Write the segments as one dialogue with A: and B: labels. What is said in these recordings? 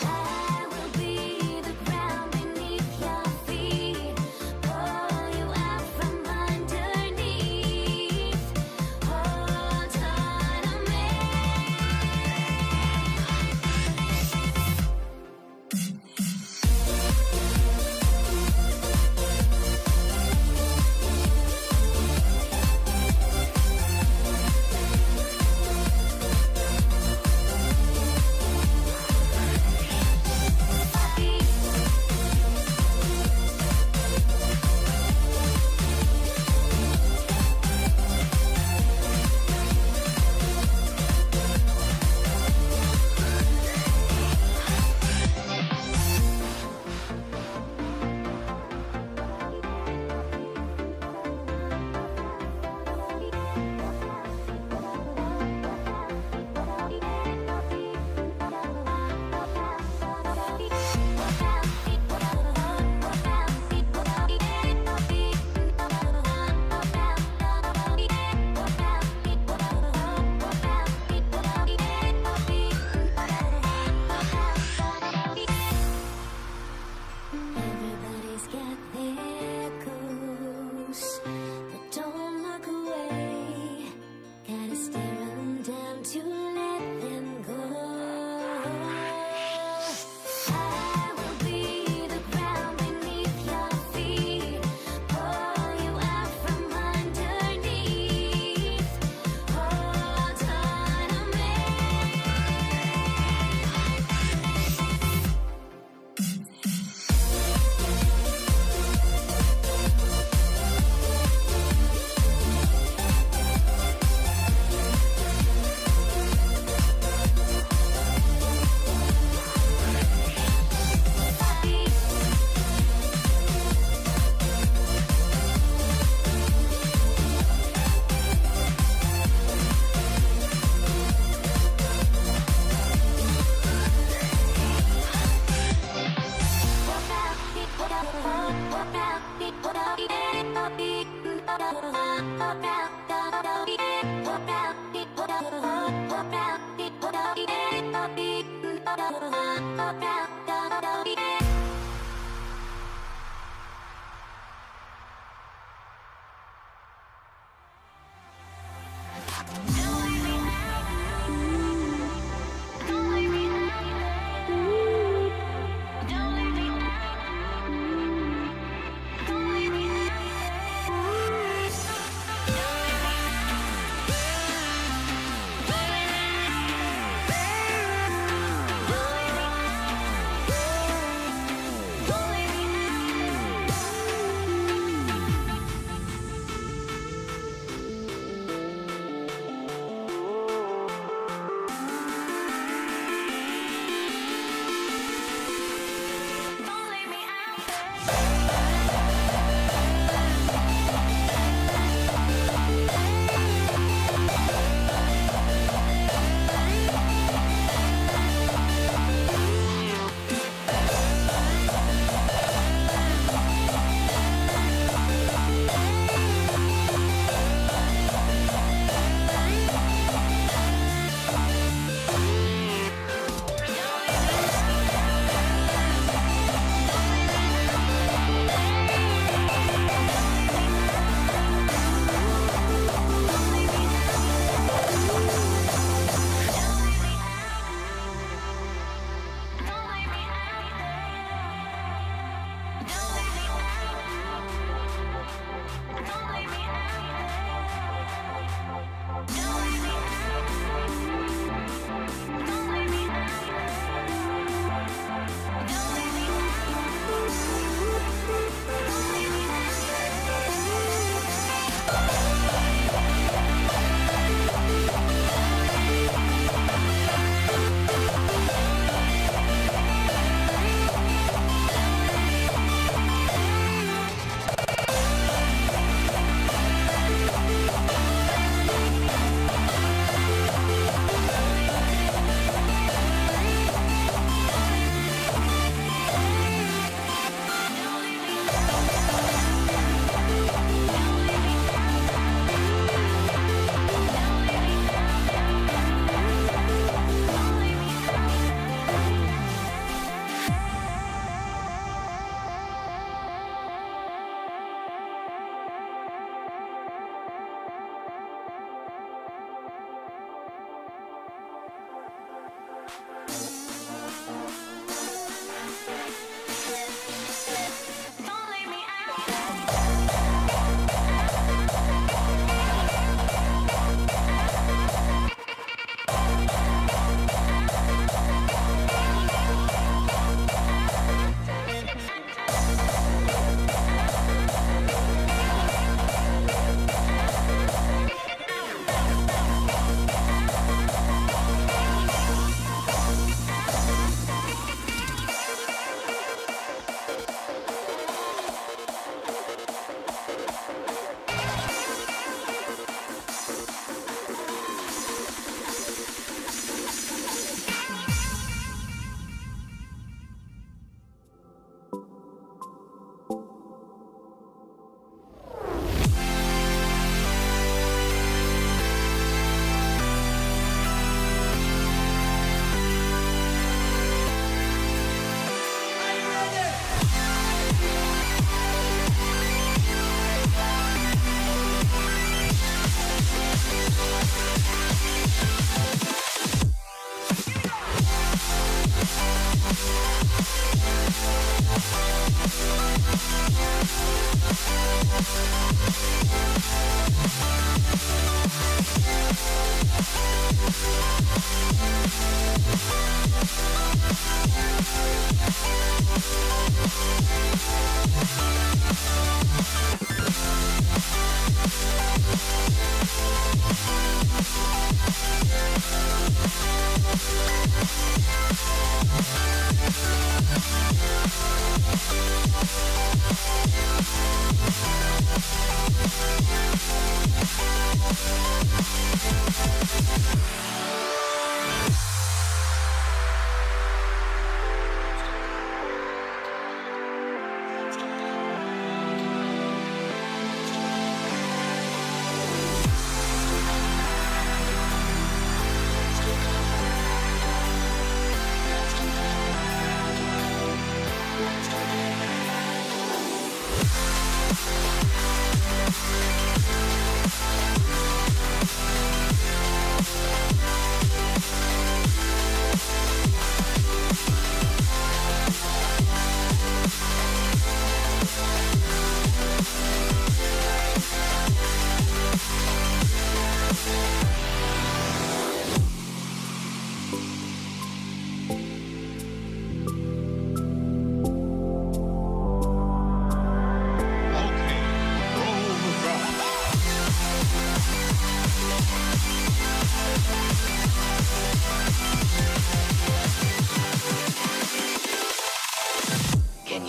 A: I will be Everybody's got their ghosts, but don't look away. Gotta stare 'em down to let them go. I will be the ground beneath your feet, pull you out from underneath. Hold on to me.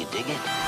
B: You dig it?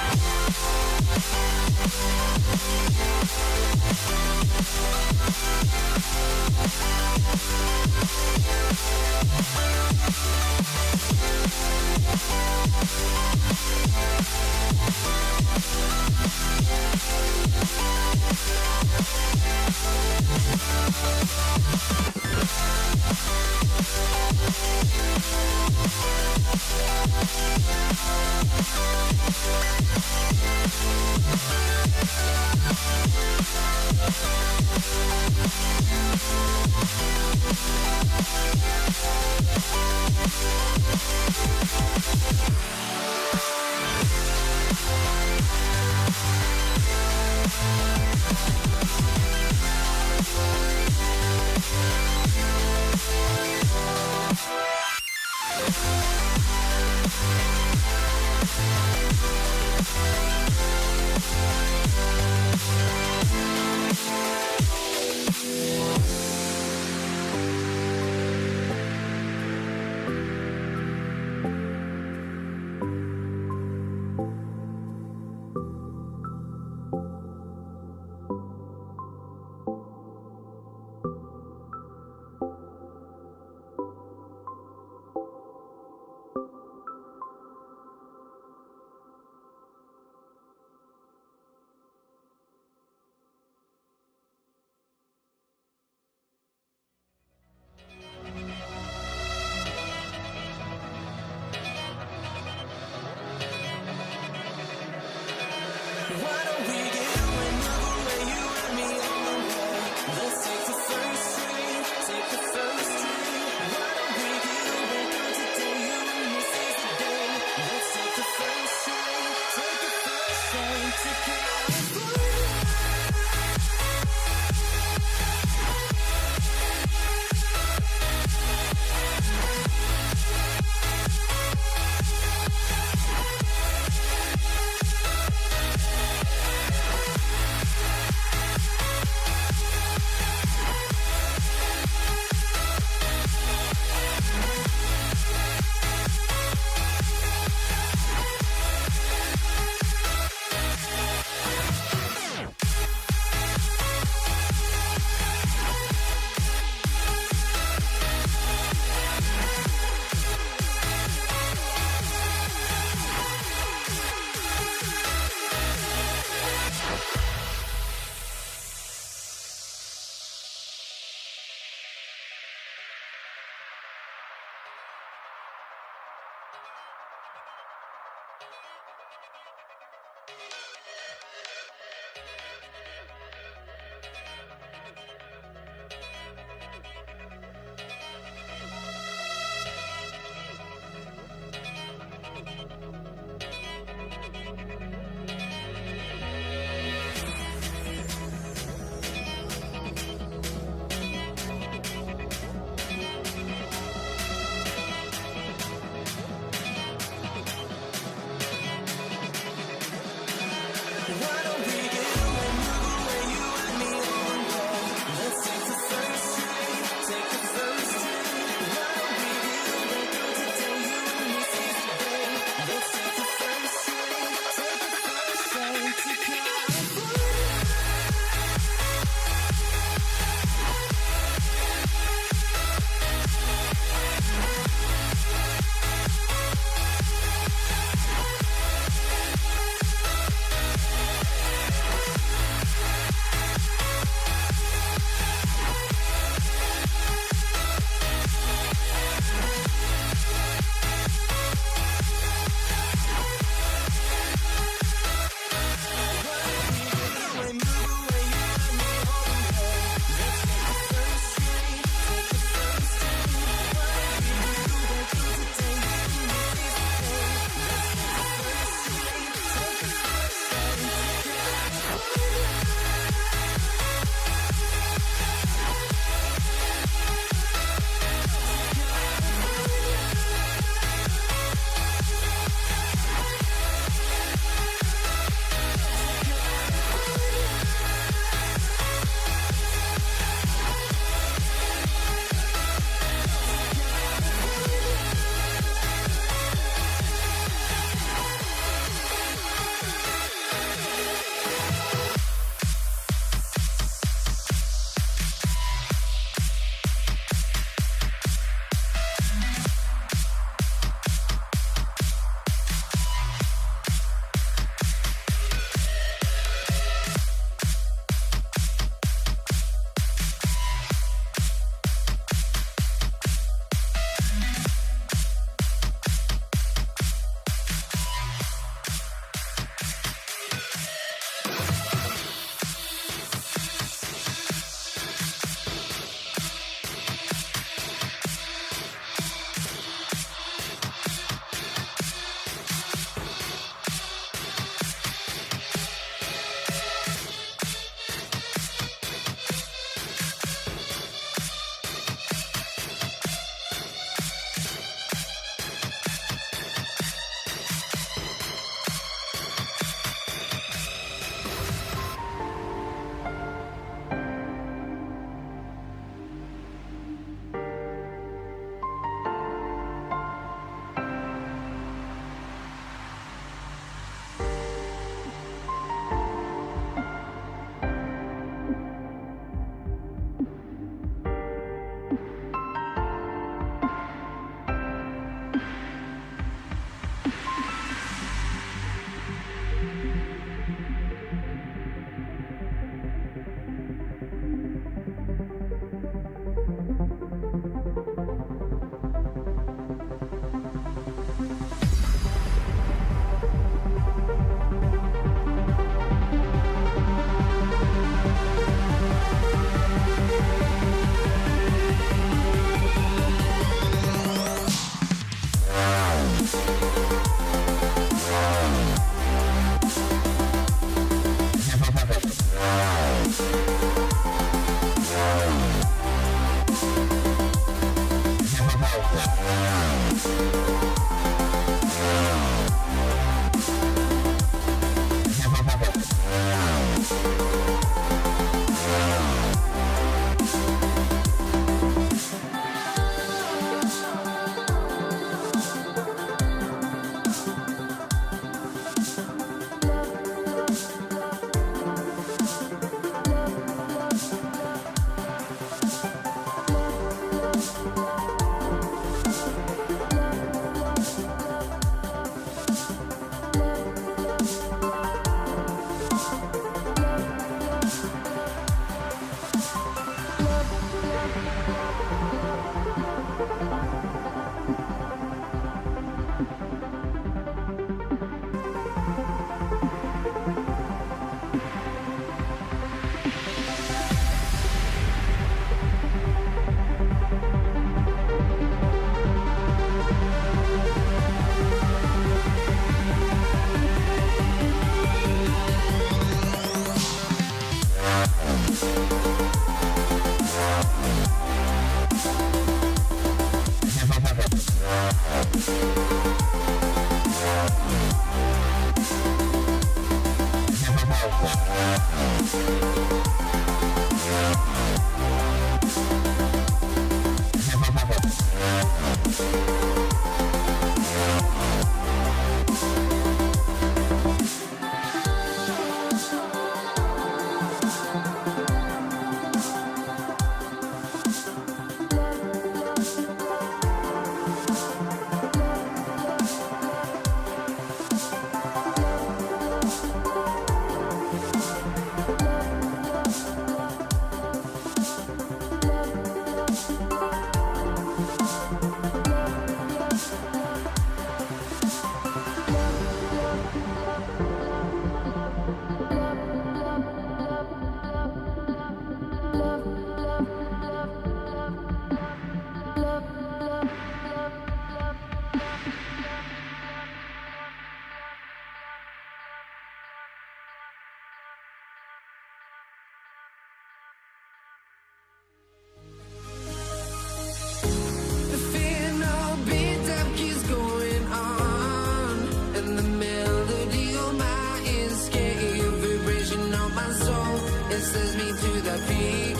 A: sends me to the peak.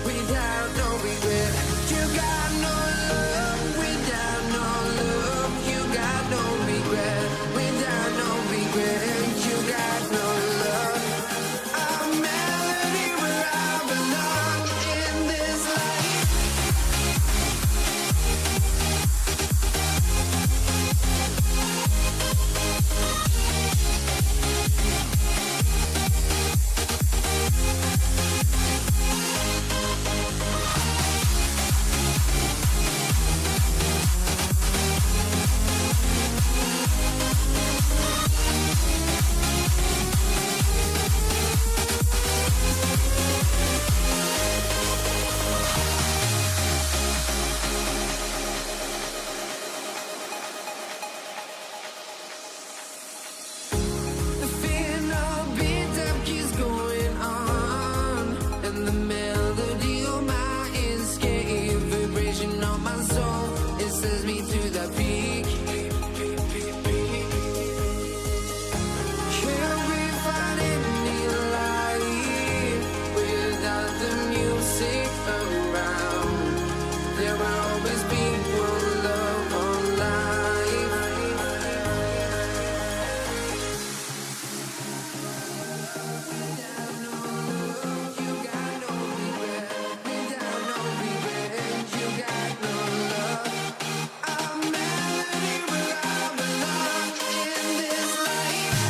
A: Without no regret, you got no love. Without no love, you got no regret. Without no regret, you got no love. A melody where I belong in this life. The final beat up keeps going on, and the melody on my escape, vibration on my soul, it sends me to the peak. Can't we find any light without the music around? There will always be one love, one life. Without no love, you got no regret. Without no regret, you got no love. A melody where I belong in this life.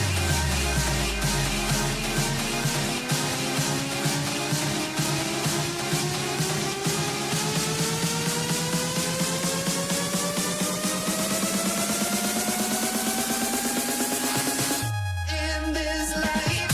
A: In this life.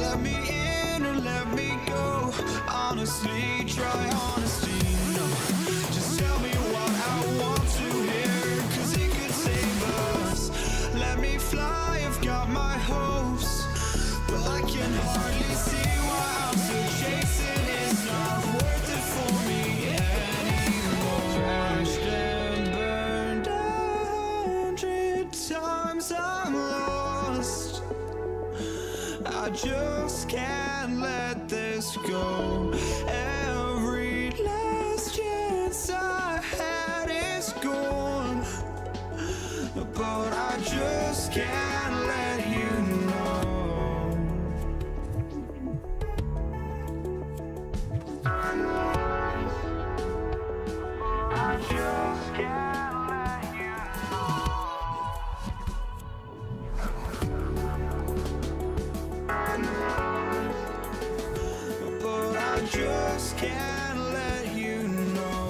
A: Let me in or let me go. Honestly, try honesty. No, just tell me what I want to hear, 'cause it could save us. Let me fly, I've got my hopes, but I can hardly see why I'm still chasing. It's not worth it for me anymore. Crashed and burned 100 times, I'm lost. I just can't let this go. Every last chance I had is gone, but I just can't let you know. I just can't let you know. But I just can't let you know.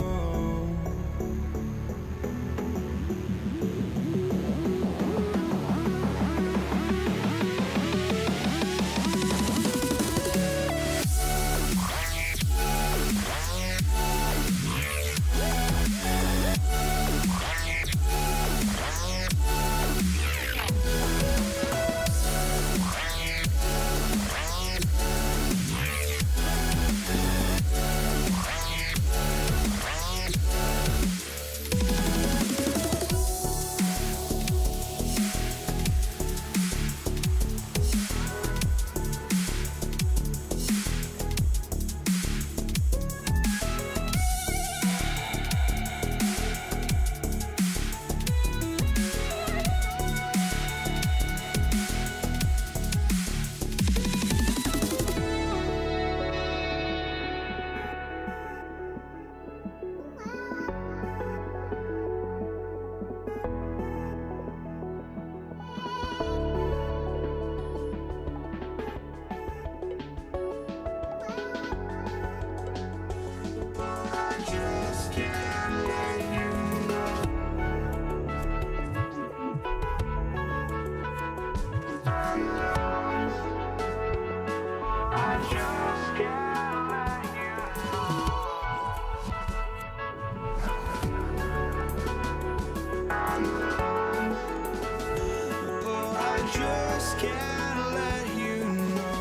A: just can't let you know.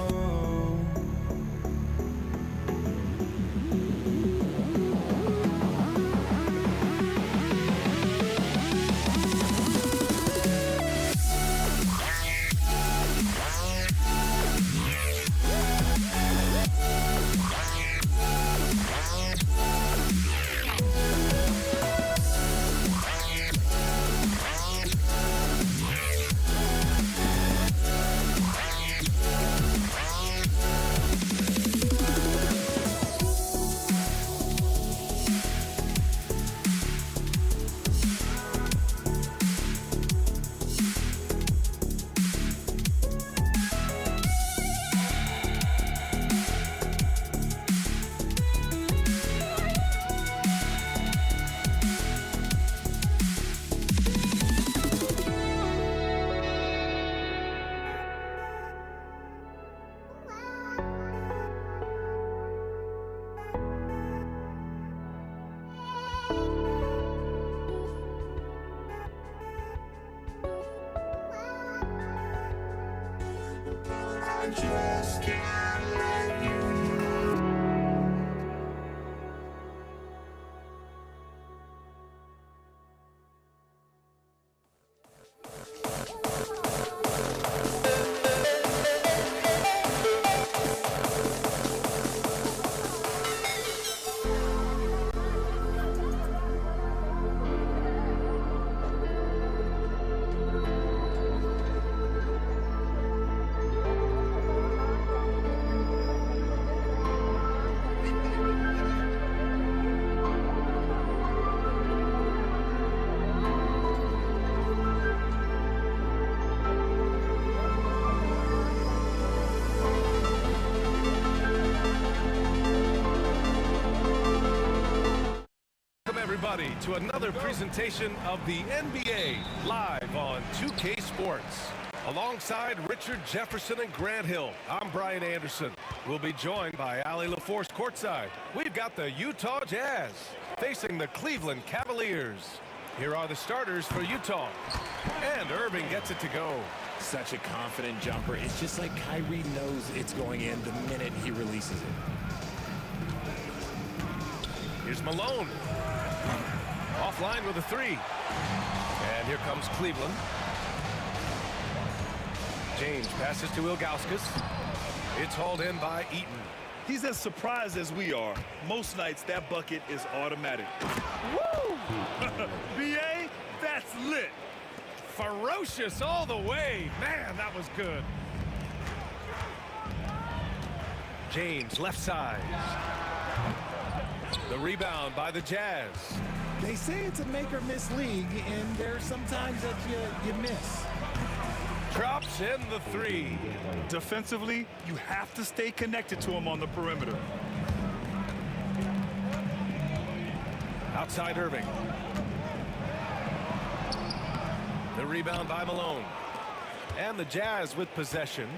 A: I just can't let you know.
B: Welcome everybody to another presentation of the NBA live on 2K Sports. Alongside Richard Jefferson and Grant Hill, I'm Brian Anderson. We'll be joined by Allie LaForce courtside. We've got the Utah Jazz facing the Cleveland Cavaliers. Here are the starters for Utah. And Irving gets it to go.
C: Such a confident jumper. It's just like Kyrie knows it's going in the minute he releases it.
B: Here's Malone. Offline with a three. And here comes Cleveland. James passes to Ilgauskas. It's hauled in by Eaton.
D: He's as surprised as we are. Most nights, that bucket is automatic. Woo! BA, that's lit.
B: Ferocious all the way. Man, that was good. James, left side. The rebound by the Jazz.
C: They say it's a make-or-miss league, and there's sometimes that you miss.
B: Drops in the three.
D: Defensively, you have to stay connected to him on the perimeter.
B: Outside Irving. The rebound by Malone. And the Jazz with possession.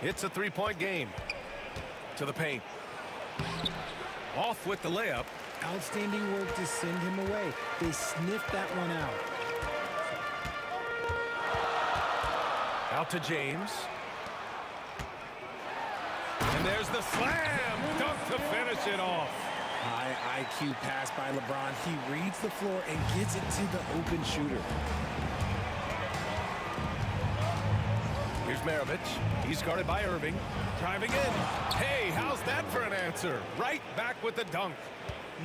B: It's a three-point game. To the paint. Off with the layup.
C: Outstanding work to send him away. They sniffed that one out.
B: Out to James. And there's the slam. Dunk to finish it off.
C: High IQ pass by LeBron. He reads the floor and gets it to the open shooter.
B: Here's Maravich. He's guarded by Irving. Driving in. Hey, how's that for an answer? Right back with the dunk.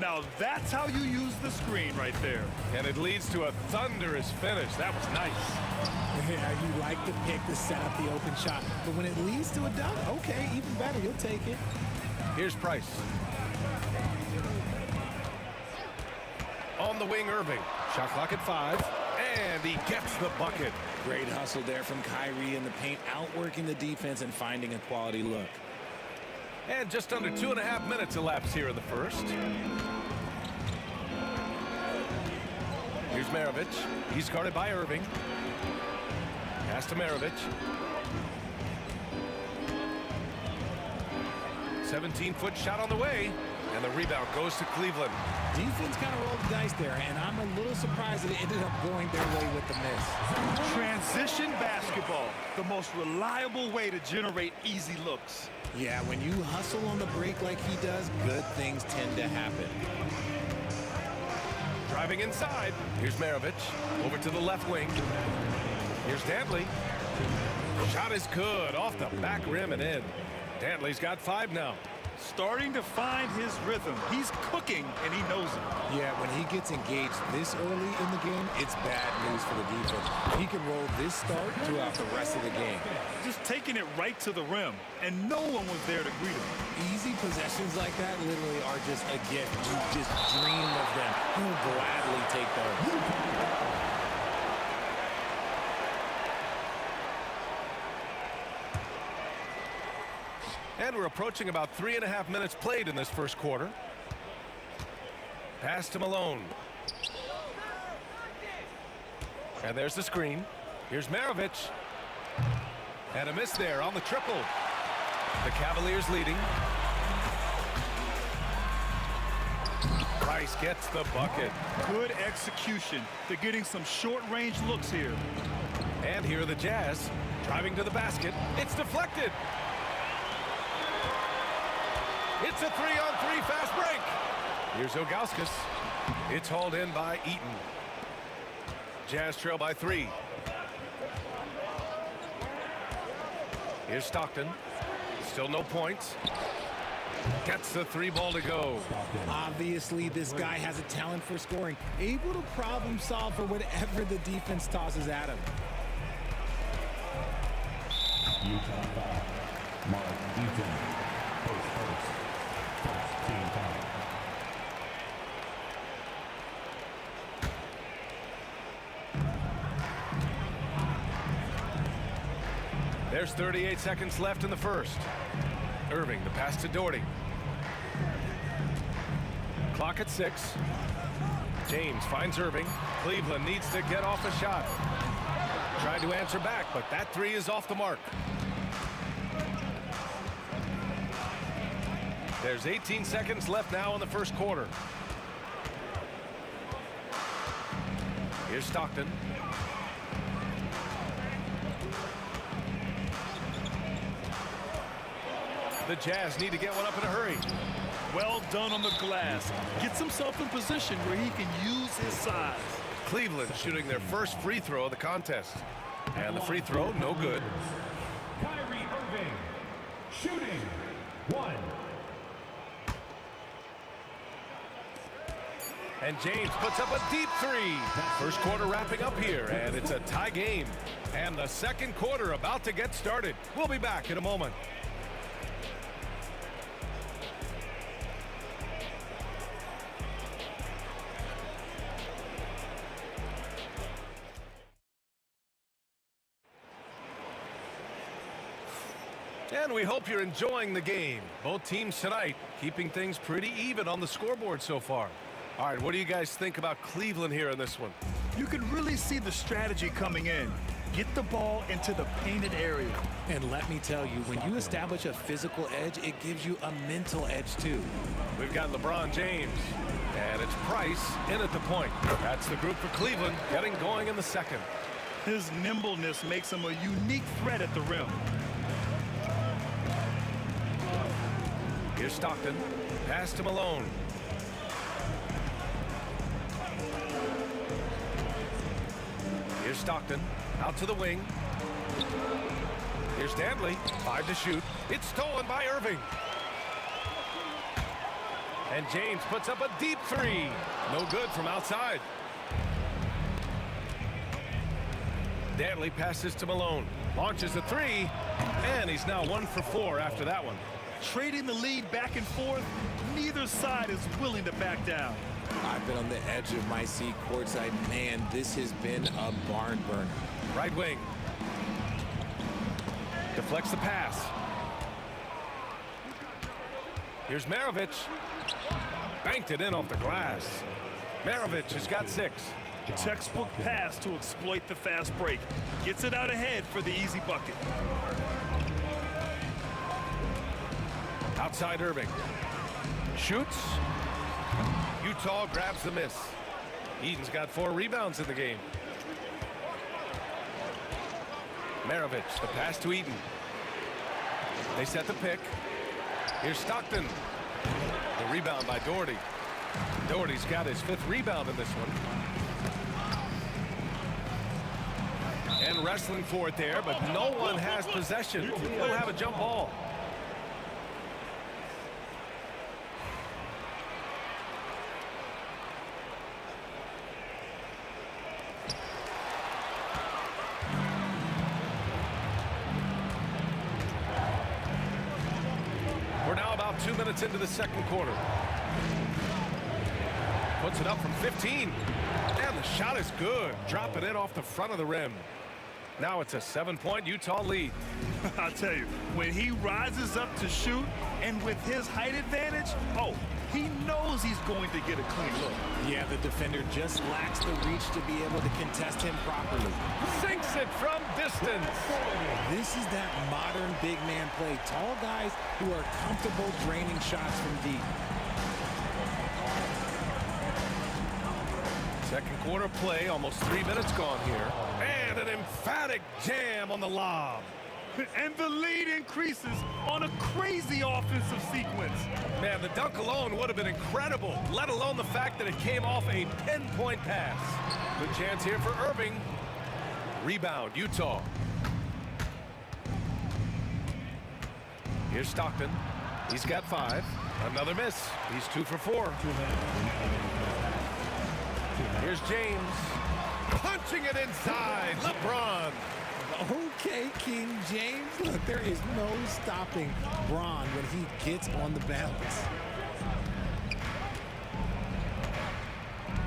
D: Now that's how you use the screen right there.
B: And it leads to a thunderous finish. That was nice.
C: Yeah, you like the pick to set up the open shot. But when it leads to a dunk, okay, even better. You'll take it.
B: Here's Price. On the wing, Irving. Shot clock at 5. And he gets the bucket.
C: Great hustle there from Kyrie in the paint, outworking the defense and finding a quality look.
B: And just under 2.5 minutes elapsed here in the first. Here's Maravich. He's guarded by Irving. Pass to Maravich. 17-foot shot on the way. And the rebound goes to Cleveland.
C: Defense kind of rolled the dice there, and I'm a little surprised that it ended up going their way with the miss.
D: Transition basketball, the most reliable way to generate easy looks.
C: Yeah, when you hustle on the break like he does, good things tend to happen.
B: Driving inside. Here's Maravich. Over to the left wing. Here's Dantley. Shot is good. Off the back rim and in. Dantley's got 5 now.
D: Starting to find his rhythm. He's cooking, and he knows it.
C: Yeah, when he gets engaged this early in the game, it's bad news for the defense. He can roll this start throughout the rest of the game.
D: Just taking it right to the rim, and no one was there to greet him.
C: Easy possessions like that literally are just a gift. You just dream of them. He'll gladly take those.
B: And we're approaching about 3.5 minutes played in this first quarter. Pass to Malone. And there's the screen. Here's Maravich. And a miss there on the triple. The Cavaliers leading. Price gets the bucket.
D: Good execution. They're getting some short-range looks here.
B: And here are the Jazz. Driving to the basket. It's deflected. It's a 3-on-3 fast break. Here's Ilgauskas. It's hauled in by Eaton. Jazz trail by 3. Here's Stockton. Still no points. Gets the 3 ball to go.
C: Obviously, this guy has a talent for scoring. Able to problem solve for whatever the defense tosses at him.
E: Utah foul. Mark Eaton. First team foul.
B: There's 38 seconds left in the first. Irving, the pass to Doherty. Clock at 6. James finds Irving. Cleveland needs to get off a shot. Tried to answer back, but that 3 is off the mark. There's 18 seconds left now in the first quarter. Here's Stockton. The Jazz need to get one up in a hurry.
D: Well done on the glass. Gets himself in position where he can use his size.
B: Cleveland shooting their first free throw of the contest. And the free throw, no good.
E: Kyrie Irving. Shooting. 1.
B: And James puts up a deep 3. First quarter wrapping up here, and it's a tie game. And the second quarter about to get started. We'll be back in a moment. And we hope you're enjoying the game. Both teams tonight keeping things pretty even on the scoreboard so far. All right, what do you guys think about Cleveland here in this one?
D: You can really see the strategy coming in. Get the ball into the painted area.
C: And let me tell you, when you establish a physical edge, it gives you a mental edge too.
B: We've got LeBron James, and it's Price in at the point. That's the group for Cleveland, getting going in the second.
D: His nimbleness makes him a unique threat at the rim.
B: Here's Stockton. Pass to Malone. Here's Stockton. Out to the wing. Here's Dantley. 5 to shoot. It's stolen by Irving. And James puts up a deep 3. No good from outside. Dantley passes to Malone. Launches a 3. And he's now 1 for 4 after that one.
D: Trading the lead back and forth, neither side is willing to back down.
C: I've been on the edge of my seat courtside. Man, this has been a barn burner.
B: Right wing. Deflects the pass. Here's Maravich. Banked it in off the glass. Maravich has got 6.
D: Textbook pass to exploit the fast break. Gets it out ahead for the easy bucket.
B: Outside Irving. Shoots. Utah grabs the miss. Eden's got 4 rebounds in the game. Maravich, the pass to Eden. They set the pick. Here's Stockton. The rebound by Doherty. Doherty's got his 5th rebound in this one. And wrestling for it there, but no one has possession. He'll have a jump ball. We're now about 2 minutes into the second quarter. Puts it up from 15. And the shot is good. Dropping it off the front of the rim. Now it's a 7-point Utah lead.
D: I'll tell you, when he rises up to shoot, and with his height advantage, oh, he knows he's going to get a clean look.
C: Yeah, the defender just lacks the reach to be able to contest him properly.
B: Sinks it from distance.
C: This is that modern big man play. Tall guys who are comfortable draining shots from deep.
B: Second quarter play, almost 3 minutes gone here. And an emphatic jam on the lob.
D: And the lead increases on a crazy offensive sequence.
B: Man, the dunk alone would have been incredible, let alone the fact that it came off a pinpoint pass. Good chance here for Irving. Rebound, Utah. Here's Stockton. He's got 5. Another miss. He's 2 for 4. Here's James. Punching it inside. LeBron.
C: Okay, King James. Look, there is no stopping Bron when he gets on the bounce.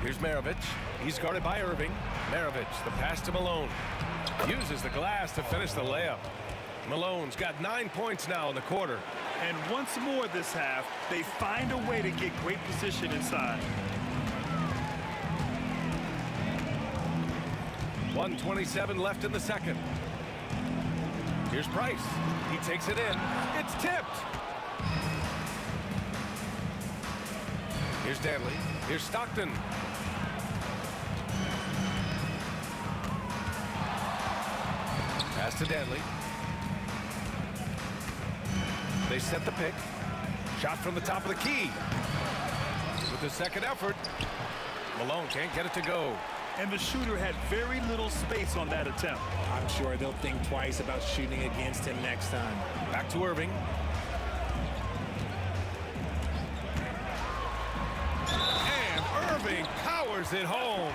B: Here's Maravich. He's guarded by Irving. Maravich, the pass to Malone. Uses the glass to finish the layup. Malone's got 9 points now in the quarter.
D: And once more this half, they find a way to get great position inside.
B: 1:27 left in the second. Here's Price. He takes it in. It's tipped. Here's Danley. Here's Stockton. Pass to Danley. They set the pick. Shot from the top of the key. With the second effort, Malone can't get it to go.
D: And the shooter had very little space on that attempt.
C: I'm sure they'll think twice about shooting against him next time.
B: Back to Irving. And Irving powers it home.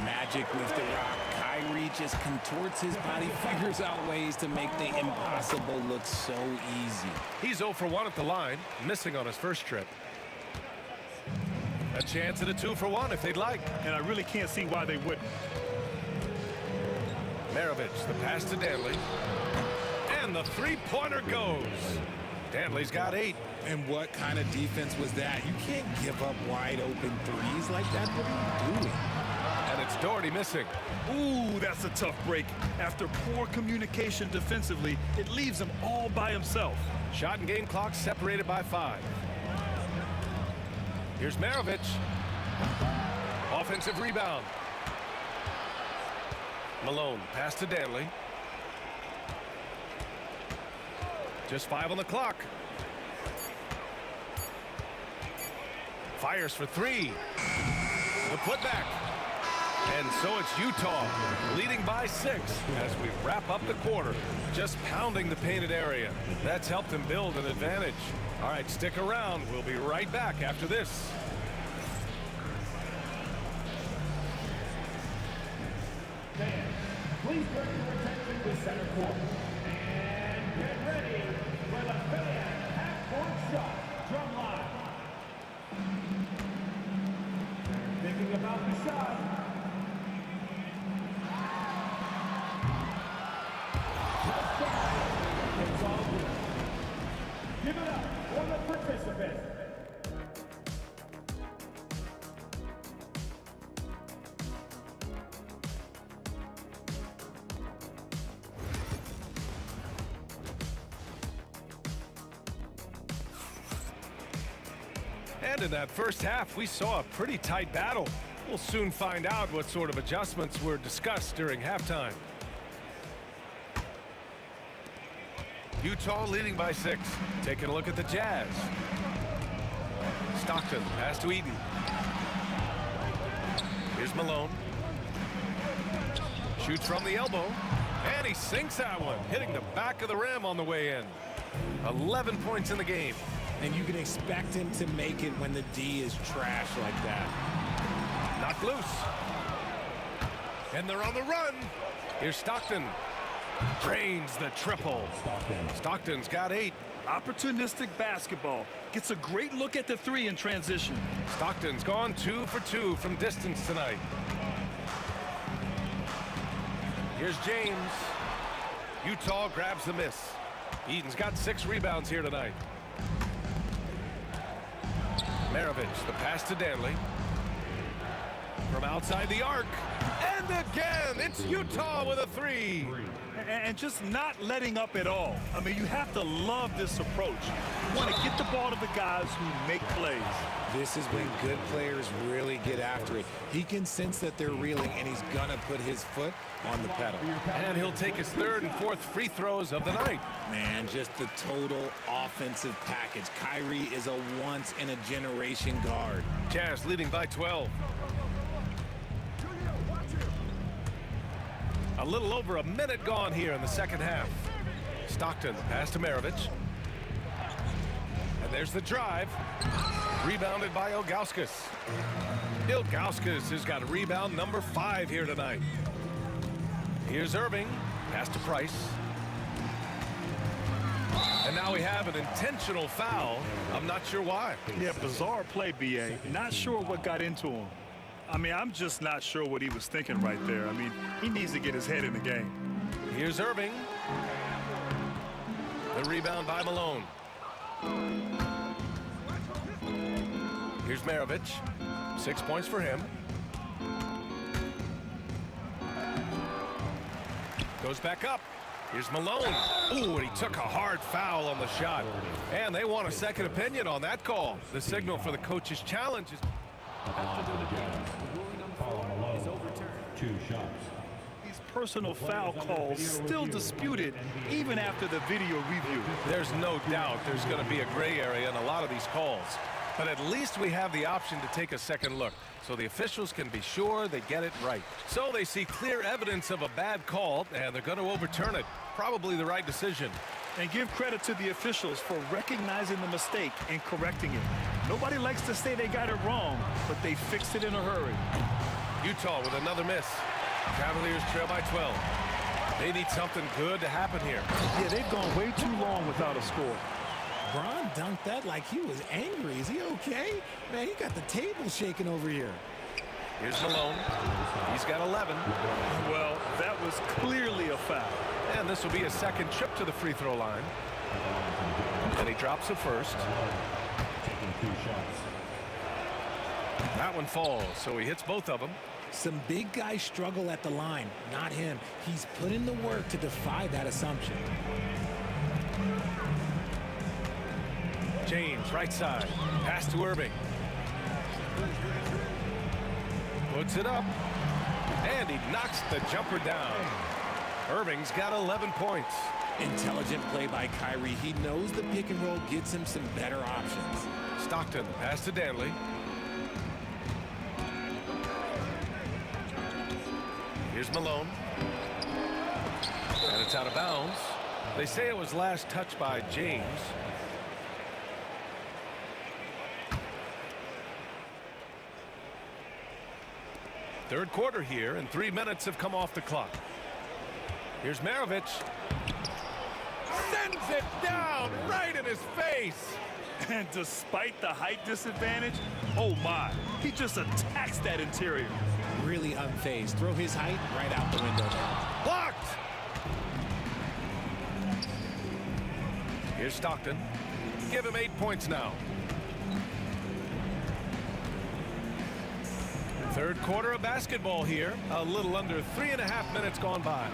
C: Magic with the rock. Kyrie just contorts his body, figures out ways to make the impossible look so easy.
B: He's 0 for 1 at the line, missing on his first trip. A chance at a 2 for 1 if they'd like.
D: And I really can't see why they wouldn't.
B: Maravich, the pass to Danley. And the three-pointer goes. Danley's got 8.
C: And what kind of defense was that? You can't give up wide open threes like that. What are you doing?
B: And it's Doherty missing.
D: Ooh, that's a tough break. After poor communication defensively, it leaves him all by himself.
B: Shot and game clock separated by 5. Here's Maravich. Offensive rebound. Malone, pass to Danley. Just 5 on the clock. Fires for 3. The putback. And so it's Utah leading by 6 as we wrap up the quarter. Just pounding the painted area. That's helped them build an advantage. All right, stick around. We'll be right back after this.
E: Please bring your attention to center court. And get ready for the fan half-court shot. Drum line. Thinking about the shot. It's all good. Give it up for the participants.
B: And in that first half, we saw a pretty tight battle. We'll soon find out what sort of adjustments were discussed during halftime. Utah leading by 6. Taking a look at the Jazz. Stockton, pass to Eden. Here's Malone. Shoots from the elbow. And he sinks that one, hitting the back of the rim on the way in. 11 points in the game.
C: And you can expect him to make it when the D is trash like that.
B: Knocked loose. And they're on the run. Here's Stockton. Drains the triple. Stockton's got 8.
D: Opportunistic basketball. Gets a great look at the 3 in transition.
B: Stockton's gone 2 for 2 from distance tonight. Here's James. Utah grabs the miss. Eden's got 6 rebounds here tonight. Maravich, the pass to Danley. From outside the arc. And again, it's Utah with a 3.
D: And just not letting up at all. I mean, you have to love this approach. You want to get the ball to the guys who make plays.
C: This is when good players really get after it. He can sense that they're reeling, and he's going to put his foot on the pedal.
B: And he'll take his 3rd and 4th free throws of the night.
C: Man, just the total offensive package. Kyrie is a once-in-a-generation guard.
B: Jazz leading by 12. A little over a minute gone here in the second half. Stockton, pass to Maravich. And there's the drive. Rebounded by Ilgauskas. Ilgauskas has got rebound number 5 here tonight. Here's Irving. Pass to Price. And now we have an intentional foul. I'm not sure why.
D: Yeah, bizarre play, B.A. Not sure what got into him. I mean, I'm just not sure what he was thinking right there. I mean, he needs to get his head in the game.
B: Here's Irving. The rebound by Malone. Here's Maravich. 6 points for him. Goes back up. Here's Malone. Ooh, and he took a hard foul on the shot. And they want a second opinion on that call. The signal for the coach's challenge is...
E: Two shots.
D: These personal foul calls still disputed even after the video review.
B: There's no doubt there's going to be a gray area in a lot of these calls. But at least we have the option to take a second look, so the officials can be sure they get it right. So they see clear evidence of a bad call, and they're going to overturn it. Probably the right decision.
D: And give credit to the officials for recognizing the mistake and correcting it. Nobody likes to say they got it wrong, but they fixed it in a hurry.
B: Utah with another miss. Cavaliers trail by 12. They need something good to happen here.
D: Yeah, they've gone way too long without a score.
C: Bron dunked that like he was angry. Is he okay? Man, he got the table shaking over here.
B: Here's Malone. He's got 11.
D: Well, that was clearly a foul.
B: And this will be a second trip to the free throw line. And he drops the first. That one falls, so he hits both of them.
C: Some big guys struggle at the line, not him. He's put in the work to defy that assumption.
B: James, right side. Pass to Irving. Puts it up. And he knocks the jumper down. Irving's got 11 points.
C: Intelligent play by Kyrie. He knows the pick and roll gets him some better options.
B: Stockton, pass to Danley. Here's Malone. And it's out of bounds. They say it was last touched by James. Third quarter here, and 3 minutes have come off the clock. Here's Maravich. Sends it down right in his face.
D: And despite the height disadvantage, oh my, he just attacks that interior.
C: Really unfazed. Throw his height right out the window there.
B: Blocked. Here's Stockton. Give him 8 points now. Third quarter of basketball here. A little under 3.5 minutes gone by.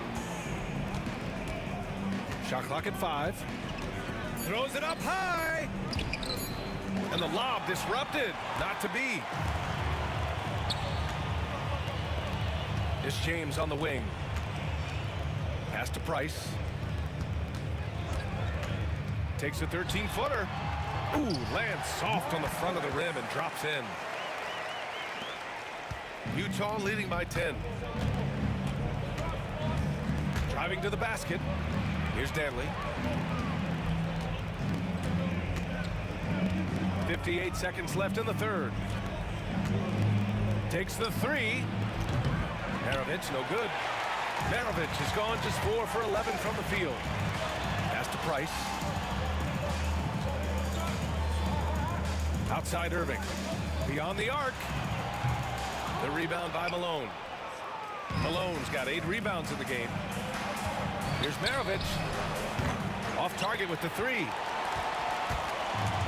B: Shot clock at 5. Throws it up high. And the lob disrupted. Not to be. It's James on the wing. Pass to Price. Takes a 13-footer. Ooh, lands soft on the front of the rim and drops in. Utah leading by 10. Driving to the basket. Here's Danley. 58 seconds left in the third. Takes the three. Maravich, no good. Maravich has gone just 4 for 11 from the field. Pass to Price. Outside Irving. Beyond the arc. The rebound by Malone. Malone's got 8 rebounds in the game. Here's Maravich. Off target with the three.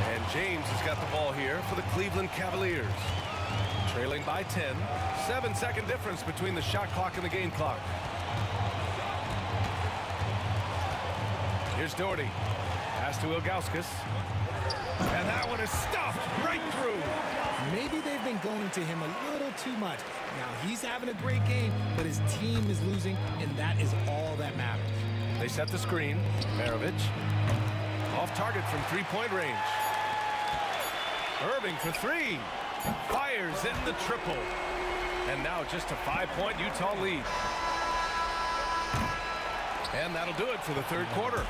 B: And James has got the ball here for the Cleveland Cavaliers. Trailing by 10. 7-second difference between the shot clock and the game clock. Here's Doherty. Pass to Ilgauskas. And that one is stuffed right through.
C: Maybe they've been going to him a little too much. Now, he's having a great game, but his team is losing, and that is all that matters.
B: They set the screen. Maravich. Off target from three-point range. Irving for three. Fires in the triple. And now just a 5-point Utah lead. And that'll do it for the third quarter.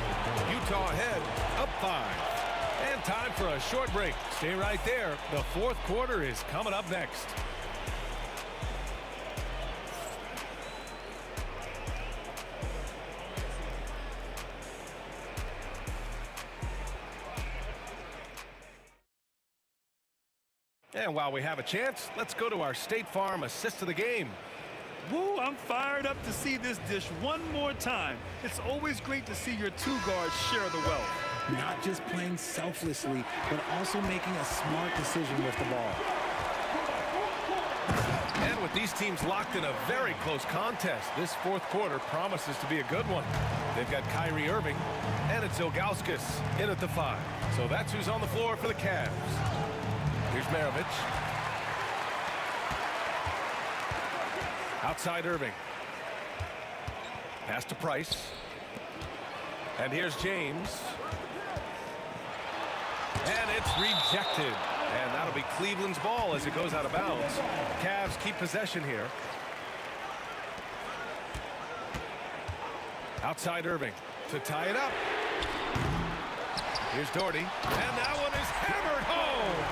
B: Utah ahead, up 5. And time for a short break. Stay right there. The fourth quarter is coming up next. And while we have a chance, let's go to our State Farm assist of the game.
D: Woo, I'm fired up to see this dish one more time. It's always great to see your two guards share the wealth.
C: Not just playing selflessly, but also making a smart decision with the ball.
B: And with these teams locked in a very close contest, this fourth quarter promises to be a good one. They've got Kyrie Irving, and it's Ilgauskas in at the 5. So that's who's on the floor for the Cavs. Here's Maravich. Outside Irving. Pass to Price. And here's James. And it's rejected. And that'll be Cleveland's ball as it goes out of bounds. Cavs keep possession here. Outside Irving to tie it up. Here's Doherty. And that one is hammered home.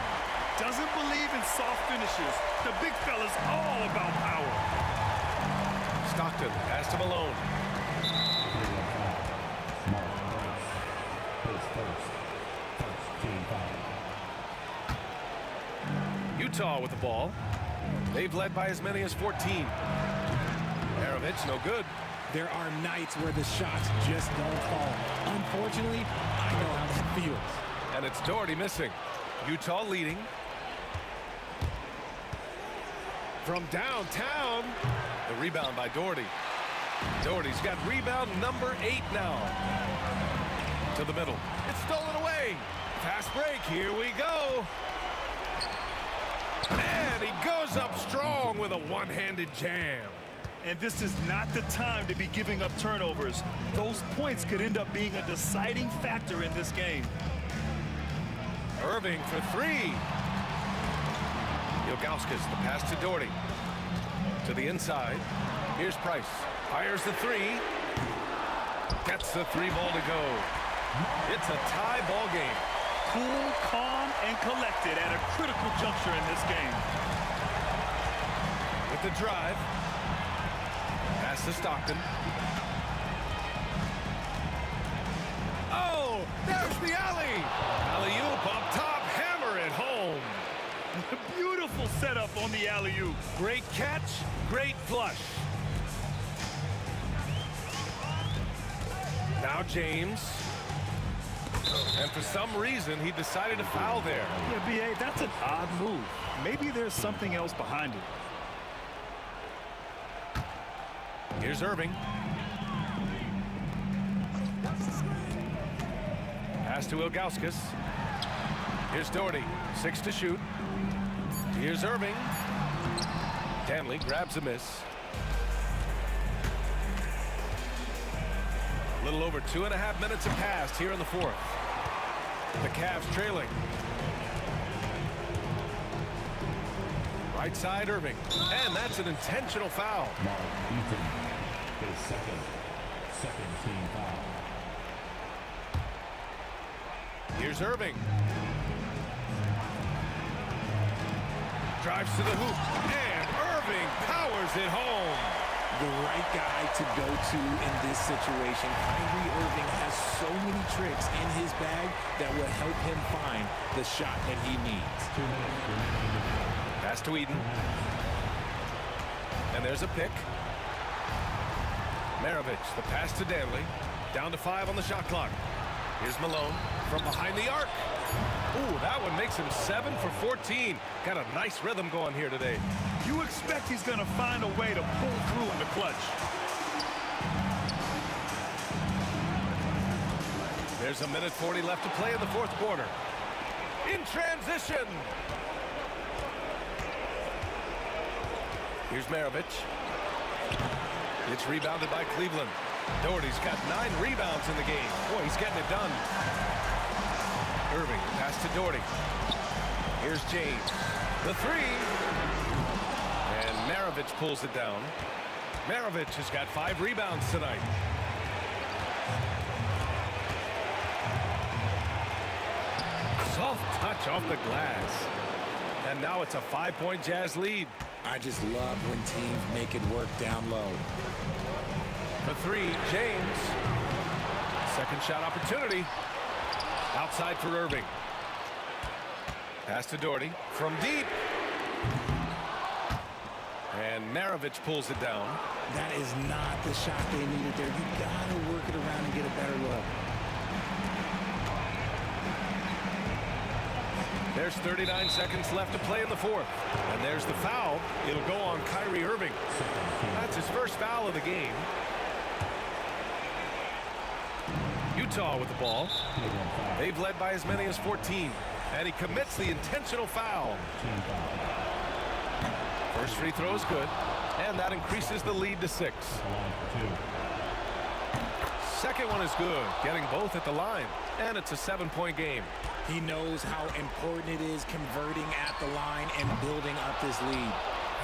D: Doesn't believe in soft finishes. The big fella's all about power.
B: Stockton pass to Malone. Utah with the ball. They've led by as many as 14. Maravich, no good.
C: There are nights where the shots just don't fall. Unfortunately, I know how that feels.
B: And it's Doherty missing. Utah leading. From downtown, the rebound by Doherty. Doherty's got rebound number 8 now. To the middle. It's stolen away. Fast break. Here we go. And he goes up strong with a one-handed jam.
D: And this is not the time to be giving up turnovers. Those points could end up being a deciding factor in this game.
B: Irving for 3. Ilgauskas, the pass to Doherty. To the inside. Here's Price. Fires the 3. Gets the 3 ball to go. It's a tie ball game.
D: Cool, calm, and collected at a critical juncture in this game.
B: With the drive. Pass to Stockton. Oh, there's the alley. Alley-oop up top. Hammer it home.
D: Beautiful setup on the alley-oop.
B: Great catch, great flush. Now James. And for some reason, he decided to foul there.
D: Yeah, B.A., that's an odd move. Maybe there's something else behind it.
B: Here's Irving. Pass to Ilgauskas. Here's Doherty, 6 to shoot. Here's Irving. Danley grabs a miss. A little over 2.5 minutes have passed here in the fourth. The Cavs trailing. Right side, Irving. And that's an intentional foul.
E: His second team foul.
B: Here's Irving. Drives to the hoop. And Irving powers it home.
C: The right guy to go to in this situation. Kyrie Irving has so many tricks in his bag that will help him find the shot that he needs.
B: Pass to Eden. And there's a pick. Maravich, the pass to Danley. Down to 5 on the shot clock. Here's Malone from behind the arc. Ooh, that one makes him 7 for 14. Got a nice rhythm going here today.
D: You expect he's going to find a way to pull through in the clutch.
B: There's 1:40 left to play in the fourth quarter. In transition. Here's Maravich. It's rebounded by Cleveland. Doherty's got 9 rebounds in the game. Boy, he's getting it done. Irving, pass to Doherty. Here's James. The 3. And Maravich pulls it down. Maravich has got 5 rebounds tonight. Soft touch off the glass. And now it's a 5-point Jazz lead.
C: I just love when teams make it work down low.
B: The 3, James. Second shot opportunity. Outside for Irving. Pass to Doherty from deep. And Maravich pulls it down.
C: That is not the shot they needed there. You gotta work it around and get a better look.
B: There's 39 seconds left to play in the fourth. And there's the foul. It'll go on Kyrie Irving. That's his first foul of the game. Utah with the ball. They've led by as many as 14. And he commits the intentional foul. First free throw is good. And that increases the lead to 6. Second one is good. Getting both at the line. And it's a 7-point game.
C: He knows how important it is converting at the line and building up this lead.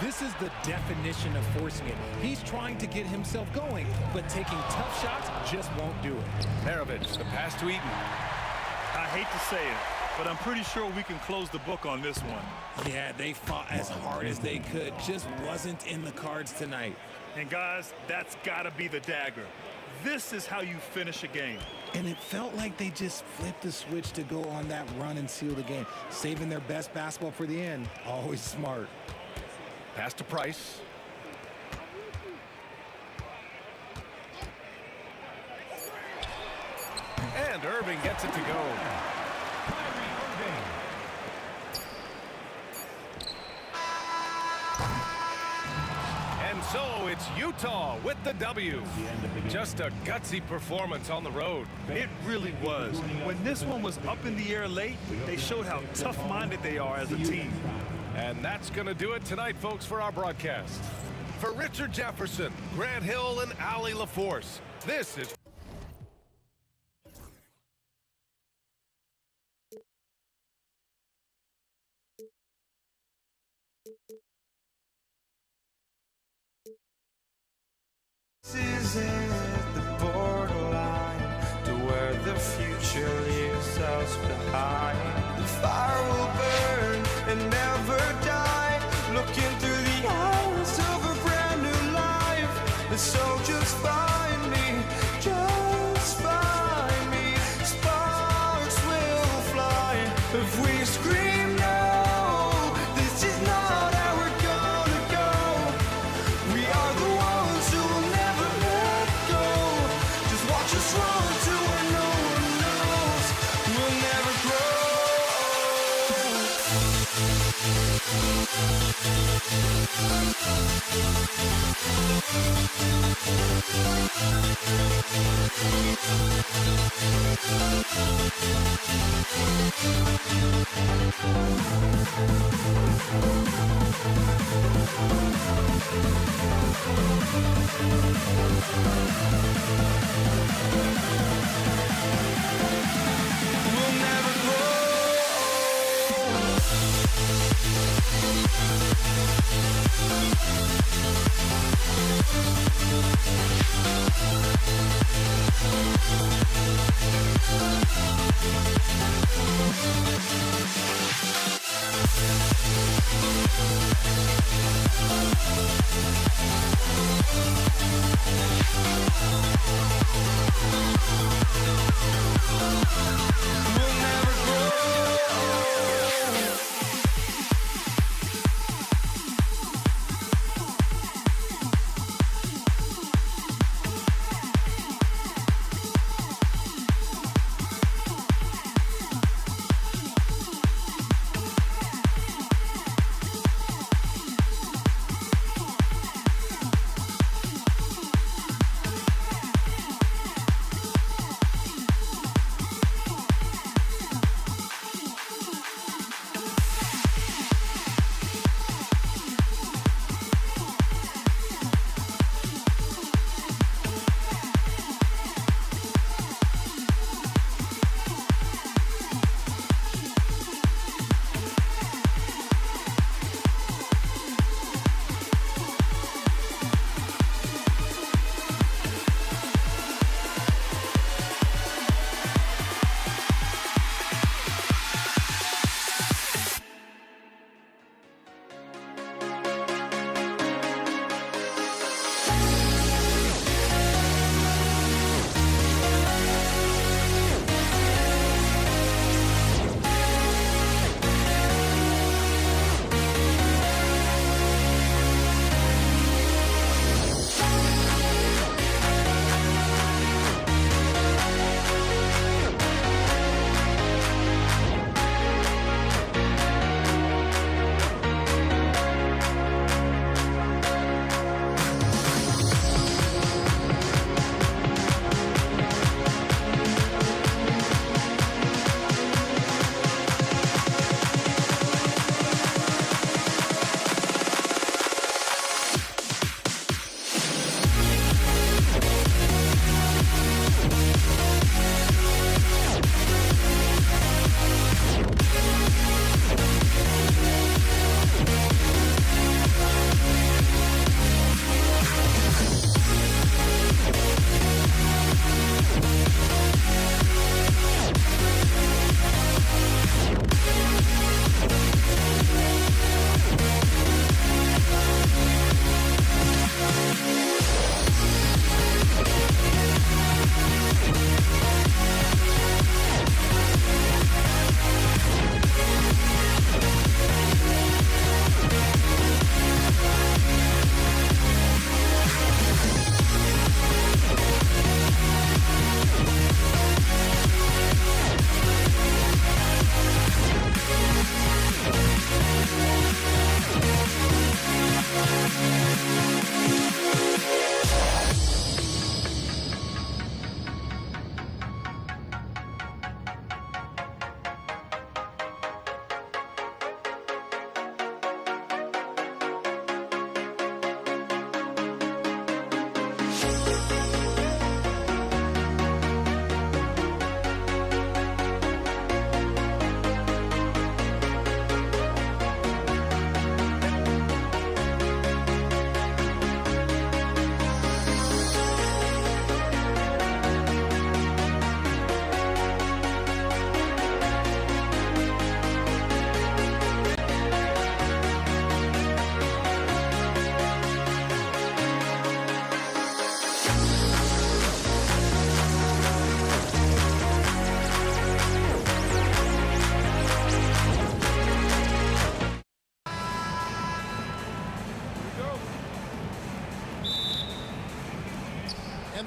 C: This is the definition of forcing it. He's trying to get himself going, but taking tough shots just won't do it.
B: Maravich, the pass to Eden.
D: I hate to say it, but I'm pretty sure we can close the book on this one.
C: Yeah, they fought as hard as they could. Just wasn't in the cards tonight.
D: And guys, that's got to be the dagger. This is how you finish a game.
C: And it felt like they just flipped the switch to go on that run and seal the game. Saving their best basketball for the end. Always smart.
B: Pass to Price. And Irving gets it to go. And so it's Utah with the W. Just a gutsy performance on the road.
D: It really was. When this one was up in the air late, they showed how tough-minded they are as a team.
B: And that's going to do it tonight, folks, for our broadcast. For Richard Jefferson, Grant Hill, and Allie LaForce, this is
A: Is at the borderline to where the future leaves us behind. The fire will burn and never die, looking through the eyes of a brand new life. And so just find me, just find me. Sparks will fly if we scream no. This is not how we're gonna go. We are the ones who will never let go. Just watch us run to where no one knows. We'll never grow. We'll never grow. We'll never grow.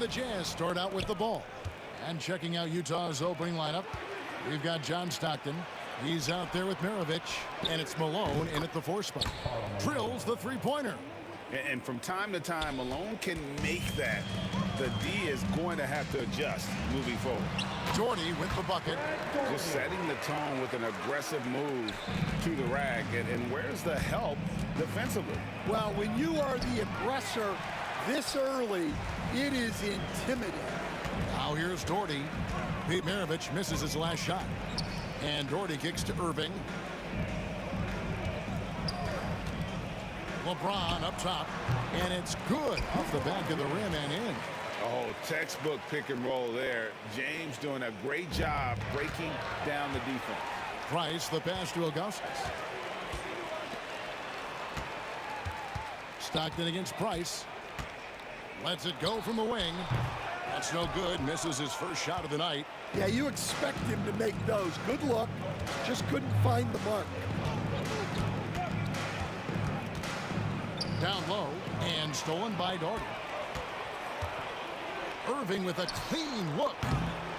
F: And the Jazz start out with the ball. And checking out Utah's opening lineup, we've got John Stockton. He's out there with Maravich. And it's Malone in at the 4 spot. Drills the three-pointer.
G: And from time to time, Malone can make that. The D is going to have to adjust moving forward.
F: Doherty with the bucket.
G: Just setting the tone with an aggressive move to the rack. And where's the help defensively?
H: Well, when you are the aggressor this early, it is intimidating.
F: Now here's Doherty. Pete Maravich misses his last shot. And Doherty kicks to Irving. LeBron up top. And it's good off the back of the rim and in.
G: Oh, textbook pick and roll there. James doing a great job breaking down the defense.
F: Price, the pass to Augustus. Stockton against Price. Lets it go from the wing. That's no good. Misses his first shot of the night.
H: Yeah, you expect him to make those. Good luck. Just couldn't find the mark.
F: Down low and stolen by Doherty. Irving with a clean look.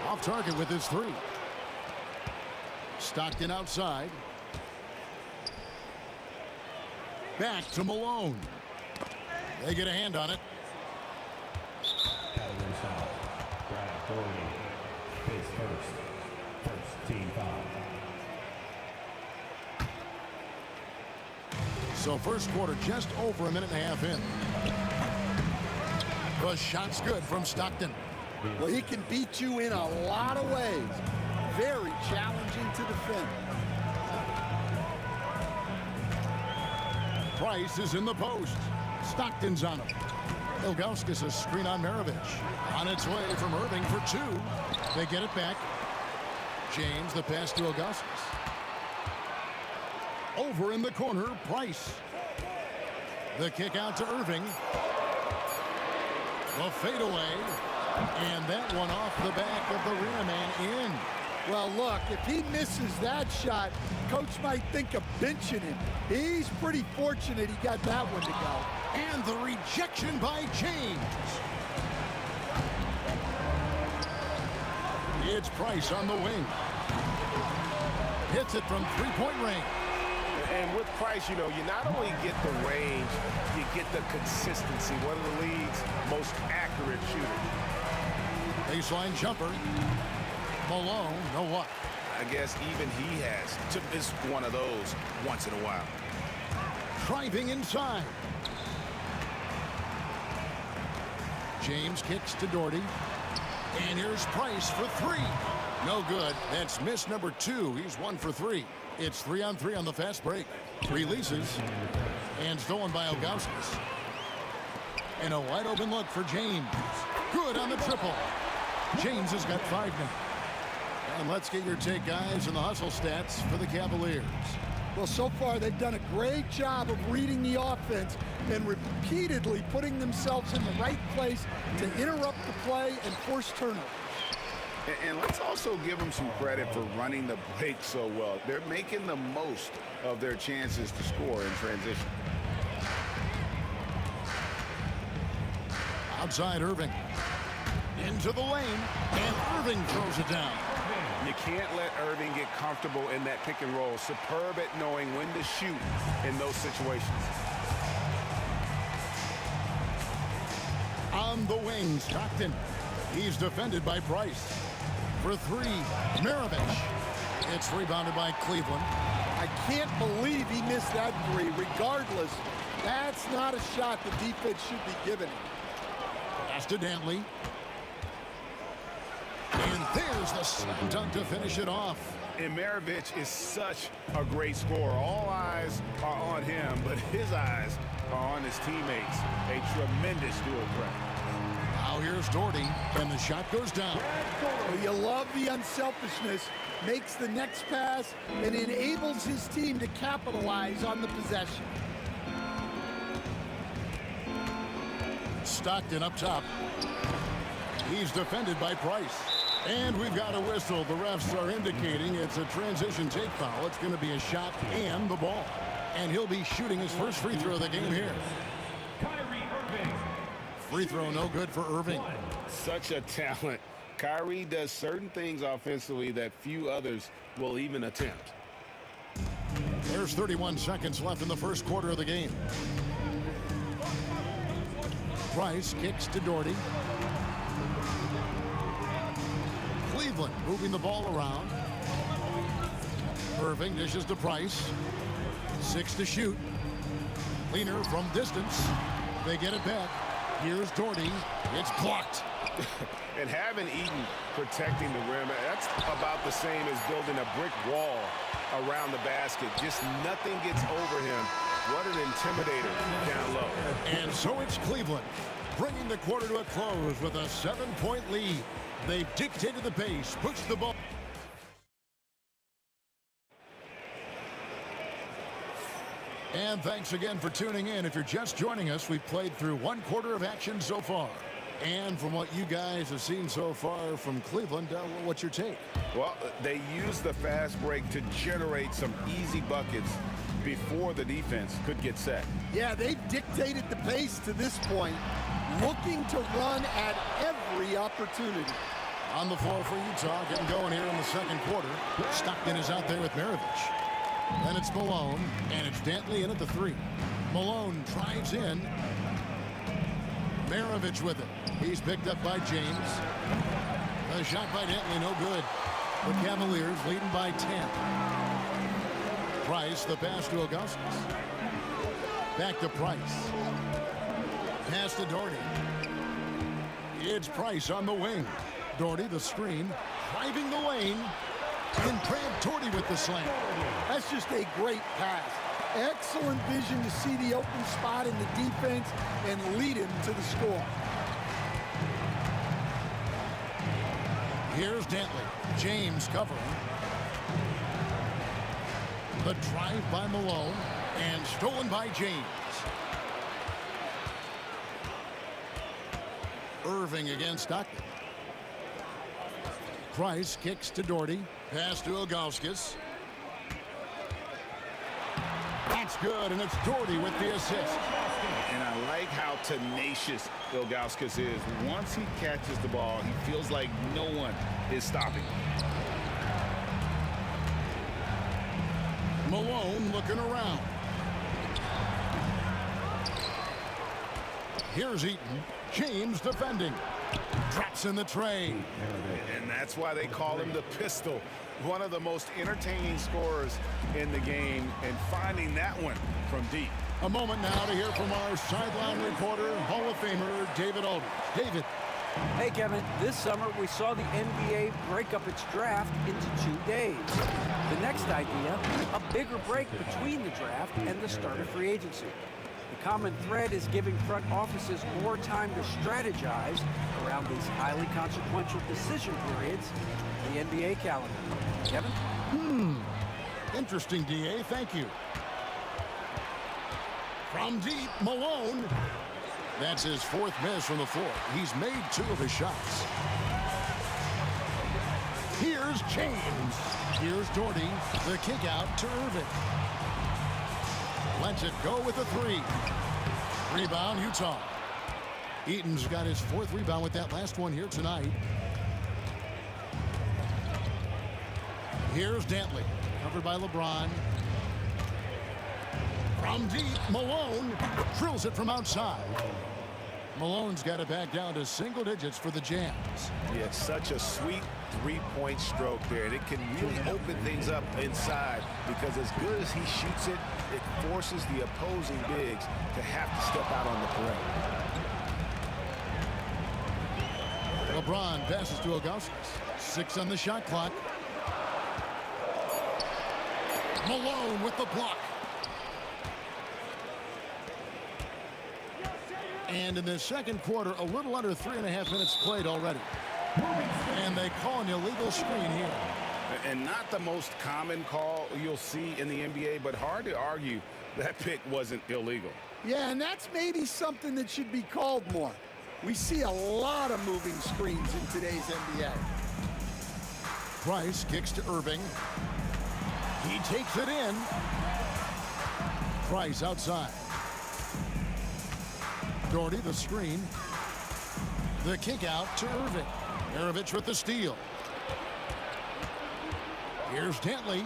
F: Off target with his three. Stockton outside. Back to Malone. They get a hand on it.
E: Category foul. Brad Doherty. Face first. First team foul.
F: So first quarter just over a minute and a half in. The shot's good from Stockton.
H: Well, he can beat you in a lot of ways. Very challenging to defend.
F: Price is in the post. Stockton's on him. Ilgauskas a screen on Maravich. On its way from Irving for two. They get it back. James, the pass to Ilgauskas. Over in the corner, Price. The kick out to Irving. The fadeaway. And that one off the back of the rim and in.
H: Well, look, if he misses that shot, coach might think of benching him. He's pretty fortunate he got that one to go.
F: And the rejection by James. It's Price on the wing. Hits it from three-point range.
B: And with Price, you know, you not only get the range, you get the consistency. One of the league's most accurate shooters.
F: Baseline jumper. Malone, no what?
G: I guess even he has to miss one of those once in a while.
F: Driving inside. James kicks to Doherty. And here's Price for three. No good. That's miss number two. He's 1 for 3. It's 3-on-3 on the fast break. Releases. And stolen by Ilgauskas. And a wide open look for James. Good on the triple. James has got 5 now. And let's get your take, guys, on the hustle stats for the Cavaliers.
H: Well, so far they've done a great job of reading the offense and repeatedly putting themselves in the right place to interrupt the play and force turnovers.
G: And let's also give them some credit for running the break so well. They're making the most of their chances to score in transition.
F: Outside Irving. Into the lane. And Irving throws it down.
G: You can't let Irving get comfortable in that pick and roll. Superb at knowing when to shoot in those situations.
F: On the wing, Stockton. He's defended by Price. For three, Maravich. It's rebounded by Cleveland.
H: I can't believe he missed that three. Regardless, that's not a shot the defense should be giving him.
F: Pass to Dantley. And there's the slam dunk to finish it off.
G: And Maravich is such a great scorer. All eyes are on him, but his eyes are on his teammates. A tremendous dual threat.
F: Now here's Doherty, and the shot goes down.
H: Well, you love the unselfishness. Makes the next pass and enables his team to capitalize on the possession.
F: Stockton up top. He's defended by Price. And we've got a whistle. The refs are indicating it's a transition take foul. It's going to be a shot and the ball. And he'll be shooting his first free throw of the game here. Free throw no good for Irving.
G: Such a talent. Kyrie does certain things offensively that few others will even attempt.
F: There's 31 seconds left in the first quarter of the game. Price kicks to Doherty. Cleveland moving the ball around. Irving dishes to Price. 6 to shoot. Leaner from distance. They get it back. Here's Doherty. It's blocked.
G: And having Eaton protecting the rim, that's about the same as building a brick wall around the basket. Just nothing gets over him. What an intimidator down low.
F: And so it's Cleveland, bringing the quarter to a close with a 7-point lead. They've dictated the pace, pushed the ball. And thanks again for tuning in. If you're just joining us, we've played through 1 quarter of action so far. And from what you guys have seen so far from Cleveland, what's your take?
G: Well, they use the fast break to generate some easy buckets before the defense could get set.
H: Yeah, they've dictated the pace to this point, looking to run at every opportunity.
F: On the floor for Utah, getting going here in the second quarter. Stockton is out there with Maravich. Then it's Malone, and it's Dantley in at the 3. Malone drives in. Maravich with it. He's picked up by James. The shot by Dantley, no good. The Cavaliers leading by 10. Price, the pass to Augustus. Back to Price. Pass to Doherty. It's Price on the wing. Doherty, the screen, driving the lane. And Brad Doherty with the slam.
H: That's just a great pass. Excellent vision to see the open spot in the defense and lead him to the score.
F: Here's Dantley. James covering. The drive by Malone and stolen by James. Irving against Stockton. Price kicks to Doherty. Pass to Ilgauskas. That's good, and it's Doherty with the assist.
G: And I like how tenacious Ilgauskas is. Once he catches the ball, he feels like no one is stopping.
F: Malone looking around. Here's Eaton. James defending. Drops in the tray.
G: And that's why they call him the pistol. One of the most entertaining scorers in the game, and finding that one from deep.
F: A moment now to hear from our sideline reporter, Hall of Famer David Aldridge. David.
I: Hey, Kevin. This summer, we saw the NBA break up its draft into 2 days. The next idea, a bigger break between the draft and the start of free agency. The common thread is giving front offices more time to strategize around these highly consequential decision periods in the NBA calendar. Kevin?
F: Interesting, DA. Thank you. From deep, Malone. That's his 4th miss from the floor. He's made 2 of his shots. Here's James. Here's Doherty. The kick out to Irving. Lets it go with a 3. Rebound, Utah. Eaton's got his 4th rebound with that last one here tonight. Here's Dantley. Covered by LeBron. From deep, Malone drills it from outside. Malone's got it back down to single digits for the Jams.
G: Yeah, it's such a sweet 3-point stroke there. And it can really open things up inside, because as good as he shoots it, it forces the opposing bigs to have to step out on the perimeter.
F: LeBron passes to Augustus. 6 on the shot clock. Malone with the block. And in the second quarter, a little under 3.5 minutes played already. And they call an illegal screen here.
G: And not the most common call you'll see in the NBA, but hard to argue that pick wasn't illegal.
H: Yeah, and that's maybe something that should be called more. We see a lot of moving screens in today's NBA.
F: Price kicks to Irving. He takes it in. Price outside. Doherty, the screen. The kick out to Irving. Maravich with the steal. Here's Dantley.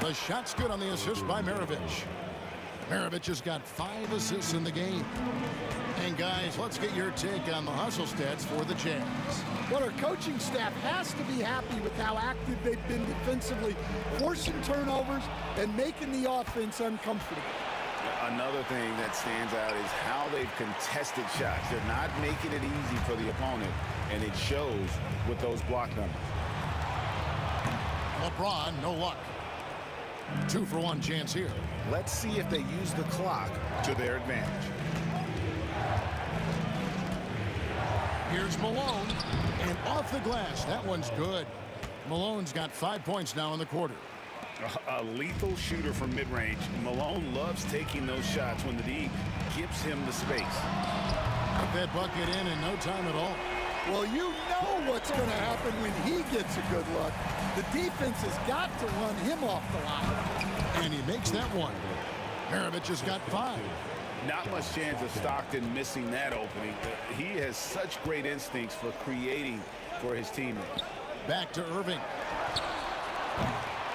F: The shot's good on the assist by Maravich. Maravich has got 5 assists in the game. And guys, let's get your take on the hustle stats for the Jazz.
H: Well, our coaching staff has to be happy with how active they've been defensively, forcing turnovers and making the offense uncomfortable.
G: Another thing that stands out is how they've contested shots. They're not making it easy for the opponent, and it shows with those block numbers.
F: LeBron, no luck. 2-for-1 chance here.
G: Let's see if they use the clock to their advantage.
F: Here's Malone, and off the glass. That one's good. Malone's got 5 points now in the quarter.
G: A lethal shooter from mid-range. Malone loves taking those shots when the D gives him the space.
F: Put that bucket in no time at all.
H: Well, you know what's going to happen when he gets a good look. The defense has got to run him off the line.
F: And he makes that one. Maravich has got 5.
G: Not much chance of Stockton missing that opening. He has such great instincts for creating for his teammates.
F: Back to Irving.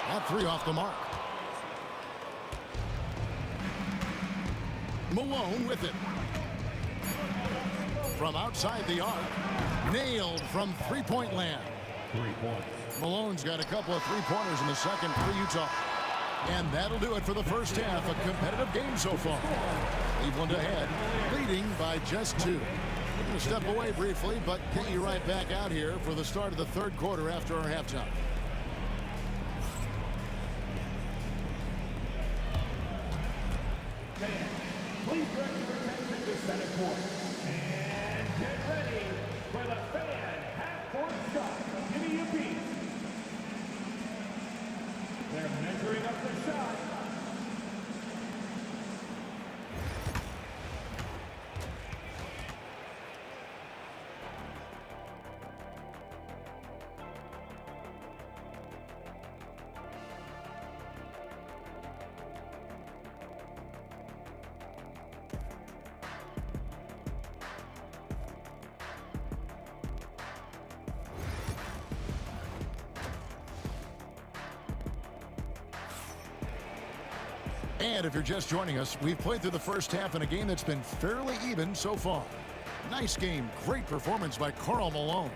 F: That 3 off the mark. Malone with it. From outside the arc. Nailed from three-point land.
E: 3 points.
F: Malone's got a couple of three-pointers in the second for Utah. And that'll do it for the first half. A competitive game so far. Cleveland ahead, leading by just 2. We're going to step away briefly, but get you right back out here for the start of the third quarter after our halftime.
E: Please direct your attention to center court. And get ready for the fan half-court shot. Give me your beat. They're measuring up the shot.
F: And if you're just joining us, we've played through the first half in a game that's been fairly even so far. Nice game, great performance by Karl Malone.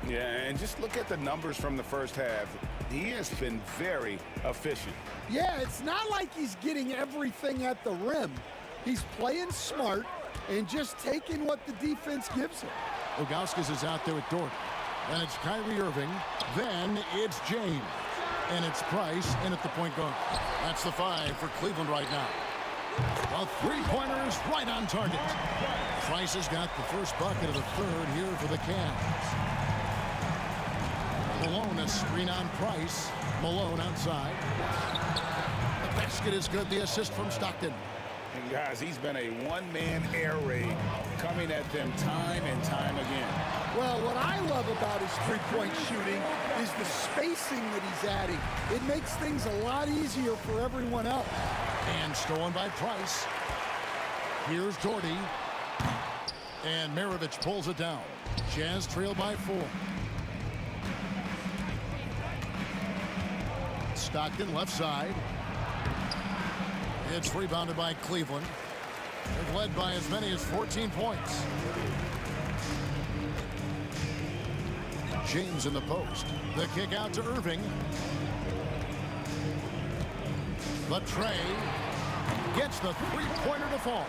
G: Yeah, and just look at the numbers from the first half. He has been very efficient.
H: Yeah, it's not like he's getting everything at the rim. He's playing smart and just taking what the defense gives him.
F: Ilgauskas is out there with Dort. Then it's Kyrie Irving. Then it's James. And it's Price in at the point guard. That's the 5 for Cleveland right now. The three-pointer is right on target. Price has got the first bucket of the third here for the Cavs. Malone, a screen on Price. Malone outside. The basket is good. The assist from Stockton.
G: And guys, he's been a one-man air raid coming at them time and time again.
H: Well, what I love about his three-point shooting is the spacing that he's adding. It makes things a lot easier for everyone else.
F: And stolen by Price. Here's Doherty. And Maravich pulls it down. Jazz trail by 4. Stockton left side. It's rebounded by Cleveland. They've led by as many as 14 points. James in the post. The kick out to Irving. But Trey gets the three-pointer to fall.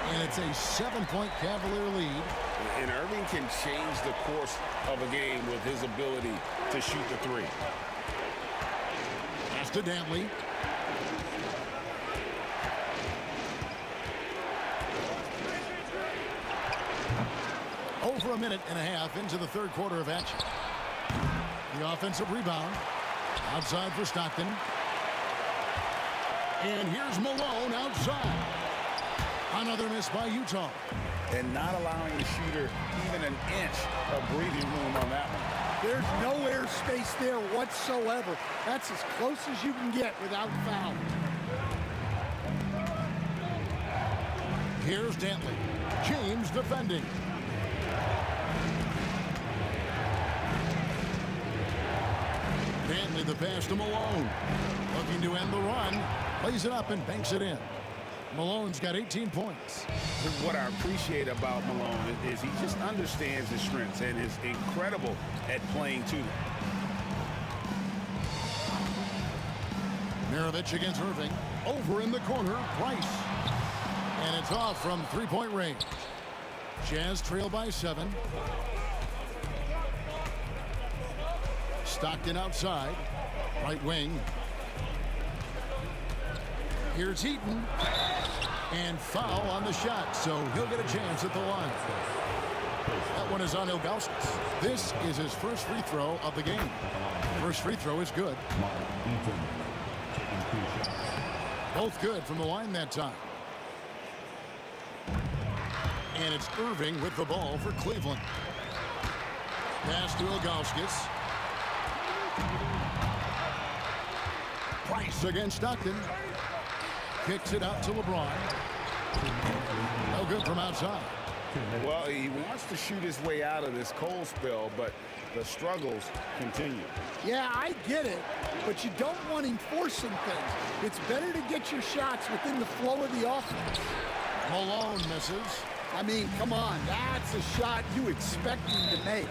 F: And it's a 7-point Cavalier lead.
G: And Irving can change the course of a game with his ability to shoot the 3.
F: Pass to Dantley. Over a minute and a half into the third quarter of action. The offensive rebound. Outside for Stockton. And here's Malone outside. Another miss by Utah.
G: And not allowing the shooter even an inch of breathing room on that one.
H: There's no air space there whatsoever. That's as close as you can get without foul.
F: Here's Dantley. James defending. Dantley the pass to Malone. Looking to end the run. Plays it up and banks it in. Malone's got 18 points.
G: What I appreciate about Malone is he just understands his strengths and is incredible at playing to them.
F: Maravich against Irving. Over in the corner, Price. And it's off from three-point range. Jazz trail by 7. Stockton outside. Right wing. Here's Heaton. And foul on the shot, so he'll get a chance at the line. That one is on Ilgauskas. This is his first free throw of the game. First free throw is good. Both good from the line that time. And it's Irving with the ball for Cleveland. Pass to Ilgauskas. Price against Stockton. Kicks it out to LeBron. No good from outside.
G: Well, he wants to shoot his way out of this cold spell, but the struggles continue.
H: Yeah, I get it, but you don't want him forcing things. It's better to get your shots within the flow of the offense.
F: Malone misses.
H: I mean, come on, that's a shot you expect him to make.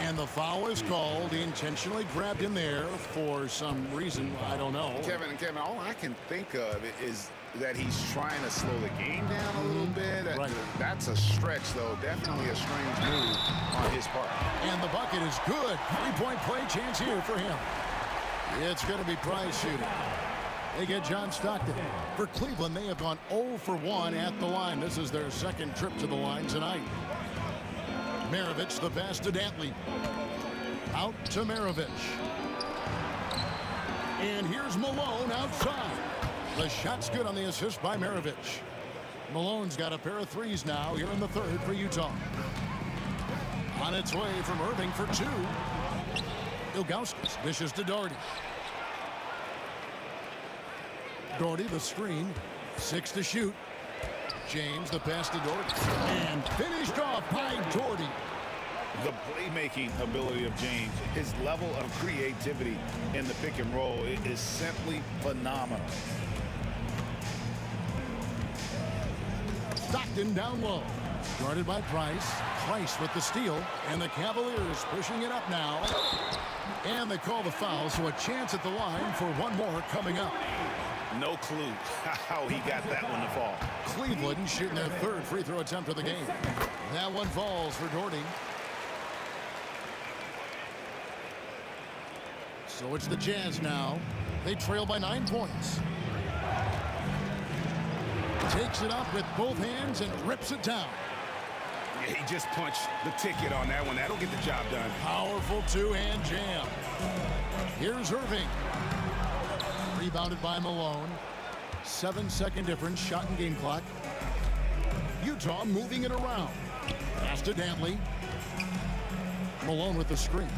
F: And the foul is called. He intentionally grabbed him there for some reason. I don't know.
G: Kevin, all I can think of is that he's trying to slow the game down a little bit.
F: Right.
G: That's a stretch, though. Definitely a strange move on his part.
F: And the bucket is good. Three-point play chance here for him. It's going to be Price shooting. They get John Stockton. For Cleveland, they have gone 0 for 1 at the line. This is their second trip to the line tonight. Maravich, the pass to Dantley. Out to Maravich. And here's Malone outside. The shot's good on the assist by Maravich. Malone's got a pair of threes now here in the third for Utah. On its way from Irving for 2. Ilgauskas dishes to Doherty. Doherty, the screen. 6 to shoot. James, the pass to Doherty. And finished off by Doherty.
G: The playmaking ability of James, his level of creativity in the pick and roll is simply phenomenal.
F: Stockton down low. Guarded by Price. Price with the steal. And the Cavaliers pushing it up now. And they call the foul, so a chance at the line for one more coming up.
G: No clue how he got that one to fall.
F: Cleveland shooting their third free throw attempt of the game. That one falls for Doherty. So it's the Jazz now. They trail by 9 points. Takes it up with both hands and rips it down.
G: Yeah, he just punched the ticket on that one. That'll get the job done.
F: Powerful two-hand jam. Here's Irving. Rebounded by Malone. 7-second difference, shot and game clock. Utah moving it around. Pass to Dantley. Malone with the screen.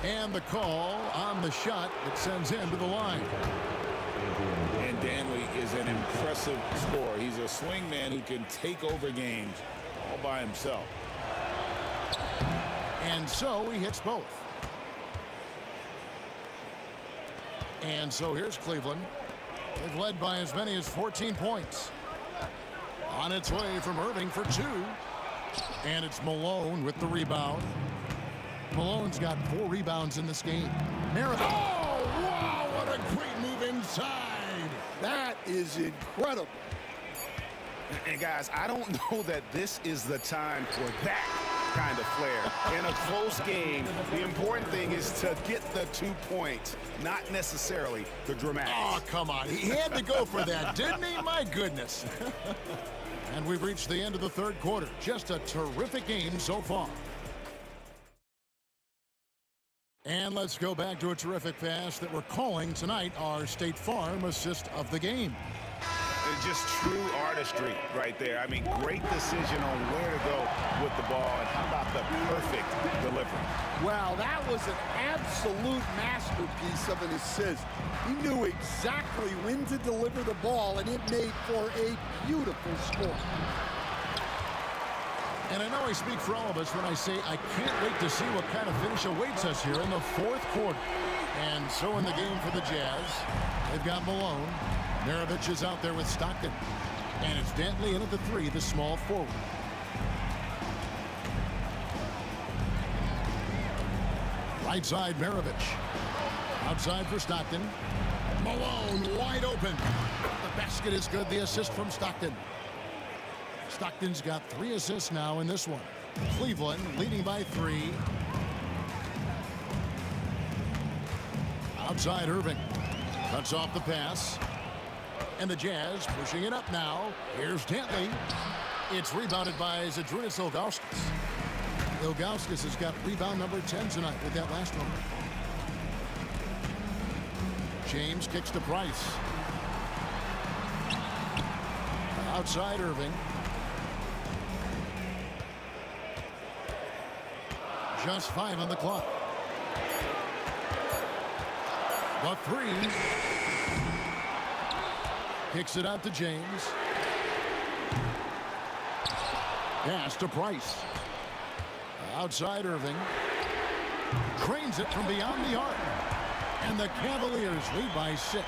F: And the call on the shot that sends him to the line.
G: And Dantley is an impressive scorer. He's a swing man who can take over games all by himself.
F: And so he hits both. And so here's Cleveland. They've led by as many as 14 points. On its way from Irving for 2. And it's Malone with the rebound. Malone's got 4 rebounds in this game. Maravich. Oh, wow, what a great move inside.
H: That is incredible.
G: And guys, I don't know that this is the time for that kind of flair. In a close game, the important thing is to get the 2 points, not necessarily the dramatics.
F: Oh, come on. He had to go for that, didn't he? My goodness. And we've reached the end of the third quarter. Just a terrific game so far. And let's go back to a terrific pass that we're calling tonight our State Farm assist of the game.
G: It's just true artistry right there. I mean, great decision on where to go with the ball, and how about the perfect delivery?
H: Wow, that was an absolute masterpiece of an assist. He knew exactly when to deliver the ball, and it made for a beautiful score.
F: And I know I speak for all of us when I say I can't wait to see what kind of finish awaits us here in the fourth quarter. And so in the game for the Jazz, they've got Malone. Maravich is out there with Stockton. And it's Dantley in at the 3, the small forward. Right side, Maravich. Outside for Stockton. Malone wide open. The basket is good. The assist from Stockton. Stockton's got 3 assists now in this one. Cleveland leading by 3. Outside Irving. Cuts off the pass. And the Jazz pushing it up now. Here's Dantley. It's rebounded by Zydrunas Ilgauskas. Ilgauskas has got rebound number 10 tonight with that last one. James kicks to Price. Outside Irving. Just 5 on the clock. The 3. Kicks it out to James. Pass to Price. Outside Irving. Cranes it from beyond the arc. And the Cavaliers lead by 6.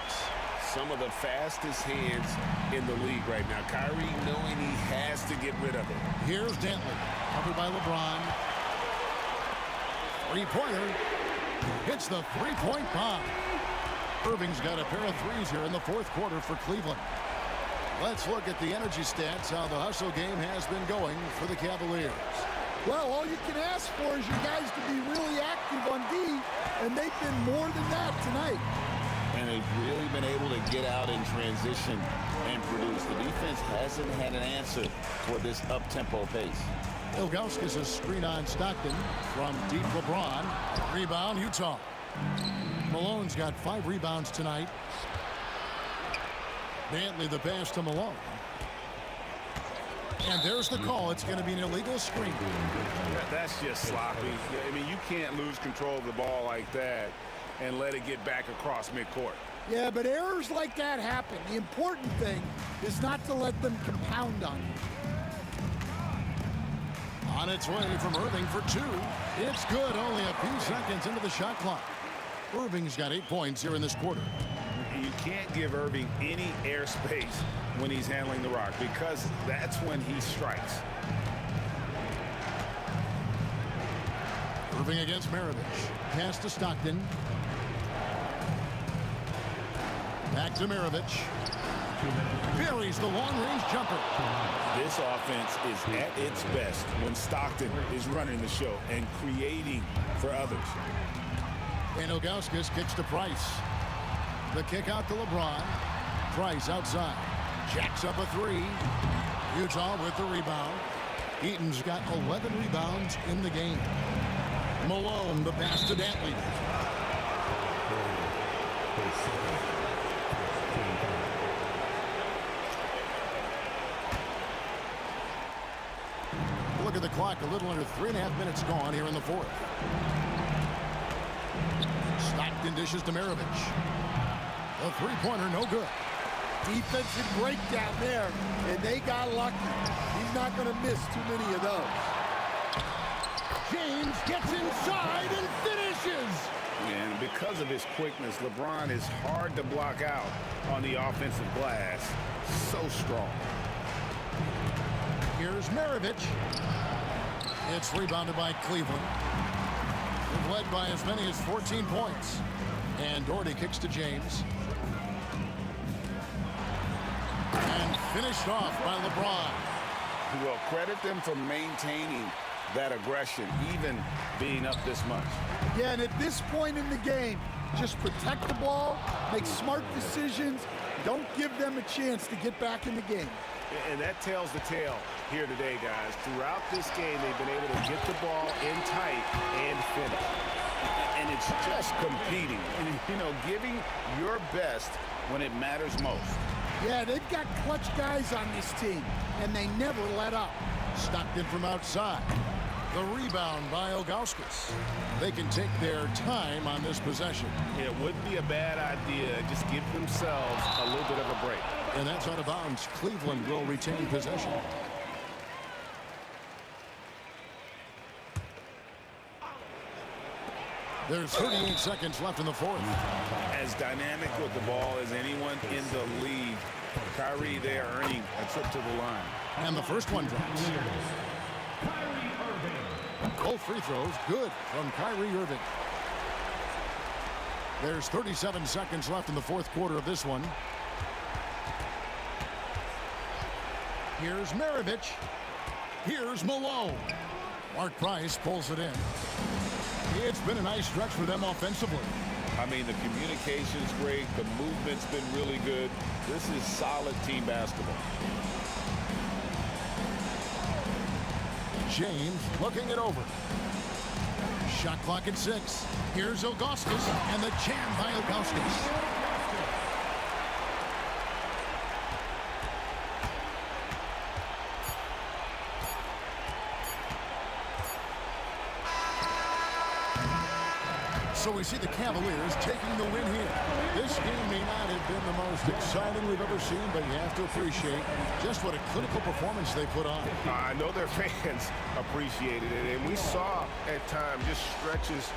G: Some of the fastest hands in the league right now. Kyrie knowing he has to get rid of it.
F: Here's Dantley. Covered by LeBron. Three-pointer. Hits the three-point bomb. Irving's got a pair of threes here in the 4th quarter for Cleveland. Let's look at the energy stats, how the hustle game has been going for the Cavaliers.
H: Well, all you can ask for is you guys to be really active on D, and they've been more than that tonight.
G: And they've really been able to get out in transition and produce. The defense hasn't had an answer for this up-tempo pace.
F: Ilgauskas is screen on Stockton from deep LeBron. Rebound, Utah. Malone's got 5 rebounds tonight. Dantley the pass to Malone. And there's the call. It's going to be an illegal screen.
G: That's just sloppy. I mean, you can't lose control of the ball like that and let it get back across midcourt.
H: Yeah, but errors like that happen. The important thing is not to let them compound on you.
F: On its way from Irving for 2. It's good. Only a few seconds into the shot clock. Irving's got 8 points here in this quarter.
G: You can't give Irving any airspace when he's handling the rock because that's when he strikes.
F: Irving against Maravich. Pass to Stockton. Back to Maravich. Buries the long-range jumper.
G: This offense is at its best when Stockton is running the show and creating for others.
F: And Ilgauskas kicks to Price. The kick out to LeBron. Price outside. Jacks up a 3. Utah with the rebound. Eaton's got 11 rebounds in the game. Malone, the pass to Dantley. Look at the clock. A little under 3.5 minutes gone here in the 4th. Stockton dishes to Maravich. A three-pointer, no good.
H: Defensive breakdown there, and they got lucky. He's not going to miss too many of those.
F: James gets inside and finishes.
G: And because of his quickness, LeBron is hard to block out on the offensive glass. So strong.
F: Here's Maravich. It's rebounded by Cleveland. They've led by as many as 14 points. And Doherty kicks to James. And finished off by LeBron.
G: Well, credit them for maintaining that aggression, even being up this much.
H: Yeah, and at this point in the game, just protect the ball, make smart decisions, don't give them a chance to get back in the game.
G: And that tells the tale here today, guys. Throughout this game, they've been able to get the ball in tight and finish. And it's just competing, and, you know, giving your best when it matters most.
H: Yeah, they've got clutch guys on this team, and they never let up.
F: Stockton from outside. The rebound by Ilgauskas. They can take their time on this possession.
G: It wouldn't be a bad idea. Just give themselves a little bit of a break.
F: And that's out of bounds. Cleveland will retain possession. There's 38 seconds left in the fourth.
D: As dynamic with the ball as anyone in the league. Kyrie there earning a trip to the line.
F: And the first one drops. Both free throws good from Kyrie Irving. There's 37 seconds left in the fourth quarter of this one. Here's Maravich. Here's Malone. Mark Price pulls it in. It's been a nice stretch for them offensively.
D: I mean, the communication's great. The movement's been really good. This is solid team basketball.
F: James looking it over. Shot clock at 6. Here's Ilgauskas, and the jam by Ilgauskas. So we see the Cavaliers taking the win here. This game may not have been the most exciting we've ever seen, but you have to appreciate just what a clinical performance they put on.
G: I know their fans appreciated it, and we saw at times just stretches.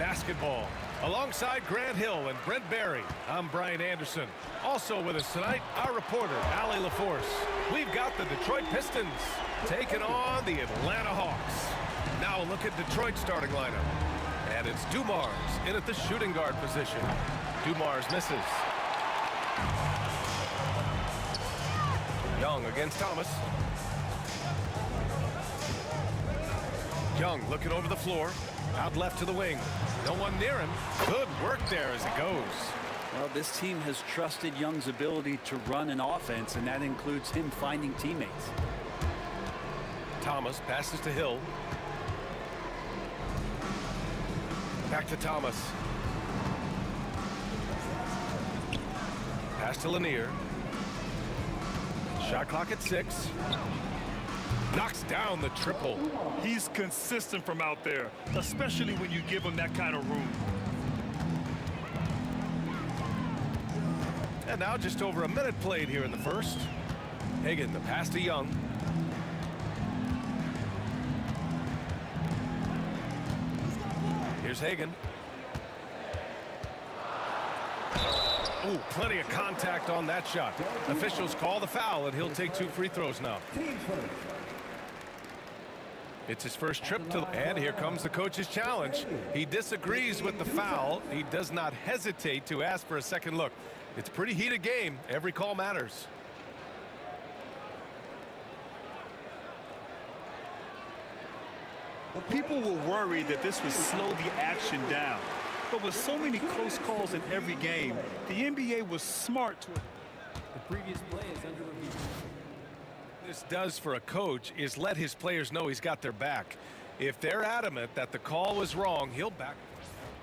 B: basketball. Alongside Grant Hill and Brent Barry, I'm Brian Anderson. Also with us tonight, our reporter, Allie LaForce. We've got the Detroit Pistons taking on the Atlanta Hawks. Now a look at Detroit's starting lineup. And it's Dumars in at the shooting guard position. Dumars misses. Young against Thomas. Young looking over the floor. Out left to the wing. No one near him. Good work there as it goes.
J: Well, this team has trusted Young's ability to run an offense, and that includes him finding teammates.
B: Thomas passes to Hill. Back to Thomas. Pass to Lanier. Shot clock at 6. Knocks down the triple.
D: He's consistent from out there, especially when you give him that kind of room.
B: And now just over a minute played here in the first. Hagan, the pass to Young. Here's Hagan. Ooh, plenty of contact on that shot. Officials call the foul, and he'll take 2 free throws now. It's his first trip to, and here comes the coach's challenge. He disagrees with the foul. He does not hesitate to ask for a second look. It's a pretty heated game. Every call matters.
D: People were worried that this would slow the action down. But with so many close calls in every game, the NBA was smart to...
C: The previous play is under review.
B: This does for a coach is let his players know he's got their back. If they're adamant that the call was wrong, he'll back.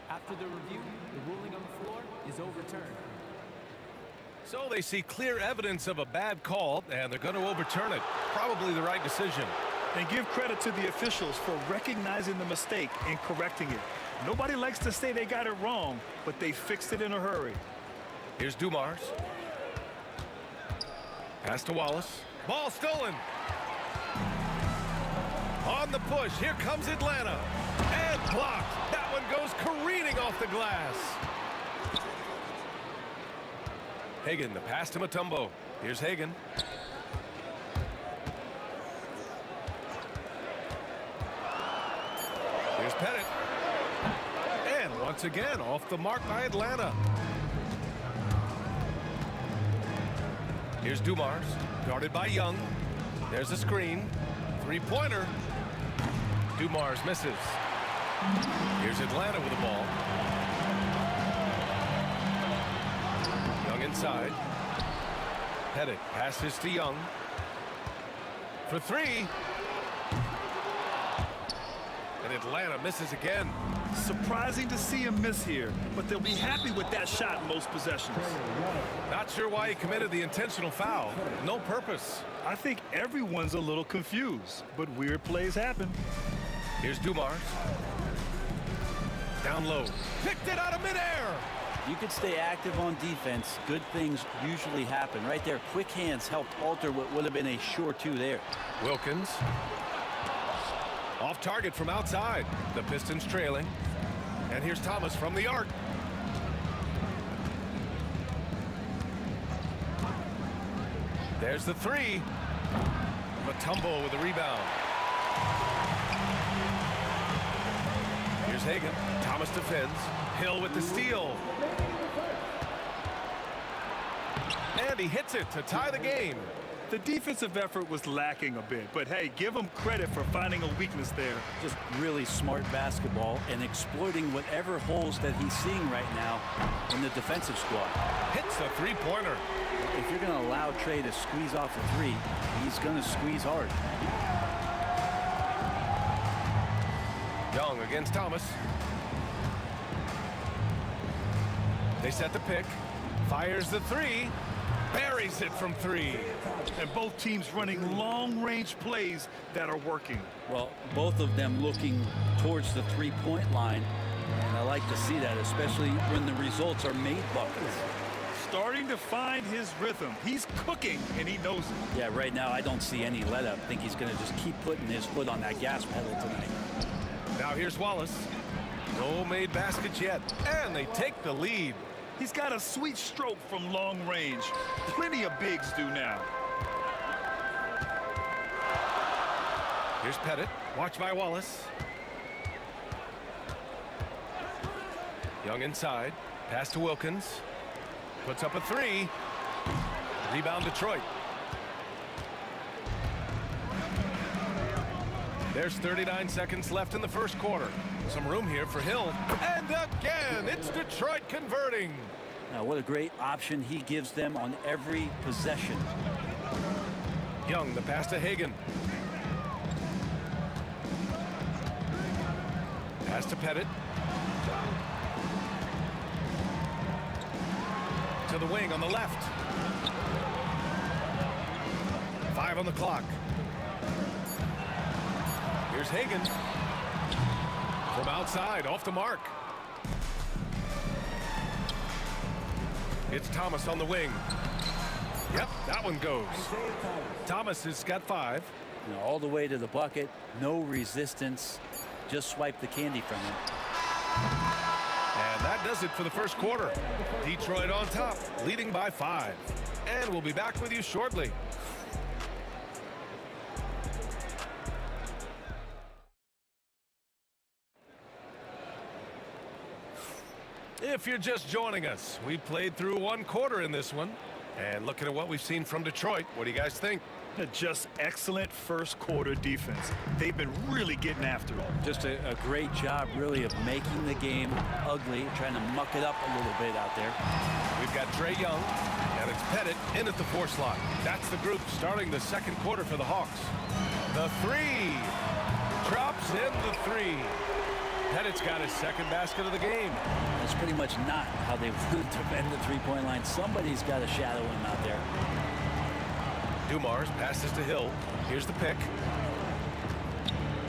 C: After the review, the ruling on the floor is overturned.
B: So they see clear evidence of a bad call, and they're going to overturn it. Probably the right decision.
D: And give credit to the officials for recognizing the mistake and correcting it. Nobody likes to say they got it wrong, but they fixed it in a hurry.
B: Here's Dumars. Pass to Wallace. Ball stolen. On the push, here comes Atlanta. And blocked. That one goes careening off the glass. Hagan, the pass to Mutombo. Here's Hagan. Here's Pettit. And once again, off the mark by Atlanta. Here's Dumars, guarded by Young. There's a screen. 3-pointer. Dumars misses. Here's Atlanta with the ball. Young inside. Pettit passes to Young. For 3. And Atlanta misses again.
D: Surprising to see him miss here, but they'll be happy with that shot in most possessions.
B: Not sure why he committed the intentional foul. No purpose.
D: I think everyone's a little confused, but weird plays happen.
B: Here's Dumars. Down low. Picked it out of midair.
J: You could stay active on defense. Good things usually happen. Right there, quick hands helped alter what would have been a sure 2 there.
B: Wilkins. Off target from outside. The Pistons trailing. And here's Thomas from the arc. There's the 3. Mutombo with the rebound. Here's Hagan. Thomas defends. Hill with the steal. And he hits it to tie the game.
D: The defensive effort was lacking a bit, but hey, give him credit for finding a weakness there.
J: Just really smart basketball and exploiting whatever holes that he's seeing right now in the defensive squad.
B: Hits a 3-pointer.
J: If you're going to allow Trey to squeeze off a 3, he's going to squeeze hard.
B: Young against Thomas. They set the pick. Fires the 3. Buries it from 3.
D: And both teams running long-range plays that are working.
J: Well, both of them looking towards the 3-point line. And I like to see that, especially when the results are made buckets.
D: Starting to find his rhythm. He's cooking, and he knows it.
J: Yeah, right now I don't see any let-up. I think he's going to just keep putting his foot on that gas pedal tonight.
B: Now here's Wallace. No made baskets yet, and they take the lead.
D: He's got a sweet stroke from long range. Plenty of bigs do now.
B: Here's Pettit. Watch by Wallace. Young inside. Pass to Wilkins. Puts up a three. Rebound Detroit. There's 39 seconds left in the first quarter. Some room here for Hill. And again, it's Detroit converting.
J: Now, what a great option he gives them on every possession.
B: Young, the pass to Hagan. Pass to Pettit. To the wing on the left. 5 on the clock. Here's Hagan. From outside, off the mark. It's Thomas on the wing. Yep, that one goes. Thomas has got 5.
J: All the way to the bucket, no resistance. Just swipe the candy from him.
B: And that does it for the first quarter. Detroit on top, leading by 5. And we'll be back with you shortly. If you're just joining us, we played through one quarter in this one. And looking at what we've seen from Detroit, what do you guys think?
D: Just excellent first quarter defense. They've been really getting after it.
J: Just a great job, really, of making the game ugly, trying to muck it up a little bit out there.
B: We've got Trey Young, and it's Pettit in at the 4 slot. That's the group starting the second quarter for the Hawks. The 3. Drops in the 3. Pettit's got his second basket of the game.
J: That's pretty much not how they want to defend the three-point line. Somebody's got to shadow him out there.
B: Dumars passes to Hill. Here's the pick.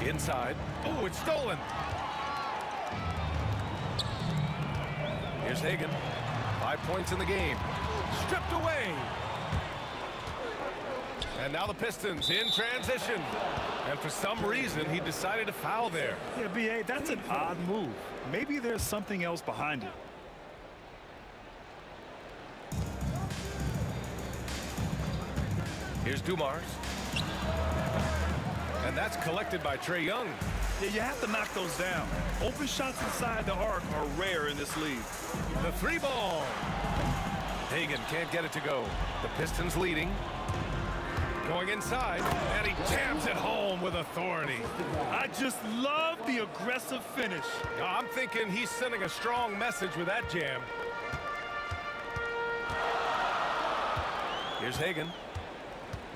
B: Inside. Oh, it's stolen. Here's Hagan. 5 points in the game. Stripped away. And now the Pistons in transition. And for some reason, he decided to foul there.
D: Yeah, B.A., that's an odd move. Maybe there's something else behind it.
B: Here's Dumars. And that's collected by Trey Young.
D: Yeah, you have to knock those down. Open shots inside the arc are rare in this league.
B: The 3 ball. Hagan can't get it to go. The Pistons leading. Going inside, and he jams it home with authority.
D: I just love the aggressive finish.
B: I'm thinking he's sending a strong message with that jam. Here's Hagan.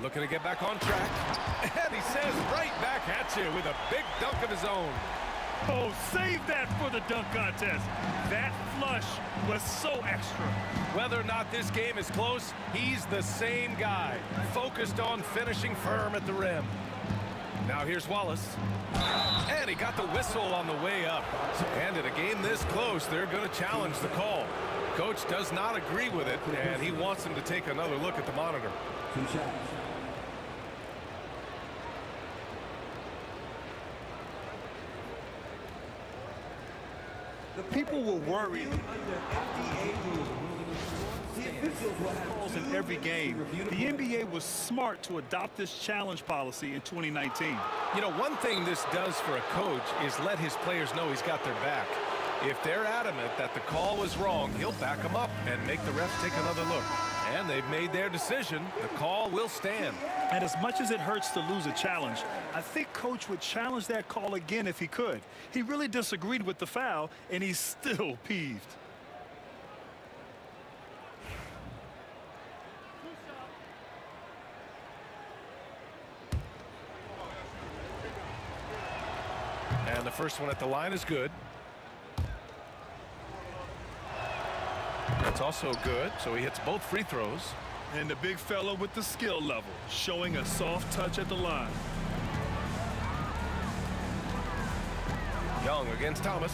B: Looking to get back on track. And he says right back at you with a big dunk of his own.
D: Oh, save that for the dunk contest. That flush was so extra.
B: Whether or not this game is close, he's the same guy, focused on finishing firm at the rim. Now here's Wallace. And he got the whistle on the way up. And in a game this close, they're going to challenge the call. Coach does not agree with it, and he wants him to take another look at the monitor.
D: People were worried. Calls in every game. The NBA was smart to adopt this challenge policy in 2019.
B: You know, one thing this does for a coach is let his players know he's got their back. If they're adamant that the call was wrong, he'll back them up and make the refs take another look. And they've made their decision. The call will stand.
D: And as much as it hurts to lose a challenge, I think Coach would challenge that call again if he could. He really disagreed with the foul, and he's still peeved.
B: And the first one at the line is good. That's also good, so he hits both free throws.
D: And the big fella with the skill level, showing a soft touch at the line.
B: Young against Thomas.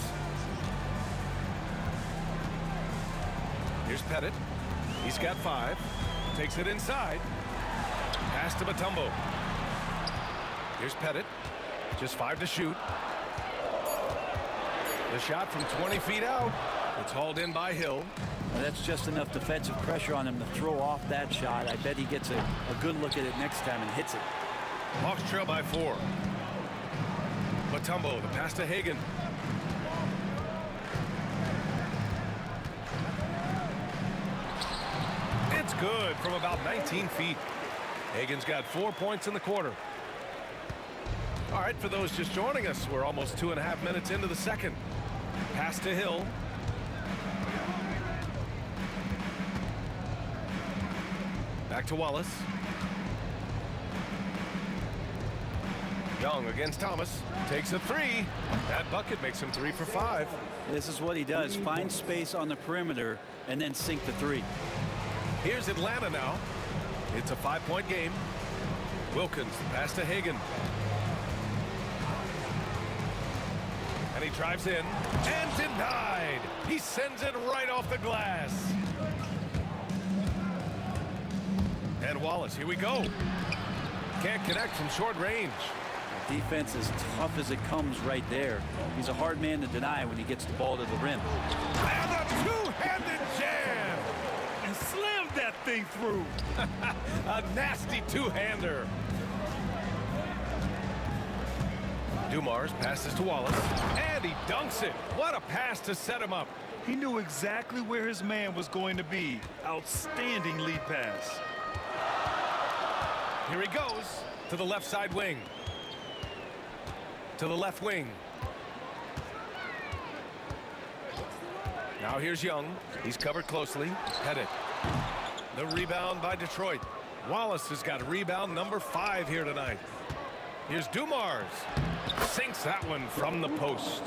B: Here's Pettit. He's got 5. Takes it inside. Pass to Mutombo. Here's Pettit. Just 5 to shoot. The shot from 20 feet out. It's hauled in by Hill.
J: Well, that's just enough defensive pressure on him to throw off that shot. I bet he gets a good look at it next time and hits it.
B: Hawks trail by 4. Mutombo, the pass to Hagan. It's good from about 19 feet. Hagan's got 4 points in the quarter. All right, for those just joining us, we're almost 2.5 minutes into the second. Pass to Hill. Back to Wallace. Young against Thomas. Takes a 3. That bucket makes him 3 for 5.
J: This is what he does. Find space on the perimeter and then sink the 3.
B: Here's Atlanta now. It's a 5-point game. Wilkins, the pass to Hagan. And he drives in and denied. He sends it right off the glass. And Wallace, here we go. Can't connect from short range.
J: Defense is tough as it comes right there. He's a hard man to deny when he gets the ball to the rim.
B: And a two-handed jam.
D: And slammed that thing through.
B: A nasty two-hander. Dumars passes to Wallace, and he dunks it. What a pass to set him up.
D: He knew exactly where his man was going to be. Outstanding lead pass.
B: Here he goes to the left side wing. To the left wing. Now here's Young. He's covered closely. Pettit. The rebound by Detroit. Wallace has got rebound number 5 here tonight. Here's Dumars. Sinks that one from the post.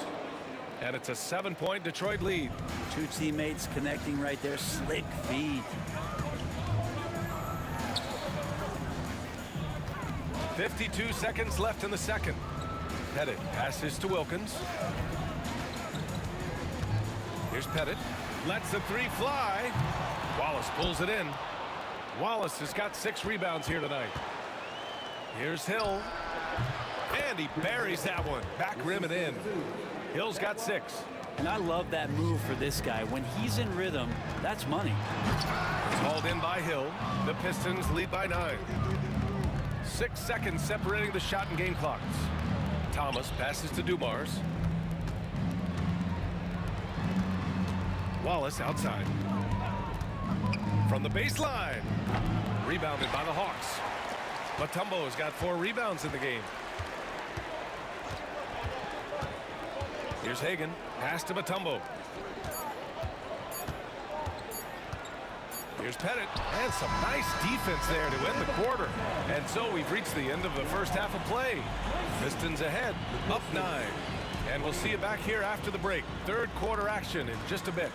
B: And it's a 7-point Detroit lead.
J: 2 teammates connecting right there. Slick feed.
B: 52 seconds left in the second. Pettit passes to Wilkins. Here's Pettit. Lets the 3 fly. Wallace pulls it in. Wallace has got 6 rebounds here tonight. Here's Hill. And he buries that one. Back rim and in. Hill's got 6.
J: And I love that move for this guy. When he's in rhythm, that's money.
B: It's hauled in by Hill. The Pistons lead by 9. 6 seconds separating the shot and game clocks. Thomas passes to Dumars. Wallace outside. From the baseline. Rebounded by the Hawks. Mutombo's got 4 rebounds in the game. Here's Hagan. Pass to Mutombo. Here's Pettit. And some nice defense there to end the quarter. And so we've reached the end of the first half of play. Pistons ahead, up 9. And we'll see you back here after the break. Third quarter action in just a bit.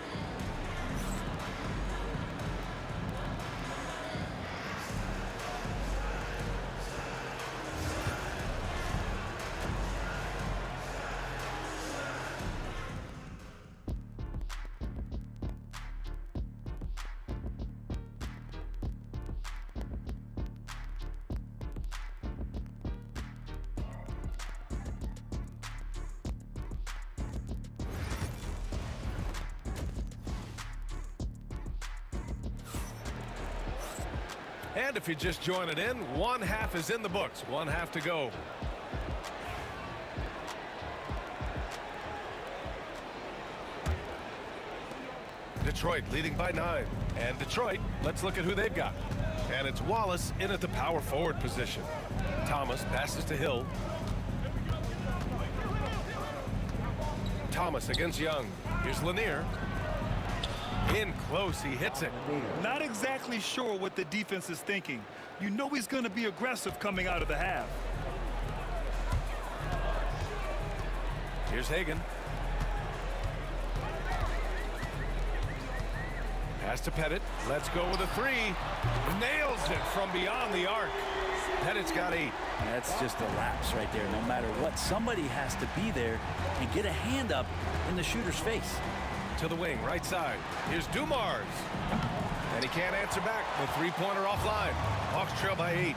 B: And if you're just joining in, 1 half is in the books. 1 half to go. Detroit leading by 9. And Detroit, let's look at who they've got. And it's Wallace in at the power forward position. Thomas passes to Hill. Thomas against Young. Here's Lanier. In close, he hits it.
D: Not exactly sure what the defense is thinking. You know he's going to be aggressive coming out of the half.
B: Here's Hagan. Pass to Pettit. Let's go with a 3. Nails it from beyond the arc. Pettit's got 8.
J: That's just a lapse right there. No matter what, somebody has to be there and get a hand up in the shooter's face.
B: To the wing, right side. Here's Dumars. And he can't answer back. The 3-pointer offline. Hawks trail by 8.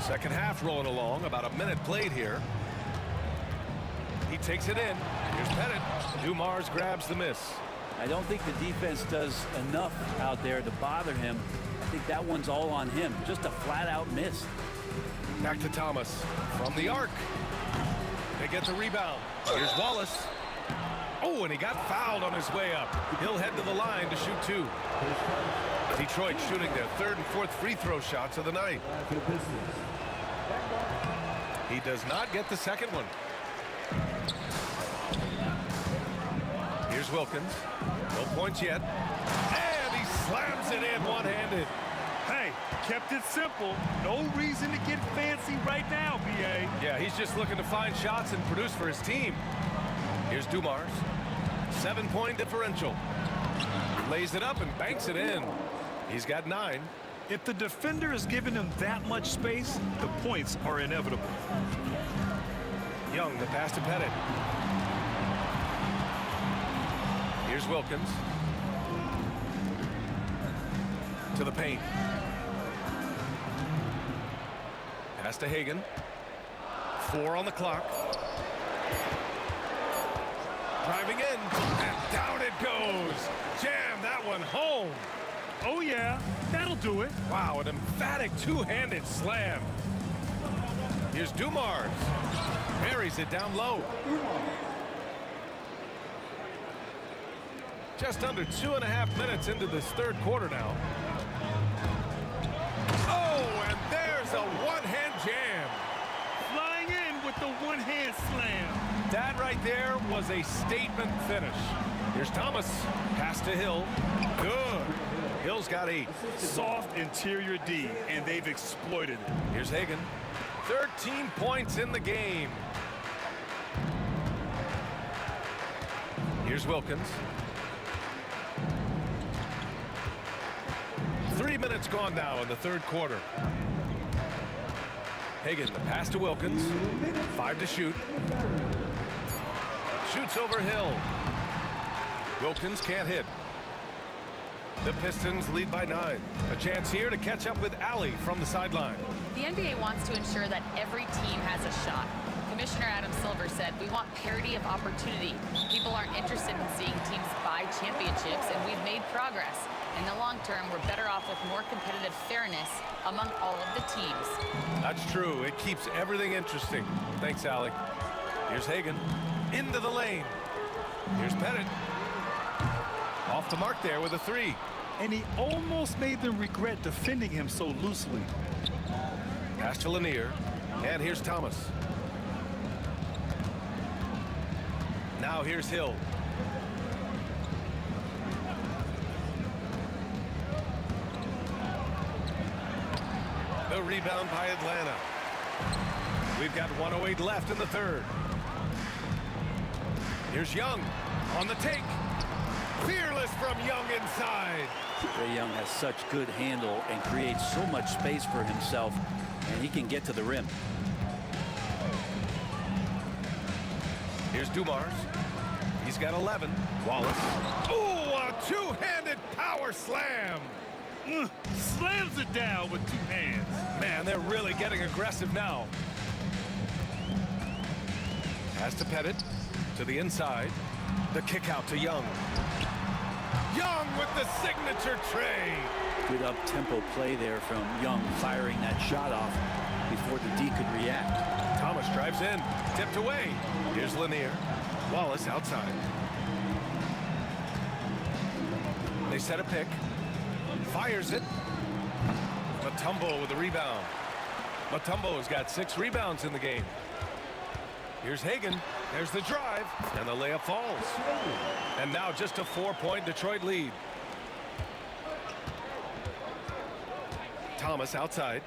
B: Second half rolling along, about a minute played here. He takes it in. Here's Pettit. Dumars grabs the miss.
J: I don't think the defense does enough out there to bother him. I think that one's all on him. Just a flat-out miss.
B: Back to Thomas from the arc. They get the rebound. Here's Wallace. Oh, and he got fouled on his way up. He'll head to the line to shoot 2. Detroit shooting their 3rd and 4th free throw shots of the night. He does not get the second one. Here's Wilkins. No points yet. And he slams it in one-handed.
D: Hey, kept it simple. No reason to get fancy right now, B.A.
B: Yeah, he's just looking to find shots and produce for his team. Here's Dumars. 7-point differential. Lays it up and banks it in. He's got 9.
D: If the defender is giving him that much space, the points are inevitable.
B: Young, the pass to Pettit. Here's Wilkins. To the paint. Pass to Hagan. 4 on the clock. Driving in. And down it goes. Jam that one home.
D: Oh, yeah. That'll do it.
B: Wow, an emphatic two-handed slam. Here's Dumars. Buries it down low. Just under 2.5 minutes into this 3rd quarter now. Oh, and there's a one-hand jam.
D: Flying in with the one-hand slam.
B: That right there was a statement finish. Here's Thomas. Pass to Hill. Good. Hill's got 8.
D: Soft interior D, and they've exploited it.
B: Here's Hagan. 13 points in the game. Here's Wilkins. 3 minutes gone now in the 3rd quarter. Hagan, the pass to Wilkins. 5 to shoot. Shoots over Hill. Wilkins can't hit. The Pistons lead by 9. A chance here to catch up with Allie from the sideline.
K: The NBA wants to ensure that every team has a shot. Commissioner Adam Silver said, "We want parity of opportunity. People aren't interested in seeing teams buy championships, and we've made progress. In the long term, we're better off with more competitive fairness among all of the teams."
B: That's true. It keeps everything interesting. Thanks, Allie. Here's Hagan. Into the lane. Here's Pettit. Off the mark there with a 3.
D: And he almost made them regret defending him so loosely.
B: Pass to Lanier. And here's Thomas. Now here's Hill. The rebound by Atlanta. We've got 1:08 left in the 3rd. Here's Young on the take. Fearless from Young inside.
J: Trae Young has such good handle and creates so much space for himself, and he can get to the rim.
B: Here's Dumars. He's got 11. Wallace. Oh, a two-handed power slam.
D: Slams it down with 2 hands.
B: Man, they're really getting aggressive now. Pass to Pettit. To the inside. The kick out to Young. Young with the signature tray.
J: Good up-tempo play there from Young, firing that shot off before the D could react.
B: Thomas drives in. Tipped away. Here's Lanier. Wallace outside. They set a pick. Fires it. Mutombo with the rebound. Mutombo's got 6 rebounds in the game. Here's Hagan. There's the drive. And the layup falls. And now just a 4-point Detroit lead. Thomas outside.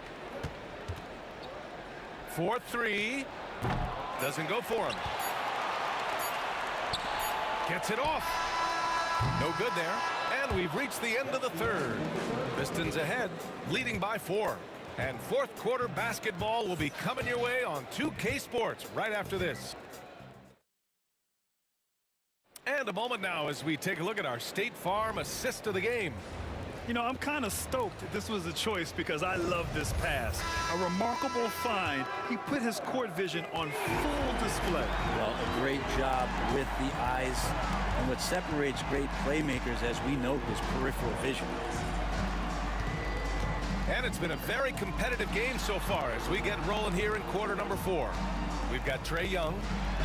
B: 4-3. Doesn't go for him. Gets it off. No good there. And we've reached the end of the 3rd. Pistons ahead, leading by 4. And 4th quarter basketball will be coming your way on 2K Sports right after this. And a moment now as we take a look at our State Farm assist of the game.
D: You know, I'm kind of stoked that this was a choice because I love this pass. A remarkable find. He put his court vision on full display.
J: Well, a great job with the eyes. And what separates great playmakers, as we note, is peripheral vision.
B: And it's been a very competitive game so far as we get rolling here in quarter number 4. We've got Trae Young,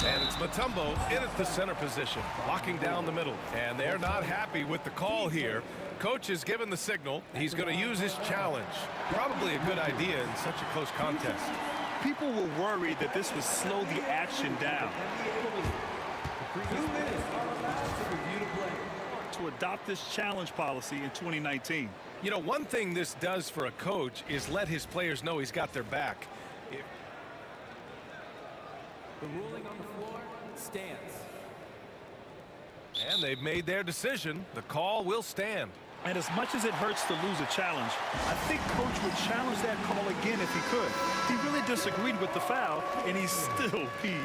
B: and it's Mutombo in at the center position, locking down the middle. And they're not happy with the call here. Coach has given the signal. He's going to use his challenge. Probably a good idea in such a close contest.
D: People were worried that this would slow the action down. To adopt this challenge policy in 2019.
B: You know, one thing this does for a coach is let his players know he's got their back.
I: The ruling on the floor stands.
B: And they've made their decision. The call will stand.
D: And as much as it hurts to lose a challenge, I think Coach would challenge that call again if he could. He really disagreed with the foul, and he's still peeved.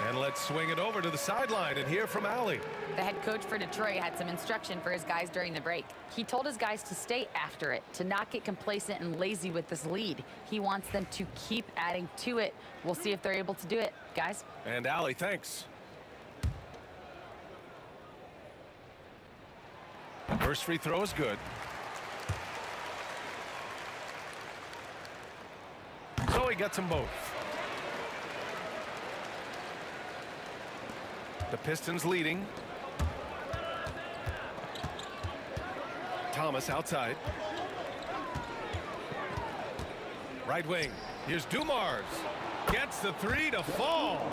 B: And let's swing it over to the sideline and hear from Allie.
K: The head coach for Detroit had some instruction for his guys during the break. He told his guys to stay after it, to not get complacent and lazy with this lead. He wants them to keep adding to it. We'll see if they're able to do it, guys.
B: And Allie, thanks. First free throw is good. So he gets them both. The Pistons leading. Thomas outside. Right wing. Here's Dumars. Gets the three to fall.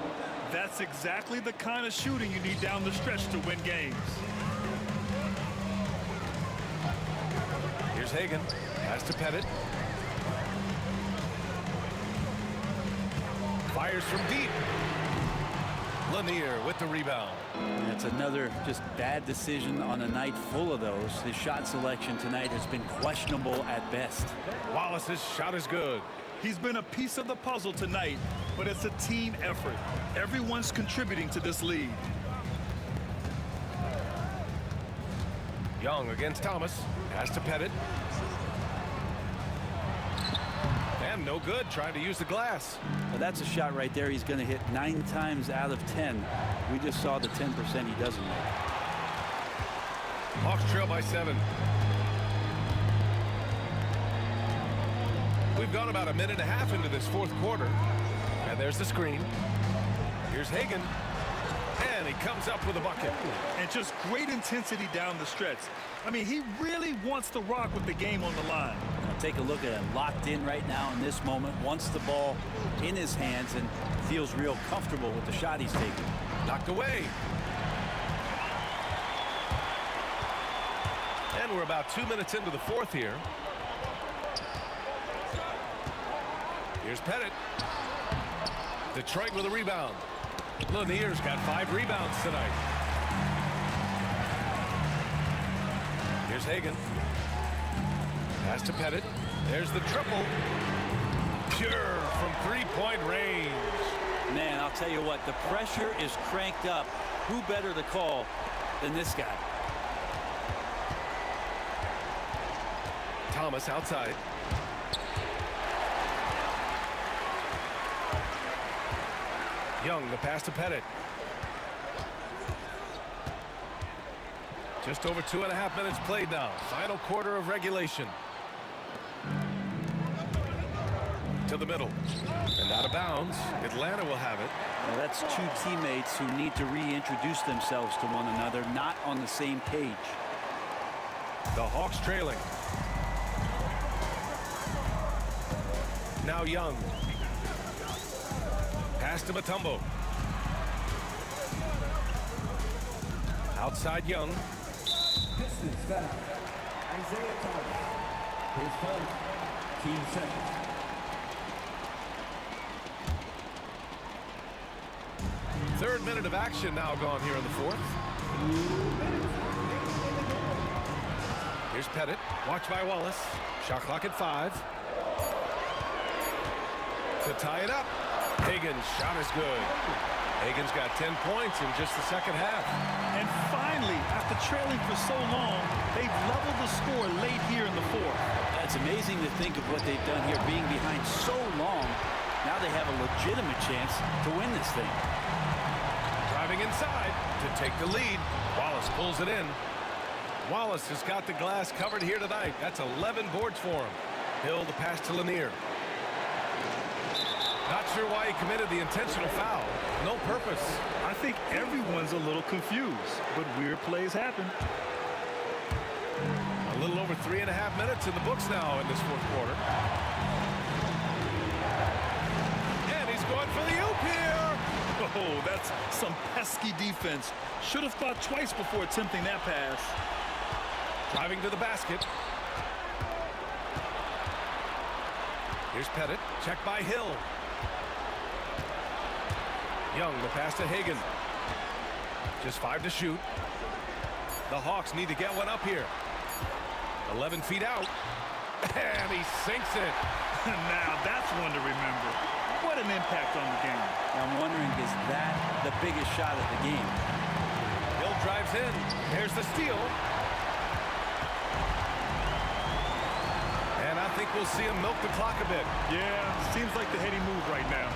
D: That's exactly the kind of shooting you need down the stretch to win games.
B: Here's Hagan. Pass to Pettit. Fires from deep. Lanier with the rebound.
J: That's another just bad decision on a night full of those. His shot selection tonight has been questionable at best.
B: Wallace's shot is good.
D: He's been a piece of the puzzle tonight, but it's a team effort. Everyone's contributing to this lead.
B: Young against Thomas. Pass to Pettit. And no good, trying to use the glass.
J: Well, that's a shot right there he's going to hit 9 times out of 10. We just saw the 10% he doesn't make.
B: Hawks trail by 7. We've gone about a minute and a half into this fourth quarter. And there's the screen. Here's Hagan. And he comes up with a bucket.
D: And just great intensity down the stretch. I mean, he really wants to rock with the game on the line.
J: Now take a look at him, locked in right now in this moment, wants the ball in his hands and feels real comfortable with the shot he's taking.
B: Knocked away. And we're about 2 minutes into the fourth here. Here's Pettit. Detroit with a rebound. Lanier's got 5 rebounds tonight. Here's Hagan. Pass to Pettit. There's the triple. Pure from 3-point range.
J: Man, I'll tell you what, the pressure is cranked up. Who better to call than this guy?
B: Thomas outside. Young, the pass to Pettit. Just over 2.5 minutes played now. Final quarter of regulation. To the middle. And out of bounds. Atlanta will have it.
J: Well, that's 2 teammates who need to reintroduce themselves to one another, not on the same page.
B: The Hawks trailing. Now Young. Pass to Mutombo. Outside Young.
E: Pistons foul. Isaiah Thomas. His fourth, team second.
B: Third minute of action now gone here in the fourth. Here's Pettit. Watched by Wallace. Shot clock at 5. To tie it up. Hagan's shot is good. Hagan's got 10 points in just the second half.
D: And finally, after trailing for so long, they've leveled the score late here in the fourth.
J: It's amazing to think of what they've done here, being behind so long. Now they have a legitimate chance to win this thing.
B: Driving inside to take the lead. Wallace pulls it in. Wallace has got the glass covered here tonight. That's 11 boards for him. Hill the pass to Lanier. Not sure why he committed the intentional foul. No purpose.
D: I think everyone's a little confused, but weird plays happen.
B: A little over 3.5 minutes in the books now in this fourth quarter. And he's going for the oop here.
D: Oh, that's some pesky defense. Should have thought twice before attempting that pass.
B: Driving to the basket. Here's Pettit. Check by Hill. Young, the pass to Hagan. Just 5 to shoot. The Hawks need to get one up here. 11 feet out. And he sinks it.
D: Now that's one to remember. What an impact on the game.
J: I'm wondering, is that the biggest shot of the game?
B: Hill drives in. There's the steal. And I think we'll see him milk the clock a bit.
D: Yeah, seems like the heady move right now.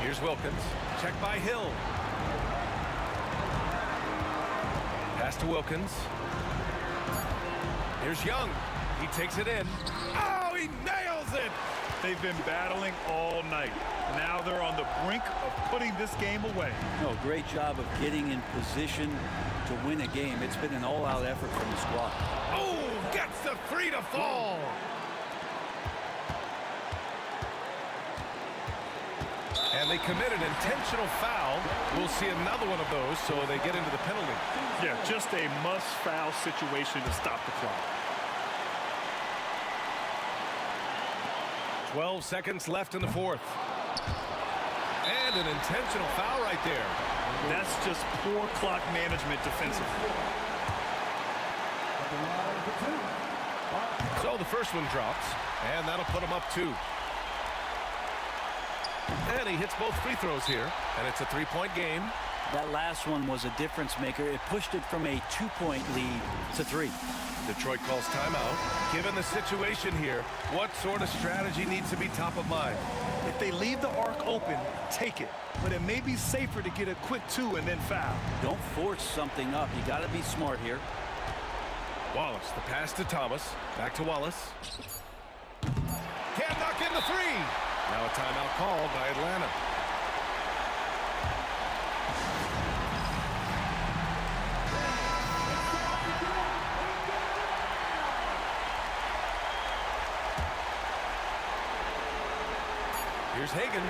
B: Here's Wilkins. Check by Hill. Pass to Wilkins. Here's Young. He takes it in. Oh, he nails it!
D: They've been battling all night. Now they're on the brink of putting this game away.
J: No, great job of getting in position to win a game. It's been an all-out effort from the squad.
B: Oh, gets the 3 to fall. And they commit an intentional foul. We'll see another one of those, so they get into the penalty.
D: Yeah, just a must-foul situation to stop the clock.
B: 12 seconds left in the fourth. And an intentional foul right there.
D: That's just poor clock management defensively.
B: So the first one drops, and that'll put him up 2. And he hits both free throws here, and it's a 3-point game.
J: That last one was a difference maker. It pushed it from a 2-point lead to 3.
B: Detroit calls timeout. Given the situation here, what sort of strategy needs to be top of mind?
D: If they leave the arc open, take it. But it may be safer to get a quick 2 and then foul.
J: Don't force something up. You got to be smart here.
B: Wallace, the pass to Thomas. Back to Wallace. Can't knock in the 3. Now a timeout called by Atlanta. Here's Hagan.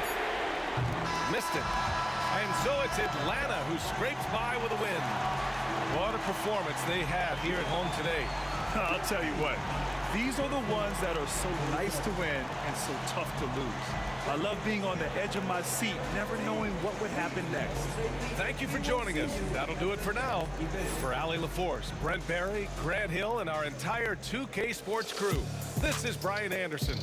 B: Missed it. And so it's Atlanta who scrapes by with a win. What a performance they had here at home today.
D: I'll tell you what. These are the ones that are so nice to win and so tough to lose. I love being on the edge of my seat, never knowing what would happen next.
B: Thank you for joining us. That'll do it for now. For Allie LaForce, Brent Barry, Grant Hill, and our entire 2K Sports crew, this is Brian Anderson.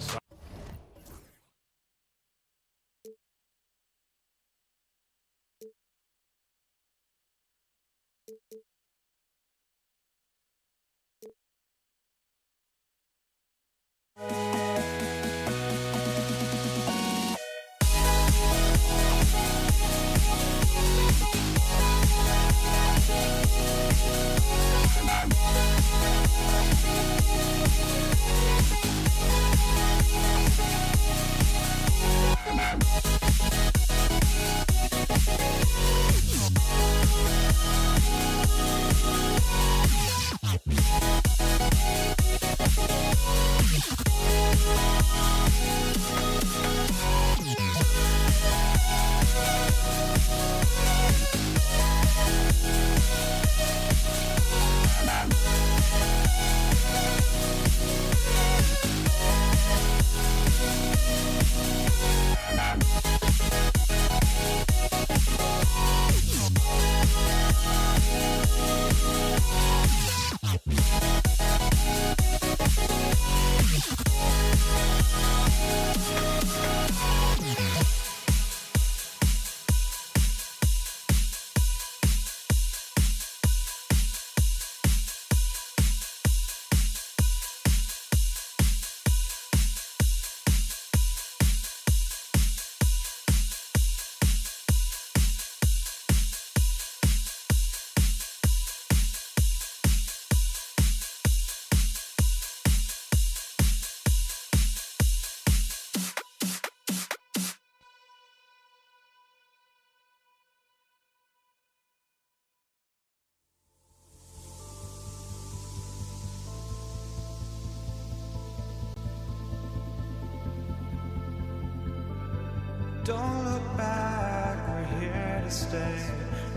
A: Don't look back, we're here to stay.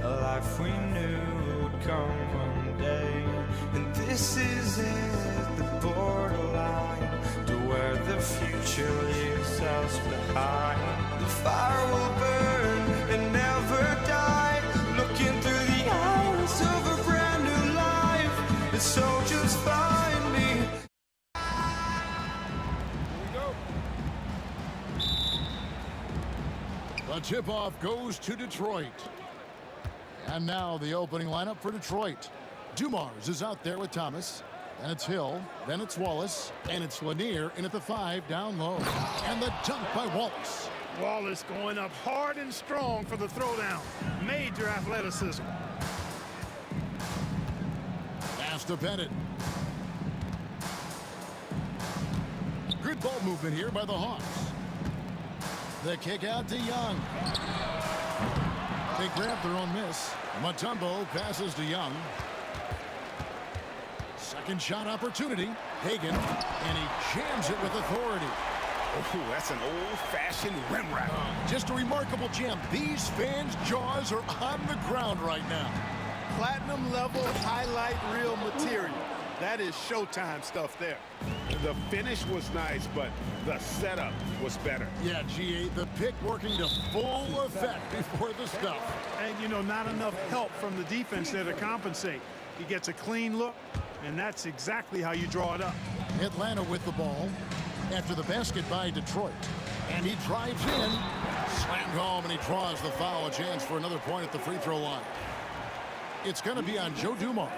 A: A life we knew would come one day. And this is it, the borderline to where the future leaves us behind. The fire will burn and never die. Looking through the eyes of a brand new life. And so just find me.
F: The tip-off goes to Detroit. And now the opening lineup for Detroit. Dumars is out there with Thomas. Then it's Hill. Then it's Wallace. And it's Lanier in at the 5 down low. And the dunk by Wallace.
D: Wallace going up hard and strong for the throwdown. Major athleticism.
F: Pass to Bennett. Good ball movement here by the Hawks. The kick out to Young. They grab their own miss. Mutombo passes to Young. Second shot opportunity. Hagan. And he jams it with authority.
G: Oh, that's an old-fashioned rim rack.
F: Just a remarkable jam. These fans' jaws are on the ground right now.
D: Platinum level highlight reel material. That is Showtime stuff there.
G: The finish was nice, but the setup was better.
F: Yeah, G8, the pick working to full effect before the stuff.
D: And, you know, not enough help from the defense there to compensate. He gets a clean look, and that's exactly how you draw it up.
F: Atlanta with the ball after the basket by Detroit. And he drives in, slammed home, and he draws the foul. A chance for another point at the free throw line. It's going to be on Joe Dumars.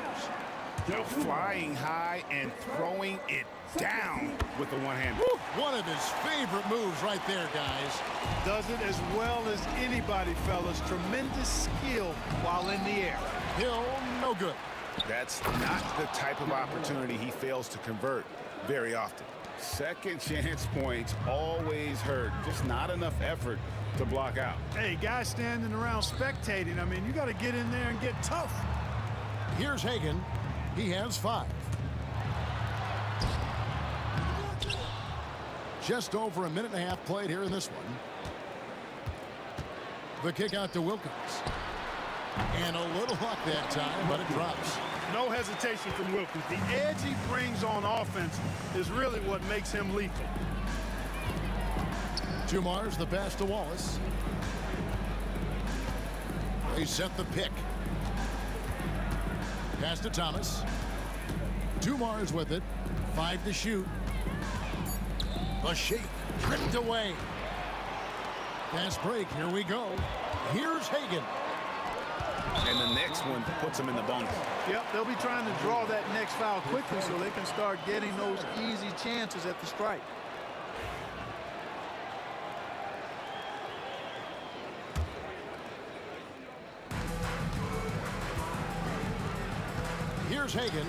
G: Flying high and throwing it down with the one-hand.
F: One of his favorite moves right there, guys.
D: Does it as well as anybody, fellas. Tremendous skill while in the air.
F: Hill, no good.
G: That's not the type of opportunity he fails to convert very often. Second chance points always hurt. Just not enough effort to block out.
D: Hey, guys standing around spectating, I mean, you got to get in there and get tough.
F: Here's Hagan. He has 5. Just over a minute and a half played here in this one. The kick out to Wilkins. And a little luck that time, but it drops.
D: No hesitation from Wilkins. The edge he brings on offense is really what makes him lethal.
F: Dumars, the pass to Wallace. They set the pick. Pass to Thomas. Dumars with it. 5 to shoot. The shake. Tripped away. Fast break. Here we go. Here's Hagan.
G: And the next one puts him in the bonus.
D: Yep, they'll be trying to draw that next foul quickly so they can start getting those easy chances at the strike.
F: Here's Hagan.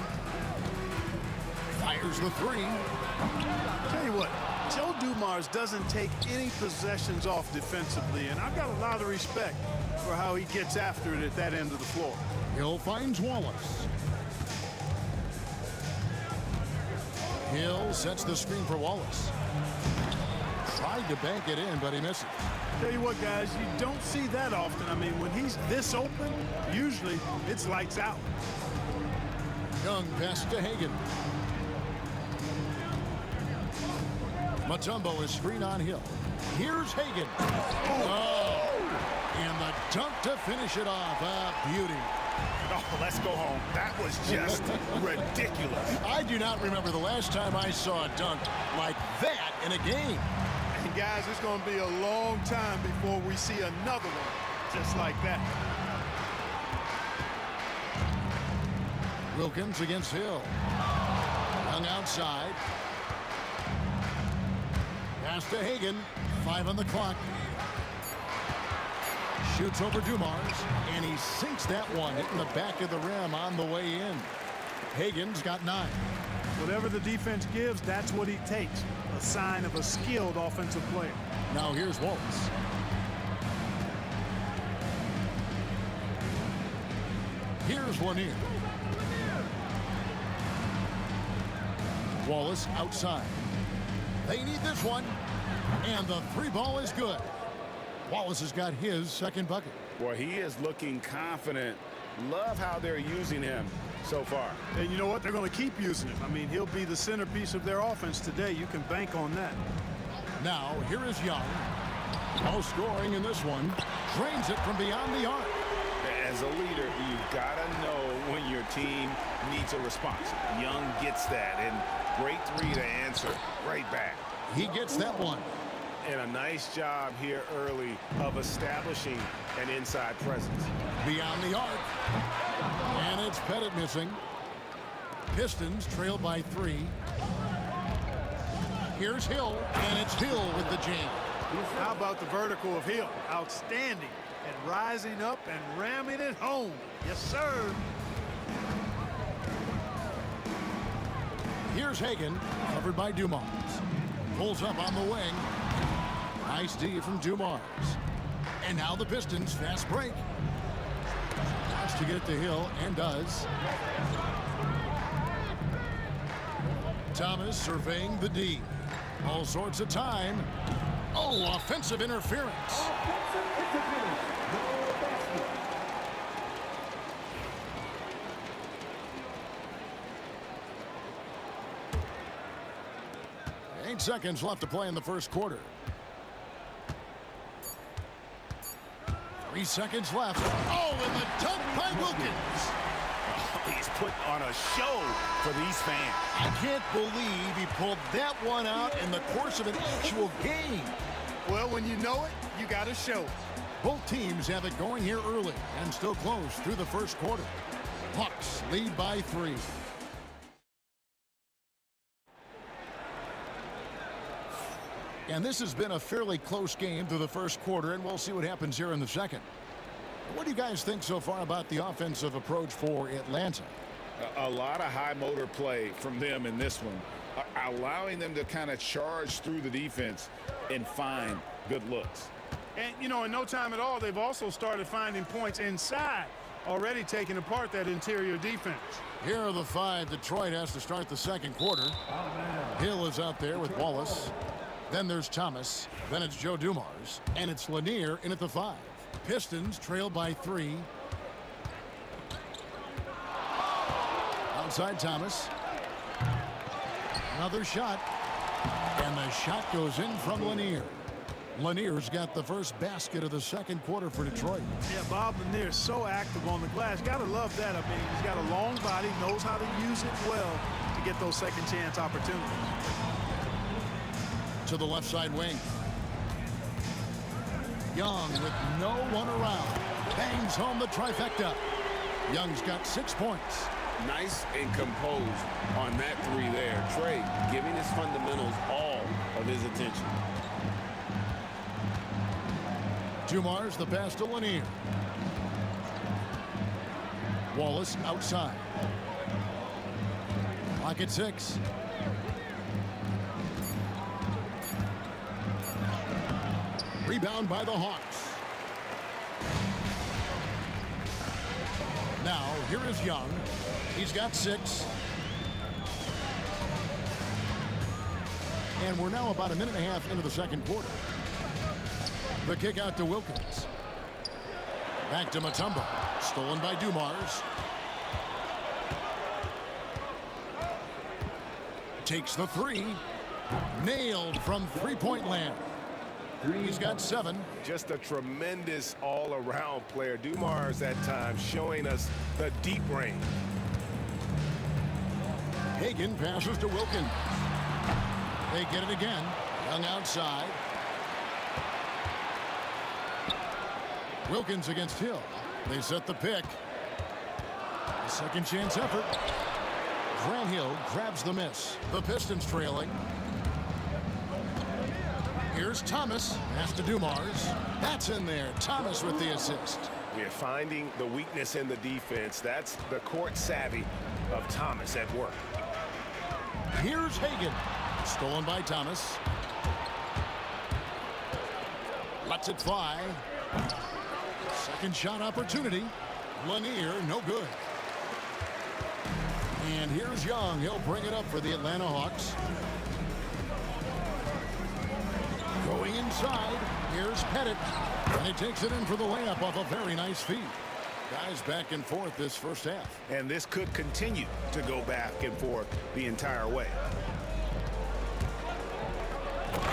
F: Fires the 3.
D: Tell you what, Joe Dumars doesn't take any possessions off defensively, and I've got a lot of respect for how he gets after it at that end of the floor.
F: Hill finds Wallace. Hill sets the screen for Wallace. Tried to bank it in, but he misses.
D: Tell you what, guys, you don't see that often. I mean, when he's this open, usually it's lights out.
F: Young pass to Hagan. Mutombo is screen on Hill. Here's Hagan. Oh! And the dunk to finish it off. A beauty.
G: Oh, let's go home. That was just ridiculous.
F: I do not remember the last time I saw a dunk like that in a game.
D: And guys, it's going to be a long time before we see another one just like that.
F: Wilkins against Hill. Young outside. Pass to Hagan. 5 on the clock. Shoots over Dumars, and he sinks that one, hitting the back of the rim on the way in. Hagan's got 9.
D: Whatever the defense gives, that's what he takes. A sign of a skilled offensive player.
F: Now here's Wallace. Here's Lanier. Wallace outside. They need this one, and the 3 ball is good. Wallace has got his second bucket.
G: Well, he is looking confident. Love how they're using him so far.
D: And you know what? They're going to keep using him. I mean, he'll be the centerpiece of their offense today. You can bank on that.
F: Now, here is Young. No scoring in this one. Drains it from beyond the arc.
G: As a leader, you've got to know when your team needs a response. Young gets that, and great three to answer right back.
F: He gets that one.
G: And a nice job here early of establishing an inside presence.
F: Beyond the arc. And it's Pettit missing. Pistons trail by 3. Here's Hill, and it's Hill with the jam.
D: How about the vertical of Hill? Outstanding. And rising up and ramming it home. Yes, sir.
F: Here's Hagan, covered by Dumars. Pulls up on the wing. Nice D from Dumars. And now the Pistons fast break. Has to get it to Hill, and does. Thomas surveying the D. All sorts of time. Oh, offensive interference.
E: Offensive interference. No basket.
F: 8 seconds left to play in the first quarter. 3 seconds left. Oh, and the dunk by Wilkins.
G: He's put on a show for these fans.
F: I can't believe he pulled that one out in the course of an actual game.
D: Well, when you know it, you got to show it.
F: Both teams have it going here early and still close through the first quarter. Hawks lead by 3. And this has been a fairly close game through the first quarter, and we'll see what happens here in the second. What do you guys think so far about the offensive approach for Atlanta?
G: A lot of high motor play from them in this one, allowing them to kind of charge through the defense and find good looks.
D: And, you know, in no time at all, they've also started finding points inside, already taking apart that interior defense.
F: Here are the 5 Detroit has to start the second quarter. Hill is out there with Wallace. Then there's Thomas. Then it's Joe Dumars. And it's Lanier in at the 5. Pistons trail by 3. Outside Thomas. Another shot. And the shot goes in from Lanier. Lanier's got the first basket of the second quarter for Detroit.
D: Yeah, Bob Lanier's so active on the glass. Got to love that. I mean, he's got a long body, knows how to use it well to get those second chance opportunities.
F: To the left side wing. Young with no one around. Bangs home the trifecta. Young's got 6 points.
G: Nice and composed on that three there. Trey giving his fundamentals all of his attention.
F: Dumars the pass to Lanier. Wallace outside. Clock at 6. Rebound by the Hawks. Now, here is Young. He's got 6. And we're now about a minute and a half into the second quarter. The kick out to Wilkins. Back to Mutombo. Stolen by Dumars. Takes the 3. Nailed from three-point land. He's got 7.
G: Just a tremendous all-around player. Dumars at times showing us the deep range.
F: Hagan passes to Wilkins. They get it again. Young outside. Wilkins against Hill. They set the pick. A second chance effort. Grant Hill grabs the miss. The Pistons trailing. Here's Thomas. Pass to Dumars. That's in there. Thomas with the assist.
G: We're finding the weakness in the defense. That's the court savvy of Thomas at work.
F: Here's Hagan. Stolen by Thomas. Lets it fly. Second shot opportunity. Lanier, no good. And here's Young. He'll bring it up for the Atlanta Hawks. Going inside. Here's Pettit. And he takes it in for the layup off a very nice feed. Guys back and forth this first half.
G: And this could continue to go back and forth the entire way.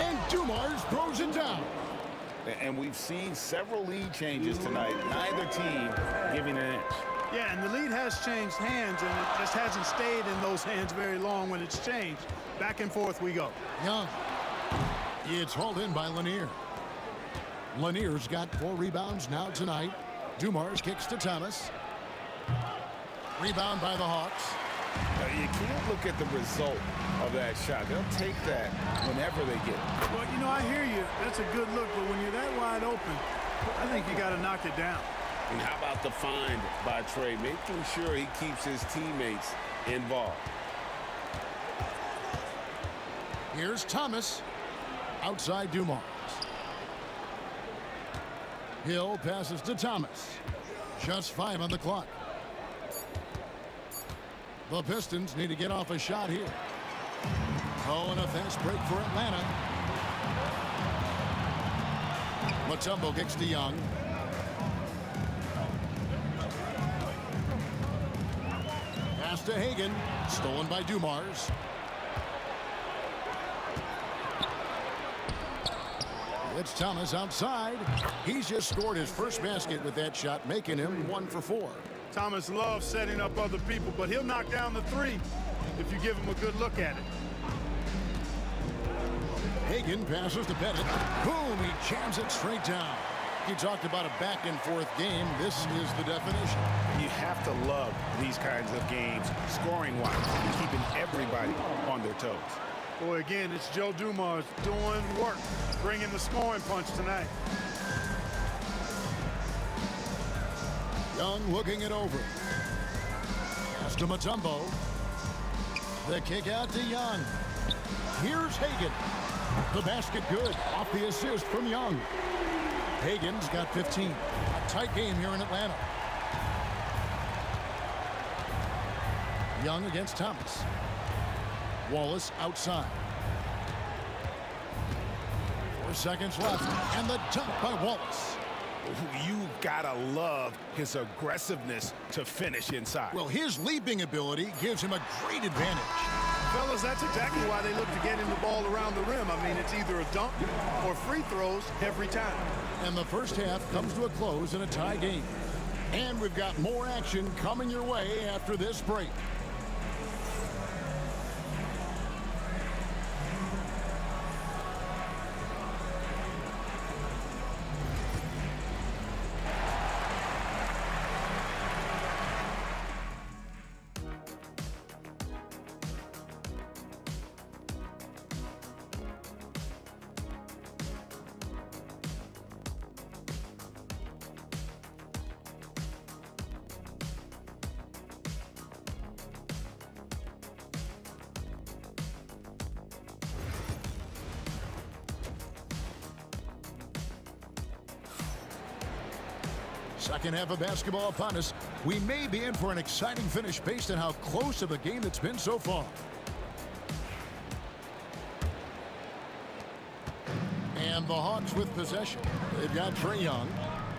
F: And Dumars throws it down.
G: And we've seen several lead changes tonight. Neither team giving an inch.
L: Yeah, and the lead has changed hands, and it just hasn't stayed in those hands very long when it's changed. Back and forth we go.
F: Young. It's hauled in by Lanier. Lanier's got 4 rebounds now tonight. Dumars kicks to Thomas. Rebound by the Hawks.
G: You can't look at the result of that shot. They'll take that whenever they get it.
L: Well, you know, I hear you. That's a good look, but when you're that wide open, I think you got to knock it down.
G: And how about the find by Trey, making sure he keeps his teammates involved.
F: Here's Thomas. Outside Dumars. Hill passes to Thomas. Just 5 on the clock. The Pistons need to get off a shot here. Oh, and a fast break for Atlanta. Mutombo kicks to Young. Pass to Hagan. Stolen by Dumars. It's Thomas outside. He's just scored his first basket with that shot, making him 1 for 4.
L: Thomas loves setting up other people, but he'll knock down the 3 if you give him a good look at it.
F: Hagan passes to Pettit. Boom, he jams it straight down. You talked about a back-and-forth game. This is the definition.
G: You have to love these kinds of games, scoring-wise, and keeping everybody on their toes.
L: Boy, again, it's Joe Dumars doing work, bringing the scoring punch tonight.
F: Young looking it over. Pass to Mutombo. The kick out to Young. Here's Hagan. The basket good off the assist from Young. Hagan's got 15. A tight game here in Atlanta. Young against Thomas. Wallace outside. 4 seconds left, and the dunk by Wallace.
G: You gotta love his aggressiveness to finish inside.
F: Well, his leaping ability gives him a great advantage.
L: Fellas, that's exactly why they look to get him the ball around the rim. I mean, it's either a dunk or free throws every time.
F: And the first half comes to a close in a tie game. And we've got more action coming your way after this break. Second half of basketball upon us. We may be in for an exciting finish based on how close of a game it's been so far. And the Hawks with possession. They've got Trae Young.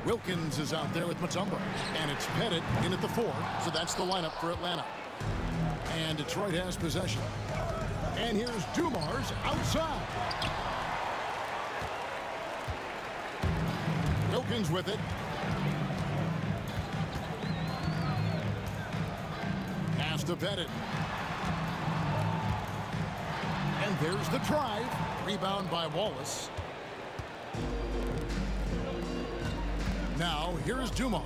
F: Wilkins is out there with Mutombo. And it's Pettit in at the 4. So that's the lineup for Atlanta. And Detroit has possession. And here's Dumars outside. Wilkins with it. Pass to Pettit. And there's the drive. Rebound by Wallace. Now, here's Dumars.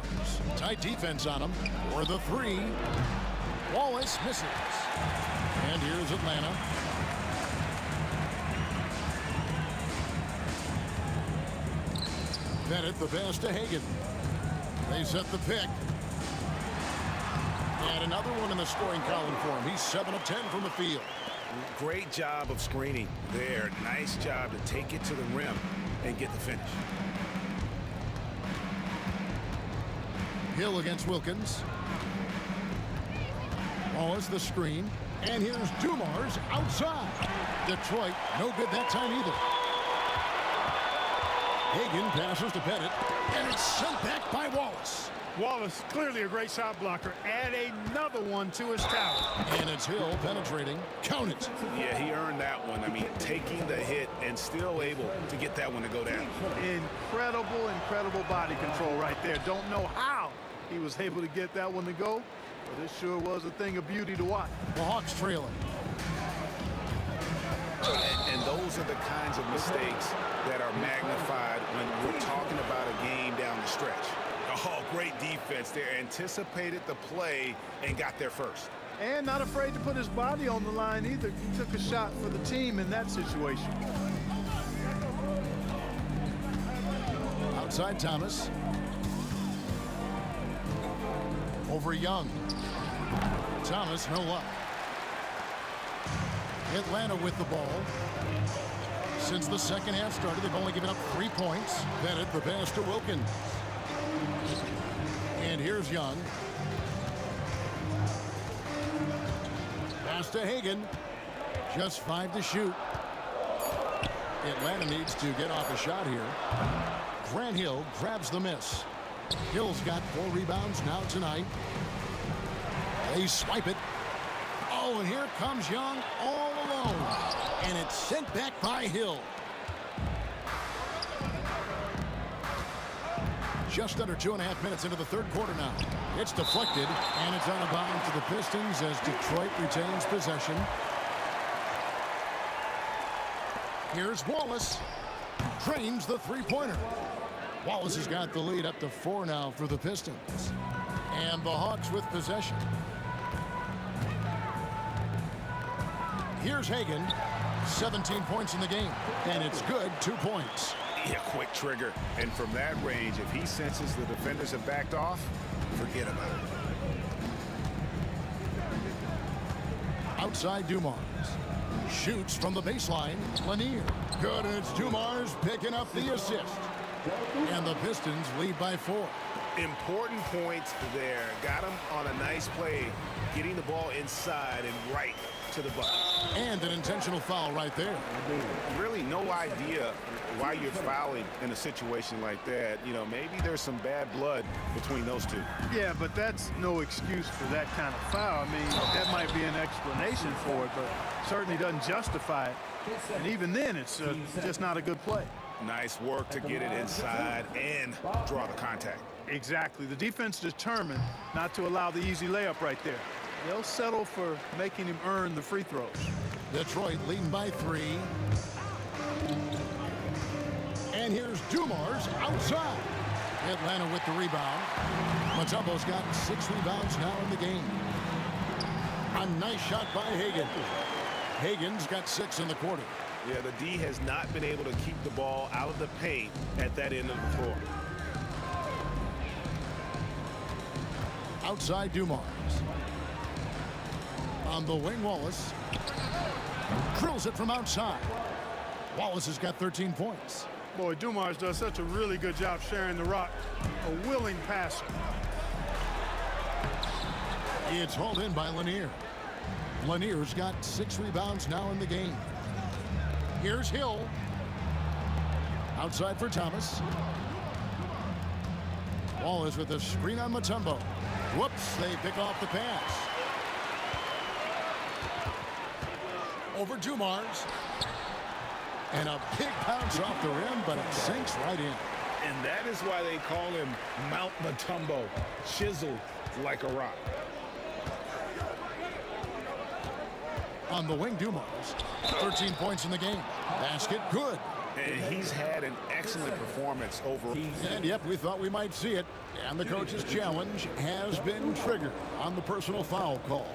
F: Tight defense on him for the 3. Wallace misses. And here's Atlanta. Pettit the pass to Hagan. They set the pick. And another one in the scoring column for him. He's 7 of 10 from the field.
G: Great job of screening there. Nice job to take it to the rim and get the finish.
F: Hill against Wilkins. Wallace the screen. And here's Dumars outside. Detroit, no good that time either. Hagan passes to Pettit, and it's sent back by Wallace.
L: Wallace, clearly a great shot blocker. Add another one to his talent.
F: And it's Hill penetrating. Count it.
G: Yeah, he earned that one. I mean, taking the hit and still able to get that one to go down.
L: Incredible, incredible body control right there. Don't know how he was able to get that one to go, but it sure was a thing of beauty to watch.
F: The Hawks trailing.
G: And those are the kinds of mistakes that are magnified when we're talking about a game down the stretch. Oh, great defense there. Anticipated the play and got there first.
L: And not afraid to put his body on the line either. He took a shot for the team in that situation.
F: Outside Thomas. Over Young. Thomas, no luck. Atlanta with the ball. Since the second half started, they've only given up 3 points. Bennett, the pass to Wilkins. And here's Young. Pass to Hagan. Just 5 to shoot. Atlanta needs to get off a shot here. Grant Hill grabs the miss. Hill's got 4 rebounds now tonight. They swipe it. Oh, and here comes Young all alone. And it's sent back by Hill. Just under 2.5 minutes into the third quarter now. It's deflected, and it's out of bounds to the Pistons as Detroit retains possession. Here's Wallace. Drains the three-pointer. Wallace has got the lead up to 4 now for the Pistons. And the Hawks with possession. Here's Hagan. 17 points in the game. And it's good, 2 points.
G: Yeah, quick trigger. And from that range, if he senses the defenders have backed off, forget about it.
F: Outside Dumars. Shoots from the baseline. Lanier. Good, and it's Dumars picking up the assist. And the Pistons lead by 4.
G: Important points there. Got him on a nice play, getting the ball inside and right to the bucket.
F: And an intentional foul right there.
G: Really no idea why you're fouling in a situation like that. You know, maybe there's some bad blood between those two.
L: Yeah, but that's no excuse for that kind of foul. I mean, that might be an explanation for it, but certainly doesn't justify it. And even then, it's just not a good play.
G: Nice work to get it inside and draw the contact.
L: Exactly. The defense determined not to allow the easy layup right there. They'll settle for making him earn the free throws.
F: Detroit leading by 3. And here's Dumars outside. Atlanta with the rebound. Mutombo's got 6 rebounds now in the game. A nice shot by Hagan. Hagan's got 6 in the quarter.
G: Yeah, the D has not been able to keep the ball out of the paint at that end of the floor.
F: Outside Dumars. On the wing, Wallace. Drills it from outside. Wallace has got 13 points.
L: Boy, Dumars does such a really good job sharing the rock. A willing passer.
F: It's hauled in by Lanier. Lanier's got 6 rebounds now in the game. Here's Hill. Outside for Thomas. Wallace with a screen on Mutombo. Whoops, they pick off the pass. Over Dumars. And a big bounce off the rim, but it sinks right in.
G: And that is why they call him Mount Mutombo, chiseled like a rock.
F: On the wing, Dumars. 13 points in the game. Basket, good.
G: And he's had an excellent performance over.
F: And yep, we thought we might see it. And the coach's challenge has been triggered on the personal foul call.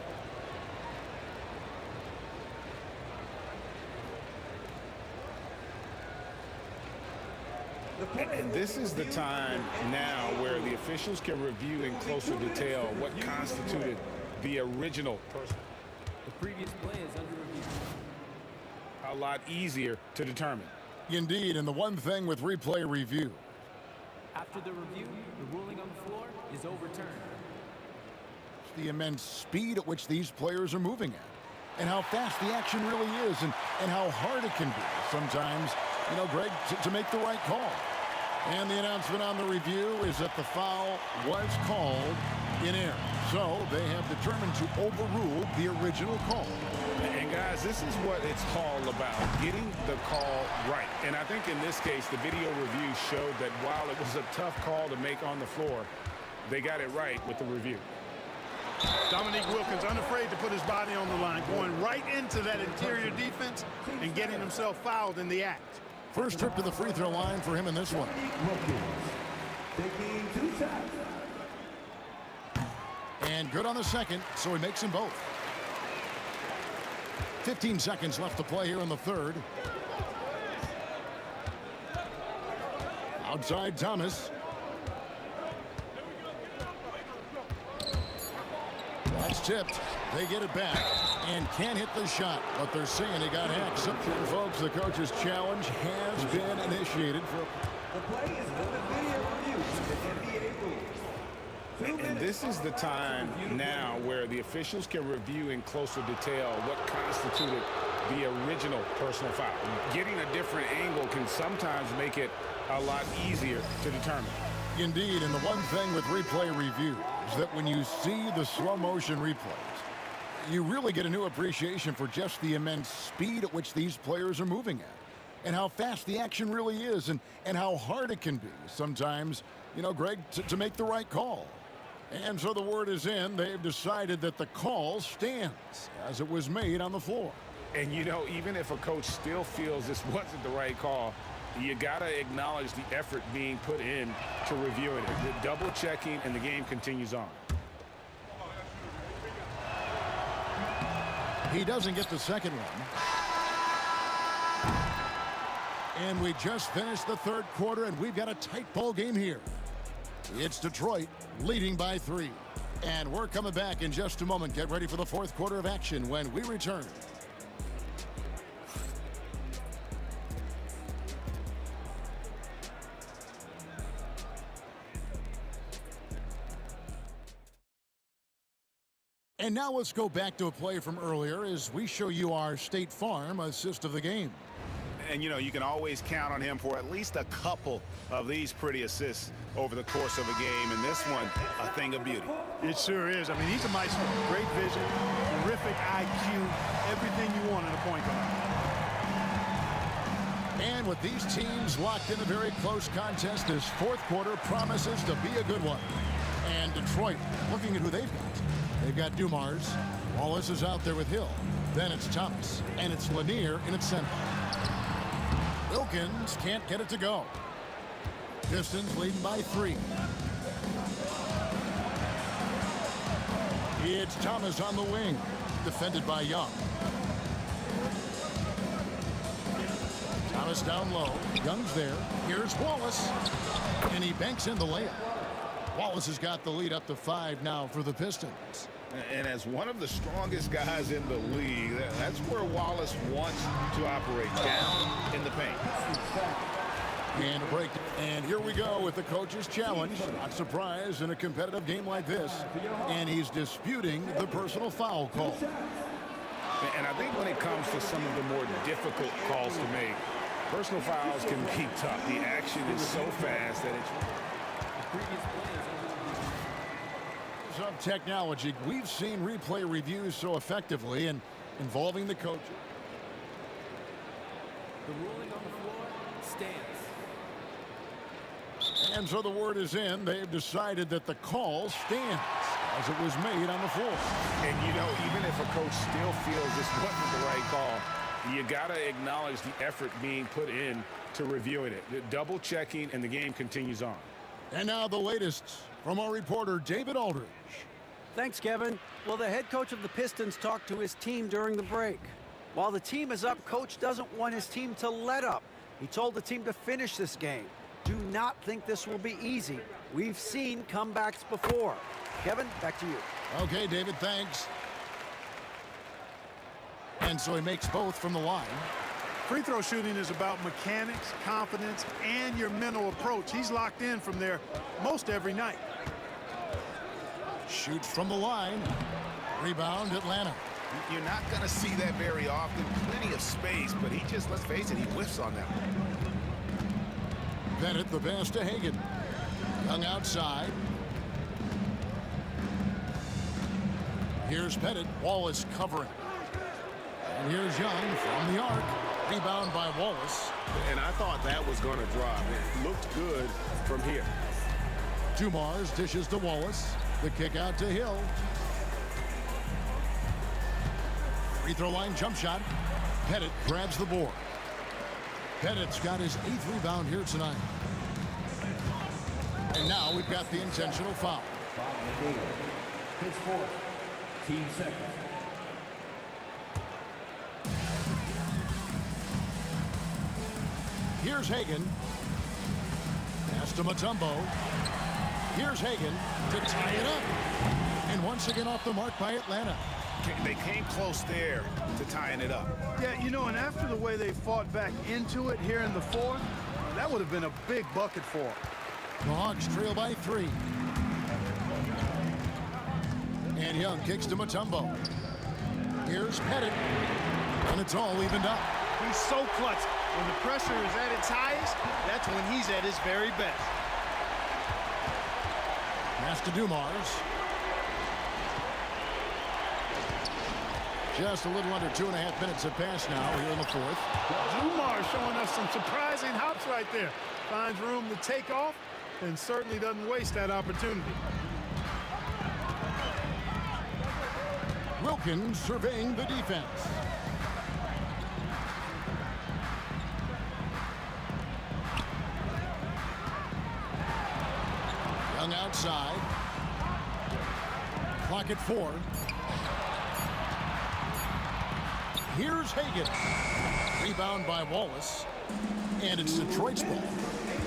G: And this is the time now where the officials can review in closer detail what constituted the original person.
I: The previous play is under review.
G: A lot easier to determine.
F: Indeed, and the one thing with replay review.
I: After the review, the ruling on the floor is overturned.
F: The immense speed at which these players are moving at, and how fast the action really is, and how hard it can be sometimes, you know, Greg, to make the right call. And the announcement on the review is that the foul was called in air. So they have determined to overrule the original call.
G: And guys, this is what it's all about, getting the call right. And I think in this case, the video review showed that while it was a tough call to make on the floor, they got it right with the review.
L: Dominique Wilkins unafraid to put his body on the line, going right into that interior defense and getting himself fouled in the act.
F: First trip to the free throw line for him in this one.
E: Taking 2 shots.
F: And good on the second, so he makes them both. 15 seconds left to play here in the third. Outside Thomas. That's tipped. They get it back and can't hit the shot, but they're saying he got hacked. So, folks, the coach's challenge has been initiated for.
E: The play is under video review. The NBA rules.
G: And this is the time now where the officials can review in closer detail what constituted the original personal foul. Getting a different angle can sometimes make it a lot easier to determine.
F: Indeed, and the one thing with replay review is that when you see the slow motion replays, you really get a new appreciation for just the immense speed at which these players are moving at, and how fast the action really is, and how hard it can be sometimes, you know, Greg, to make the right call. And so the word is in. They've decided that the call stands as it was made on the floor.
G: And, you know, even if a coach still feels this wasn't the right call, you got to acknowledge the effort being put in to reviewing it. The double checking, and the game continues on.
F: He doesn't get the second one. And we just finished the third quarter, and we've got a tight ball game here. It's Detroit leading by 3. And we're coming back in just a moment. Get ready for the fourth quarter of action when we return. And now let's go back to a play from earlier as we show you our State Farm assist of the game.
G: And, you know, you can always count on him for at least a couple of these pretty assists over the course of a game. And this one, a thing of beauty.
L: It sure is. I mean, he's a maestro. Great vision, terrific IQ, everything you want in a point guard.
F: And with these teams locked in a very close contest, this fourth quarter promises to be a good one. And Detroit, looking at who they've got. They've got Dumars. Wallace is out there with Hill. Then it's Thomas. And it's Lanier in its center. Wilkins can't get it to go. Pistons leading by 3. It's Thomas on the wing. Defended by Young. Thomas down low. Young's there. Here's Wallace. And he banks in the layup. Wallace has got the lead up to 5 now for the Pistons.
G: And as one of the strongest guys in the league, that's where Wallace wants to operate, down in the paint.
F: And a break. And here we go with the coach's challenge. Not surprised in a competitive game like this. And he's disputing the personal foul call.
G: And I think when it comes to some of the more difficult calls to make, personal fouls can be tough. The action is so fast that it's...
F: Of technology, we've seen replay reviews so effectively and involving the coach.
C: The ruling on the floor stands.
F: And so the word is in. They've decided that the call stands as it was made on the floor.
G: And, you know, even if a coach still feels this wasn't the right call, you got to acknowledge the effort being put in to reviewing it. The double checking, and the game continues on.
F: And now the latest from our reporter, David Aldridge.
I: Thanks, Kevin. Well, the head coach of the Pistons talked to his team during the break. While the team is up, coach doesn't want his team to let up. He told the team to finish this game. Do not think this will be easy. We've seen comebacks before. Kevin, back to you.
F: Okay, David, thanks. And so he makes both from the line.
L: Free throw shooting is about mechanics, confidence, and your mental approach. He's locked in from there most every night.
F: Shoots from the line. Rebound, Atlanta.
G: You're not going to see that very often. Plenty of space, but he just, let's face it, he whiffs on that one.
F: Bennett the pass to Hagan. Young outside. Here's Pettit. Wallace covering. And here's Young from the arc. Rebound by Wallace.
G: And I thought that was going to drop. It looked good from here.
F: Dumars dishes to Wallace. The kick out to Hill. Free throw line jump shot. Pettit grabs the board. Pettit's got his 8th rebound here tonight. And now we've got the intentional foul.
E: His fourth. Team second.
F: Here's Hagan. Pass to Mutombo. Here's Hagan to tie it up. And once again off the mark by Atlanta.
G: They came close there to tying it up.
L: Yeah, you know, and after the way they fought back into it here in the fourth, that would have been a big bucket for them.
F: The Hawks trail by 3. And Young kicks to Mutombo. Here's Pettit. And it's all evened up.
L: He's so clutch. When the pressure is at its highest, that's when he's at his very best.
F: Pass to Dumars. Just a little under 2.5 minutes have passed now here in the fourth.
L: Dumars showing us some surprising hops right there. Finds room to take off and certainly doesn't waste that opportunity.
F: Wilkins surveying the defense. Young outside. Clock at 4. Here's Hagan. Rebound by Wallace. And it's Detroit's ball.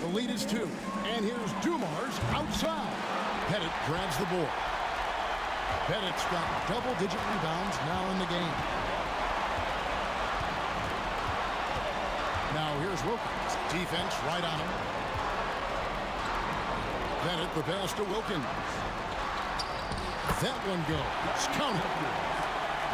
F: The lead is 2. And here's Dumars outside. Pettit grabs the board. Pettit's got double-digit rebounds now in the game. Now here's Wilkins. Defense right on him. Bennett the pass to Wilkins. That one goes. Counted.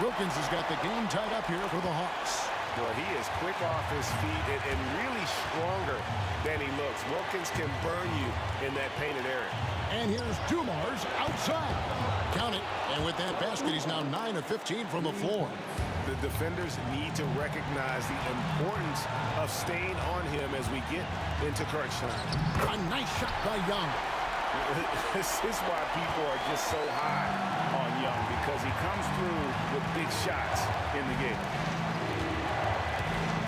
F: Wilkins has got the game tied up here for the Hawks.
G: Well, he is quick off his feet and really stronger than he looks. Wilkins can burn you in that painted area.
F: And here's Dumars outside. Count it. And with that basket, he's now 9 of 15 from the floor.
G: The defenders need to recognize the importance of staying on him as we get into crunch time.
F: A nice shot by Young.
G: This is why people are just so high on Young, because he comes through with big shots in the game.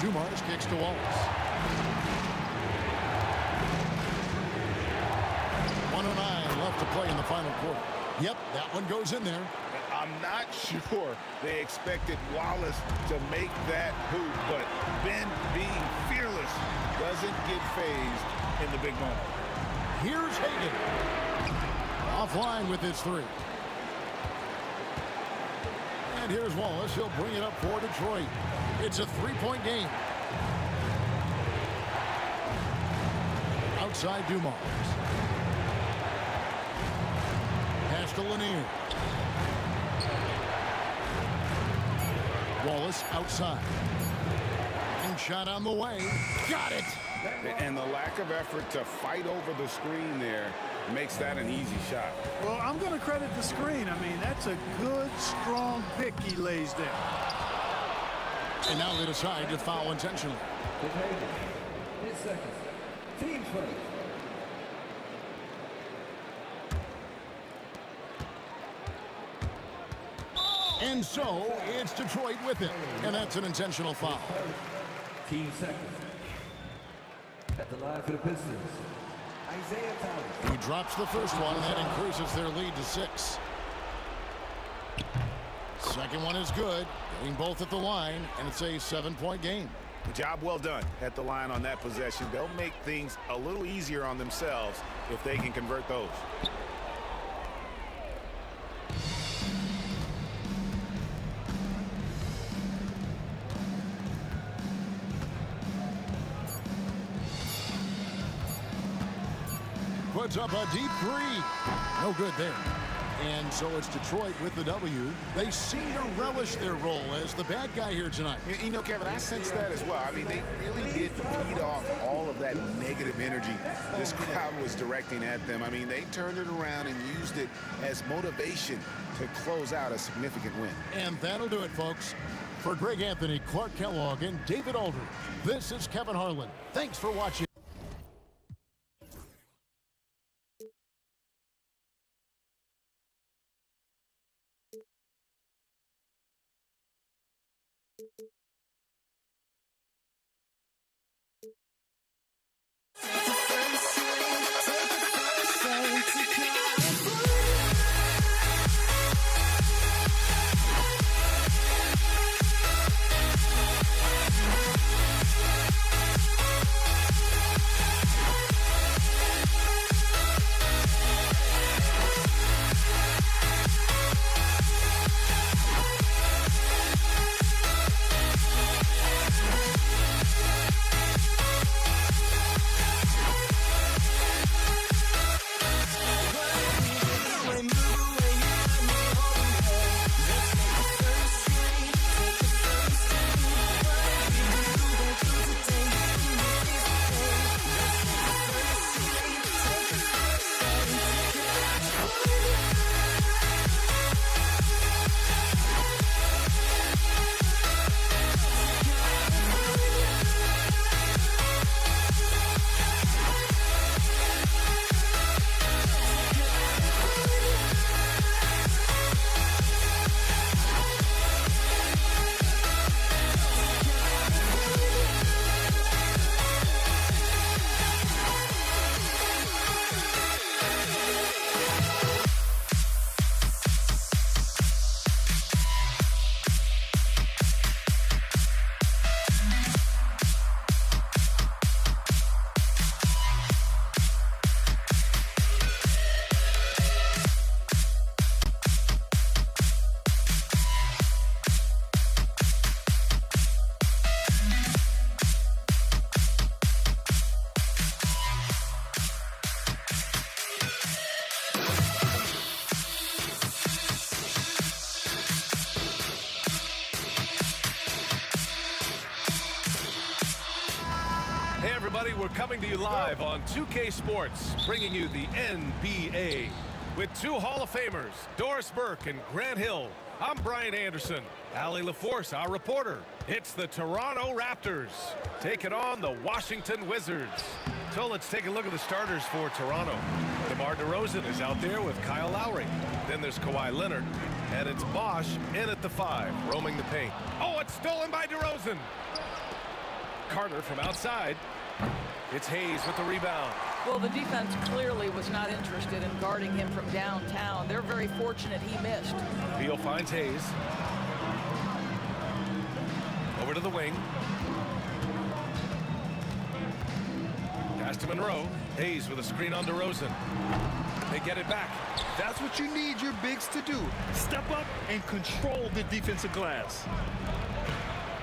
F: Dumars kicks to Wallace. 1:09 left to play in the final quarter. Yep, that one goes in there.
G: I'm not sure they expected Wallace to make that hoop, but Ben, being fearless, doesn't get phased in the big moment.
F: Here's Hagan. Offline with his 3. And here's Wallace. He'll bring it up for Detroit. It's a 3-point game. Outside Dumars. Pass to Lanier. Wallace outside. And shot on the way. Got it.
G: And the lack of effort to fight over the screen there makes that an easy shot.
L: Well, I'm going to credit the screen. I mean, that's a good, strong pick he lays there.
F: And now they decide to foul intentionally.
E: His second. Team first.
F: And so it's Detroit with it. And that's an intentional foul.
E: Team second. At the line for the Pistons, Isaiah Thomas.
F: He drops the first one, and that increases their lead to 6. Second one is good. Getting both at the line, and it's a 7-point game.
G: Job well done at the line on that possession. They'll make things a little easier on themselves if they can convert those.
F: Puts up a deep 3. No good there. And so it's Detroit with the W. They seem to relish their role as the bad guy here tonight.
G: You know, Kevin, I sense that as well. I mean, they really did feed off all of that negative energy this crowd was directing at them. I mean, they turned it around and used it as motivation to close out a significant win.
F: And that'll do it, folks. For Greg Anthony, Clark Kellogg, and David Aldridge, this is Kevin Harlan. Thanks for watching.
B: We're coming to you live on 2K Sports, bringing you the NBA. With two Hall of Famers, Doris Burke and Grant Hill, I'm Brian Anderson. Allie LaForce, our reporter. It's the Toronto Raptors taking on the Washington Wizards. So let's take a look at the starters for Toronto. DeMar DeRozan is out there with Kyle Lowry. Then there's Kawhi Leonard. And it's Bosch in at the 5, roaming the paint. Oh, it's stolen by DeRozan. Carter from outside. It's Hayes with the rebound.
M: Well, the defense clearly was not interested in guarding him from downtown. They're very fortunate he missed.
B: Beal finds Hayes. Over to the wing. Pass to Monroe. Hayes with a screen on DeRozan. They get it back.
D: That's what you need your bigs to do. Step up and control the defensive glass.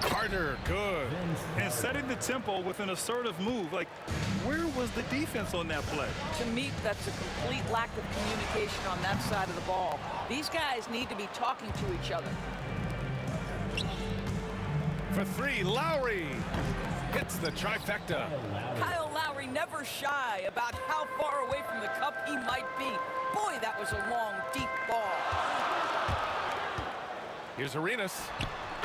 B: Carter, good.
D: And setting the tempo with an assertive move. Like, where was the defense on that play?
M: To me, that's a complete lack of communication on that side of the ball. These guys need to be talking to each other.
B: For 3, Lowry hits the trifecta.
M: Kyle Lowry never shy about how far away from the cup he might be. Boy, that was a long, deep ball.
B: Here's Arenas.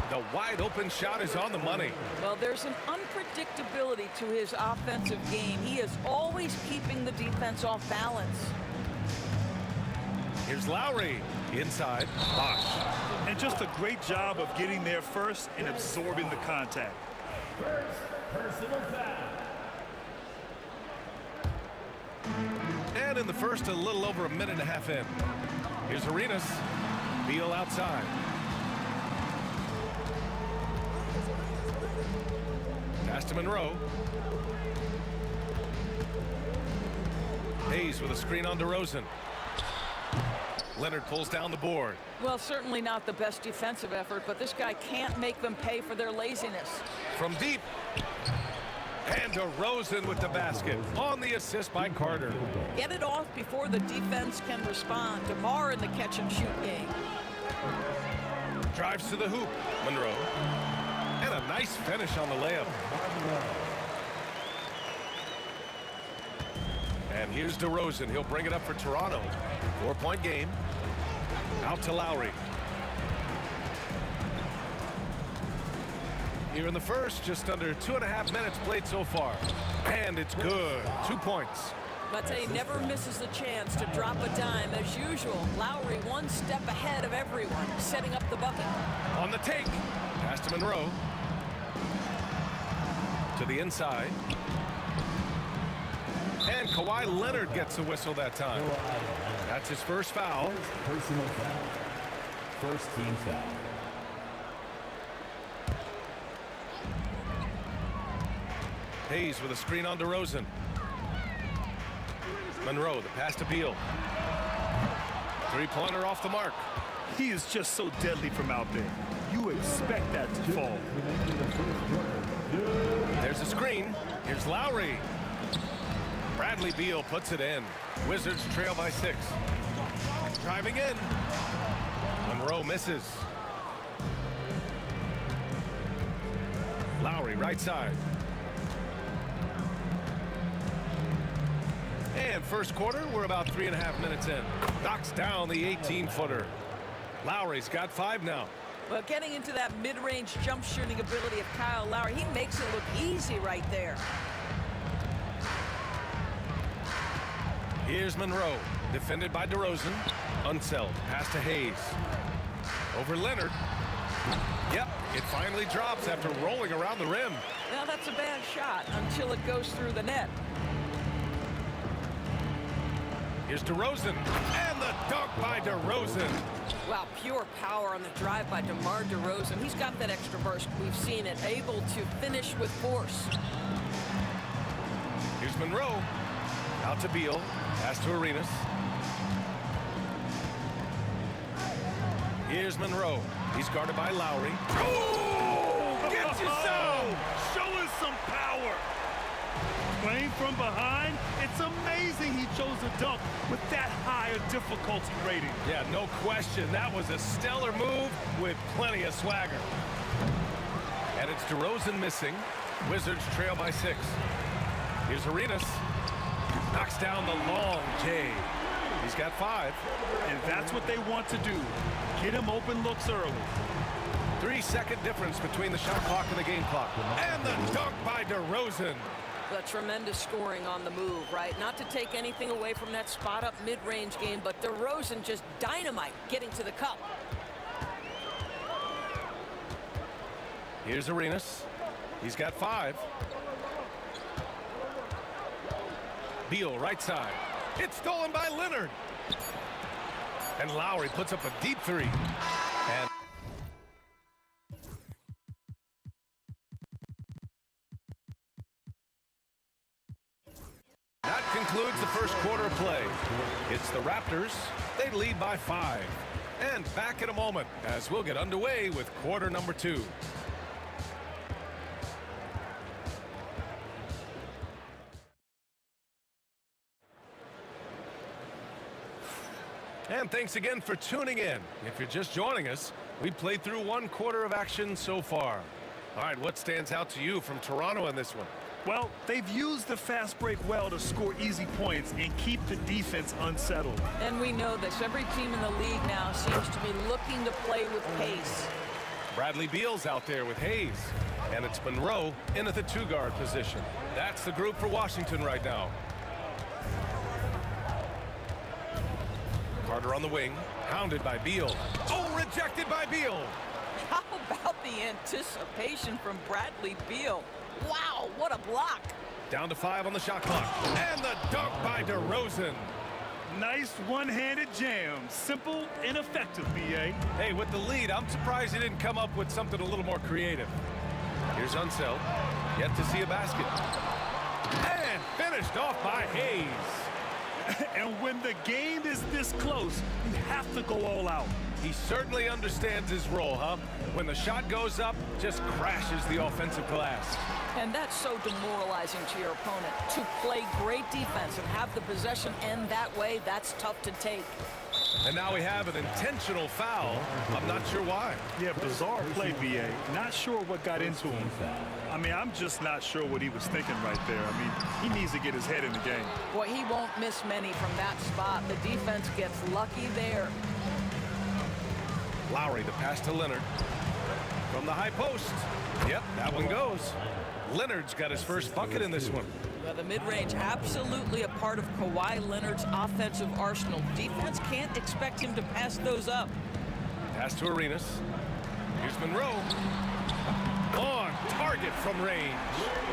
B: The wide open shot is on the money.
M: Well, there's an unpredictability to his offensive game. He is always keeping the defense off balance.
B: Here's Lowry inside. Bosch.
D: And just a great job of getting there first and absorbing the contact.
E: First personal foul.
B: And in the first, a little over a minute and a half in. Here's Arenas. Beal outside. Pass to Monroe. Hayes with a screen on DeRozan. Leonard pulls down the board.
M: Well, certainly not the best defensive effort, but this guy can't make them pay for their laziness.
B: From deep. And DeRozan with the basket on the assist by Carter.
M: Get it off before the defense can respond. DeMar in the catch-and-shoot game.
B: Drives to the hoop. Monroe. And a nice finish on the layup. And here's DeRozan. He'll bring it up for Toronto. 4-point game. Out to Lowry. Here in the first, just under 2.5 minutes played so far. And it's good. 2 points.
M: But he never misses the chance to drop a dime as usual. Lowry one step ahead of everyone, setting up the bucket.
B: On the take. Pass to Monroe. To the inside. And Kawhi Leonard gets a whistle that time. That's his first foul.
E: Personal foul. First team foul.
B: Hayes with a screen on DeRozan. Monroe, the pass to Beal. Three-pointer off the mark.
D: He is just so deadly from out there. You expect that to fall.
B: There's a screen. Here's Lowry. Bradley Beal puts it in. Wizards trail by 6. Driving in. Monroe misses. Lowry right side. And first quarter, we're about 3.5 minutes in. Knocks down the 18-footer. Lowry's got 5 now.
M: Well, getting into that mid-range jump shooting ability of Kyle Lowry, he makes it look easy right there.
B: Here's Monroe, defended by DeRozan. Unseld, pass to Hayes. Over Leonard. Yep, it finally drops after rolling around the rim.
M: Now that's a bad shot until it goes through the net.
B: Here's DeRozan, and the dunk by DeRozan.
M: Wow, pure power on the drive by DeMar DeRozan. He's got that extra burst. We've seen it, able to finish with force.
B: Here's Monroe, out to Beal, pass to Arenas. Here's Monroe, he's guarded by Lowry.
D: Oh, get you some! Showing some power. Playing from behind, it's amazing he chose a dunk with that higher difficulty rating.
B: Yeah, no question. That was a stellar move with plenty of swagger. And it's DeRozan missing. Wizards trail by 6. Here's Arenas. Knocks down the long J. He's got 5.
D: And that's what they want to do. Get him open looks early.
B: 3-second difference between the shot clock and the game clock. And the dunk by DeRozan.
M: The tremendous scoring on the move, right? Not to take anything away from that spot-up mid-range game, but DeRozan just dynamite getting to the cup.
B: Here's Arenas. He's got 5. Beal, right side. It's stolen by Leonard. And Lowry puts up a deep 3. And that concludes the first quarter of play. It's the Raptors. They lead by 5. And back in a moment as we'll get underway with quarter number 2. And thanks again for tuning in. If you're just joining us, we played through 1 quarter of action so far. All right, what stands out to you from Toronto in this one?
D: Well, they've used the fast break well to score easy points and keep the defense unsettled.
M: And we know this. Every team in the league now seems to be looking to play with pace.
B: Bradley Beal's out there with Hayes. And it's Monroe in at the 2-guard position. That's the group for Washington right now. Carter on the wing, hounded by Beal. Oh, rejected by Beal.
M: How about the anticipation from Bradley Beal? Wow, what a block.
B: Down to 5 on the shot clock. And the dunk by DeRozan.
D: Nice one-handed jam. Simple and effective, B.A.
B: Hey, with the lead, I'm surprised he didn't come up with something a little more creative. Here's Unseld. Yet to see a basket. And finished off by Hayes.
D: And when the game is this close, you have to go all out.
B: He certainly understands his role, huh? When the shot goes up, just crashes the offensive glass.
M: And that's so demoralizing to your opponent. To play great defense and have the possession end that way, that's tough to take.
B: And now we have an intentional foul. I'm not sure why.
D: Yeah, bizarre play, BA. Not sure what got into him. I mean, I'm just not sure what he was thinking right there. I mean, he needs to get his head in the game.
M: Boy, he won't miss many from that spot. The defense gets lucky there.
B: Lowry, the pass to Leonard. From the high post. Yep, that one goes. Leonard's got his first bucket in this one.
M: Well, the mid-range absolutely a part of Kawhi Leonard's offensive arsenal. Defense can't expect him to pass those up.
B: Pass to Arenas. Here's Monroe. On target from range.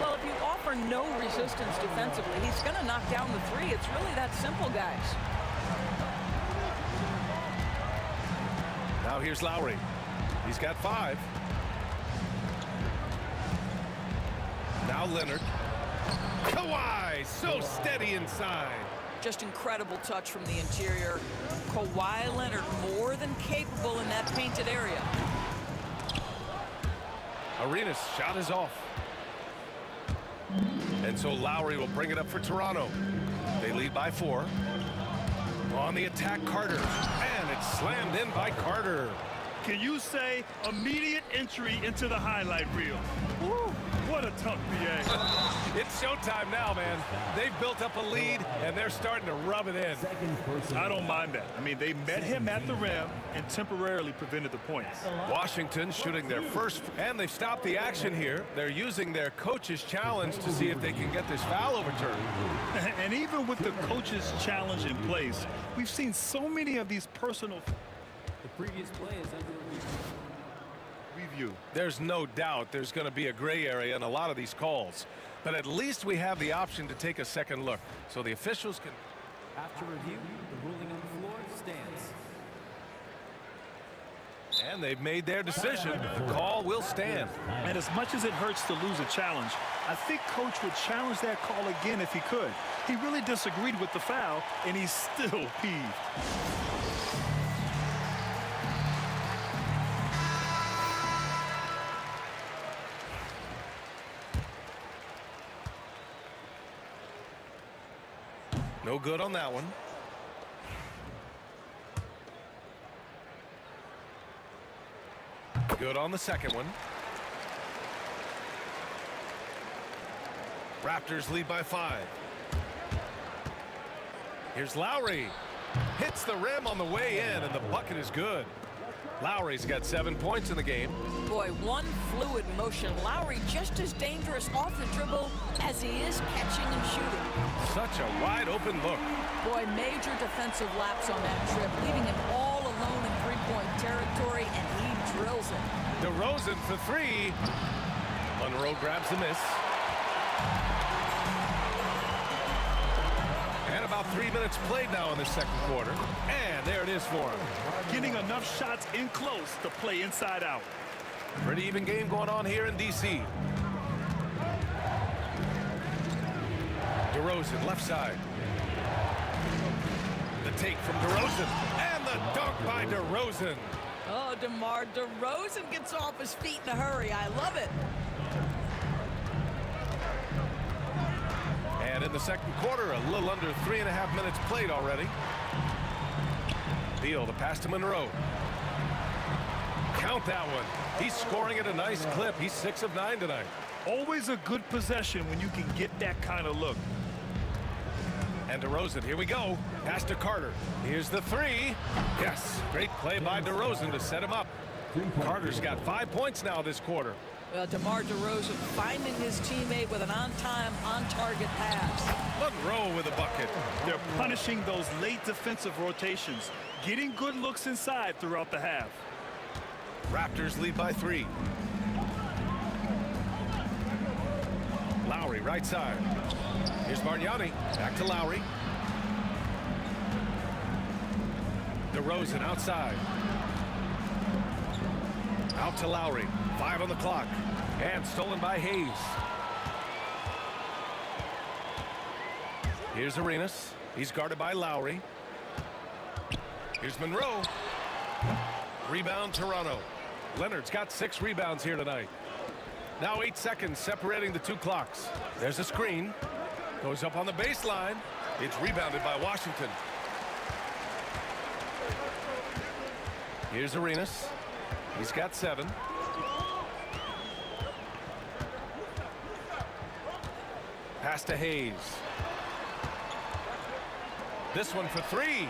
M: Well, if you offer no resistance defensively, he's going to knock down the three. It's really that simple, guys.
B: Now here's Lowry. He's got 5. Now Leonard. Kawhi, so steady inside.
M: Just incredible touch from the interior. Kawhi Leonard more than capable in that painted area.
B: Arenas' shot is off. And so Lowry will bring it up for Toronto. They lead by 4. On the attack, Carter. And it's slammed in by Carter.
D: Can you say immediate entry into the highlight reel? Woo, what a tough BA.
B: It's showtime now, man. They've built up a lead, and they're starting to rub it in.
D: I don't mind that. I mean, they met him at the rim and temporarily prevented the points.
B: Washington shooting their first, and they've stopped the action here. They're using their coach's challenge to see if they can get this foul overturned.
D: And even with the coach's challenge in place, we've seen so many of these personal...
I: The previous play is under
D: review.
B: There's no doubt there's going to be a gray area in a lot of these calls. But at least we have the option to take a second look. So the officials can...
I: After review, the ruling on the floor stands.
B: And they've made their decision. The call will stand.
D: And as much as it hurts to lose a challenge, I think Coach would challenge that call again if he could. He really disagreed with the foul, and he's still peeved.
B: No good on that one. Good on the second one. Raptors lead by 5. Here's Lowry. Hits the rim on the way in, and the bucket is good. Lowry's got 7 points in the game.
M: Boy, one fluid motion. Lowry just as dangerous off the dribble as he is catching and shooting.
B: Such a wide open look.
M: Boy, major defensive lapse on that trip, leaving him all alone in three-point territory, and he drills it.
B: DeRozan for 3. Monroe grabs the miss. And about 3 minutes played now in the second quarter. And there it is for him.
D: Getting enough shots in close to play inside out.
B: Pretty even game going on here in D.C. DeRozan, left side. The take from DeRozan. And the dunk by DeRozan.
M: Oh, DeMar DeRozan gets off his feet in a hurry. I love it.
B: And in the second quarter, a little under 3.5 minutes played already. Beal, the pass to Monroe. Count that one. He's scoring at a nice clip. He's 6 of 9 tonight.
D: Always a good possession when you can get that kind of look.
B: And DeRozan, here we go. Pass to Carter. Here's the 3. Yes, great play by DeRozan to set him up. Carter's got 5 points now this quarter.
M: DeMar DeRozan finding his teammate with an on-time, on-target pass.
B: Monroe with a bucket.
D: They're punishing those late defensive rotations, getting good looks inside throughout the half.
B: Raptors lead by 3. Lowry, right side. Here's Bargnani. Back to Lowry. DeRozan outside. Out to Lowry. 5 on the clock. And stolen by Hayes. Here's Arenas. He's guarded by Lowry. Here's Monroe. Rebound, Toronto. Leonard's got 6 rebounds here tonight. Now 8 seconds separating the 2 clocks. There's a screen. Goes up on the baseline. It's rebounded by Washington. Here's Arenas. He's got 7. Pass to Hayes. This one for 3.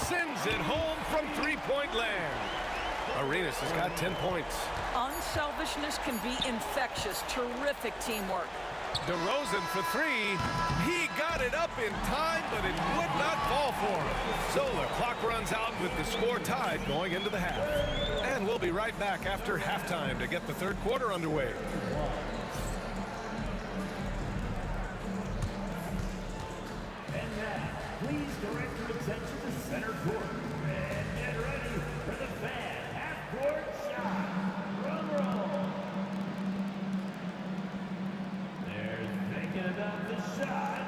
B: Sends it home from 3-point land. Arenas has got 10 points.
M: Unselfishness can be infectious. Terrific teamwork.
B: DeRozan for 3. He got it up in time, but it would not fall for him. So the clock runs out with the score tied going into the half. And we'll be right back after halftime to get the 3rd quarter underway.
E: And now, please direct your attention to center court. And get ready for the fan half-court shot. Drum roll. They're thinking about the shot.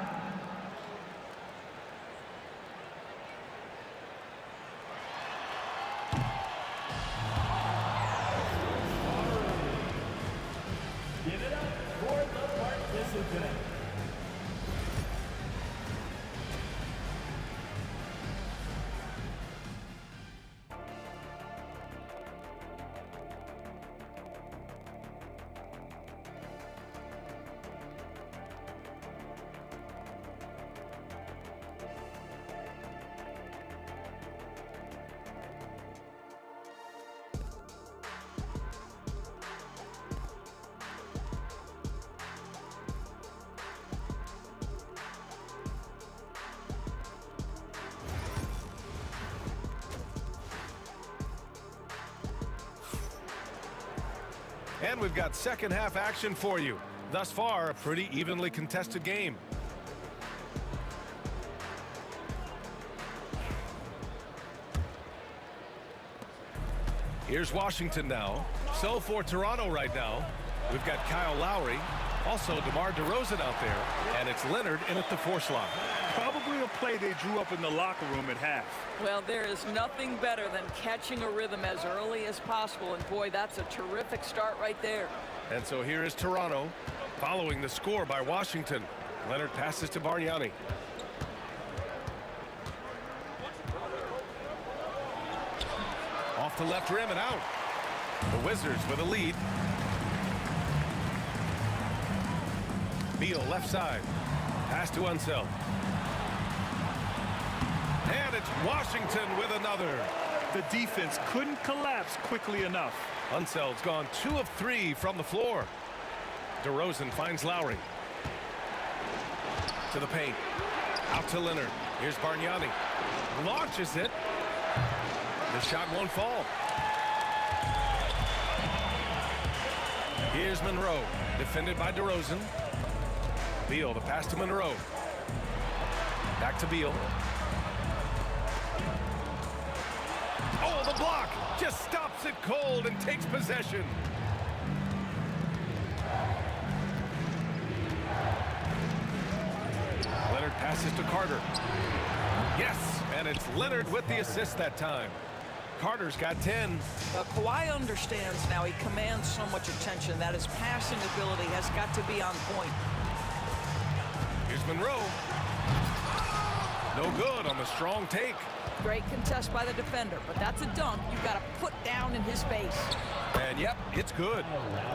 E: Give it up for the participant.
B: And we've got second half action for you. Thus far, a pretty evenly contested game. Here's Washington now. So for Toronto right now, we've got Kyle Lowry, also DeMar DeRozan out there, and it's Leonard in at the 4 slot.
D: Probably a play they drew up in the locker room at half.
M: Well, there is nothing better than catching a rhythm as early as possible, and boy, that's a terrific start right there.
B: And so here is Toronto, following the score by Washington. Leonard passes to Bargnani. Off the left rim and out. The Wizards with a lead. Beal left side. Pass to Unseld. And it's Washington with another.
D: The defense couldn't collapse quickly enough.
B: Unseld's gone 2 of 3 from the floor. DeRozan finds Lowry. To the paint. Out to Leonard. Here's Bargnani. Launches it. The shot won't fall. Here's Monroe. Defended by DeRozan. Beal, the pass to Monroe. Back to Beal. Oh, the block! Just stops it cold and takes possession. Leonard passes to Carter. Yes, and it's Leonard with the assist that time. Carter's got 10.
M: Kawhi understands now. He commands so much attention that his passing ability has got to be on point.
B: Here's Monroe. No good on the strong take.
M: Great contest by the defender, but that's a dunk you've got to put down in his face.
B: And yep, it's good.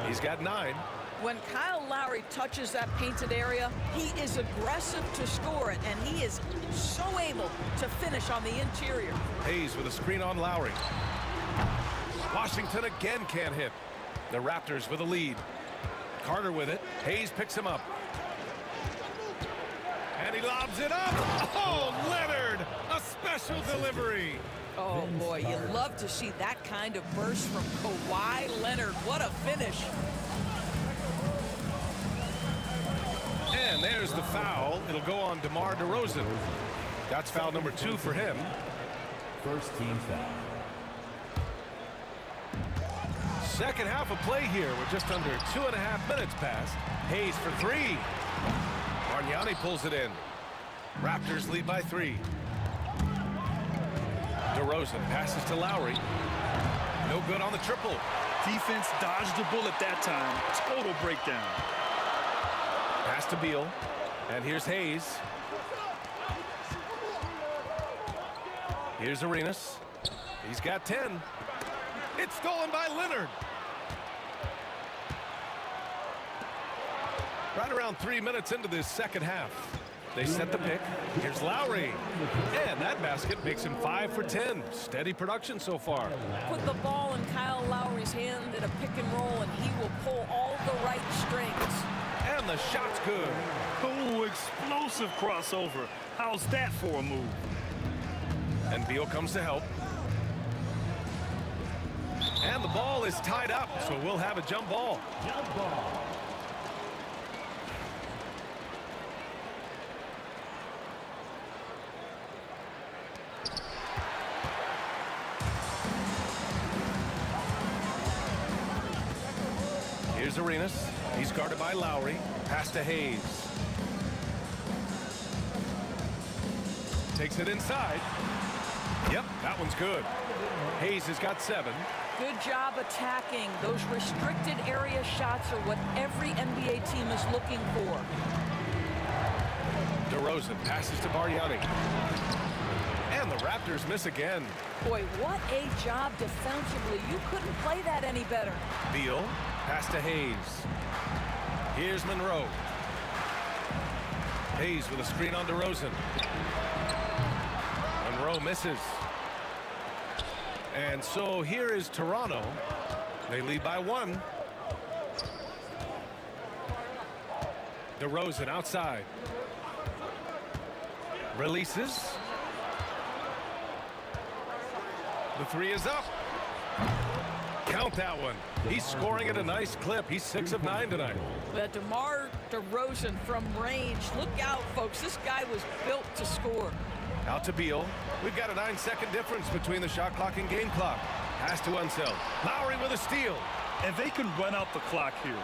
B: He's got 9.
M: When Kyle Lowry touches that painted area, he is aggressive to score it, and he is so able to finish on the interior.
B: Hayes with a screen on Lowry. Washington again can't hit. The Raptors with a lead. Carter with it. Hayes picks him up. And he lobs it up. Oh, Leonard! A special delivery.
M: Oh, boy, you love to see that kind of burst from Kawhi Leonard. What a finish.
B: And there's the foul. It'll go on DeMar DeRozan. That's foul number 2 for him.
E: First team foul.
B: Second half of play here. We're just under 2.5 minutes past. Hayes for 3. Bargnani pulls it in. Raptors lead by 3. DeRozan passes to Lowry. No good on the triple.
D: Defense dodged the bullet that time. Total breakdown.
B: Pass to Beal. And here's Hayes. Here's Arenas. He's got 10. It's stolen by Leonard. Right around 3 minutes into this second half. They set the pick. Here's Lowry. And that basket makes him 5 for 10. Steady production so far.
M: Put the ball in Kyle Lowry's hand in a pick and roll, and he will pull all the right strings.
B: And the shot's good.
D: Oh, explosive crossover. How's that for a move?
B: And Beal comes to help. And the ball is tied up, so we'll have a jump ball.
E: Jump ball.
B: Here's Arenas. He's guarded by Lowry. Pass to Hayes. Takes it inside. Yep, that one's good. Hayes has got 7.
M: Good job attacking. Those restricted area shots are what every NBA team is looking for.
B: DeRozan passes to Bargnani. And the Raptors miss again.
M: Boy, what a job defensively. You couldn't play that any better.
B: Beal, pass to Hayes. Here's Monroe. Hayes with a screen on DeRozan. Monroe misses. And so here is Toronto. They lead by 1. DeRozan outside. Releases. The 3 is up. Count that one. He's scoring at a nice clip. He's 6 of 9 tonight.
M: But DeMar DeRozan from range. Look out, folks. This guy was built to score.
B: Out to Beal. We've got a 9-second difference between the shot clock and game clock. Pass to Unseld. Lowry with a steal.
D: And they can run out the clock here.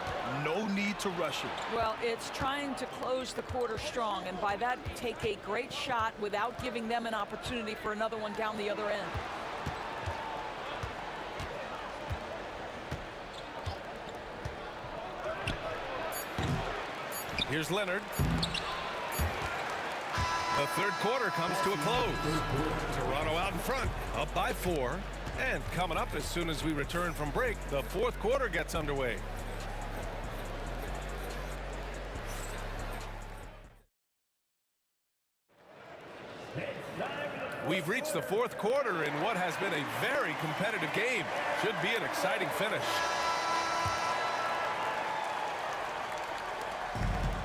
D: No need to rush it.
M: Well, it's trying to close the quarter strong, and by that, take a great shot without giving them an opportunity for another one down the other end.
B: Here's Leonard. The third quarter comes to a close. Toronto out in front, up by 4. And coming up as soon as we return from break, the fourth quarter gets underway. We've reached the fourth quarter in what has been a very competitive game. Should be an exciting finish.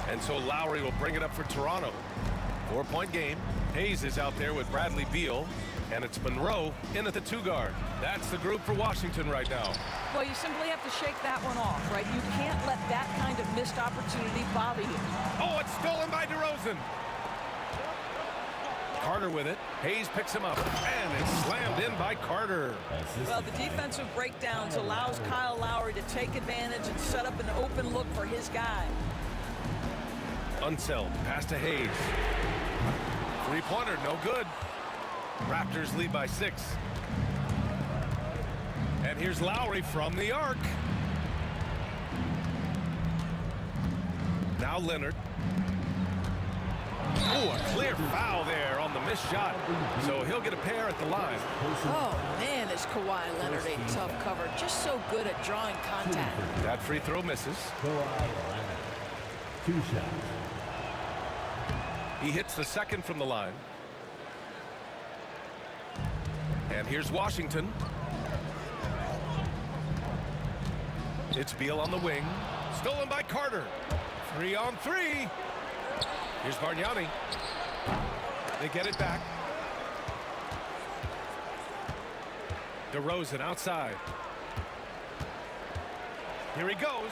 B: And so Lowry will bring it up for Toronto. 4-point game. Hayes is out there with Bradley Beal. And it's Monroe in at the 2 guard. That's the group for Washington right now.
M: Well, you simply have to shake that one off, right? You can't let that kind of missed opportunity bother you.
B: Oh, it's stolen by DeRozan. Carter with it. Hayes picks him up. And it's slammed in by Carter.
M: Well, the defensive breakdowns allows Kyle Lowry to take advantage and set up an open look for his guy.
B: Unseld. Pass to Hayes. 3-pointer, no good. Raptors lead by 6. And here's Lowry from the arc. Now Leonard. Oh, a clear foul there on the missed shot. So he'll get a pair at the line.
M: Oh, man, is Kawhi Leonard a tough cover. Just so good at drawing contact.
B: That free throw misses.
E: Kawhi Leonard. 2 shots.
B: He hits the second from the line. And here's Washington. It's Beal on the wing. Stolen by Carter. 3-on-3. Here's Bargnani. They get it back. DeRozan outside. Here he goes.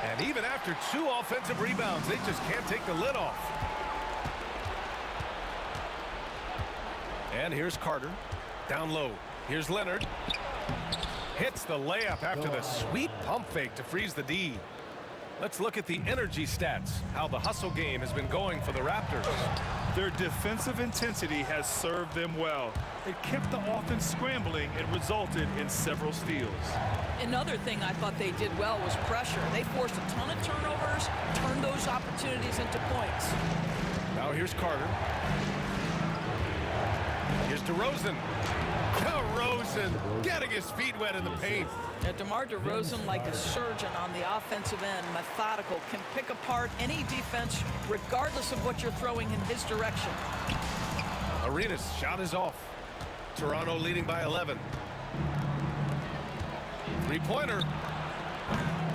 B: And even after 2 offensive rebounds, they just can't take the lid off. And here's Carter. Down low. Here's Leonard. Hits the layup after the sweet pump fake to freeze the D. Let's look at the energy stats, how the hustle game has been going for the Raptors.
D: Their defensive intensity has served them well. It kept the offense scrambling and resulted in several steals.
M: Another thing I thought they did well was pressure. They forced a ton of turnovers, turned those opportunities into points.
B: Now here's Carter. Here's DeRozan. DeRozan getting his feet wet in the paint.
M: DeMar DeRozan, like a surgeon on the offensive end, methodical, can pick apart any defense regardless of what you're throwing in his direction.
B: Arenas' shot is off. Toronto leading by 11. Three-pointer.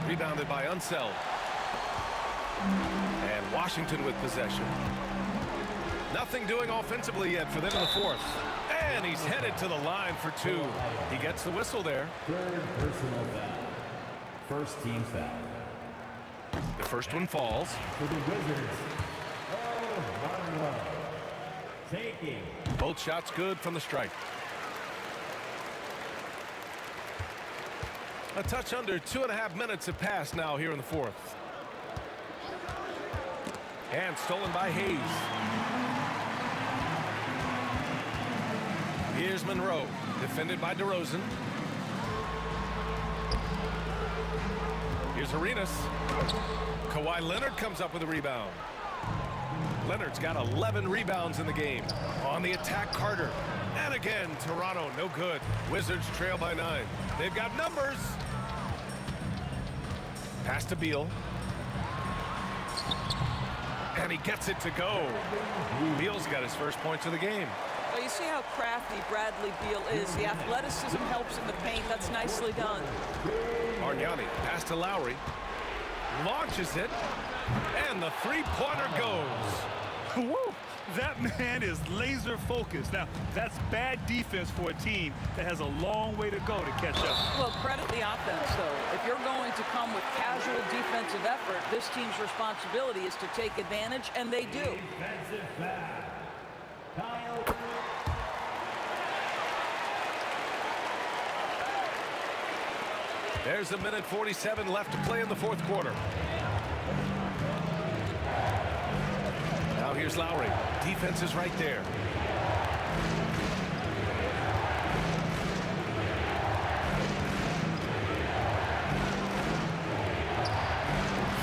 B: Rebounded by Unseld. And Washington with possession. Nothing doing offensively yet for them in the fourth. And he's headed to the line for two. He gets the whistle there.
E: Third personal foul. First team foul.
B: The first one falls.
E: For the Wizards. Oh, Monroe. Taking.
B: Both shots good from the stripe. A touch under 2.5 minutes have passed now here in the fourth. And stolen by Hayes. Here's Monroe, defended by DeRozan. Here's Arenas. Kawhi Leonard comes up with a rebound. Leonard's got 11 rebounds in the game. On the attack, Carter. And again, Toronto, no good. Wizards trail by 9. They've got numbers. Pass to Beal. And he gets it to go. Beal's got his first points of the game.
M: Well, you see how crafty Bradley Beal is. The athleticism helps in the paint. That's nicely done.
B: Bargnani, pass to Lowry. Launches it. And the three-pointer goes.
D: Woo! That man is laser focused. Now, that's bad defense for a team that has a long way to go to catch up.
M: Well, credit the offense, though. If you're going to come with casual defensive effort, this team's responsibility is to take advantage, and they do.
E: Defensive foul. Kyle.
B: There's 1:47 left to play in the fourth quarter. Now here's Lowry. Defense is right there.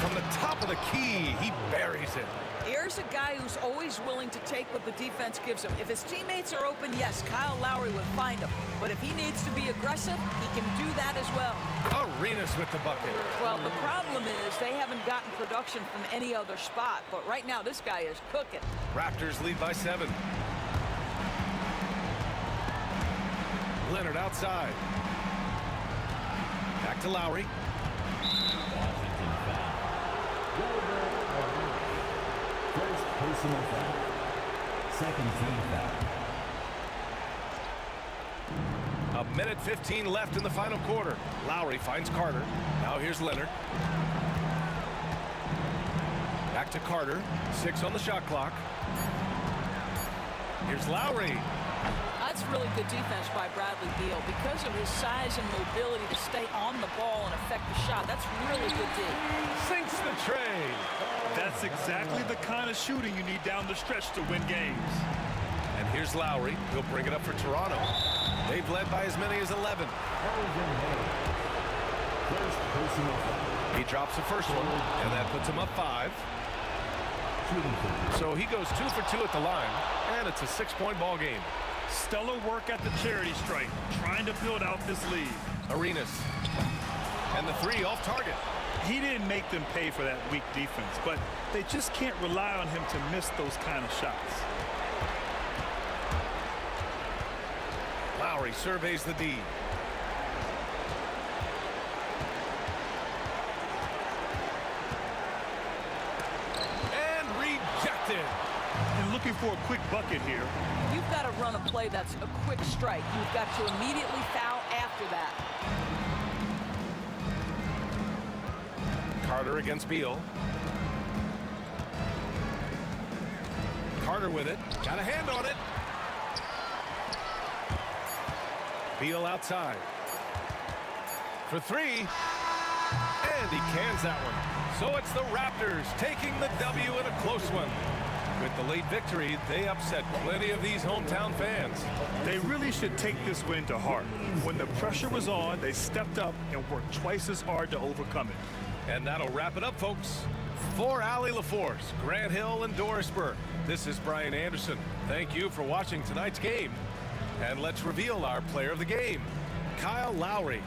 B: From the top of the key, he buries it.
M: Here's a guy who's always willing to take what the defense gives him. If his teammates are open, yes, Kyle Lowry would find him. But if he needs to be aggressive, he can do that as well.
B: Arenas with the bucket.
M: Well, the problem is they haven't gotten production from any other spot. But right now, this guy is cooking.
B: Raptors lead by 7. Leonard outside. Back to Lowry.
E: Washington foul. First personal foul. Second team foul.
B: 1:15 left in the final quarter. Lowry finds Carter. Now here's Leonard. Back to Carter. 6 on the shot clock. Here's Lowry.
M: That's really good defense by Bradley Beal. Because of his size and mobility to stay on the ball and affect the shot, that's really good D.
B: Sinks the tray.
D: That's exactly the kind of shooting you need down the stretch to win games.
B: And here's Lowry. He'll bring it up for Toronto. They've led by as many as 11.
E: First personal foul.
B: He drops the first one, and that puts him up 5. So he goes 2 for 2 at the line, and it's a 6-point ball game.
D: Stellar work at the charity stripe, trying to build out this lead.
B: Arenas. And the 3 off target.
D: He didn't make them pay for that weak defense, but they just can't rely on him to miss those kind of shots.
B: Lowry surveys the D. And rejected.
D: And looking for a quick bucket here.
M: You've got to run a play that's a quick strike. You've got to immediately foul after that.
B: Carter against Beal. Carter with it. Got a hand on it. Beal outside. For 3. And he cans that one. So it's the Raptors taking the W in a close one. With the late victory, they upset plenty of these hometown fans.
D: They really should take this win to heart. When the pressure was on, they stepped up and worked twice as hard to overcome it.
B: And that'll wrap it up, folks. For Allie LaForce, Grant Hill, and Dorisburg, this is Brian Anderson. Thank you for watching tonight's game. And let's reveal our player of the game, Kyle Lowry.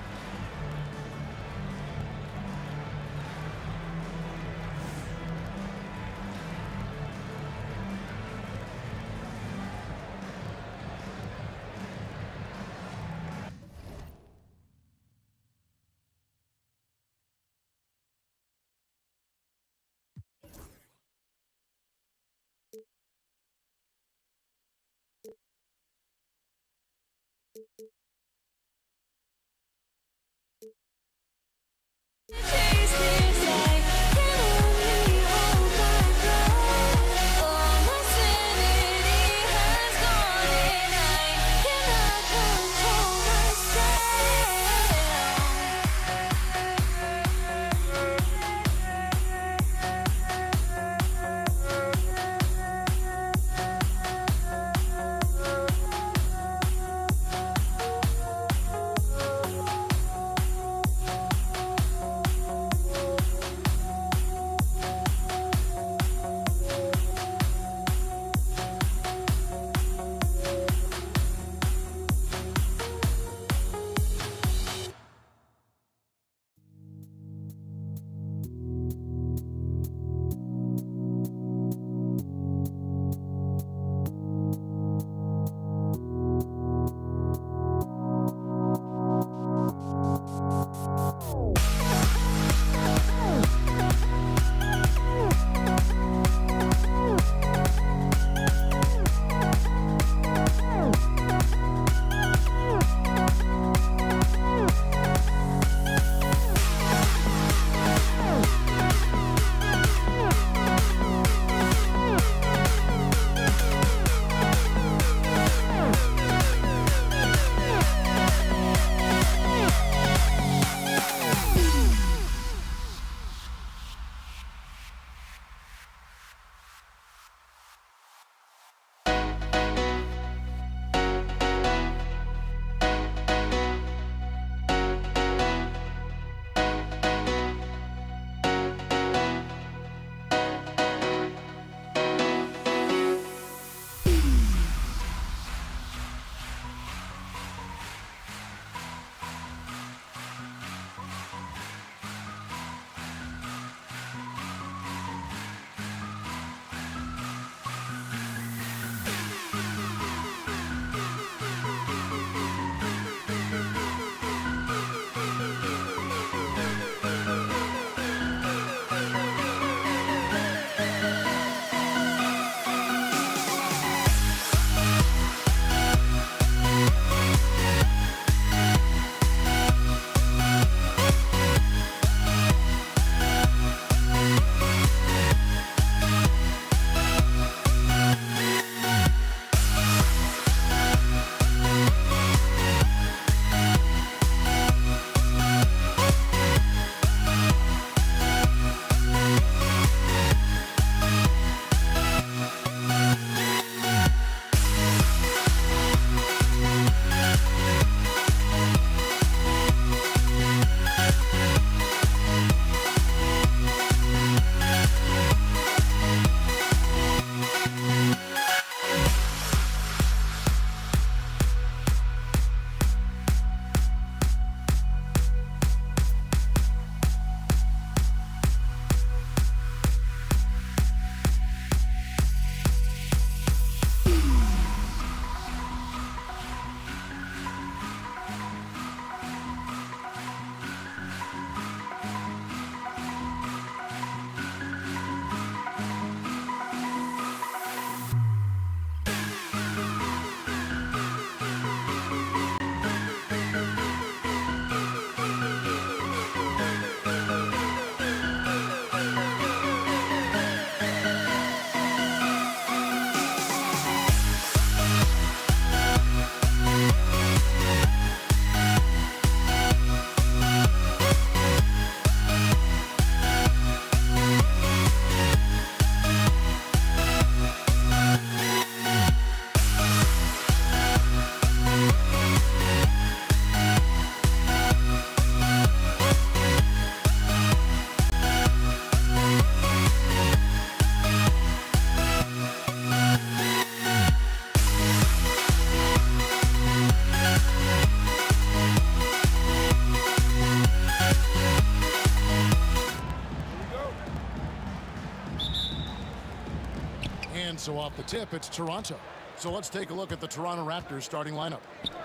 F: And so off the tip, it's Toronto. So let's take a look at the Toronto Raptors starting lineup.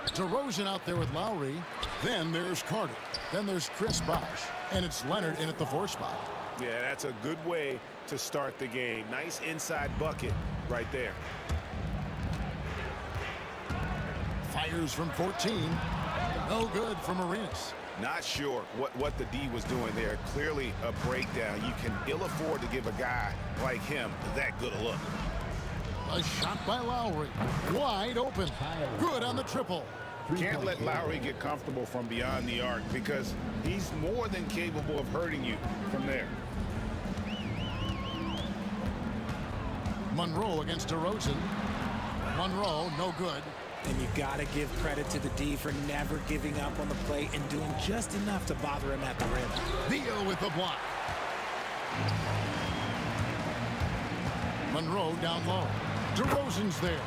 F: DeRozan out there with Lowry. Then there's Carter. Then there's Chris Bosh. And it's Leonard in at the 4 spot.
G: Yeah, that's a good way to start the game. Nice inside bucket right there.
F: Fires from 14. No good from Arenas.
G: Not sure what the D was doing there. Clearly a breakdown. You can ill afford to give a guy like him that good a look.
F: A shot by Lowry. Wide open. Good on the triple.
G: Can't let Lowry get comfortable from beyond the arc because he's more than capable of hurting you from there.
F: Monroe against DeRozan. Monroe, no good.
C: And you got to give credit to the D for never giving up on the play and doing just enough to bother him at the rim.
F: Theo with the block. Monroe down low. DeRozan's there.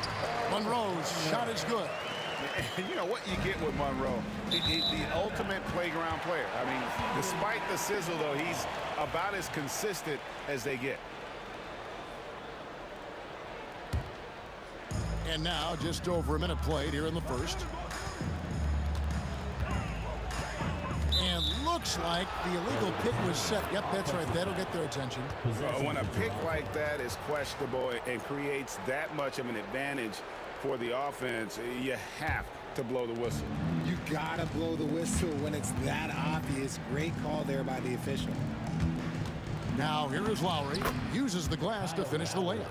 F: Monroe's shot is good.
G: And you know what you get with Monroe? The ultimate playground player. I mean, despite the sizzle, though, he's about as consistent as they get.
F: And now just over a minute played here in the first. And looks like the illegal pick was set. Yep, that's right. That'll get their attention.
G: When a pick like that is questionable and creates that much of an advantage for the offense, you have to blow the whistle.
C: You got to blow the whistle when it's that obvious. Great call there by the official.
F: Now here is Lowry. Uses the glass to finish the layup.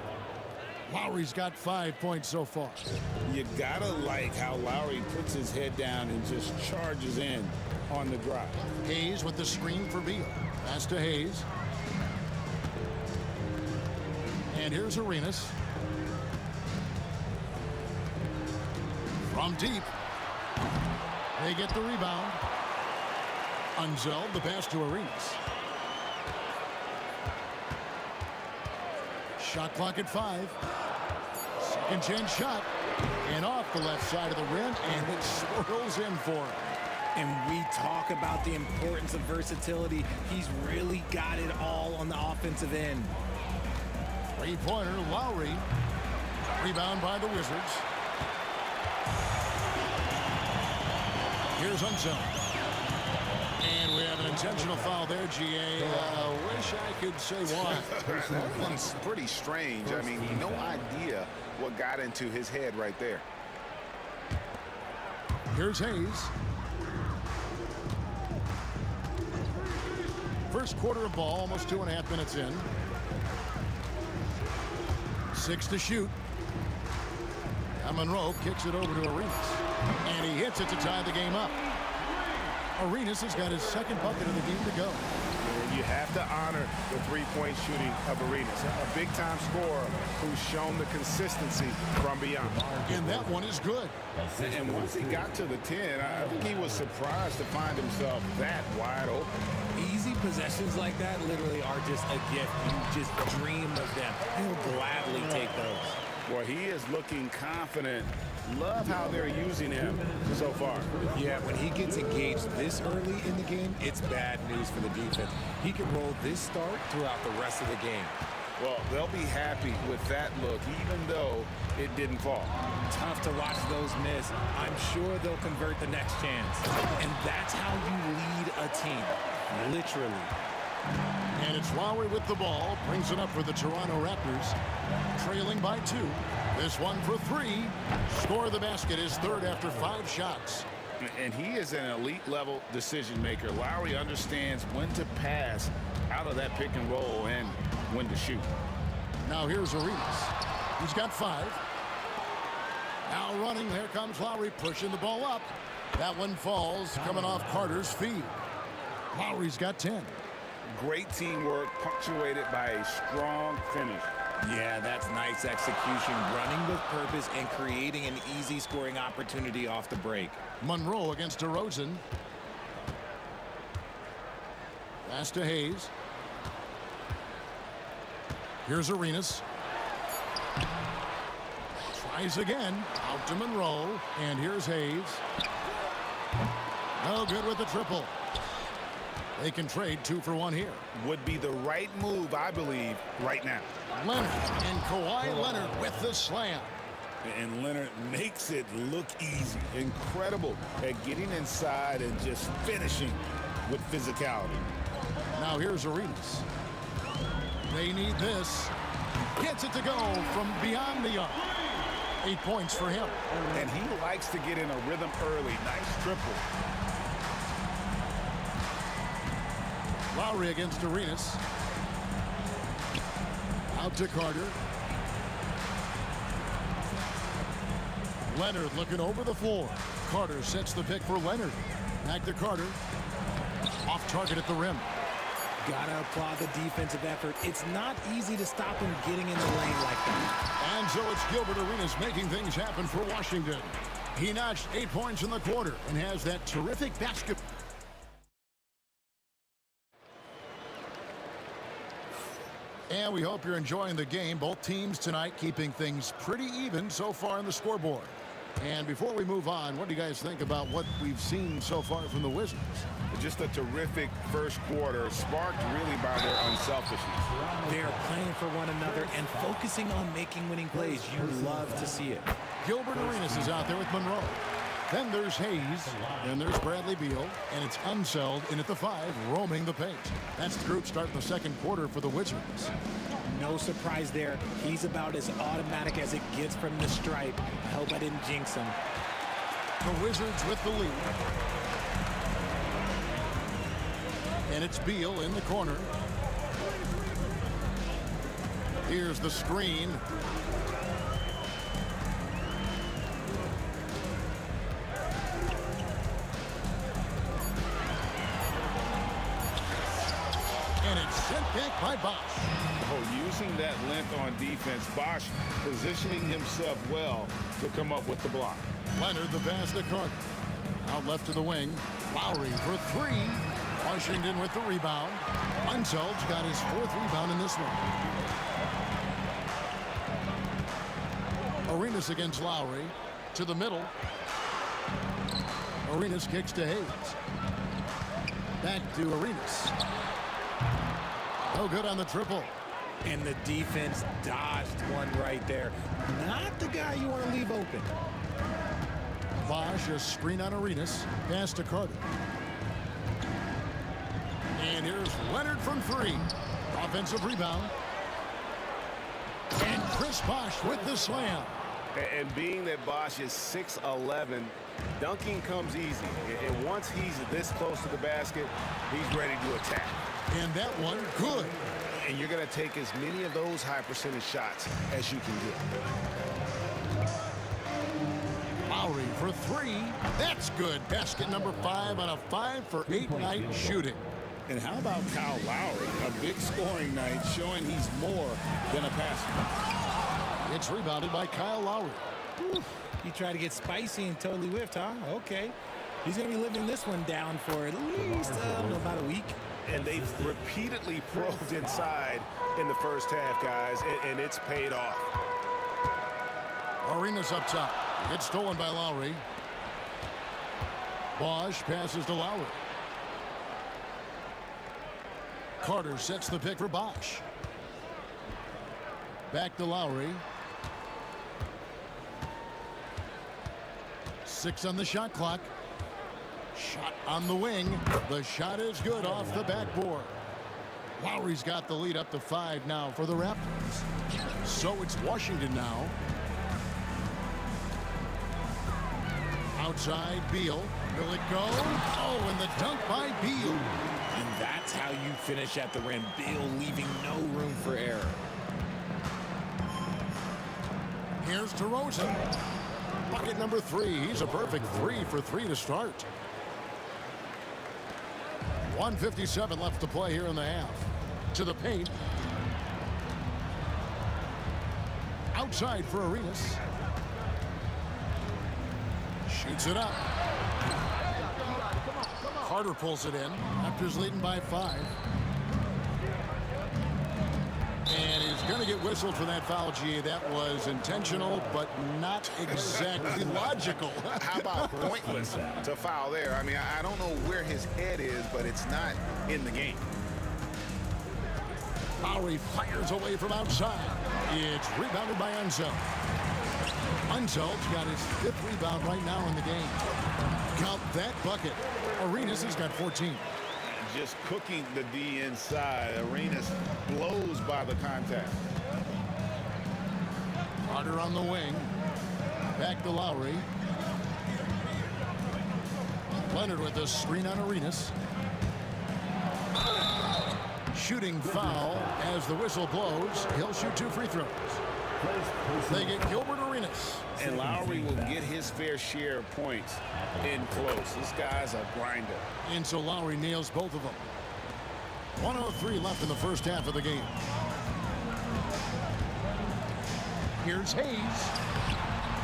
F: Lowry's got 5 points so far.
G: You gotta like how Lowry puts his head down and just charges in on the drive.
F: Hayes with the screen for Beal. Pass to Hayes. And here's Arenas. From deep. They get the rebound. Unzeld, the pass to Arenas. Shot clock at 5. Second chance shot. And off the left side of the rim, and it swirls in for him.
C: And we talk about the importance of versatility. He's really got it all on the offensive end.
F: Three-pointer, Lowry. Rebound by the Wizards. Here's Unzeld. And we have an intentional foul there, GA. Wish I could say why.
G: That one's pretty strange. I mean, no idea what got into his head right there.
F: Here's Hayes. First quarter of ball, almost 2.5 minutes in. 6 to shoot. Now Monroe kicks it over to Arenas. And he hits it to tie the game up. Arenas has got his second bucket of the game to go.
G: You have to honor the three-point shooting of Arenas. A big-time scorer who's shown the consistency from beyond.
F: And that one is good.
G: And once he got to the 10, I think he was surprised to find himself that wide open.
C: Easy possessions like that literally are just a gift. You just dream of them. He'll gladly take those.
G: Boy, he is looking confident. Love how they're using him so far.
C: Yeah, when he gets engaged this early in the game, it's bad news for the defense. He can roll this start throughout the rest of the game.
G: Well, they'll be happy with that look, even though it didn't fall.
C: Tough to watch those miss. I'm sure they'll convert the next chance. And that's how you lead a team, literally.
F: And it's Lowry with the ball. Brings it up for the Toronto Raptors. Trailing by 2. This one for 3. Score the basket, his third after 5 shots.
G: And he is an elite-level decision maker. Lowry understands when to pass out of that pick and roll and when to shoot.
F: Now here's Arenas. He's got 5. Now running, there comes Lowry pushing the ball up. That one falls, coming off Carter's feet. Lowry's got 10.
G: Great teamwork, punctuated by a strong finish.
C: Yeah, that's nice execution, running with purpose and creating an easy scoring opportunity off the break.
F: Monroe against DeRozan. Pass to Hayes. Here's Arenas. Tries again. Out to Monroe. And here's Hayes. No good with the triple. They can trade 2 for 1 here.
G: Would be the right move, I believe, right now.
F: Leonard and Kawhi Leonard with the slam.
G: And Leonard makes it look easy. Incredible at getting inside and just finishing with physicality.
F: Now here's Arenas. They need this. Gets it to go from beyond the arc. 8 points for him.
G: And he likes to get in a rhythm early. Nice triple.
F: Lowry against Arenas. Out to Carter. Leonard looking over the floor. Carter sets the pick for Leonard. Back to Carter. Off target at the rim.
C: Gotta applaud the defensive effort. It's not easy to stop him getting in the lane like that.
F: And so it's Gilbert Arenas making things happen for Washington. He notched 8 points in the quarter and has that terrific basket. And we hope you're enjoying the game. Both teams tonight keeping things pretty even so far on the scoreboard. And before we move on, what do you guys think about what we've seen so far from the Wizards?
G: Just a terrific first quarter, sparked really by their unselfishness.
C: They're playing for one another and focusing on making winning plays. You love to see it.
F: Gilbert Arenas is out there with Monroe. Then there's Hayes. Then there's Bradley Beal. And it's Unseld in at the 5, roaming the paint. That's the group starting the second quarter for the Wizards.
C: No surprise there. He's about as automatic as it gets from the stripe. Hope I didn't jinx him.
F: The Wizards with the lead. And it's Beal in the corner. Here's the screen. And it's sent back by Bosch.
G: Oh, using that length on defense, Bosch positioning himself well to come up with the block.
F: Leonard the pass to Carter. Out left to the wing. Lowry for 3. Washington with the rebound. Unseld's got his 4th rebound in this one. Arenas against Lowry. To the middle. Arenas kicks to Hayes. Back to Arenas. No good on the triple.
C: And the defense dodged one right there. Not the guy you want to leave open.
F: Bosch, a screen on Arenas. Pass to Carter. And here's Leonard from 3. Offensive rebound. And Chris Bosch with the slam.
G: And being that Bosch is 6'11", dunking comes easy. And once he's this close to the basket, he's ready to attack.
F: And that one, good.
G: And you're going to take as many of those high percentage shots as you can get.
F: Lowry for 3. That's good. Basket number 5 on a 5 for 8 night shooting.
G: And how about Kyle Lowry? A big scoring night showing he's more than a passer.
F: It's rebounded by Kyle Lowry.
C: He tried to get spicy and totally whiffed, huh? Okay. He's going to be living this one down for at least, about a week.
G: And they've repeatedly probed inside in the first half, guys, and it's paid off.
F: Arenas up top. It's stolen by Lowry. Bosch passes to Lowry. Carter sets the pick for Bosch. Back to Lowry. 6 on the shot clock. Shot on the wing. The shot is good off the backboard. Lowry's got the lead up to 5 now for the Raptors. So it's Washington now. Outside, Beal. Will it go? Oh, and the dunk by Beal.
C: And that's how you finish at the rim. Beal leaving no room for error.
F: Here's DeRozan. Bucket number 3. He's a perfect 3 for 3 to start. 1:57 left to play here in the half. To the paint. Outside for Arenas. Shoots it up. Carter pulls it in. Raptors leading by 5. And he's going to get get whistled for that foul, G. That was intentional, but not exactly logical.
G: How about pointless to foul there? I mean, I don't know where his head is, but it's not in the game.
F: Lowry fires away from outside. It's rebounded by Unseld. Unseld's got his 5th rebound right now in the game. Count that bucket. Arenas has got 14.
G: Just cooking the D inside. Arenas blows by the contact.
F: Carter on the wing. Back to Lowry. Leonard with the screen on Arenas. Shooting foul as the whistle blows. He'll shoot 2 free throws. They get Gilbert Arenas.
G: And Lowry will get his fair share of points in close. This guy's a grinder.
F: And so Lowry nails both of them. 1:03 left in the first half of the game. Here's Hayes.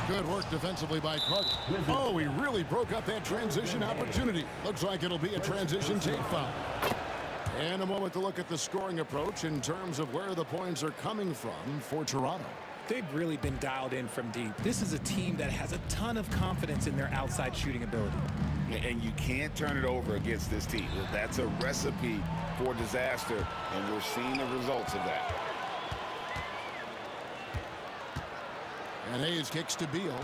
F: Good work defensively by Carter. Oh, he really broke up that transition opportunity. Looks like it'll be a transition take foul. And a moment to look at the scoring approach in terms of where the points are coming from for Toronto.
C: They've really been dialed in from deep. This is a team that has a ton of confidence in their outside shooting ability.
G: And you can't turn it over against this team. That's a recipe for disaster, and we're seeing the results of that.
F: And Hayes kicks to Beal.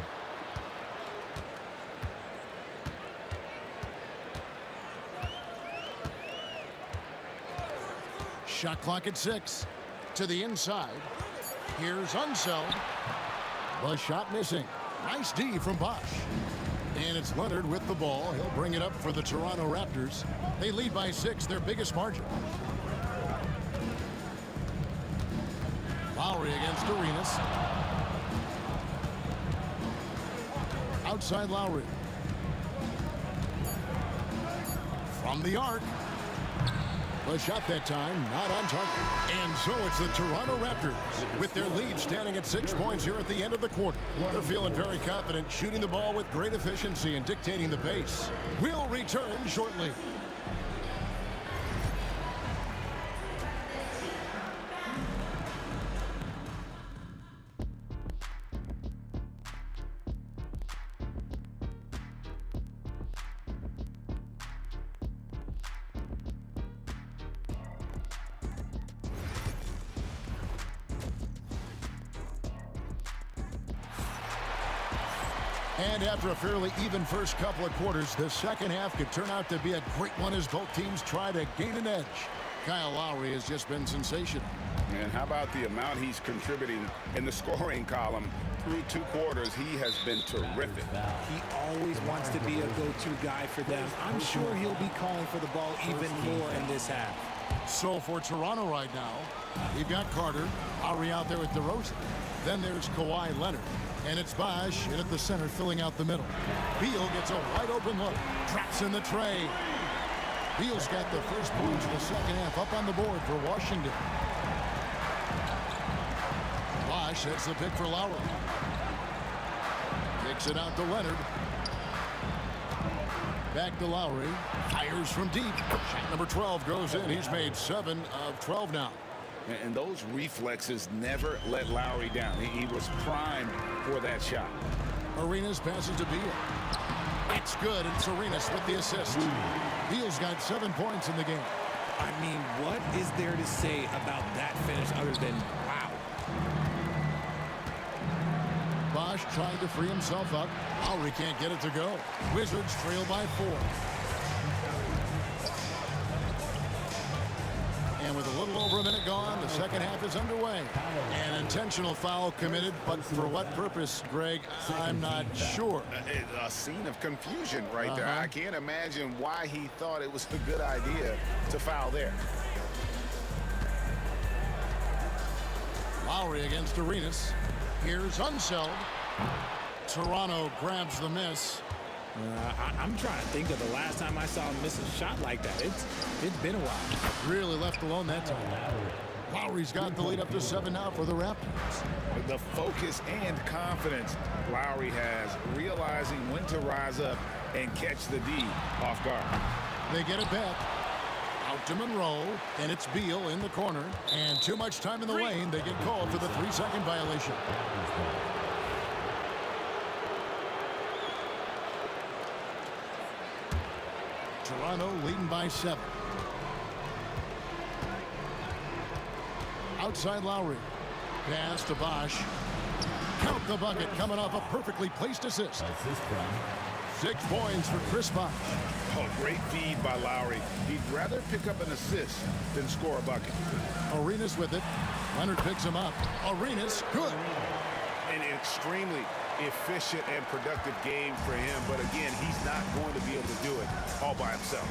F: Shot clock at 6. To the inside. Here's Unseld. The shot missing. Nice D from Bosch. And it's Leonard with the ball. He'll bring it up for the Toronto Raptors. They lead by 6, their biggest margin. Lowry against Arenas. Outside Lowry. From the arc. The shot that time, not on target. And so it's the Toronto Raptors with their lead standing at 6 points here at the end of the quarter. They're feeling very confident, shooting the ball with great efficiency and dictating the pace. We'll return shortly. And after a fairly even first couple of quarters, the second half could turn out to be a great one as both teams try to gain an edge. Kyle Lowry has just been sensational.
G: And how about the amount he's contributing in the scoring column? Through 2 quarters, he has been terrific.
C: He always wants to be a go-to guy for them. I'm sure he'll be calling for the ball even more in this half.
F: So for Toronto right now, you've got Carter, Lowry out there with DeRozan. Then there's Kawhi Leonard. And it's Bosch in at the center, filling out the middle. Beal gets a wide open look. Traps in the tray. Beal's got the first points of the second half up on the board for Washington. Bosch hits the pick for Lowry. Kicks it out to Leonard. Back to Lowry. Fires from deep. Shot number 12 goes in. He's made 7 of 12 now.
G: And those reflexes never let Lowry down. He was primed for that shot.
F: Arenas passes to Beal. It's good. It's Arenas with the assist. Beal's got 7 points in the game.
C: I mean, what is there to say about that finish other than wow?
F: Bosch trying to free himself up. Lowry can't get it to go. Wizards trail by 4. And with a little over a minute gone, the second half is underway. An intentional foul committed, but for what purpose, Greg, I'm not sure.
G: A scene of confusion right there. I can't imagine why he thought it was a good idea to foul there.
F: Lowry against Arenas. Here's Unseld. Toronto grabs the miss.
C: I'm trying to think of the last time I saw him miss a shot like that. It's been a while.
F: Really left alone that time. Lowry's got the lead up to 7 now for the Raptors.
G: The focus and confidence Lowry has, realizing when to rise up and catch the D off guard.
F: They get it back. Out to Monroe, and it's Beal in the corner. And too much time in the lane. They get called for the 3-second violation. Toronto leading by 7. Outside Lowry. Pass to Bosch. Count the bucket, coming off a perfectly placed assist. 6 points for Chris Bosch.
G: Oh, great feed by Lowry. He'd rather pick up an assist than score a bucket.
F: Arenas with it. Leonard picks him up. Arenas, good.
G: An extremely efficient and productive game for him, but again, he's not going to be able to do it all by himself.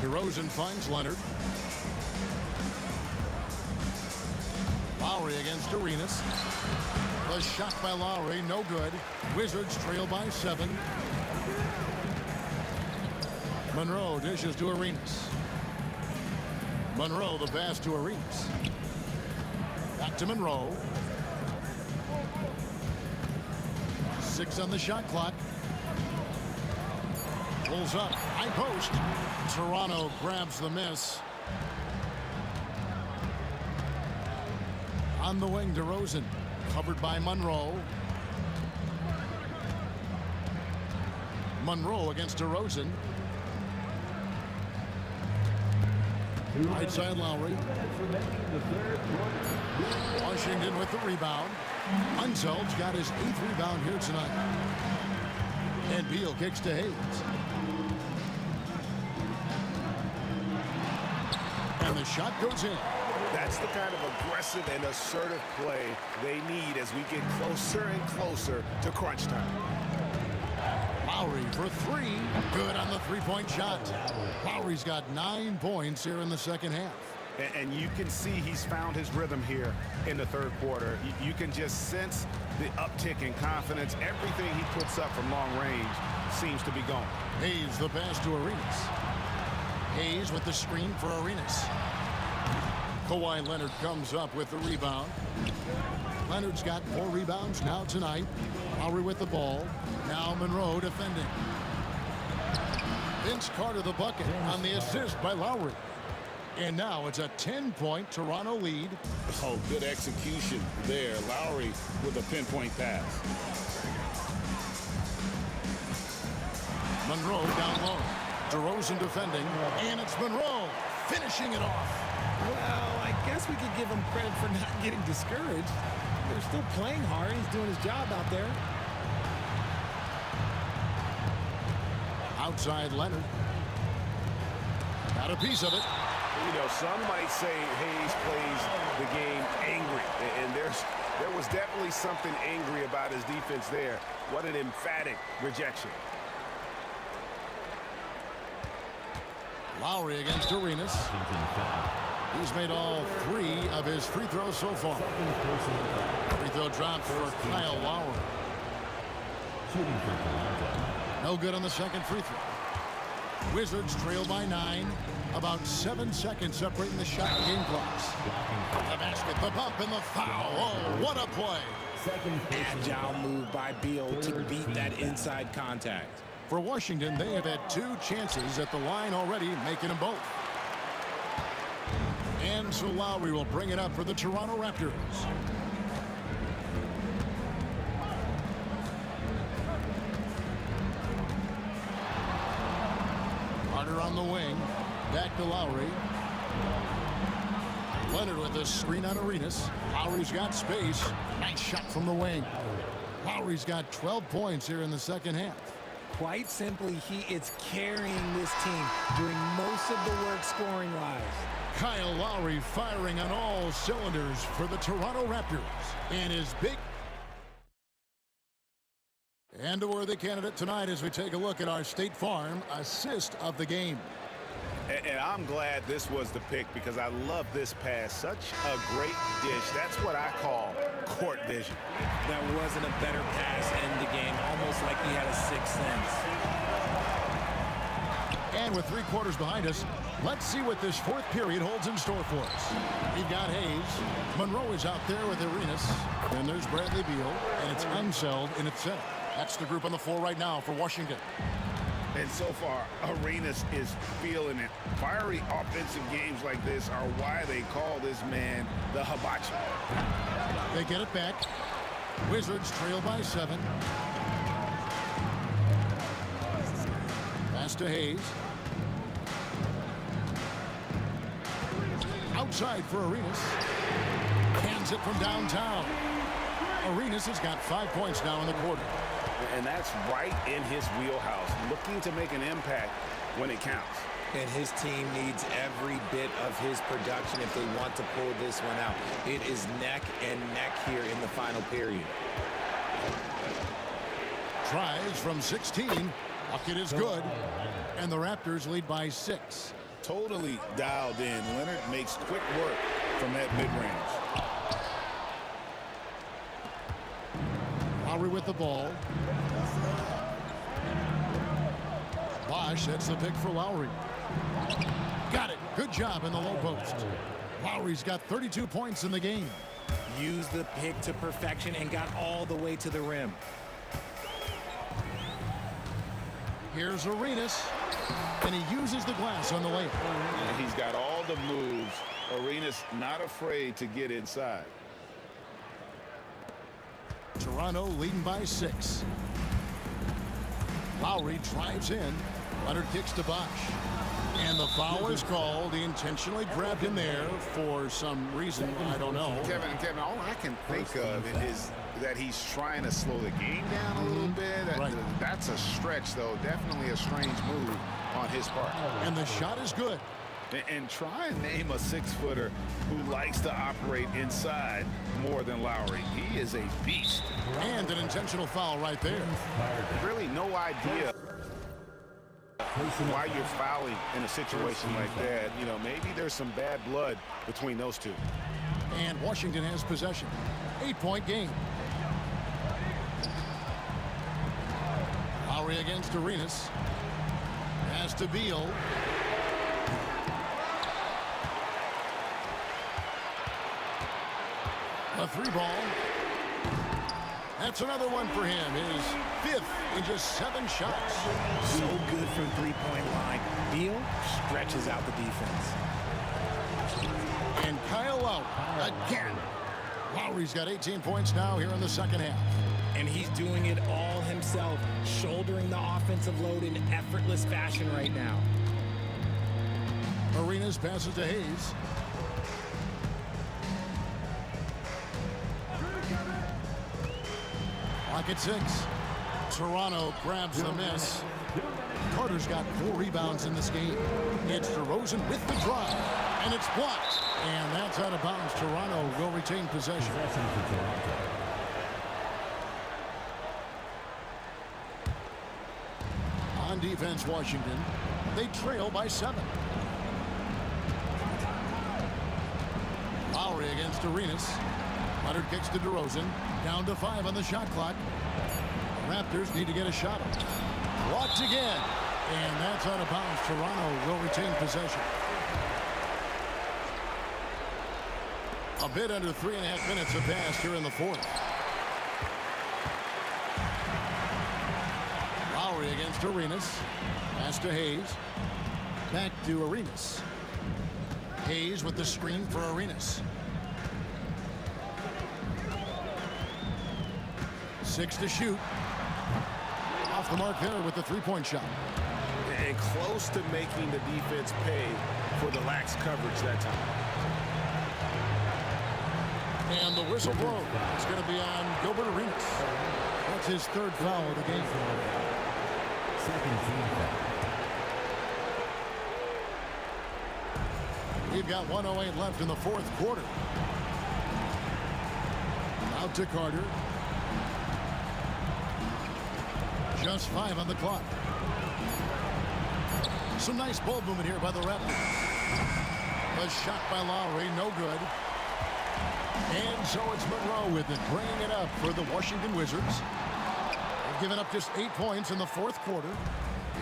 F: DeRozan finds Leonard. Lowry against Arenas. The shot by Lowry, no good. Wizards trail by 7. Monroe dishes to Arenas. Monroe the pass to Arenas. Back to Monroe. 6 on the shot clock. Pulls up, high post. Toronto grabs the miss. On the wing, DeRozan, covered by Monroe. Monroe against DeRozan. Right side Lowry. Washington with the rebound. Unsel's got his 8th rebound here tonight. And Beal kicks to Hayes. And the shot goes in.
G: That's the kind of aggressive and assertive play they need as we get closer and closer to crunch time.
F: Lowry for 3. Good on the 3-point shot. Lowry's got 9 points here in the second half.
G: And you can see he's found his rhythm here in the third quarter. You can just sense the uptick in confidence. Everything he puts up from long range seems to be going.
F: Hayes the pass to Arenas. Hayes with the screen for Arenas. Kawhi Leonard comes up with the rebound. Leonard's got 4 rebounds now tonight. Lowry with the ball. Now Monroe defending. Vince Carter the bucket on the assist by Lowry. And now it's a 10-point Toronto lead.
G: Oh, good execution there. Lowry with a pinpoint pass.
F: Monroe down low. DeRozan defending. And it's Monroe finishing it off.
C: Well, I guess we could give him credit for not getting discouraged. They're still playing hard. He's doing his job out there.
F: Outside Leonard. Got a piece of it.
G: You know, some might say Hayes plays the game angry. And there was definitely something angry about his defense there. What an emphatic rejection.
F: Lowry against Arenas. He's made all 3 of his free throws so far. Free throw dropped for Kyle Lowry. No good on the second free throw. Wizards trail by 9. About 7 seconds separating the shot and game clocks. The basket, the bump, and the foul. Oh, what a play.
C: Agile move by Beal to beat that inside contact.
F: For Washington, they have had 2 chances at the line already, making them both. And so Lowry will bring it up for the Toronto Raptors. Carter on the wing. Back to Lowry. Leonard with a screen on Arenas. Lowry's got space. Nice shot from the wing. Lowry's got 12 points here in the second half.
C: Quite simply, he is carrying this team, doing most of the work scoring-wise.
F: Kyle Lowry firing on all cylinders for the Toronto Raptors. And his big... And a worthy candidate tonight as we take a look at our State Farm assist of the game.
G: And I'm glad this was the pick because I love this pass. Such a great dish. That's what I call court vision.
C: That wasn't a better pass in the game, almost like he had a sixth sense.
F: And with 3 quarters behind us, let's see what this 4th period holds in store for us. We've got Hayes. Monroe is out there with Arenas. Then there's Bradley Beal, and it's Unseld in its center. That's the group on the floor right now for Washington.
G: And so far, Arenas is feeling it. Fiery offensive games like this are why they call this man the hibachi.
F: They get it back. Wizards trail by 7. Pass to Hayes. Outside for Arenas. Hands it from downtown. Arenas has got 5 points now in the quarter.
G: And that's right in his wheelhouse, looking to make an impact when it counts.
C: And his team needs every bit of his production if they want to pull this one out. It is neck and neck here in the final period.
F: Tries from 16. Bucket is good. And the Raptors lead by 6.
G: Totally dialed in. Leonard makes quick work from that mid-range.
F: Lowry with the ball. Bosch sets the pick for Lowry. Got it. Good job in the low post. Lowry's got 32 points in the game.
C: Used the pick to perfection and got all the way to the rim.
F: Here's Arenas, and he uses the glass on the layup.
G: And he's got all the moves. Arenas not afraid to get inside.
F: Toronto leading by 6. Lowry drives in. Leonard kicks to Bosch. And the foul is called. He intentionally grabbed him there for some reason. I don't know.
G: Kevin, all I can think of is that he's trying to slow the game down a little bit.
F: Right.
G: That's a stretch, though. Definitely a strange move on his part.
F: And the shot is good.
G: And try and name a 6-footer who likes to operate inside more than Lowry. He is a beast.
F: And an intentional foul right there.
G: Really no idea why you're fouling in a situation like that. You know, maybe there's some bad blood between those two.
F: And Washington has possession. 8-point game. Lowry against Arenas. Pass to Beal. A 3-ball. That's another one for him. His 5th in just 7 shots.
C: So good from three-point line. Beal stretches out the defense.
F: And Kyle Lowry again. Lowry's got 18 points now here in the second half.
C: And he's doing it all himself, shouldering the offensive load in effortless fashion right now.
F: Arenas passes to Hayes. Clock at 6. Toronto grabs the miss. Carter's got 4 rebounds in this game. It's DeRozan with the drive, and it's blocked. And that's out of bounds. Toronto will retain possession. On defense, Washington. They trail by 7. Lowry against Arenas. Leonard kicks to DeRozan. Down to 5 on the shot clock. The Raptors need to get a shot up. Blocked again. And that's out of bounds. Toronto will retain possession. A bit under 3.5 minutes have passed here in the 4th. Lowry against Arenas. Pass to Hayes. Back to Arenas. Hayes with the screen for Arenas. 6 to shoot. Off the mark there with the 3-point shot.
G: And close to making the defense pay for the lax coverage that time.
F: And the whistle blows. It's going to be on Gilbert Arenas. That's his 3rd foul of the game. We've got 1:08 left in the 4th quarter. Out to Carter. Just 5 on the clock. Some nice ball movement here by the Raptors. A shot by Lowry, no good. And so it's Monroe with it, bringing it up for the Washington Wizards. They've given up just 8 points in the 4th quarter.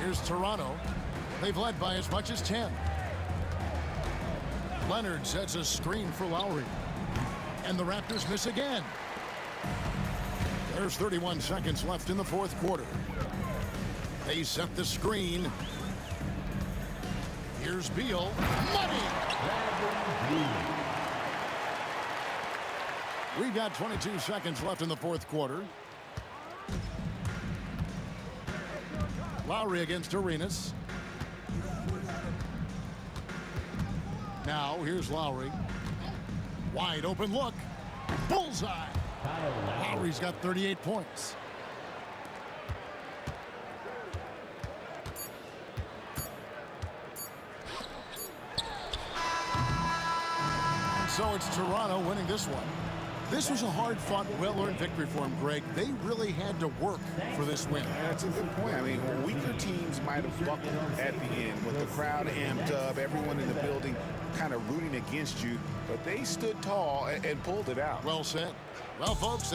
F: Here's Toronto. They've led by as much as 10. Leonard sets a screen for Lowry. And the Raptors miss again. There's 31 seconds left in the 4th quarter. They set the screen. Here's Beal. Money! We've got 22 seconds left in the fourth quarter. Lowry against Arenas. Now, here's Lowry. Wide open look. Bullseye. Lowry's got 38 points. And so it's Toronto winning this one. This was a hard-fought, well-earned victory for him, Greg. They really had to work for this win.
G: That's a good point. I mean, weaker teams might have buckled at the end with the crowd amped up, everyone in the building kind of rooting against you, but they stood tall and pulled it out.
F: Well said. Well, folks,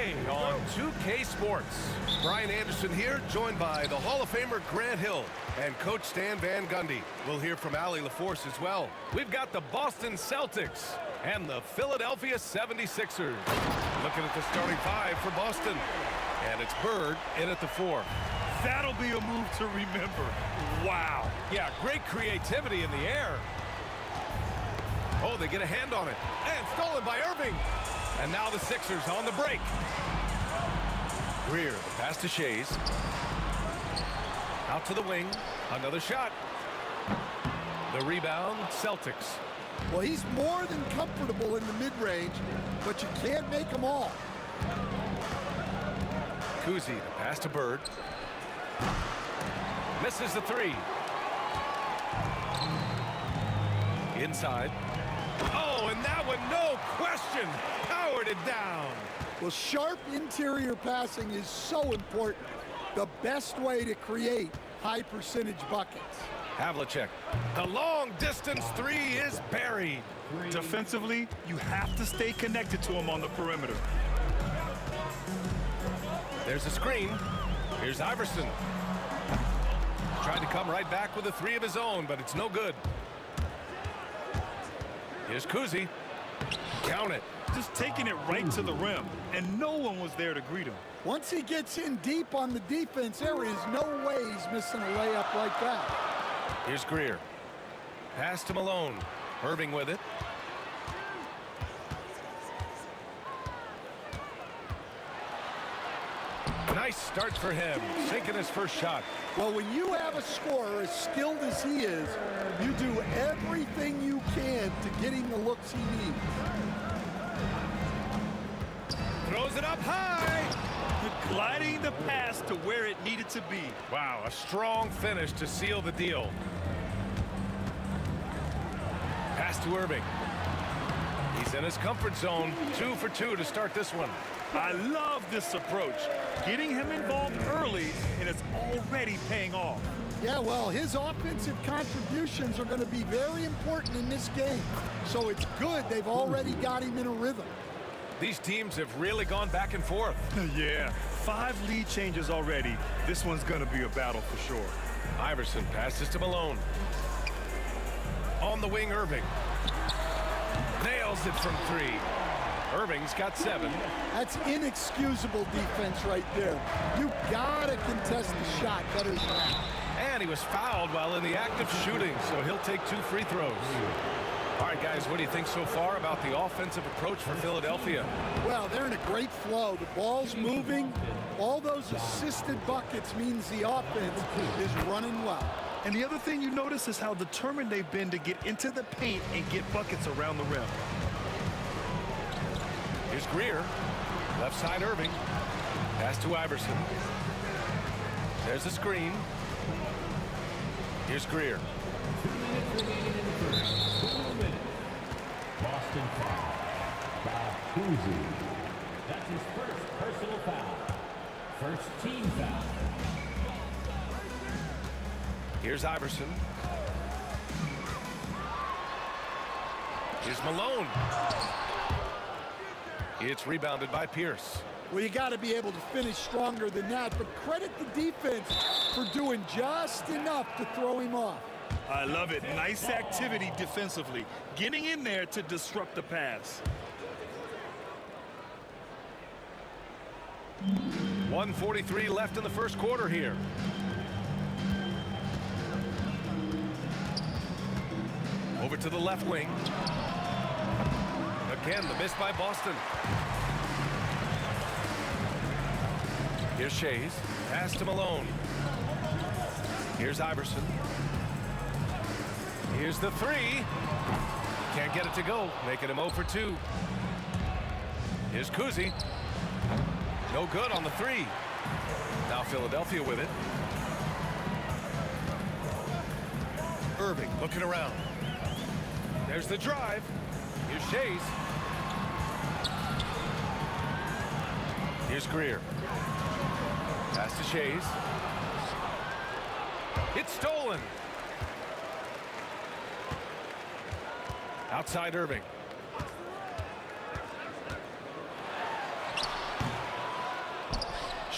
B: NBA on 2K Sports. Brian Anderson here, joined by the Hall of Famer Grant Hill and Coach Stan Van Gundy. We'll hear from Allie LaForce as well. We've got the Boston Celtics and the Philadelphia 76ers. Looking at the starting five for Boston. And it's Bird in at the 4.
D: That'll be a move to remember. Wow.
B: Yeah, great creativity in the air. Oh, they get a hand on it. And stolen by Irving. And now the Sixers on the break. Greer, the pass to Shays. Out to the wing. Another shot. The rebound, Celtics.
H: Well, he's more than comfortable in the mid-range, but you can't make them all.
B: Kuzi, the pass to Bird. Misses the 3. Inside. Oh, and that one, no question, powered it down.
H: Well, sharp interior passing is so important. The best way to create high-percentage buckets.
B: Havlicek, the long-distance 3 is buried.
D: Defensively, you have to stay connected to him on the perimeter.
B: There's a screen. Here's Iverson. Trying to come right back with a 3 of his own, but it's no good. Here's Kuzi. Count it.
D: Just taking it right to the rim, and no one was there to greet him.
H: Once he gets in deep on the defense, there is no way he's missing a layup like that.
B: Here's Greer. Pass to Malone. Irving with it. Nice start for him, sinking his first shot.
H: Well, when you have a scorer as skilled as he is, you do everything you can to get him the looks he needs.
B: Throws it up high.
D: Gliding the pass to where it needed to be.
B: Wow, a strong finish to seal the deal. Pass to Irving. He's in his comfort zone. 2 for 2 to start this one.
D: I love this approach. Getting him involved early, and it's already paying off.
H: Yeah, well, his offensive contributions are going to be very important in this game. So it's good they've already got him in a rhythm.
B: These teams have really gone back and forth.
D: Yeah, 5 lead changes already. This one's going to be a battle for sure.
B: Iverson passes to Malone. On the wing, Irving. Nails it from 3. Irving's got 7.
H: That's inexcusable defense right there. You gotta contest the shot better than that.
B: And he was fouled while in the act of shooting, so he'll take 2 free throws. All right, guys, what do you think so far about the offensive approach for Philadelphia?
H: Well, they're in a great flow. The ball's moving. All those assisted buckets means the offense is running well.
D: And the other thing you notice is how determined they've been to get into the paint and get buckets around the rim.
B: Here's Greer. Left side Irving. Pass to Iverson. There's a screen. Here's Greer.
E: Boston foul. Kuzi. That's his first personal foul. First team foul.
B: Here's Iverson. Here's Malone. It's rebounded by Pierce.
H: Well, you got to be able to finish stronger than that, but credit the defense for doing just enough to throw him off.
D: I love it. Nice activity defensively. Getting in there to disrupt the pass.
B: 1:43 left in the first quarter here. Over to the left wing. Again, the miss by Boston. Here's Shays. Pass to Malone. Here's Iverson. Here's the 3. Can't get it to go, making him 0 for 2. Here's Kuzi. No good on the 3. Now Philadelphia with it. Irving looking around. There's the drive. Here's Shays. Here's Greer. Pass to Shays. It's stolen. Outside Irving.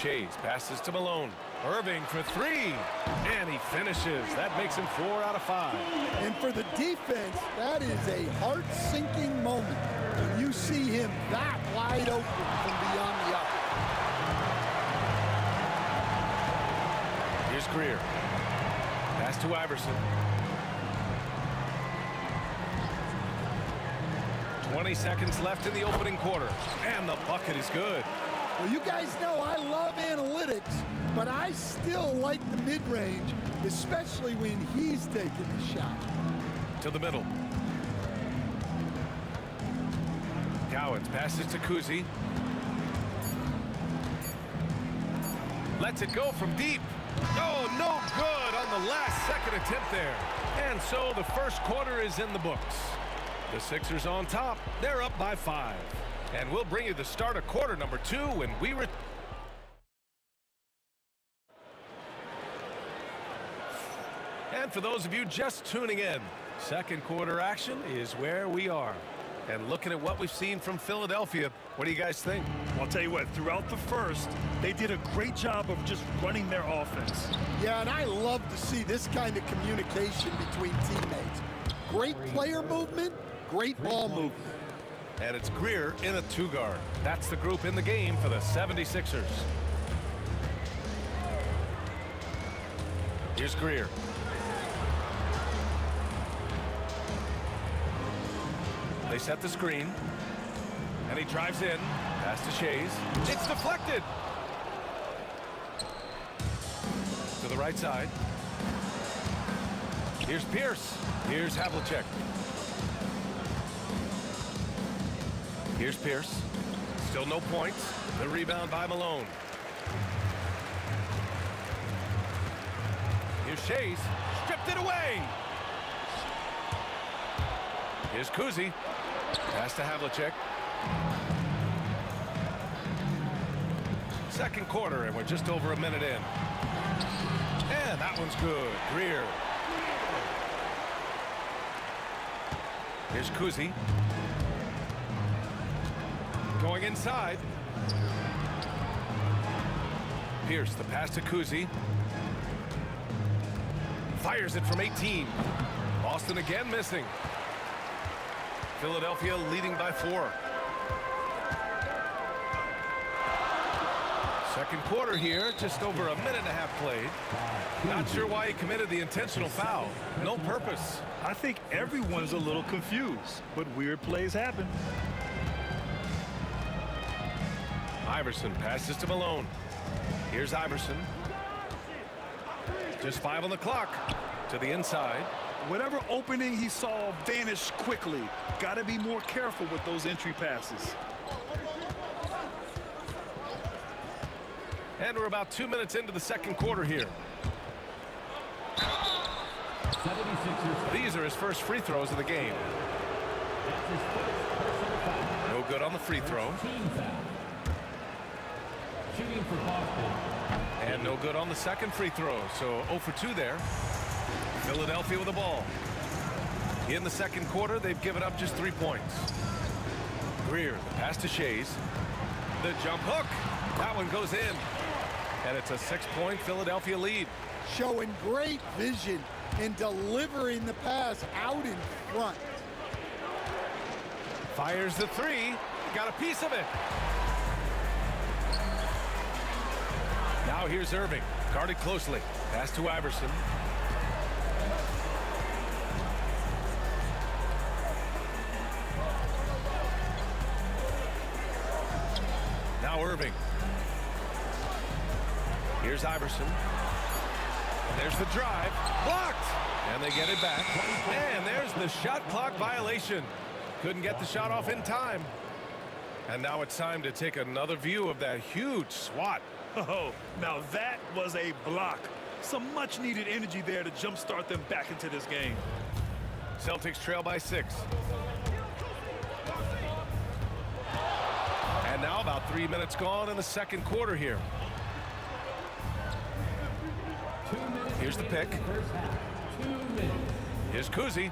B: Shays passes to Malone. Irving for three, and he finishes. That makes him 4 out of 5.
H: And for the defense, that is a heart-sinking moment when you see him that wide open from beyond the arc.
B: Here's Greer. Pass to Iverson. 20 seconds left in the opening quarter, and the bucket is good.
H: Well, you guys know I love analytics, but I still like the mid-range, especially when he's taking the shot.
B: To the middle. Cowens passes to Kuzi. Lets it go from deep. Oh, no good on the last second attempt there. And so the first quarter is in the books. The Sixers on top. They're up by 5. And we'll bring you the start of quarter number 2 when we return. And for those of you just tuning in, second quarter action is where we are. And looking at what we've seen from Philadelphia, what do you guys think?
D: Well, I'll tell you what, throughout the first, they did a great job of just running their offense.
H: Yeah, and I love to see this kind of communication between teammates. Great player movement, great ball movement.
B: And it's Greer in a 2-guard. That's the group in the game for the 76ers. Here's Greer. They set the screen. And he drives in. Pass to Shays. It's deflected. To the right side. Here's Pierce. Here's Havlicek. Here's Pierce. Still no points. The rebound by Malone. Here's Shays. Stripped it away. Here's Kuzi. Pass to Havlicek. Second quarter, and we're just over a minute in. And that one's good. Greer. Here's Kuzi. Going inside. Pierce, the pass to Kuzi. Fires it from 18. Boston again missing. Philadelphia leading by 4. Second quarter here, just over a minute and a half played. Not sure why he committed the intentional foul. No purpose.
D: I think everyone's a little confused, but weird plays happen.
B: Iverson passes to Malone. Here's Iverson. Just 5 on the clock. To the inside.
D: Whatever opening he saw vanished quickly. Got to be more careful with those entry passes.
B: And we're about 2 minutes into the second quarter here. These are his first free throws of the game. No good on the free throw. And no good on the second free throw. So 0 for 2 there. Philadelphia with the ball. In the second quarter, they've given up just 3 points. Greer, the pass to Shays. The jump hook. That one goes in. And it's a 6-point Philadelphia lead.
H: Showing great vision and delivering the pass out in front.
B: Fires the 3. Got a piece of it. Now here's Irving. Guarded closely. Pass to Iverson. Now Irving. Here's Iverson. There's the drive. Blocked. And they get it back. And there's the shot clock violation. Couldn't get the shot off in time. And now it's time to take another view of that huge swat.
D: Oh, now that was a block. Some much needed energy there to jumpstart them back into this game.
B: Celtics trail by 6. And now about 3 minutes gone in the second quarter here. Here's the pick. Here's Kuzi.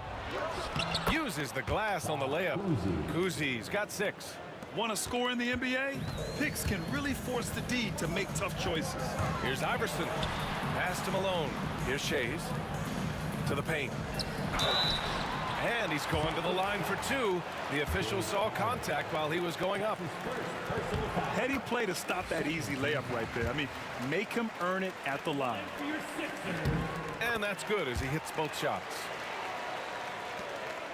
B: Uses the glass on the layup. Kuzi's got 6.
D: Want to score in the NBA? Picks can really force the D to make tough choices.
B: Here's Iverson. Pass to Malone. Here's Shays. To the paint. And he's going to the line for two. The official saw contact while he was going up.
D: Heady play to stop that easy layup right there. I mean, make him earn it at the line.
B: And that's good as he hits both shots.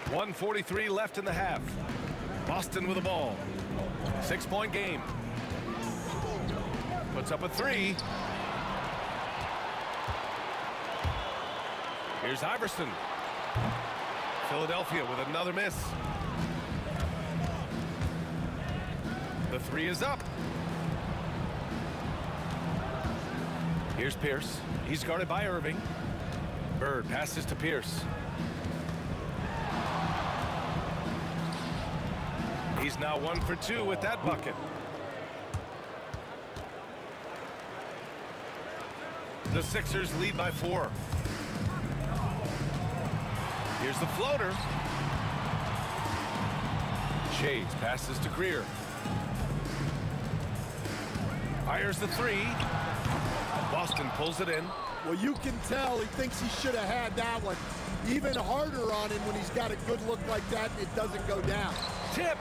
B: 1:43 left in the half. Boston with the ball. 6-point game. Puts up a three. Here's Iverson. Philadelphia with another miss. The three is up. Here's Pierce. He's guarded by Irving. Bird passes to Pierce. He's now 1 for 2 with that bucket. The Sixers lead by 4. Here's the floater. Shades passes to Greer. Fires the three. Boston pulls it in.
H: Well, you can tell he thinks he should have had that one. Even harder on him when he's got a good look like that and it doesn't go down.
B: Tipped.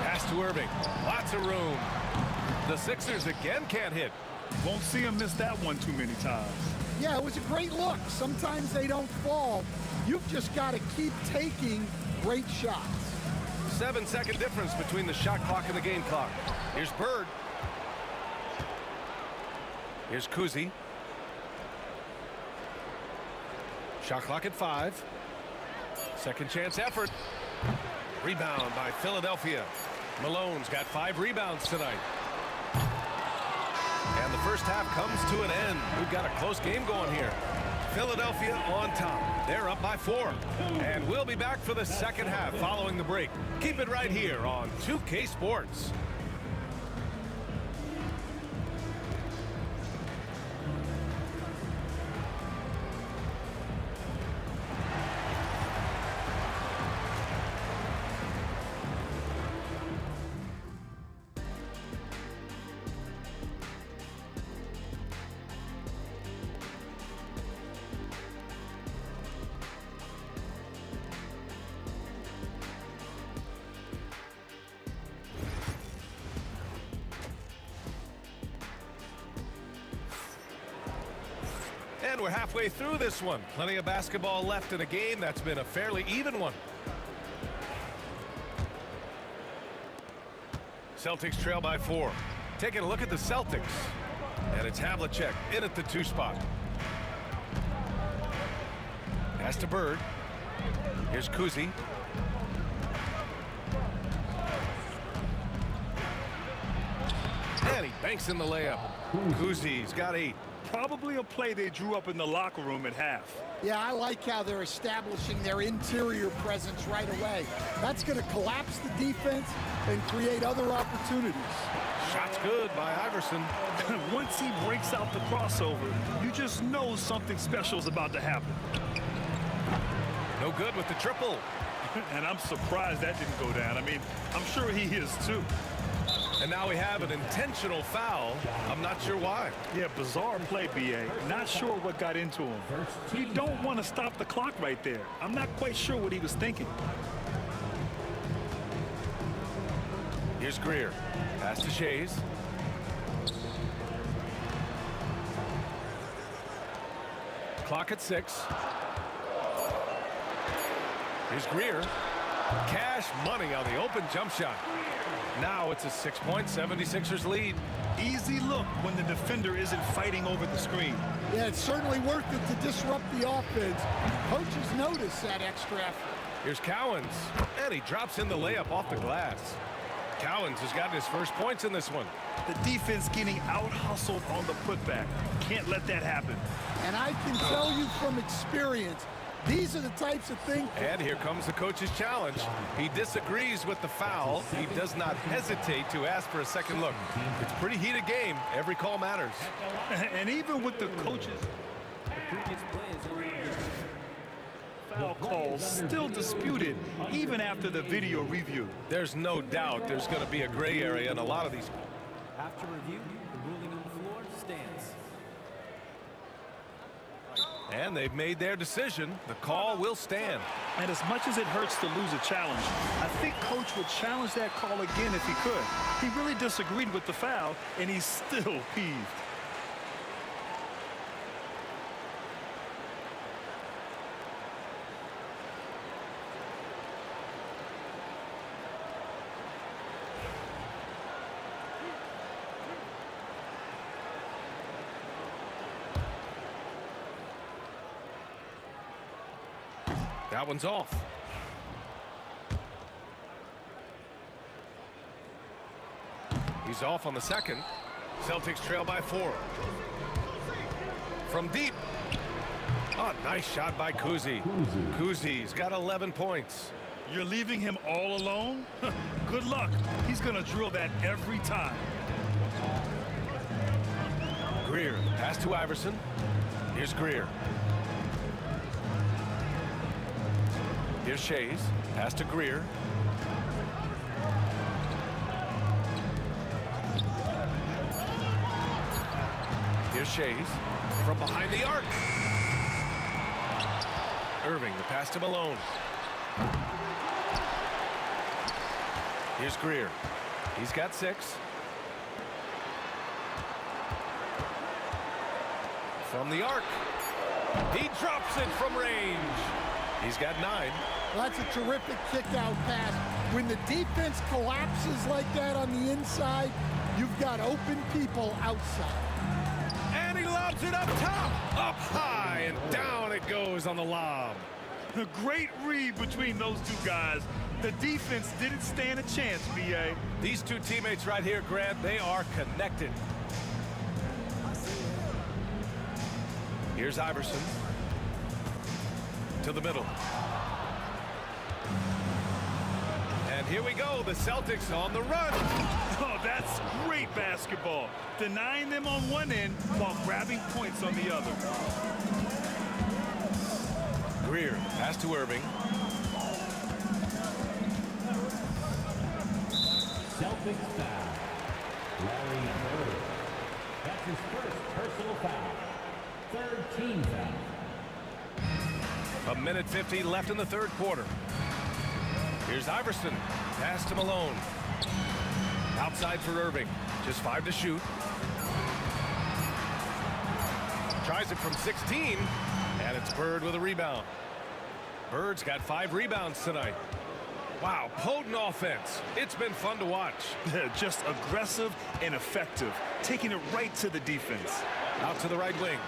B: Pass to Irving. Lots of room. The Sixers again can't hit.
D: Won't see him miss that one too many times.
H: Yeah, it was a great look. Sometimes they don't fall. You've just got to keep taking great shots.
B: 7-second difference between the shot clock and the game clock. Here's Bird. Here's Kuzi. Shot clock at 5. Second chance effort. Rebound by Philadelphia. Malone's got 5 rebounds tonight. And the first half comes to an end. We've got a close game going here. Philadelphia on top. They're up by 4. And we'll be back for the second half following the break. Keep it right here on 2K Sports. And we're halfway through this one. Plenty of basketball left in a game that's been a fairly even one. Celtics trail by 4. Taking a look at the Celtics. And it's Havlicek in at the 2 spot. Pass to Bird. Here's Kuzi. And he banks in the layup. Kuzi's got 8.
D: Probably a play they drew up in the locker room at half.
H: Yeah, I like how they're establishing their interior presence right away. That's going to collapse the defense and create other opportunities.
B: Shot's good by Iverson.
D: Once he breaks out the crossover, you just know something special is about to happen.
B: No good with the triple.
D: And I'm surprised that didn't go down. I mean, I'm sure he is too.
B: And now we have an intentional foul. I'm not sure why.
D: Yeah, bizarre play, B.A. Not sure what got into him. You don't want to stop the clock right there. I'm not quite sure what he was thinking.
B: Here's Greer. Pass to Shays. Clock at 6. Here's Greer. Cash money on the open jump shot. Now it's a 6-point 76ers lead.
D: Easy look when the defender isn't fighting over the screen.
H: Yeah, it's certainly worth it to disrupt the offense. Coaches notice that extra effort.
B: Here's Cowens. And he drops in the layup off the glass. Cowens has gotten his first points in this one.
D: The defense getting out-hustled on the putback. Can't let that happen.
H: And I can tell you from experience, these are the types of things.
B: And here comes the coach's challenge. He disagrees with the foul. He does not hesitate to ask for a second look. It's a pretty heated game. Every call matters.
D: And even with the coaches. Foul calls still disputed even after the video review.
B: There's no doubt there's going to be a gray area in a lot of these.
E: After review, the ruling on the floor stands.
B: And they've made their decision. The call will stand.
D: And as much as it hurts to lose a challenge, I think Coach would challenge that call again if he could. He really disagreed with the foul, and he's still peeved.
B: That one's off. He's off on the second. Celtics trail by 4. From deep. Oh, nice shot by Kuzi. Kuzi's got 11 points.
D: You're leaving him all alone? Good luck. He's going to drill that every time.
B: Greer, pass to Iverson. Here's Greer. Here's Shays, pass to Greer. Here's Shays, from behind the arc. Irving, the pass to Malone. Here's Greer. He's got 6. From the arc. He drops it from range. He's got 9.
H: Well, that's a terrific kick-out pass. When the defense collapses like that on the inside, you've got open people outside.
B: And he lobs it up top, up high, and down it goes on the lob.
D: A great read between those two guys. The defense didn't stand a chance, B.A.
B: These two teammates right here, Grant, they are connected. Here's Iverson. To the middle. And here we go, the Celtics on the run.
D: Oh, that's great basketball. Denying them on one end while grabbing points on the other.
B: Greer, pass to Irving.
E: Celtics foul. Larry Bird. That's his first personal foul. Third team foul.
B: 1:50 left in the third quarter. Here's Iverson. Pass to Malone. Outside for Irving. Just 5 to shoot. Tries it from 16. And it's Bird with a rebound. Bird's got 5 rebounds tonight. Wow, potent offense. It's been fun to watch.
D: Just aggressive and effective. Taking it right to the defense.
B: Out to the right wing.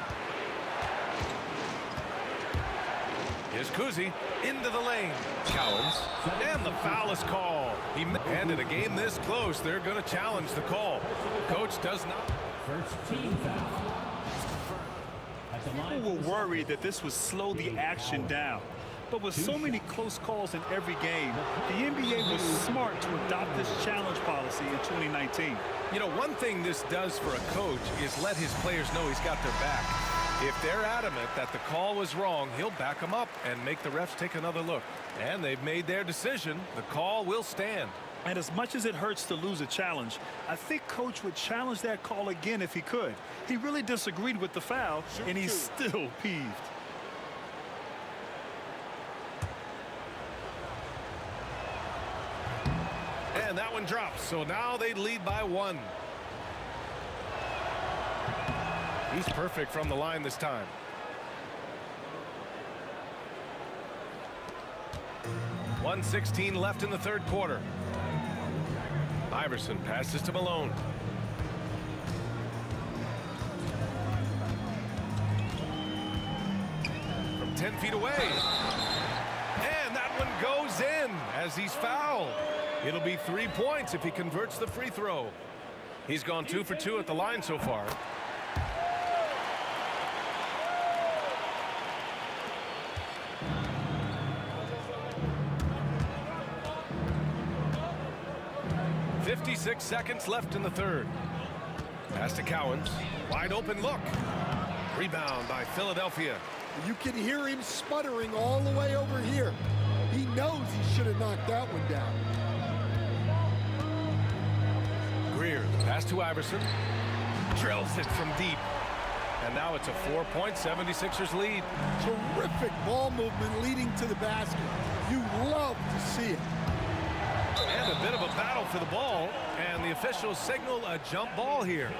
B: Here's Kuzi into the lane. Cowens. And the foul is called. And in a game this close, they're going to challenge the call. Coach does not.
E: First team foul.
D: People were worried that this would slow the action down. But with so many close calls in every game, the NBA was smart to adopt this challenge policy in 2019.
B: You know, one thing this does for a coach is let his players know he's got their back. If they're adamant that the call was wrong, he'll back them up and make the refs take another look. And they've made their decision. The call will stand.
D: And as much as it hurts to lose a challenge, I think Coach would challenge that call again if he could. He really disagreed with the foul, and he's still peeved.
B: And that one drops, so now they lead by 1. He's perfect from the line this time. .116 left in the third quarter. Iverson passes to Malone. From 10 feet away. And that one goes in as he's fouled. It'll be 3 points if he converts the free throw. He's gone 2 for 2 at the line so far. .56 seconds left in the third. Pass to Cowens. Wide open look. Rebound by Philadelphia.
H: You can hear him sputtering all the way over here. He knows he should have knocked that one down.
B: Greer, the pass to Iverson. Drills it from deep. And now it's a 4-point 76ers lead.
H: Terrific ball movement leading to the basket. You love to see it.
B: And a bit of a battle for the ball. And the officials signal a jump ball here.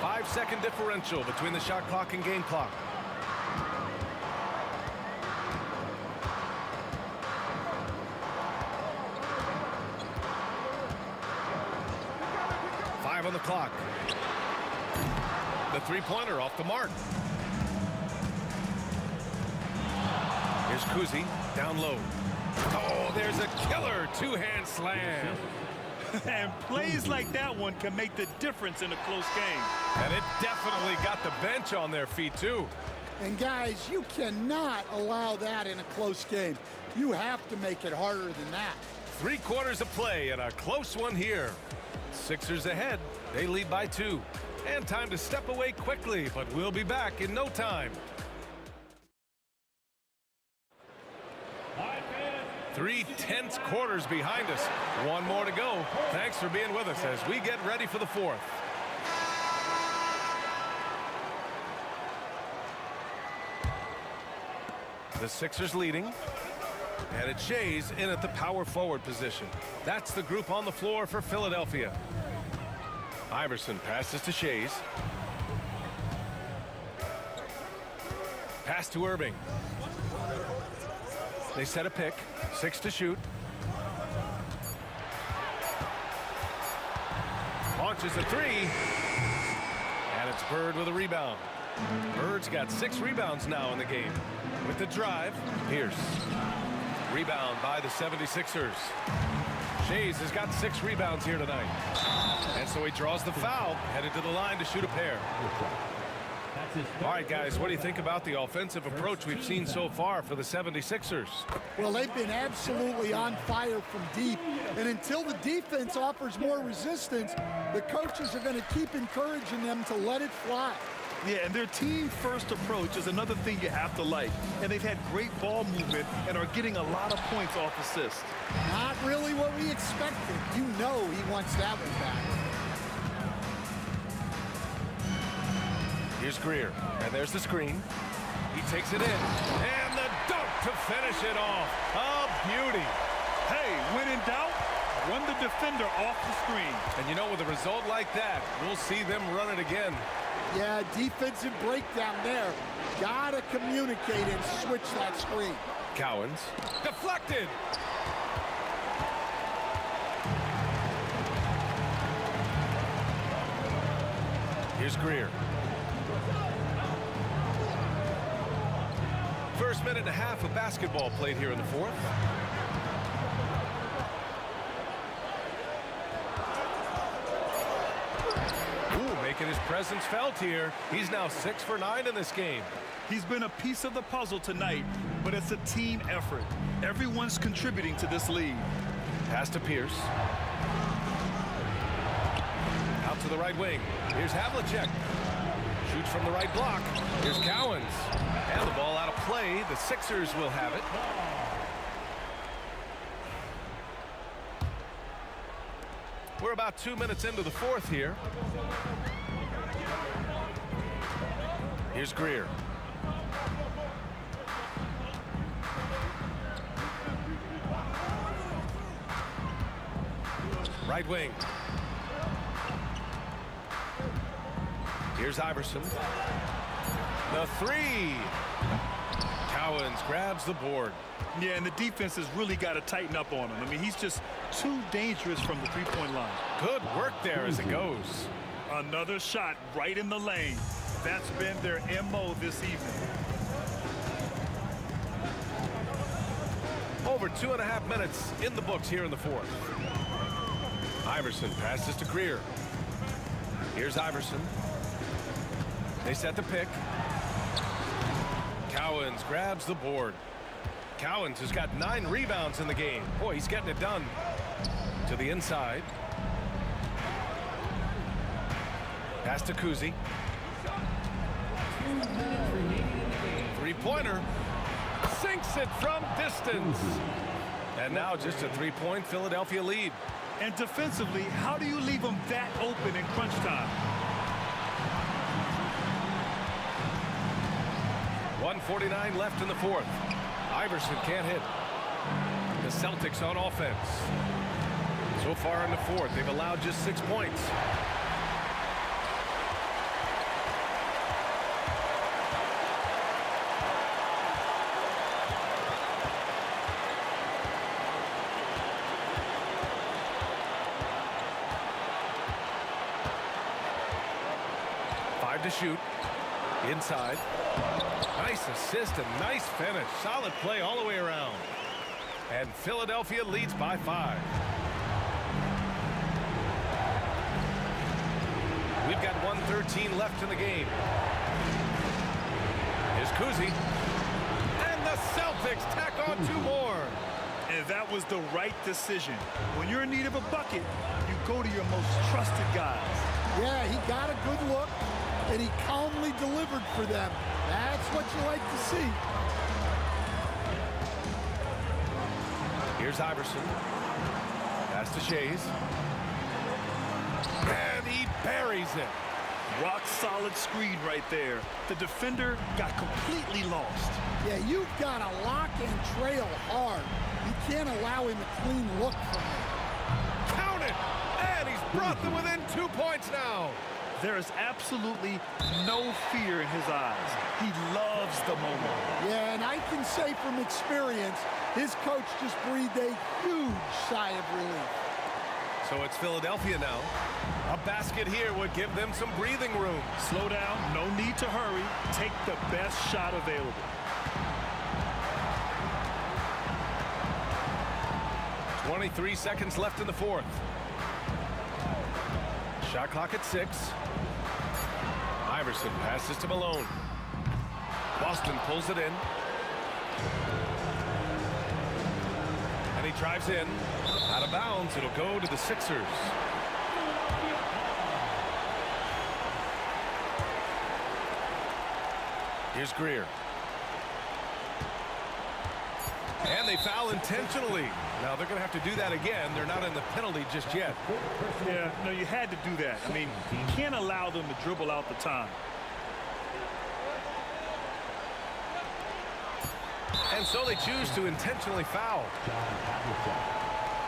B: Five-second differential between the shot clock and game clock. On the clock. The three-pointer off the mark. Here's Kuzi down low. Oh, there's a killer two-hand slam.
D: And plays like that one can make the difference in a close game.
B: And it definitely got the bench on their feet, too.
H: And, guys, you cannot allow that in a close game. You have to make it harder than that.
B: 3 quarters of play and a close one here. Sixers ahead. They lead by 2. And time to step away quickly, but we'll be back in no time. 3 tense quarters behind us. 1 more to go. Thanks for being with us as we get ready for the 4th. The Sixers leading. And it's Shays in at the power forward position. That's the group on the floor for Philadelphia. Iverson passes to Shays. Pass to Irving. They set a pick. 6 to shoot. Launches a 3. And it's Bird with a rebound. Bird's got 6 rebounds now in the game. With the drive, Pierce. Rebound by the 76ers. Shays has got 6 rebounds here tonight. And so he draws the foul, headed to the line to shoot a pair. All right, guys, what do you think about the offensive approach we've seen so far for the 76ers?
H: Well, they've been absolutely on fire from deep. And until the defense offers more resistance, the coaches are going to keep encouraging them to let it fly.
D: Yeah, and their team-first approach is another thing you have to like. And they've had great ball movement and are getting a lot of points off assists.
H: Not really what we expected. You know he wants that one back.
B: Here's Greer, and there's the screen. He takes it in, and the dunk to finish it off. A beauty.
D: Hey, when in doubt, run the defender off the screen.
B: And you know, with a result like that, we'll see them run it again.
H: Yeah, defensive breakdown there. Gotta communicate and switch that screen.
B: Cowens, deflected. Here's Greer. First minute and a half of basketball played here in the 4th. Ooh, making his presence felt here. He's now 6 for 9 in this game.
D: He's been a piece of the puzzle tonight, but it's a team effort. Everyone's contributing to this lead.
B: Pass to Pierce. Out to the right wing. Here's Havlicek. Shoots from the right block. Here's Cowens. And the ball out of play. The Sixers will have it. We're about 2 minutes into the 4th here. Here's Greer. Right wing. Here's Iverson. The 3. Cowens grabs the board.
D: Yeah, and the defense has really got to tighten up on him. I mean, he's just too dangerous from the three-point line.
B: Good work there as it goes.
D: Another shot right in the lane. That's been their MO this evening.
B: Over 2.5 minutes in the books here in the 4th. Iverson passes to Greer. Here's Iverson. They set the pick. Cowens grabs the board. Cowens has got 9 rebounds in the game. Boy, he's getting it done. To the inside. Pass to Kuzi. 3-pointer. Sinks it from distance. And now just a 3-point Philadelphia lead.
D: And defensively, how do you leave them that open in crunch time?
B: 1:49 left in the fourth. Iverson can't hit. The Celtics on offense. So far in the fourth, they've allowed just 6 points. To shoot inside. Nice assist and nice finish. Solid play all the way around. And Philadelphia leads by 5. We've got 1:13 left in the game. Here's Kuzi. And the Celtics tack on 2 more.
D: And that was the right decision. When you're in need of a bucket, you go to your most trusted guys.
H: Yeah, he got a good look, and he calmly delivered for them. That's what you like to see.
B: Here's Iverson. Pass to Shays. And he buries it.
D: Rock solid screen right there. The defender got completely lost.
H: Yeah, you've got to lock and trail hard. You can't allow him a clean look from him.
B: Count it! And he's brought them within 2 points now.
D: There is absolutely no fear in his eyes. He loves the moment.
H: Yeah, and I can say from experience, his coach just breathed a huge sigh of relief.
B: So it's Philadelphia now. A basket here would give them some breathing room.
D: Slow down, no need to hurry. Take the best shot available.
B: .23 seconds left in the fourth. Shot clock at 6. Iverson passes to Malone. Boston pulls it in. And he drives in. Out of bounds. It'll go to the Sixers. Here's Greer. And they foul intentionally. Now they're going to have to do that again. They're not in the penalty just yet.
D: Yeah, no, you had to do that. I mean, you can't allow them to dribble out the time.
B: And so they choose to intentionally foul.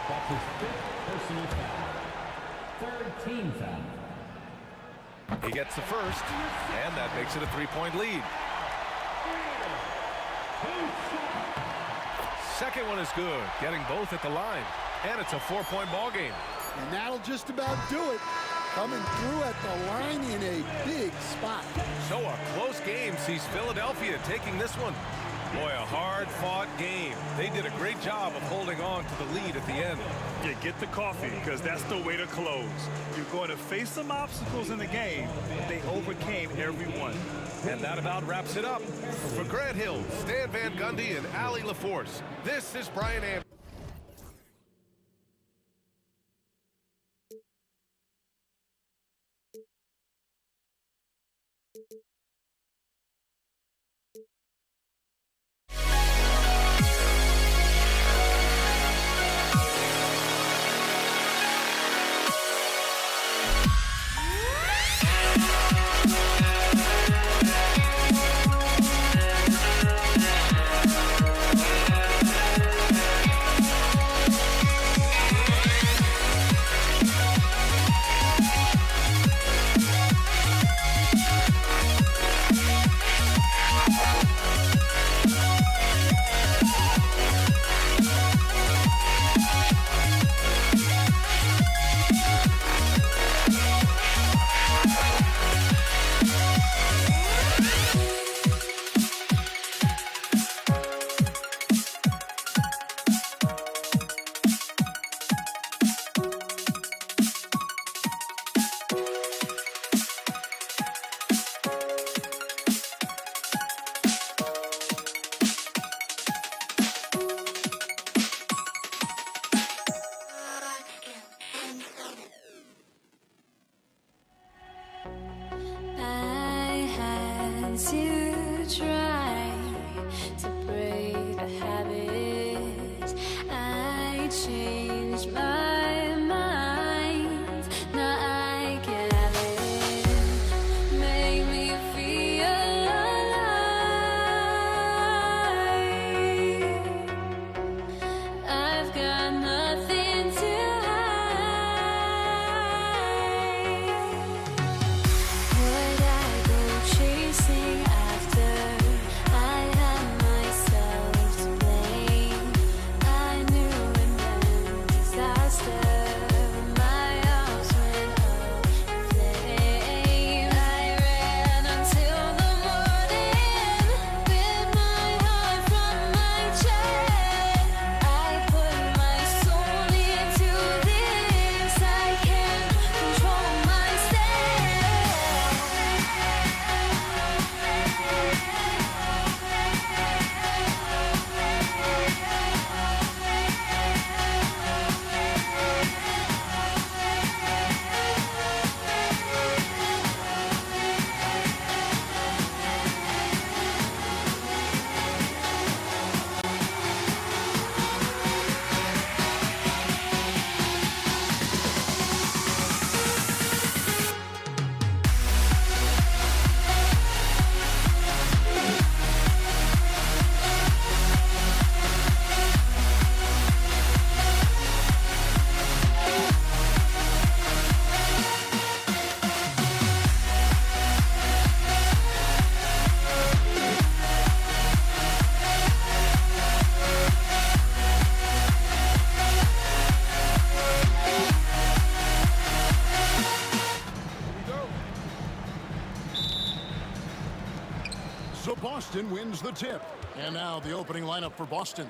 E: That's his 5th personal foul. 3rd team foul.
B: He gets the first, and that makes it a 3-point lead. Second one is good, getting both at the line. And it's a 4-point ball game.
H: And that'll just about do it. Coming through at the line in a big spot.
B: So a close game sees Philadelphia taking this one. Boy, a hard-fought game. They did a great job of holding on to the lead at the end.
D: Yeah, get the coffee, because that's the way to close. You're going to face some obstacles in the game. They overcame every one.
B: And that about wraps it up. For Grant Hill, Stan Van Gundy, and Allie LaForce, this is Brian Anderson.
F: Boston wins the tip. And now the opening lineup for Boston.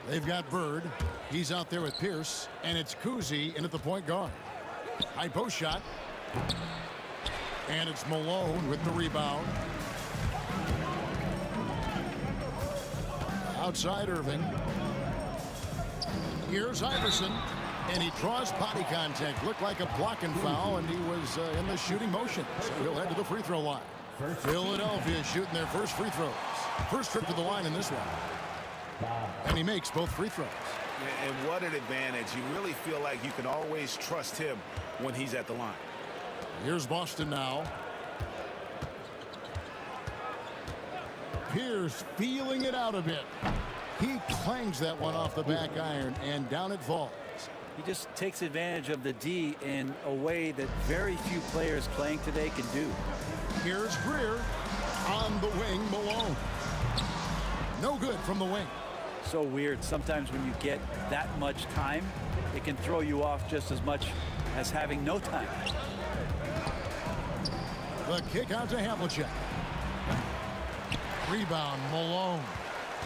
F: They've got Bird. He's out there with Pierce. And it's Kuzi in at the point guard. High post shot. And it's Malone with the rebound. Outside Irving. Here's Iverson. And he draws body contact. Looked like a blocking foul, and he was in the shooting motion. So he'll head to the free throw line. Philadelphia shooting their first free throws. First trip to the line in this one. And he makes both free throws.
G: And what an advantage. You really feel like you can always trust him when he's at the line.
F: Here's Boston now. Pierce feeling it out a bit. He clangs that one off the back iron, and down it falls.
J: He just takes advantage of the D in a way that very few players playing today can do.
F: Here's Greer on the wing. Malone. No good from the wing.
J: So weird. Sometimes when you get that much time, it can throw you off just as much as having no time.
F: The kick out to Havlicek. Rebound, Malone.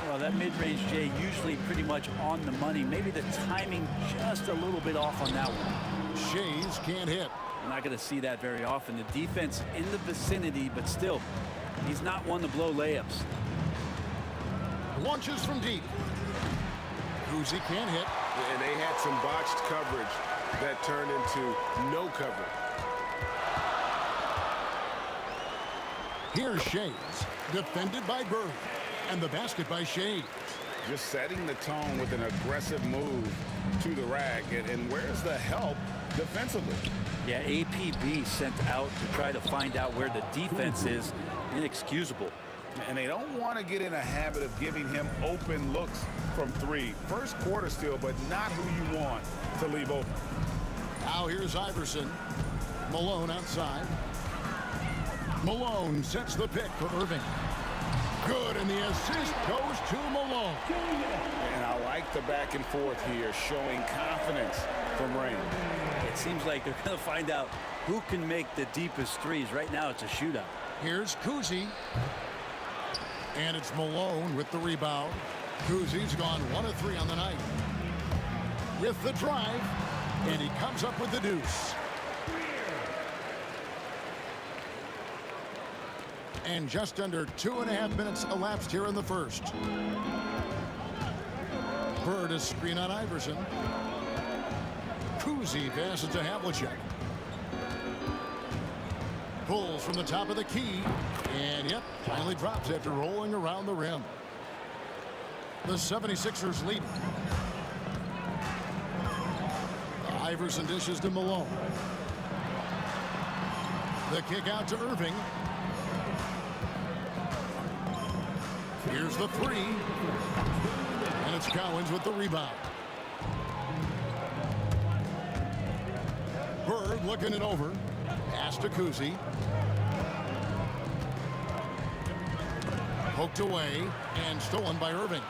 J: Well, that mid-range Jay usually pretty much on the money. Maybe the timing just a little bit off on that one.
F: Shays can't hit.
J: We're not going to see that very often. The defense in the vicinity, but still, he's not one to blow layups.
F: Launches from deep. Kuzi can't hit.
G: And they had some botched coverage that turned into no coverage.
F: Here's Shays, defended by Bird, and the basket by Shays.
G: Just setting the tone with an aggressive move to the rack. And where's the help defensively?
J: Yeah, APB sent out to try to find out where the defense is. Inexcusable.
G: And they don't want to get in a habit of giving him open looks from three. First quarter still, but not who you want to leave open.
F: Now here's Iverson. Malone outside. Malone sets the pick for Irving. Good, and the assist goes to Malone.
G: And I like the back and forth here, showing confidence from Rain.
J: It seems like they're going to find out who can make the deepest threes. Right now, it's a shootout.
F: Here's Kuzi. And it's Malone with the rebound. Kuzi's gone 1 of 3 on the night. With the drive, and he comes up with the deuce. And just under 2.5 minutes elapsed here in the first. Bird is screen on Iverson. Kuzi passes to Havlicek. Pulls from the top of the key. And yep, finally drops after rolling around the rim. The 76ers lead. Iverson dishes to Malone. The kick out to Irving. Here's the three. And it's Cowens with the rebound. Bird looking it over. Pass to Kuzi. Poked away and stolen by Irving.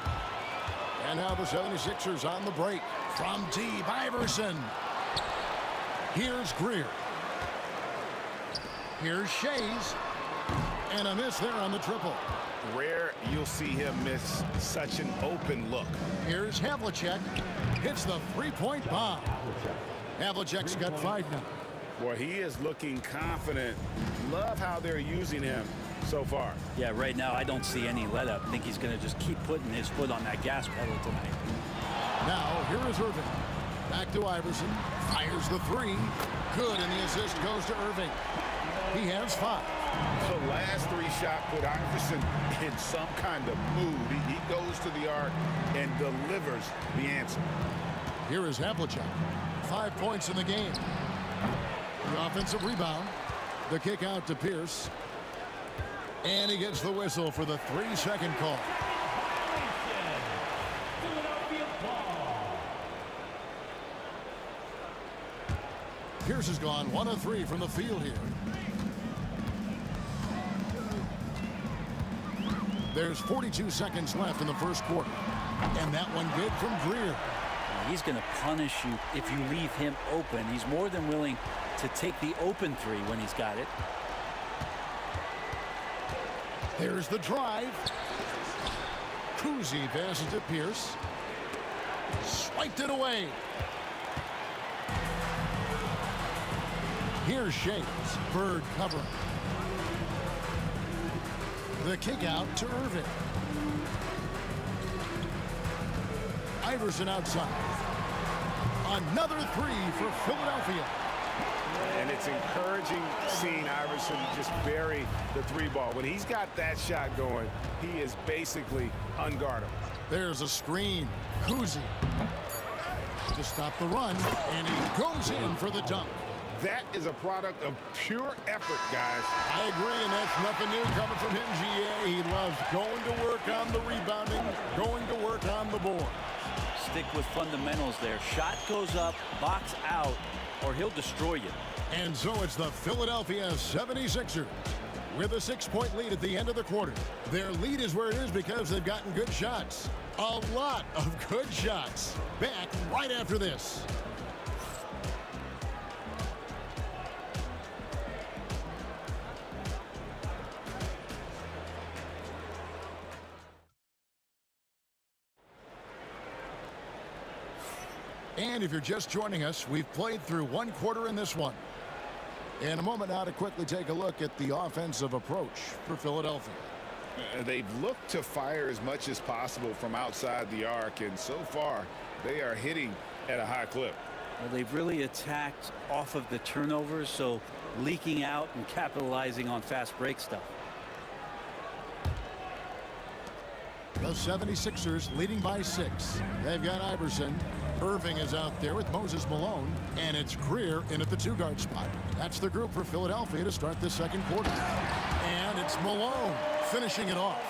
F: And now the 76ers on the break. From deep, Iverson. Here's Greer. Here's Shays. And a miss there on the triple.
G: Rare you'll see him miss such an open look.
F: Here's Havlicek. Hits the three-point bomb. Havlicek's got 5 now.
G: Boy, he is looking confident. Love how they're using him so far.
J: Yeah, right now I don't see any let up. I think he's going to just keep putting his foot on that gas pedal tonight.
F: Now, here is Irving. Back to Iverson. Fires the three. Good, and the assist goes to Irving. He has 5.
G: So last 3 shot put Iverson in some kind of mood. He goes to the arc and delivers the answer.
F: Here is Havlicek. 5 points in the game. The offensive rebound. The kick out to Pierce. And he gets the whistle for the 3-second call. Pierce has gone 1 of 3 from the field here. There's 42 seconds left in the first quarter. And that one good from Greer.
J: He's going to punish you if you leave him open. He's more than willing to take the open 3 when he's got it.
F: There's the drive. Kuzi passes to Pierce. Swiped it away. Here's Shades. Bird covering. The kick out to Irving. Iverson outside. Another three for Philadelphia.
G: And it's encouraging seeing Iverson just bury the three ball. When he's got that shot going, he is basically unguardable.
F: There's a screen. Kuzi to stop the run, and he goes in for the dunk.
G: That is a product of pure effort, guys.
F: I agree, and that's nothing new coming from him, GA. He loves going to work on the rebounding, going to work on the board.
J: Stick with fundamentals there. Shot goes up, box out, or he'll destroy you.
F: And so it's the Philadelphia 76ers with a 6-point lead at the end of the quarter. Their lead is where it is because they've gotten good shots. A lot of good shots. Back right after this. And if you're just joining us, we've played through one quarter in this one. In a moment now to quickly take a look at the offensive approach for Philadelphia.
G: They've looked to fire as much as possible from outside the arc, and so far they are hitting at a high clip.
J: Well, they've really attacked off of the turnovers, so leaking out and capitalizing on fast break stuff.
F: The 76ers leading by 6. They've got Iverson. Irving is out there with Moses Malone, and it's Greer in at the 2-guard spot. That's the group for Philadelphia to start the second quarter. And it's Malone finishing it off.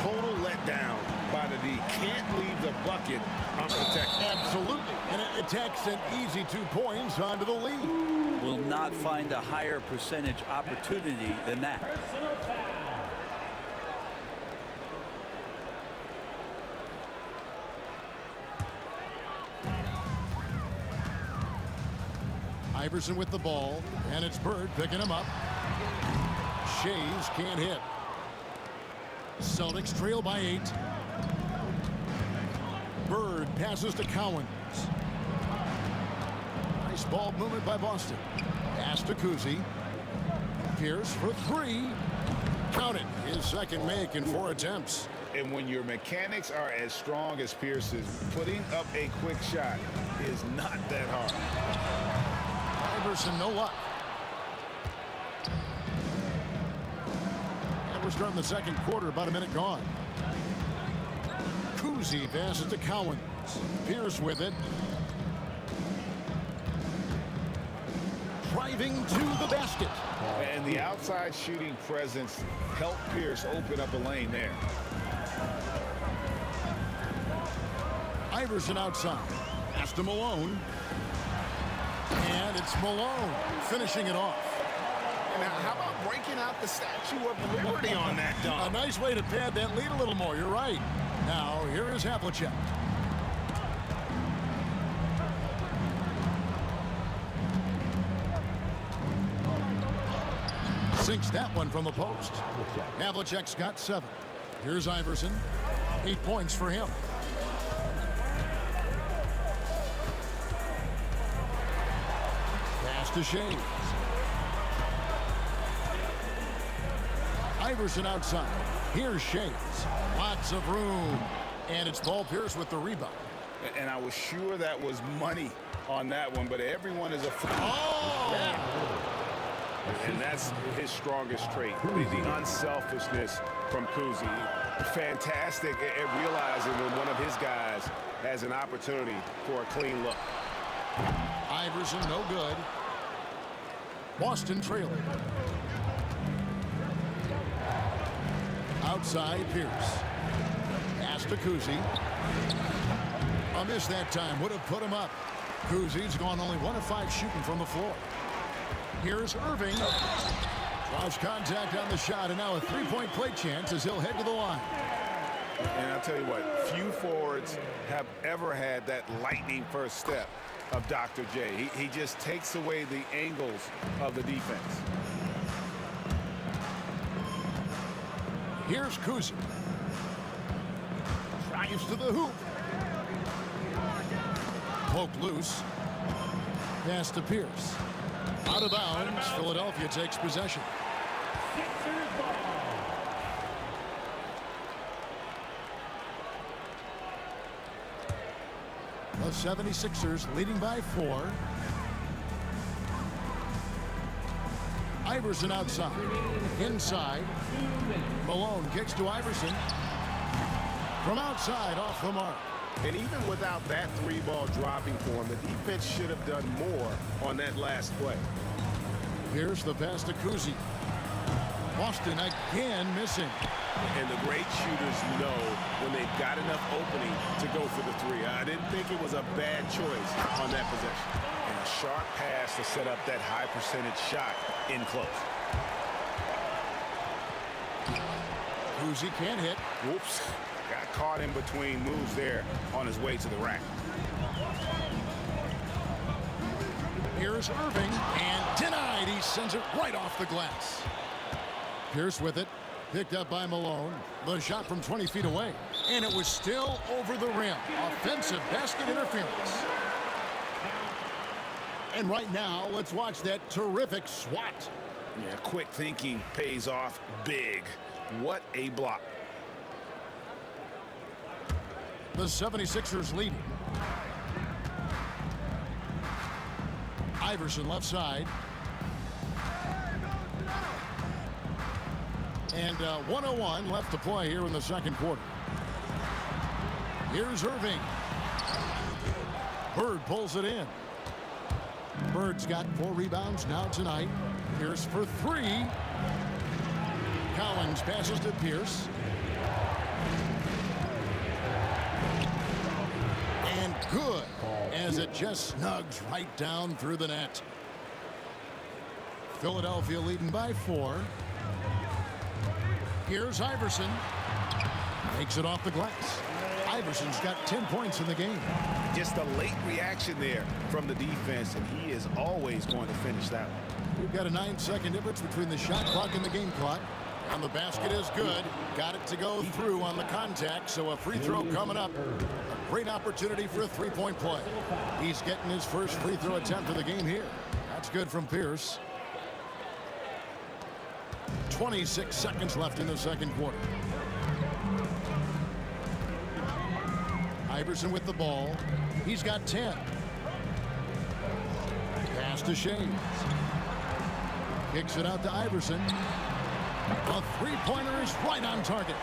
G: Total letdown by the D. Can't leave the bucket unprotected.
F: Absolutely. And it attacks an easy 2 points onto the lead.
J: Will not find a higher percentage opportunity than that.
F: Iverson with the ball, and it's Bird picking him up. Shays can't hit. Celtics trail by 8. Bird passes to Cowens. Nice ball movement by Boston. Pass to Kuzi. Pierce for 3. Count it. His second make in 4 attempts.
G: And when your mechanics are as strong as Pierce's, putting up a quick shot is not that hard.
F: Iverson, no luck. And we're starting the second quarter, about a minute gone. Kuzi passes to Cowens. Pierce with it. Driving to the basket.
G: And the outside shooting presence helped Pierce open up a lane there.
F: Iverson outside. Pass to Malone. And it's Malone finishing it off.
G: Now, how about breaking out the Statue of Liberty on that dunk?
F: A nice way to pad that lead a little more. You're right. Now, here is Havlicek. Sinks that one from the post. Havlicek's got 7. Here's Iverson. 8 points for him. Pass to Shades. Iverson outside. Here's Shades. Lots of room. And it's Paul Pierce with the rebound.
G: And I was sure that was money on that one, but everyone is a...
F: Oh!
G: Yeah. And that's his strongest trait, the unselfishness from Kuzi. Fantastic at realizing when one of his guys has an opportunity for a clean look.
F: Iverson, no good. Boston trailing. Outside, Pierce. Pass to Kuzi. A miss that time. Would have put him up. Kuzi's gone only 1 of 5 shooting from the floor. Here's Irving. Draws contact on the shot, and now a 3-point play chance as he'll head to the line.
G: And I'll tell you what, few forwards have ever had that lightning first step of Dr. J. He just takes away the angles of the defense.
F: Here's Kuzi. Drives to the hoop. Poked loose. Pass to Pierce. Out of bounds. Philadelphia takes possession. The 76ers leading by 4. Iverson outside. Inside. Malone kicks to Iverson. From outside, off the mark.
G: And even without that 3-ball dropping for him, the defense should have done more on that last play.
F: Here's the pass to Kuzi. Boston again missing.
G: And the great shooters know when they've got enough opening to go for the 3. I didn't think it was a bad choice on that possession. And a sharp pass to set up that high percentage shot in close.
F: Kuzi can't hit.
G: Whoops. Got caught in between moves there on his way to the rack.
F: Here's Irving, and denied. He sends it right off the glass. Pierce with it. Picked up by Malone. The shot from 20 feet away. And it was still over the rim. Offensive basket interference. And right now, let's watch that terrific swat.
G: Yeah, quick thinking pays off big. What a block.
F: The 76ers leading. Iverson left side. And 1:01 left to play here in the second quarter. Here's Irving. Bird pulls it in. Bird's got 4 rebounds now tonight. Pierce for 3. Collins passes to Pierce. And good, as it just snugs right down through the net. Philadelphia leading by 4. Here's Iverson. Makes it off the glass. Iverson's got 10 points in the game.
G: Just a late reaction there from the defense, and he is always going to finish that one.
F: We've got a 9-second difference between the shot clock and the game clock. And the basket is good. Got it to go through on the contact, so a free throw coming up. A great opportunity for a 3-point play. He's getting his first free throw attempt of the game here. That's good from Pierce. 26 seconds left in the second quarter. Iverson with the ball. He's got 10. Pass to Shea. Kicks it out to Iverson. A 3-pointer is right on target.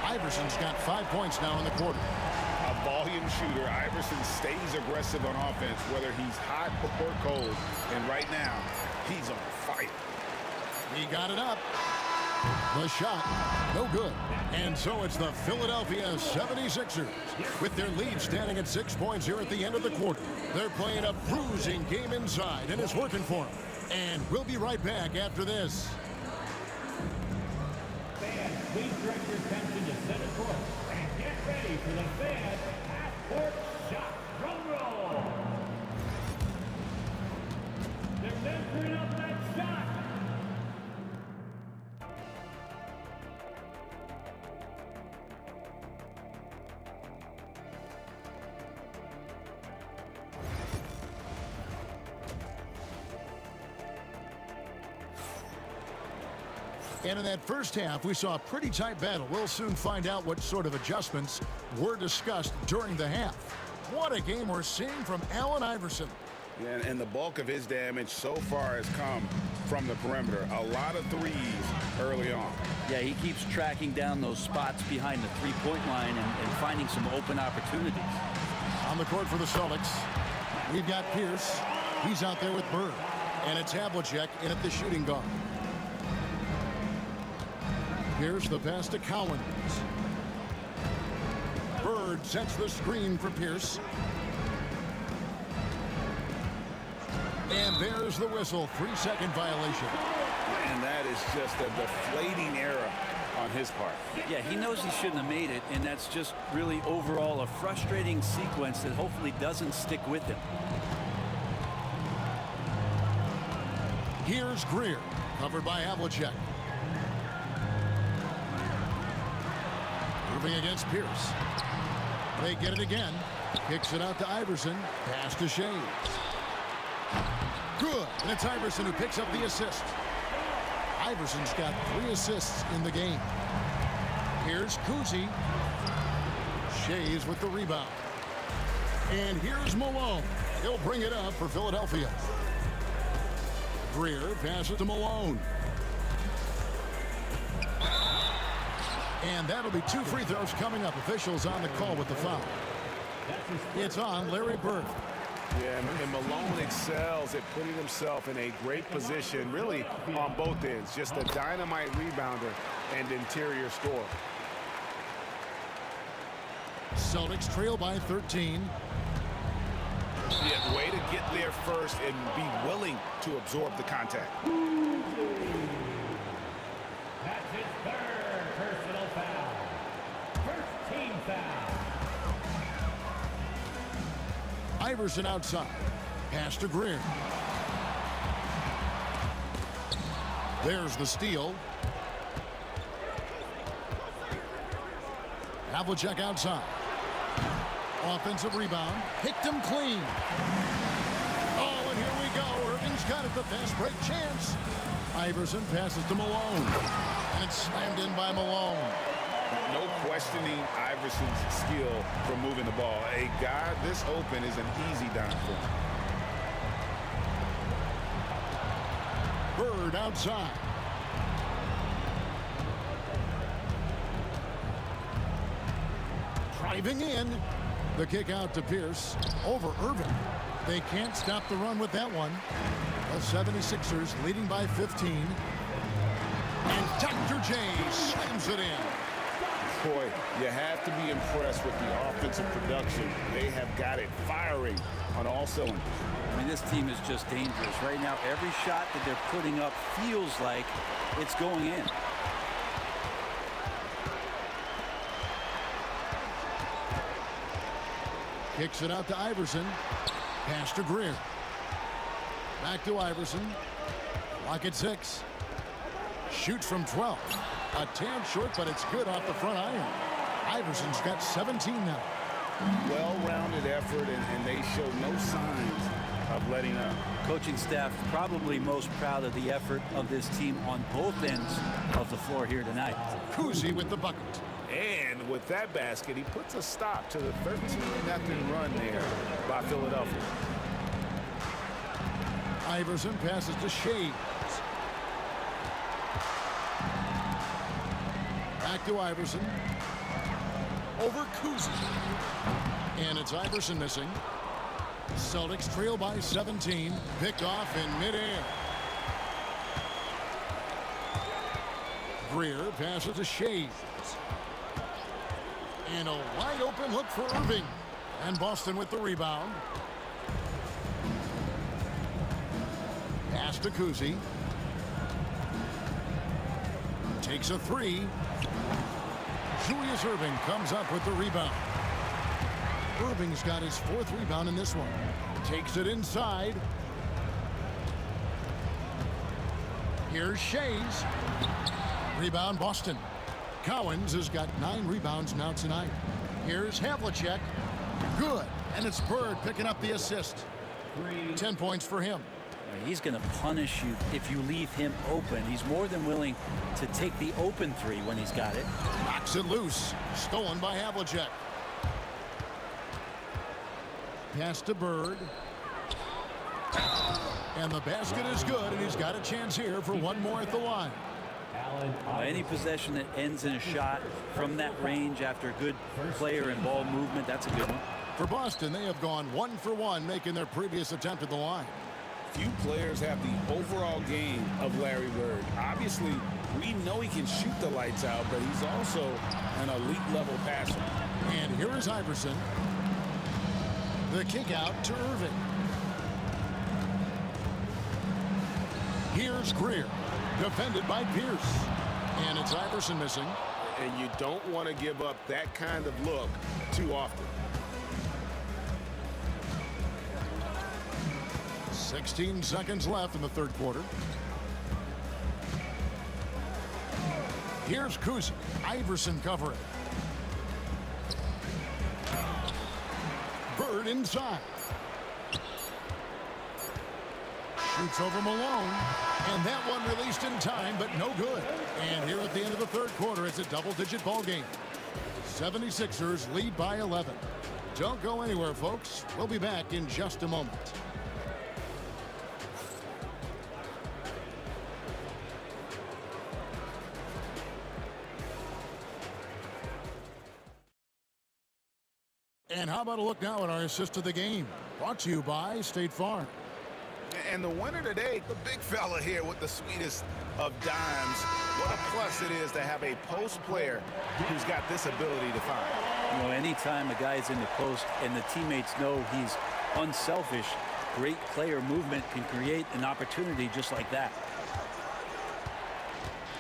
F: Iverson's got 5 points now in the quarter.
G: A volume shooter. Iverson stays aggressive on offense, whether he's hot or cold. And right now, he's on fire.
F: He got it up. The shot, no good. And so it's the Philadelphia 76ers with their lead standing at 6 points here at the end of the quarter. They're playing a bruising game inside, and it's working for them. And we'll be right back after this.
E: Fans, please direct your attention to center court and get ready for the fan half-court shot. Drum roll. They're measuring up that shot.
F: And in that first half, we saw a pretty tight battle. We'll soon find out what sort of adjustments were discussed during the half. What a game we're seeing from Allen Iverson.
G: Yeah, and the bulk of his damage so far has come from the perimeter. A lot of threes early on.
J: Yeah, he keeps tracking down those spots behind the three-point line and finding some open opportunities.
F: On the court for the Celtics, we've got Pierce. He's out there with Bird. And it's Havlicek in at the shooting guard. Here's the pass to Collins. Bird sets the screen for Pierce. And there's the whistle. 3-second violation.
G: And that is just a deflating error on his part.
J: Yeah, he knows he shouldn't have made it, and that's just really overall a frustrating sequence that hopefully doesn't stick with him. Here's Greer, covered by Havlicek.
F: Irving against Pierce. They get it again. Kicks it out to Iverson. Pass to Shea. Good. And it's Iverson who picks up the assist. Iverson's got 3 assists in the game. Here's Kuzi. Shea's with the rebound. And here's Malone. He'll bring it up for Philadelphia. Greer passes to Malone. And that'll be 2 free throws coming up. Officials on the call with the foul. It's on Larry Bird.
G: Yeah, and Malone excels at putting himself in a great position, really on both ends. Just a dynamite rebounder and interior scorer.
F: Celtics trail by 13.
G: Yeah, way to get there first and be willing to absorb the contact.
E: That's his 3rd personal foul. First team foul.
F: Iverson outside. Pass to Greer. There's the steal. Havlicek outside. Offensive rebound. Picked him clean. Oh, and here we go. Irving's got it. The fast break chance. Iverson passes to Malone. And it's slammed in by Malone.
G: No questioning Iverson's skill for moving the ball. A guy this open is an easy dime for him.
F: Bird outside. Driving in. The kick out to Pierce. Over Irving. They can't stop the run with that one. The 76ers leading by 15. And Dr. J slams it in.
G: Boy, you have to be impressed with the offensive production. They have got it firing on all cylinders.
J: I mean, this team is just dangerous. Right now, every shot that they're putting up feels like it's going in.
F: Kicks it out to Iverson. Pass to Greer. Back to Iverson. Lock at 6. Shoots from 12. A tad short, but it's good off the front iron. Iverson's got 17 now.
G: Well-rounded effort, and they show no signs of letting up.
J: Coaching staff probably most proud of the effort of this team on both ends of the floor here tonight.
F: Kuzi with the bucket.
G: And with that basket, he puts a stop to the 13-0 run there by Philadelphia.
F: Iverson passes to Shea. Back to Iverson. Over Kuzi. And it's Iverson missing. Celtics trail by 17. Picked off in midair. Greer passes to Shea. And a wide open look for Irving. And Boston with the rebound. Pass to Kuzi. Takes a 3. Julius Irving comes up with the rebound. Irving's got his 4th rebound in this one. Takes it inside. Here's Shea's. Rebound Boston. Cowens has got 9 rebounds now tonight. Here's Havlicek. Good. And it's Bird picking up the assist. 10 points for him.
J: He's going to punish you if you leave him open. He's more than willing to take the open 3 when he's got it.
F: Knocks it loose. Stolen by Havlicek. Pass to Bird. And the basket is good, and he's got a chance here for one more at the line.
J: Any possession that ends in a shot from that range after good player and ball movement, that's a good one.
F: For Boston, they have gone 1 for 1, making their previous attempt at the line.
G: Few players have the overall game of Larry Bird. Obviously, we know he can shoot the lights out, but he's also an elite-level passer.
F: And here is Iverson. The kick out to Irving. Here's Greer. Defended by Pierce. And it's Iverson missing.
G: And you don't want to give up that kind of look too often.
F: 16 seconds left in the 3rd quarter. Here's Kuzi. Iverson covering. Bird inside. Shoots over Malone. And that one released in time, but no good. And here at the end of the third quarter, it's a double-digit ball game. 76ers lead by 11. Don't go anywhere, folks. We'll be back in just a moment. And how about a look now at our assist of the game? Brought to you by State Farm.
G: And the winner today, the big fella here with the sweetest of dimes. What a plus it is to have a post player who's got this ability to find.
J: You know, anytime a guy's in the post and the teammates know he's unselfish, great player movement can create an opportunity just like that.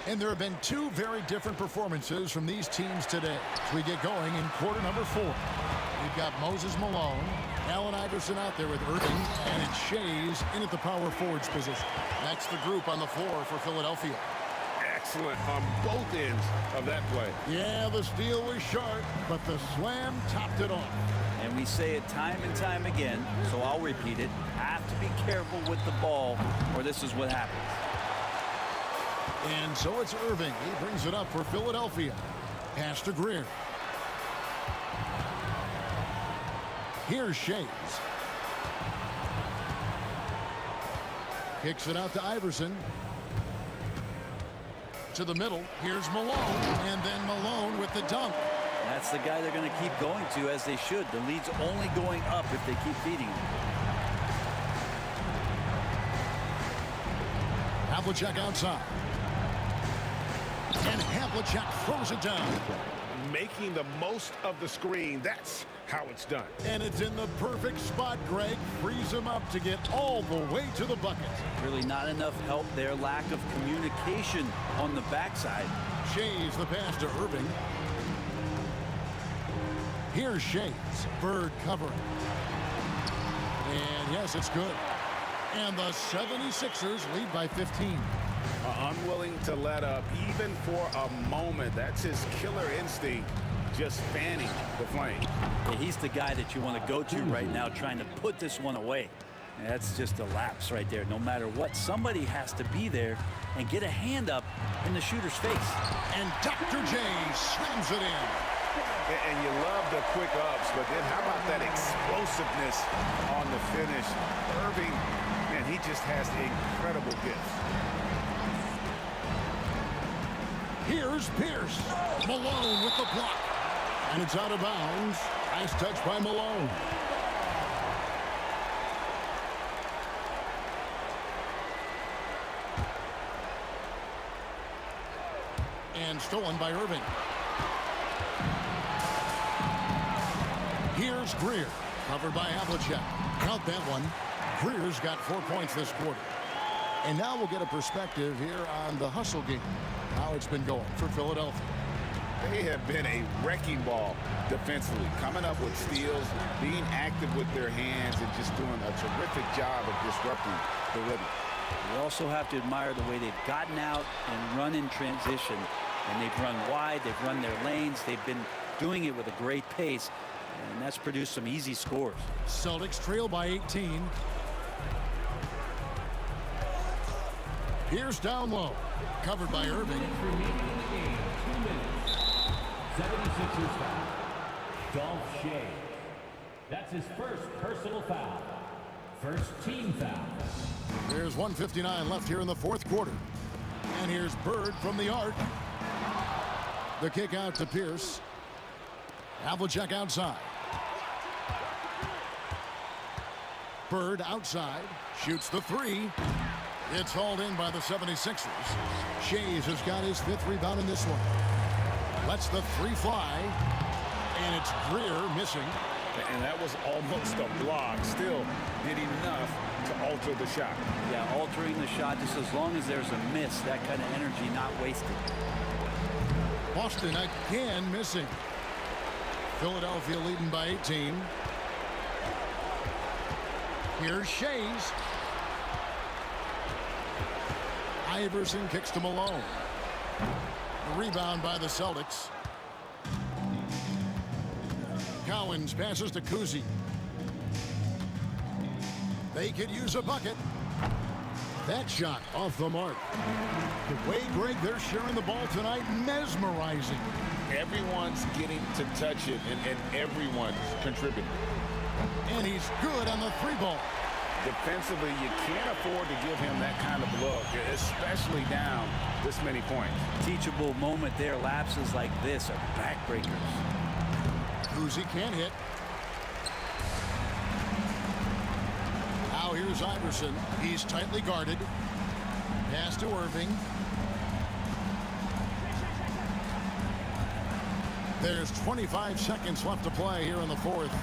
F: And there have been two very different performances from these teams today as we get going in quarter number 4. We've got Moses Malone, Allen Iverson out there with Irving, and it's Shays in at the power forwards position. That's the group on the floor for Philadelphia.
G: Excellent on both ends of that play.
F: Yeah, the steal was sharp, but the slam topped it off.
J: And we say it time and time again, so I'll repeat it. Have to be careful with the ball, or this is what happens.
F: And so it's Irving. He brings it up for Philadelphia. Pass to Greer. Here's Shays. Kicks it out to Iverson. To the middle. Here's Malone. And then Malone with the dunk.
J: That's the guy they're going to keep going to, as they should. The lead's only going up if they keep feeding him.
F: Havlicek outside. And Havlicek throws it down.
G: Making the most of the screen. That's how it's done.
F: And it's in the perfect spot, Greg. Frees him up to get all the way to the bucket.
J: Really not enough help there. Lack of communication on the backside.
F: Shays the pass to Irving. Here's Shays. Bird covering. And yes, it's good. And the 76ers lead by 15.
G: Unwilling to let up even for a moment. That's his killer instinct, just fanning the flame.
J: Yeah, he's the guy that you want to go to right now, trying to put this one away. And that's just a lapse right there. No matter what, somebody has to be there and get a hand up in the shooter's face.
F: And Dr. J slams it in.
G: And you love the quick ups, but then how about that explosiveness on the finish? Irving, man, he just has incredible gifts.
F: Here's Pierce. Malone with the block. And it's out of bounds. Nice touch by Malone. And stolen by Irving. Here's Greer. Covered by Havlicek. Count that one. Greer's got 4 points this quarter. And now we'll get a perspective here on the hustle game. How it's been going for Philadelphia.
G: They have been a wrecking ball defensively, coming up with steals, being active with their hands, and just doing a terrific job of disrupting the rhythm.
J: You also have to admire the way they've gotten out and run in transition. And they've run wide, they've run their lanes, they've been doing it with a great pace, and that's produced some easy scores.
F: Celtics trail by 18. Here's down low. Covered by Irving.
E: 76ers foul. Dolph Shea. That's his first personal foul. First team foul.
F: There's 1:59 left here in the fourth quarter. And here's Bird from the arc. The kick out to Pierce. Havlicek outside. Bird outside. Shoots the three. It's hauled in by the 76ers. Shays has got his 5th rebound in this one. Lets the three fly. And it's Greer missing.
G: And that was almost a block. Still did enough to alter the shot.
J: Yeah, altering the shot, just as long as there's a miss, that kind of energy not wasted.
F: Boston again missing. Philadelphia leading by 18. Here's Shays. Iverson kicks to Malone. The rebound by the Celtics. Cowens passes to Kuzi. They could use a bucket. That shot off the mark. The way, Greg, they're sharing the ball tonight, mesmerizing.
G: Everyone's getting to touch it, and everyone's contributing.
F: And he's good on the three ball.
G: Defensively, you can't afford to give him that kind of look, especially down this many points.
J: Teachable moment there. Lapses like this are backbreakers.
F: Kuzi can't hit. Now here's Iverson. He's tightly guarded. Pass to Irving. There's 25 seconds left to play here in the fourth.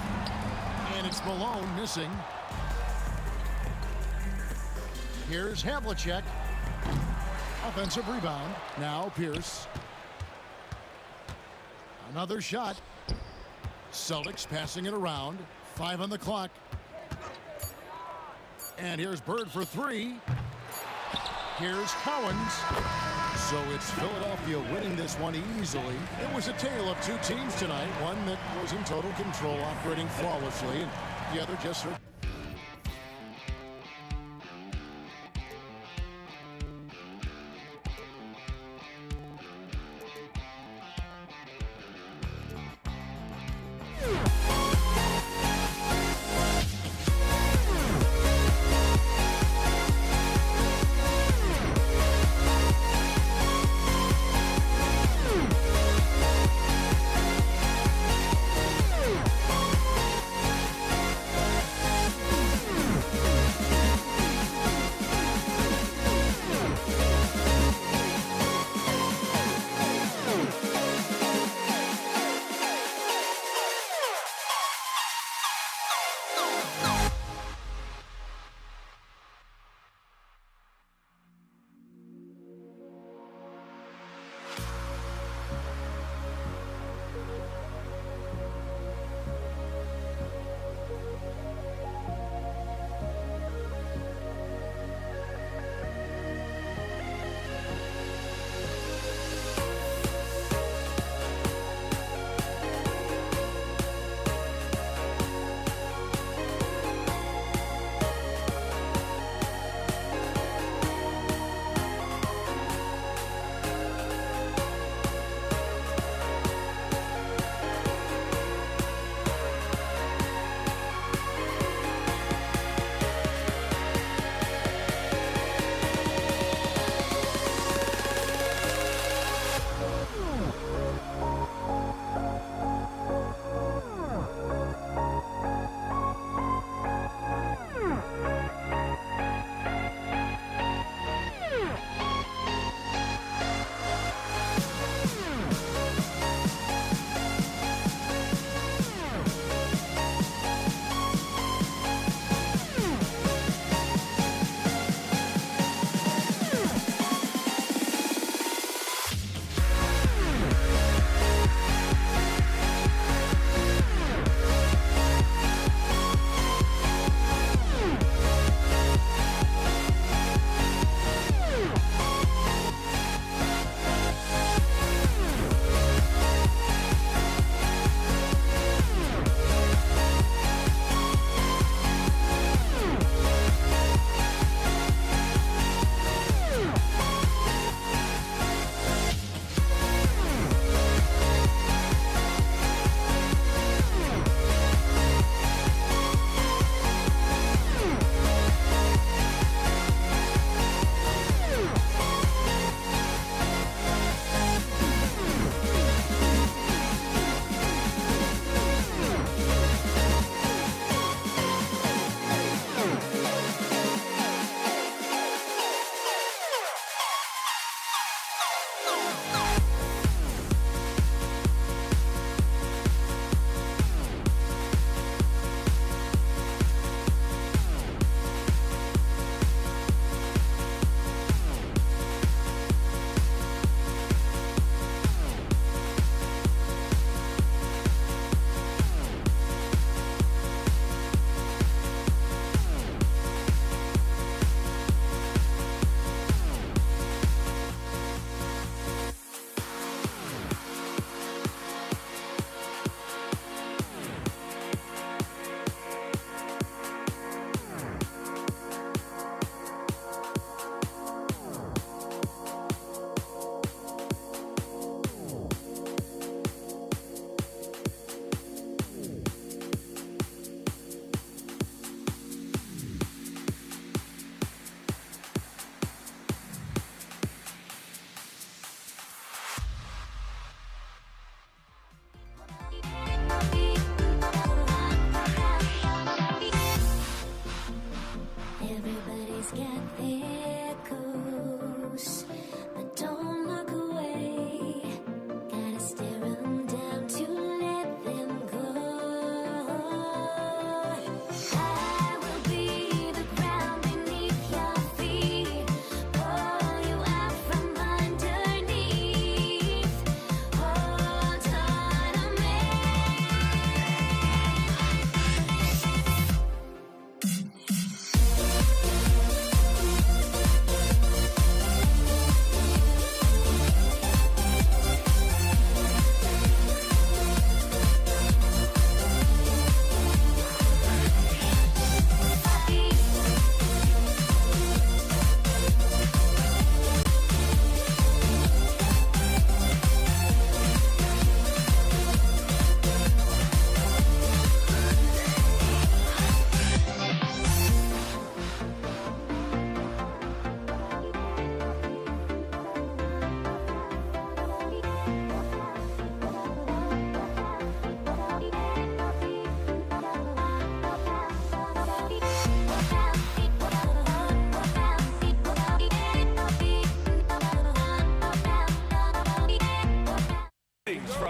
F: And it's Malone missing. Here's Havlicek. Offensive rebound. Now Pierce. Another shot. Celtics passing it around. 5 on the clock. And here's Bird for 3. Here's Collins. So it's Philadelphia winning this one easily. It was a tale of two teams tonight. One that was in total control, operating flawlessly, and the other just sort of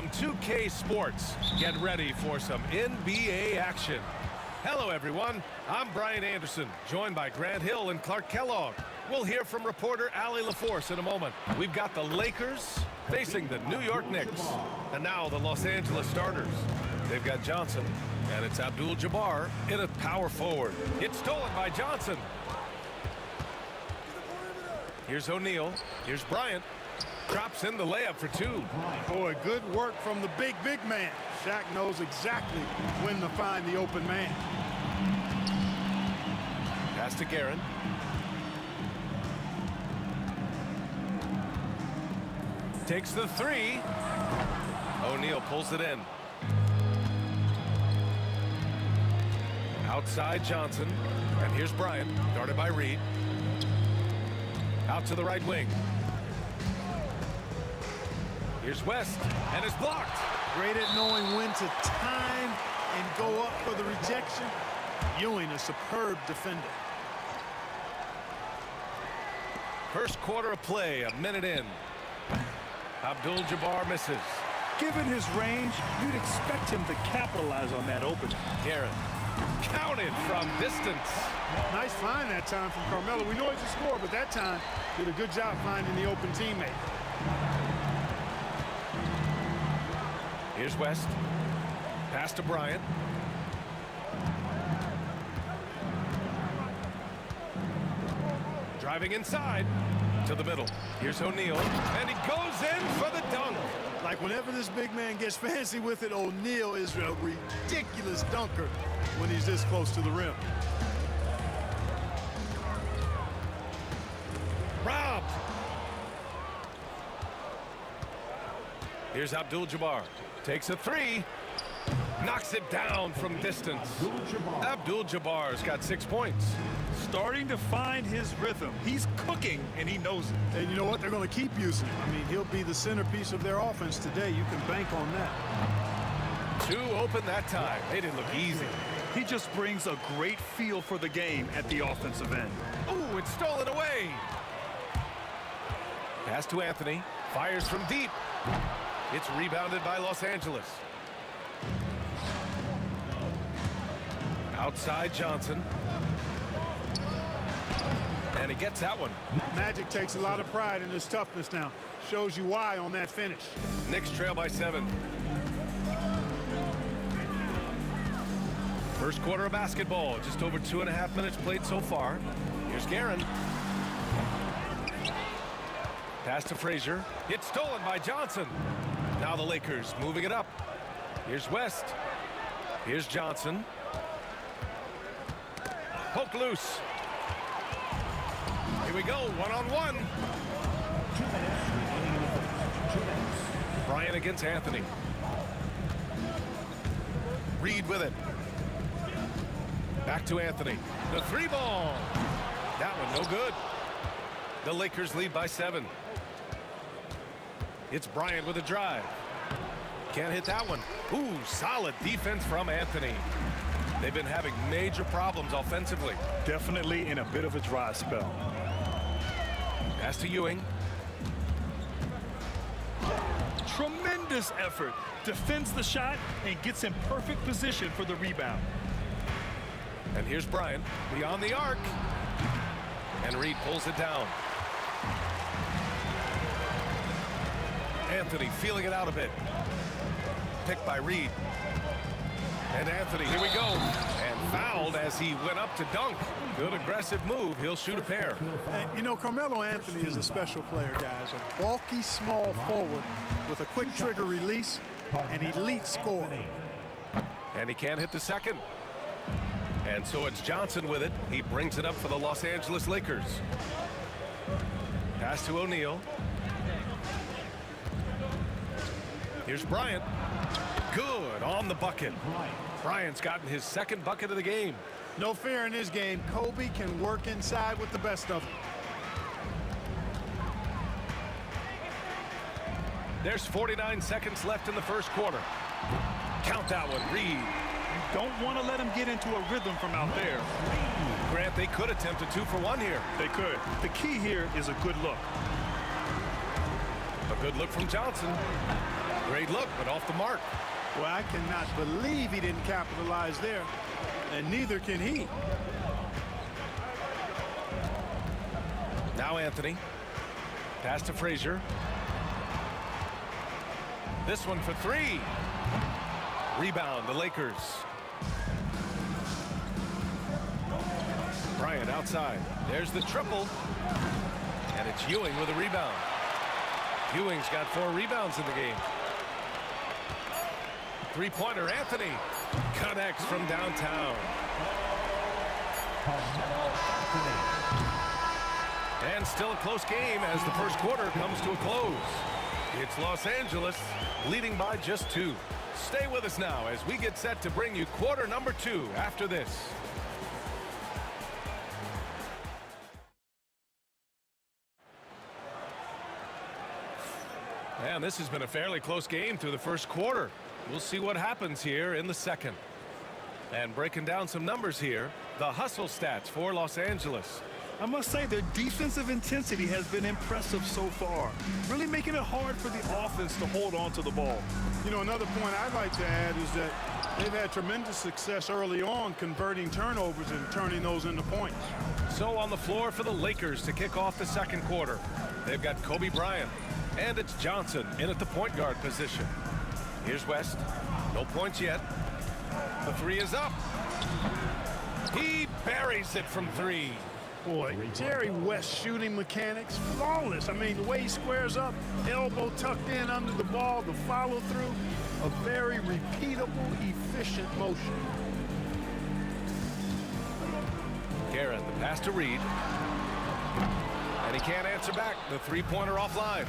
B: from 2K Sports. Get ready for some NBA action. Hello, everyone. I'm Brian Anderson, joined by Grant Hill and Clark Kellogg. We'll hear from reporter Allie LaForce in a moment. We've got the Lakers facing the New York Knicks. And now the Los Angeles starters. They've got Johnson, and it's Abdul-Jabbar in a power forward. It's stolen by Johnson. Here's O'Neal. Here's Bryant. Drops in the layup for two.
L: Boy, good work from the big man. Shaq knows exactly when to find the open man.
B: Pass to Guerin. Takes the three. O'Neal pulls it in. Outside Johnson. And here's Bryant, guarded by Reed. Out to the right wing. Here's West, and it's blocked.
L: Great at knowing when to time and go up for the rejection. Ewing, a superb defender.
B: First quarter of play, a minute in. Abdul-Jabbar misses.
D: Given his range, you'd expect him to capitalize on that opening.
B: Guerin counted from distance.
L: Nice find that time from Carmelo. We know he's a scorer, but that time did a good job finding the open teammate.
B: Here's West. Pass to Bryant. Driving inside to the middle. Here's O'Neal, and he goes in for the dunk.
L: Like whenever this big man gets fancy with it, O'Neal is a ridiculous dunker when he's this close to the rim.
B: Robbed. Here's Abdul-Jabbar. Takes a three. Knocks it down from distance. Abdul-Jabbar's got 6 points.
D: Starting to find his rhythm. He's cooking, and he knows it.
L: And you know what? They're going to keep using him. I mean, he'll be the centerpiece of their offense today. You can bank on that.
B: Two open that time. They didn't look easy.
D: He just brings a great feel for the game at the offensive end.
B: Ooh, it's stolen away. Pass to Anthony. Fires from deep. It's rebounded by Los Angeles. Outside Johnson. And he gets that one.
L: Magic takes a lot of pride in his toughness now. Shows you why on that finish.
B: Knicks trail by 7. First quarter of basketball. Just over 2.5 minutes played so far. Here's Guerin. Pass to Frazier. It's stolen by Johnson. Now the Lakers moving it up. Here's West. Here's Johnson. Poke loose. Here we go, one-on-one. Bryant against Anthony. Reed with it. Back to Anthony. The three ball. That one no good. The Lakers lead by 7. It's Bryant with a drive. Can't hit that one. Ooh, solid defense from Anthony. They've been having major problems offensively.
D: Definitely in a bit of a dry spell.
B: Pass to Ewing.
D: Tremendous effort. Defends the shot and gets in perfect position for the rebound.
B: And here's Bryant beyond the arc. And Reed pulls it down. Anthony feeling it out a bit. Picked by Reed. And Anthony, here we go. And fouled as he went up to dunk. Good aggressive move. He'll shoot a pair.
L: And, you know, Carmelo Anthony is a special player, guys. A bulky, small forward with a quick trigger release, an elite scorer.
B: And he can't hit the second. And so it's Johnson with it. He brings it up for the Los Angeles Lakers. Pass to O'Neal. Here's Bryant. Good on the bucket. Bryant's gotten his second bucket of the game.
L: No fear in his game. Kobe can work inside with the best of them.
B: There's 49 seconds left in the first quarter. Count that one, Reed.
D: You don't want to let him get into a rhythm from out there.
B: Grant, they could attempt a 2 for 1 here.
D: They could. The key here is a good look.
B: A good look from Johnson. Great look, but off the mark.
L: Well, I cannot believe he didn't capitalize there, and neither can he.
B: Now Anthony. Pass to Frazier. This one for three. Rebound, the Lakers. Bryant outside. There's the triple. And it's Ewing with a rebound. Ewing's got 4 rebounds in the game. Three-pointer, Anthony. Connects from downtown. And still a close game as the first quarter comes to a close. It's Los Angeles leading by just 2. Stay with us now as we get set to bring you quarter number 2 after this. And this has been a fairly close game through the first quarter. We'll see what happens here in the second. And breaking down some numbers here, the hustle stats for Los Angeles.
D: I must say their defensive intensity has been impressive so far, really making it hard for the offense to hold on to the ball.
L: You know, another point I'd like to add is that they've had tremendous success early on converting turnovers and turning those into points.
B: So on the floor for the Lakers to kick off the second quarter, they've got Kobe Bryant, and it's Johnson in at the point guard position. Here's West. No points yet. The three is up. He buries it from 3.
L: Boy, Jerry West shooting mechanics, flawless. I mean, the way he squares up, elbow tucked in under the ball, the follow through, a very repeatable, efficient motion.
B: Guerin, the pass to Reed. And he can't answer back. The three-pointer offline.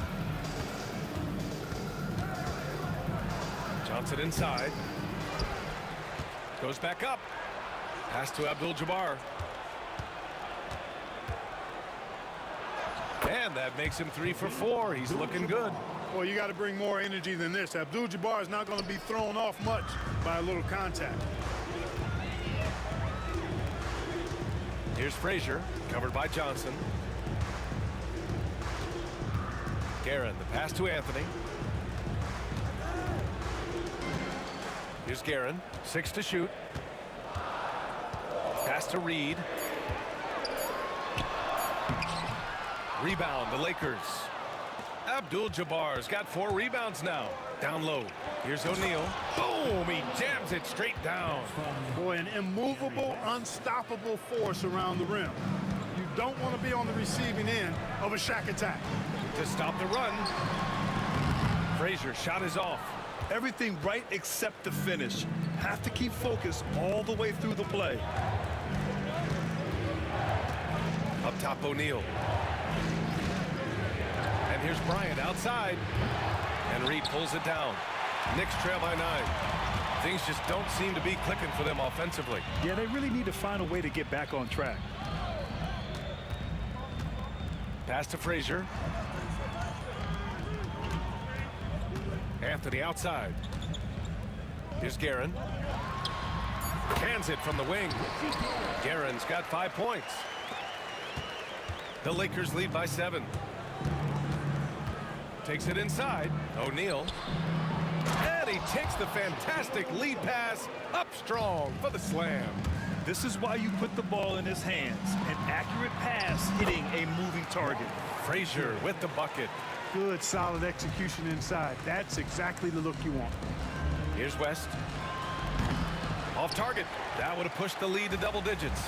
B: Johnson inside. Goes back up. Pass to Abdul-Jabbar. And that makes him 3 for 4. He's looking good.
L: Well, you got to bring more energy than this. Abdul-Jabbar is not going to be thrown off much by a little contact.
B: Here's Frazier, covered by Johnson. Guerin, the pass to Anthony. Here's Guerin, 6 to shoot. Pass to Reed. Rebound, the Lakers. Abdul-Jabbar's got 4 rebounds now. Down low. Here's O'Neal. Boom! He jams it straight down.
L: Boy, an immovable, unstoppable force around the rim. You don't want to be on the receiving end of a Shaq attack.
B: To stop the run. Frazier shot is off.
D: Everything right except the finish. Have to keep focused all the way through the play.
B: Up top, O'Neal. And here's Bryant outside. And Reed pulls it down. Knicks trail by 9. Things just don't seem to be clicking for them offensively.
D: Yeah, they really need to find a way to get back on track.
B: Pass to Frazier. Anthony outside. Here's Guerin. Cans it from the wing. Guerin's got 5 points. The Lakers lead by 7. Takes it inside. O'Neal. And he takes the fantastic lead pass up strong for the slam.
D: This is why you put the ball in his hands. An accurate pass hitting a moving target.
B: Frazier with the bucket.
L: Good, solid execution inside. That's exactly the look you want.
B: Here's West. Off target. That would have pushed the lead to double digits.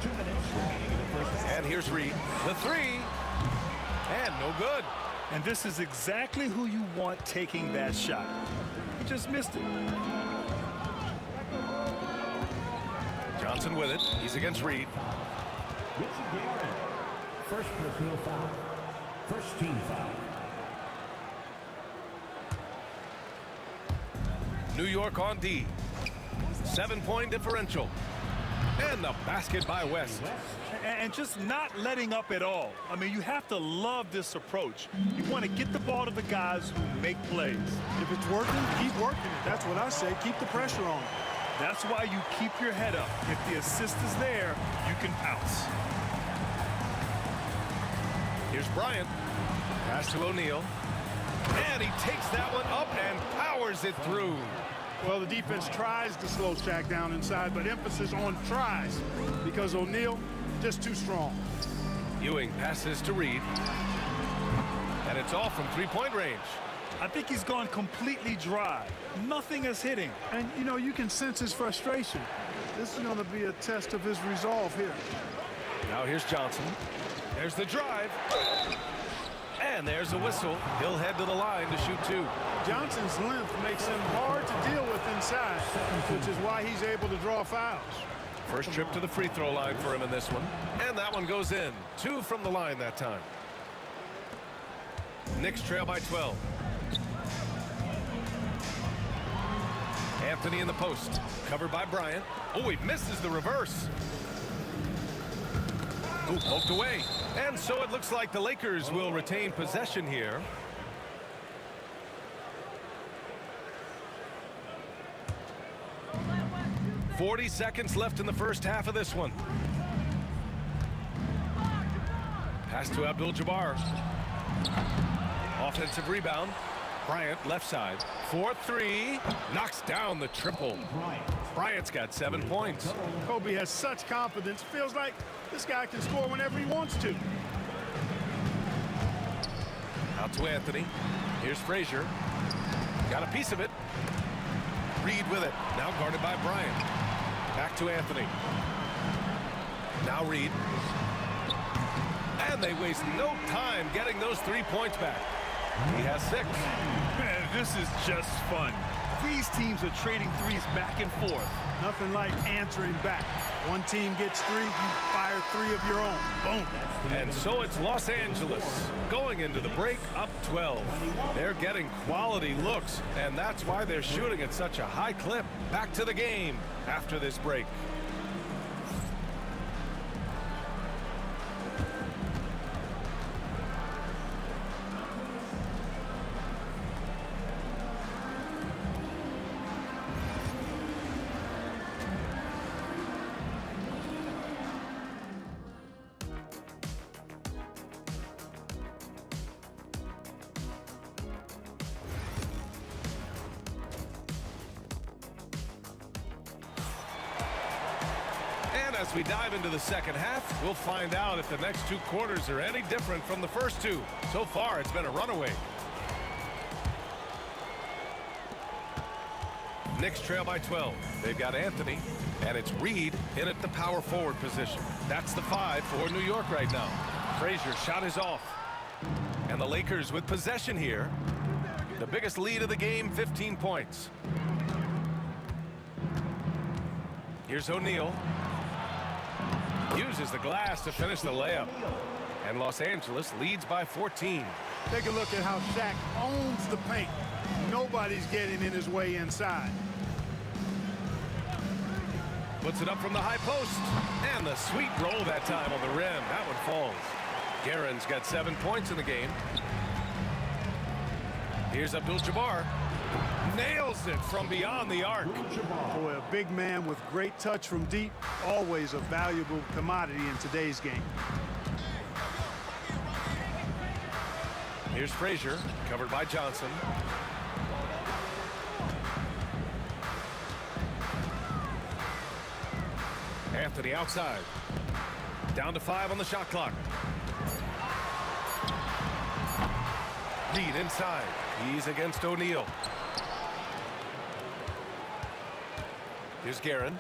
E: 2 minutes remaining in the first.
B: And here's Reed. The 3. And no good.
D: And this is exactly who you want taking that shot. He just missed it.
B: Johnson with it. He's against Reed.
E: First personal foul. First team foul.
B: New York on D. 7-point differential. And the basket by West.
D: And just not letting up at all. I mean, you have to love this approach. You want to get the ball to the guys who make plays.
L: If it's working, keep working it. That's what I say. Keep the pressure on.
D: That's why you keep your head up. If the assist is there, you can pounce.
B: Here's Bryant. Pass to O'Neal. And he takes that one up and powers it through.
L: Well, the defense tries to slow Shaq down inside, but emphasis on tries because O'Neal just too strong.
B: Ewing passes to Reed. And it's off from three-point range.
D: I think he's gone completely dry. Nothing is hitting.
L: And, you know, you can sense his frustration. This is going to be a test of his resolve here.
B: Now here's Johnson. There's the drive. And there's a whistle. He'll head to the line to shoot two.
L: Johnson's length makes him hard to deal with inside, which is why he's able to draw fouls.
B: First trip to the free throw line for him in this one. And that one goes in. 2 from the line that time. Knicks trail by 12. Anthony in the post. Covered by Bryant. Oh, he misses the reverse. Ooh, poked away. And so it looks like the Lakers will retain possession here. .40 seconds left in the first half of this one. Pass to Abdul-Jabbar. Offensive rebound. Bryant left side. 4-3. Knocks down the triple. Bryant's got 7 points.
L: Kobe has such confidence. Feels like this guy can score whenever he wants to.
B: Out to Anthony. Here's Frazier. Got a piece of it. Reed with it. Now guarded by Bryant. Back to Anthony. Now Reed. And they waste no time getting those 3 points back. He has 6.
D: Man, this is just fun. These teams are trading threes back and forth.
L: Nothing like answering back. One team gets 3, you fire 3 of your own. Boom.
B: And so it's Los Angeles going into the break up 12. They're getting quality looks, and that's why they're shooting at such a high clip. Back to the game after this break. As we dive into the second half, we'll find out if the next 2 quarters are any different from the first 2. So far, it's been a runaway. Knicks trail by 12. They've got Anthony, and it's Reed in at the power forward position. That's the 5 for New York right now. Frazier shot is off. And the Lakers with possession here. The biggest lead of the game, 15 points. Here's O'Neal. Uses the glass to finish the layup. And Los Angeles leads by 14.
L: Take a look at how Shaq owns the paint. Nobody's getting in his way inside.
B: Puts it up from the high post. And the sweet roll that time on the rim. That one falls. Guerin's got 7 points in the game. Here's Abdul-Jabbar. Nails it from beyond the arc.
L: Boy, a big man with great touch from deep, always a valuable commodity in today's game.
B: Here's Frazier, covered by Johnson. Anthony outside. Down to 5 on the shot clock. Reed inside. He's against O'Neal. Here's Guerin.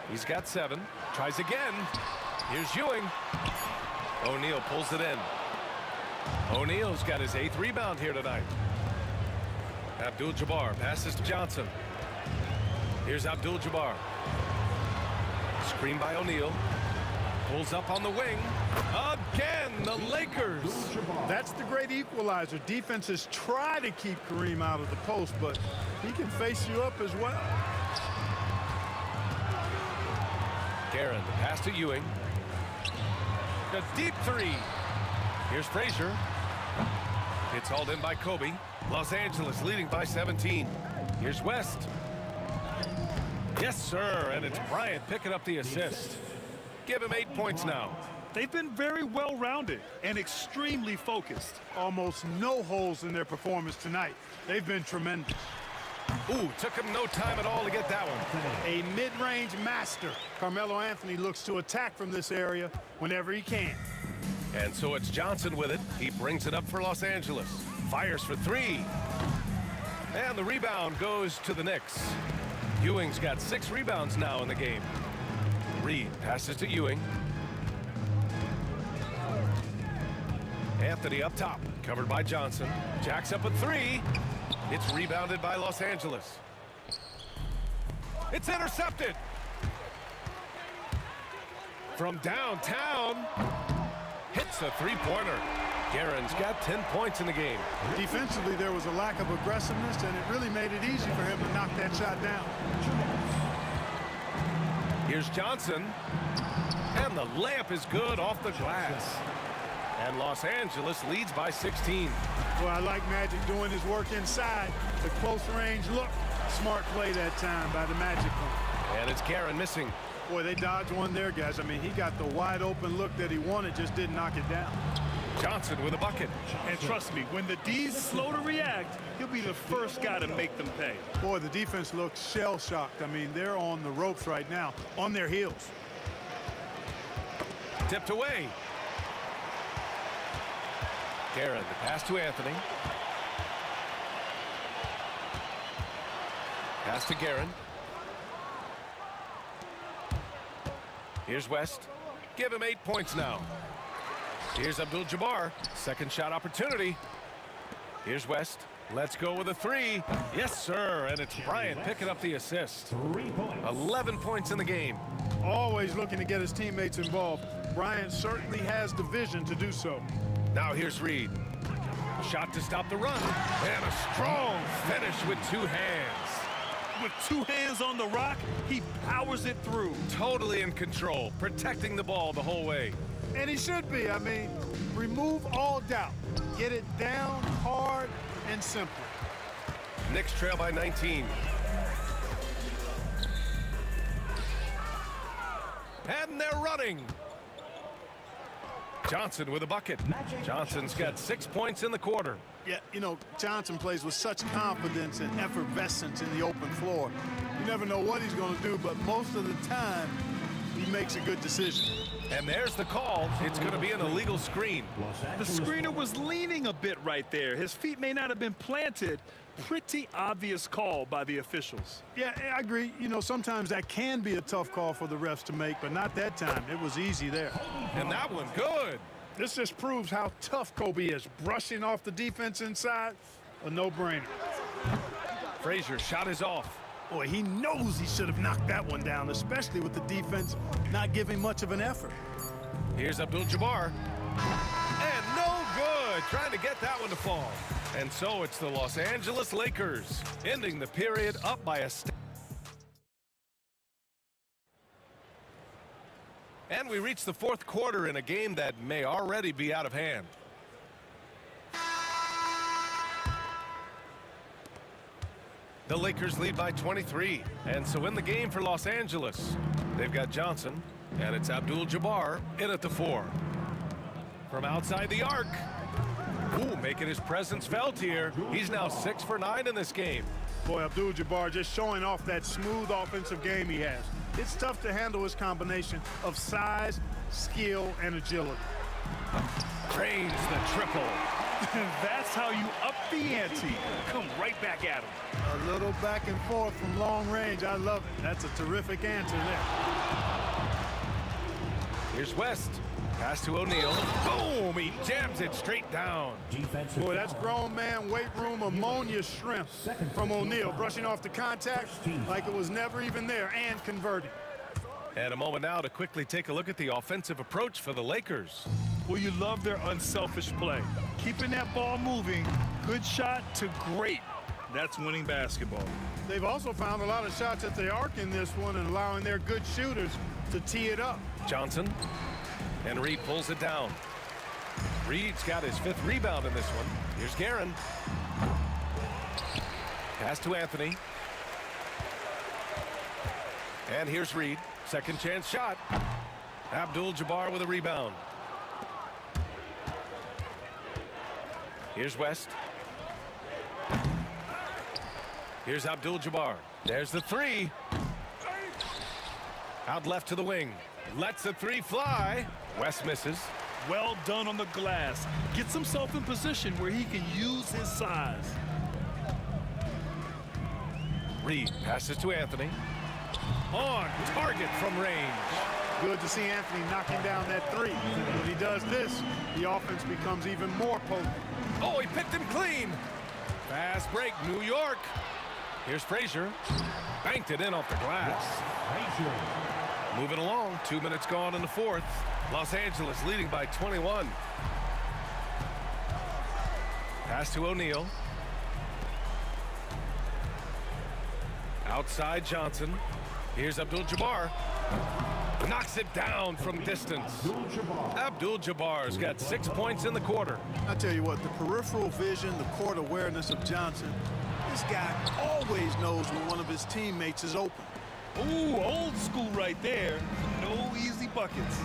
B: He's got 7. Tries again. Here's Ewing. O'Neal pulls it in. O'Neal's got his 8th rebound here tonight. Abdul-Jabbar passes to Johnson. Here's Abdul-Jabbar. Screen by O'Neal. Pulls up on the wing. Again, the Lakers.
L: That's the great equalizer. Defenses try to keep Kareem out of the post, but he can face you up as well.
B: Guerin, the pass to Ewing. A deep 3. Here's Frazier. It's hauled in by Kobe. Los Angeles leading by 17. Here's West. Yes, sir, and it's Bryant picking up the assist. Give him 8 points now.
D: They've been very well-rounded and extremely focused.
L: Almost no holes in their performance tonight. They've been tremendous.
B: Ooh, took him no time at all to get that one.
L: A mid-range master. Carmelo Anthony looks to attack from this area whenever he can.
B: And so it's Johnson with it. He brings it up for Los Angeles. Fires for three. And the rebound goes to the Knicks. Ewing's got 6 rebounds now in the game. Reed passes to Ewing. Anthony up top, covered by Johnson. Jacks up a 3. It's rebounded by Los Angeles. It's intercepted. From downtown, hits a 3-pointer. Guerin's got 10 points in the game.
L: Defensively, there was a lack of aggressiveness, and it really made it easy for him to knock that shot down.
B: Here's Johnson. And the layup is good off the glass. And Los Angeles leads by 16.
L: Well, I like Magic doing his work inside. The close range look. Smart play that time by the Magic.
B: And it's Guerin missing.
L: Boy, they dodged one there, guys. I mean, he got the wide open look that he wanted, just didn't knock it down.
B: Johnson with a bucket.
D: And trust me, when the D's slow to react, he'll be the first guy to make them pay.
L: Boy, the defense looks shell-shocked. I mean, they're on the ropes right now, on their heels.
B: Tipped away. Guerin, the pass to Anthony. Pass to Guerin. Here's West. Give him 8 points now. Here's Abdul-Jabbar. Second shot opportunity. Here's West. Let's go with a 3. Yes, sir. And it's Bryant picking up the assist. 11 points in the game.
L: Always looking to get his teammates involved. Bryant certainly has the vision to do so.
B: Now here's Reed. Shot to stop the run. And a strong finish with 2 hands.
D: With 2 hands on the rock, he powers it through.
B: Totally in control, protecting the ball the whole way.
L: And he should be. I mean, remove all doubt. Get it down hard and simple.
B: Knicks trail by 19. And they're running. Johnson with a bucket. Johnson's got 6 points in the quarter.
L: Yeah, you know, Johnson plays with such confidence and effervescence in the open floor. You never know what he's going to do, but most of the time, he makes a good decision.
B: And there's the call. It's going to be an illegal screen.
D: The screener was leaning a bit right there. His feet may not have been planted. Pretty obvious call by the officials.
L: Yeah, I agree. You know, sometimes that can be a tough call for the refs to make, but not that time. It was easy there.
B: And that one good.
L: This just proves how tough Kobe is. Brushing off the defense inside, a no-brainer.
B: Frazier's shot is off.
L: Boy, he knows he should have knocked that one down, especially with the defense not giving much of an effort.
B: Here's Abdul-Jabbar. And no good. Trying to get that one to fall. And so it's the Los Angeles Lakers ending the period up by a step. And we reach the 4th quarter in a game that may already be out of hand. The Lakers lead by 23. And so in the game for Los Angeles, they've got Johnson, and it's Abdul-Jabbar in at the 4. From outside the arc. Ooh, making his presence felt here. He's now 6 for 9 in this game.
L: Boy, Abdul-Jabbar just showing off that smooth offensive game he has. It's tough to handle his combination of size, skill, and agility.
B: Drains the triple.
D: That's how you up the ante. Come right back at him.
L: A little back and forth from long range. I love it. That's a terrific answer there.
B: Here's West. Pass to O'Neal. Boom! He jams it straight down.
L: Boy, that's grown man weight room ammonia shrimp from O'Neal. Brushing off the contact like it was never even there and converting.
B: And a moment now to quickly take a look at the offensive approach for the Lakers.
D: Well, you love their unselfish play. Keeping that ball moving, good shot to great. That's winning basketball.
L: They've also found a lot of shots at the arc in this one and allowing their good shooters to tee it up.
B: Johnson. And Reed pulls it down. Reed's got his 5th rebound in this one. Here's Guerin. Pass to Anthony. And here's Reed. Second chance shot. Abdul-Jabbar with a rebound. Here's West. Here's Abdul-Jabbar. There's the three. Out left to the wing. Lets the three fly. West misses.
D: Well done on the glass. Gets himself in position where he can use his size.
B: Reed passes to Anthony. On target from range.
L: Good to see Anthony knocking down that three. When he does this, the offense becomes even more potent.
B: Oh, he picked him clean. Fast break, New York. Here's Frazier. Banked it in off the glass. Moving along, 2 minutes gone in the fourth. Los Angeles leading by 21. Pass to O'Neal. Outside Johnson. Here's Abdul-Jabbar. Knocks it down from distance. Abdul-Jabbar's got 6 points in the quarter.
L: I tell you what, the peripheral vision, the court awareness of Johnson, this guy always knows when one of his teammates is open.
D: Ooh, old school right there. No easy buckets.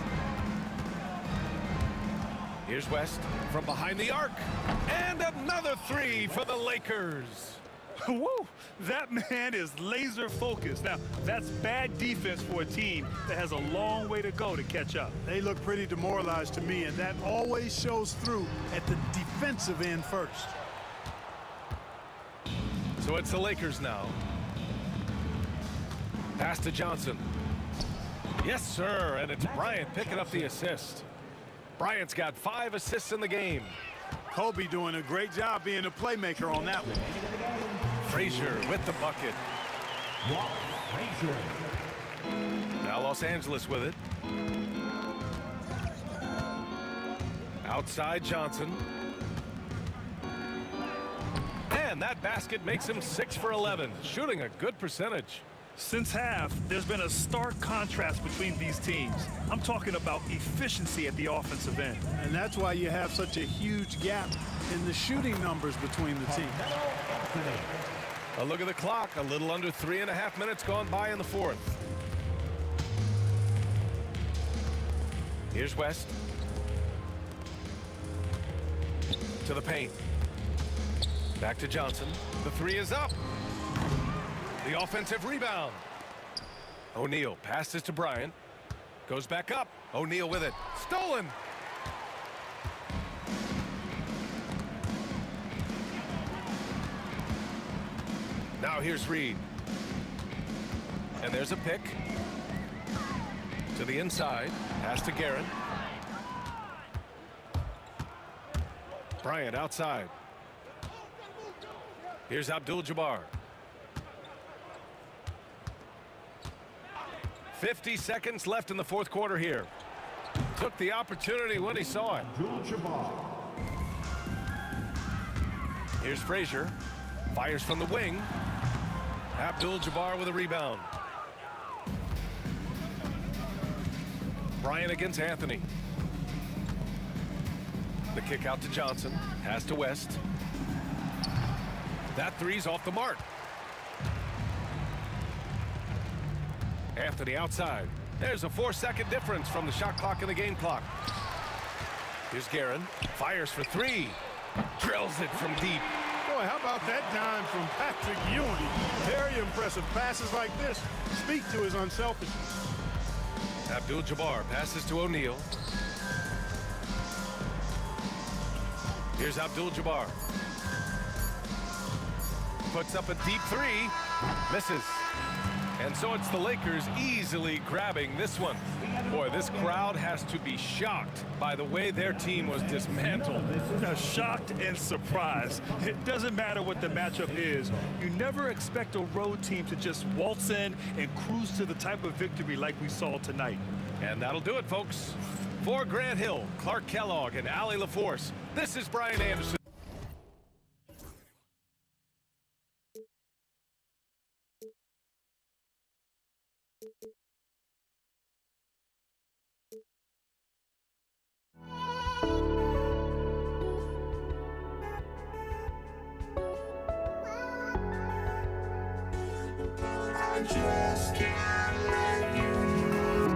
B: Here's West from behind the arc. And another three for the Lakers.
D: Woo! That man is laser focused. Now, that's bad defense for a team that has a long way to go to catch up.
L: They look pretty demoralized to me, and that always shows through at the defensive end first.
B: So it's the Lakers now. Pass to Johnson. Yes, sir, and it's Bryant picking up the assist. Bryant's got 5 assists in the game.
L: Kobe doing a great job being a playmaker on that one.
B: Frazier with the bucket. Now Los Angeles with it. Outside Johnson. And that basket makes him 6 for 11, shooting a good percentage.
D: Since half, there's been a stark contrast between these teams. I'm talking about efficiency at the offensive end.
L: And that's why you have such a huge gap in the shooting numbers between the teams.
B: A look at the clock. A little under 3.5 minutes gone by in the fourth. Here's West. To the paint. Back to Johnson. The three is up. The offensive rebound. O'Neal passes to Bryant. Goes back up. O'Neal with it. Stolen. Now here's Reed. And there's a pick. To the inside. Pass to Guerin. Bryant outside. Here's Abdul-Jabbar. 50 seconds left in the fourth quarter here. Took the opportunity when he saw it. Here's Frazier. Fires from the wing. Abdul-Jabbar with a rebound. Bryant against Anthony. The kick out to Johnson. Pass to West. That three's off the mark. Anthony outside. There's a 4-second difference from the shot clock and the game clock. Here's Guerin. Fires for three. Drills it from deep.
L: Boy, how about that dime from Patrick Ewing? Very impressive. Passes like this speak to his unselfishness.
B: Abdul-Jabbar passes to O'Neal. Here's Abdul-Jabbar. Puts up a deep three. Misses. And so it's the Lakers easily grabbing this one. Boy, this crowd has to be shocked by the way their team was dismantled.
D: Now, shocked and surprised. It doesn't matter what the matchup is. You never expect a road team to just waltz in and cruise to the type of victory like we saw tonight.
B: And that'll do it, folks. For Grant Hill, Clark Kellogg, and Allie LaForce, this is Brian Anderson.
A: I just can't let you go.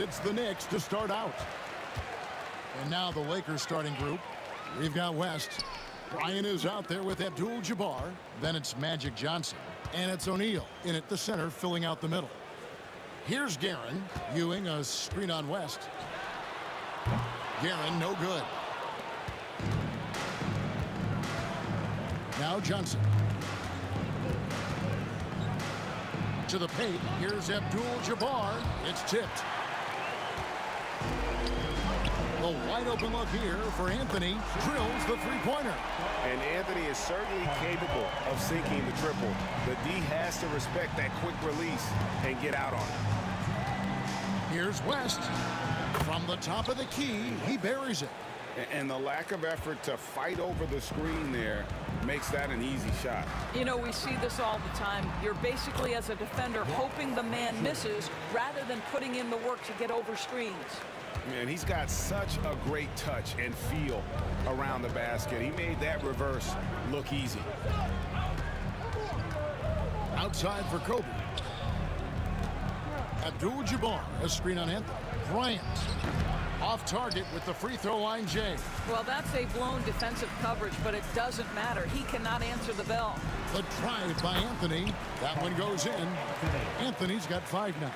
F: it's the Knicks to start out. And now the Lakers starting group. We've got West. Bryant is out there with Abdul-Jabbar. Then it's Magic Johnson. And it's O'Neal in at the center, filling out the middle. Here's Guerin. Ewing, a screen on West. Guerin, no good. Now Johnson. To the paint. Here's Abdul-Jabbar. It's tipped. A wide open look here for Anthony. Drills the three-pointer.
G: And Anthony is certainly capable of sinking the triple. The D has to respect that quick release and get out on it.
F: Here's West. From the top of the key, he buries it.
G: And the lack of effort to fight over the screen there makes that an easy shot.
M: You know, we see this all the time. You're basically, as a defender, hoping the man misses rather than putting in the work to get over screens.
G: Man, he's got such a great touch and feel around the basket. He made that reverse look easy.
F: Outside for Kobe. Abdul-Jabbar, a screen on Anthony. Bryant. Off target with the free throw line, Jay.
M: Well, that's a blown defensive coverage, but it doesn't matter. He cannot answer the bell.
F: The drive by Anthony. That one goes in. Anthony's got 5 now.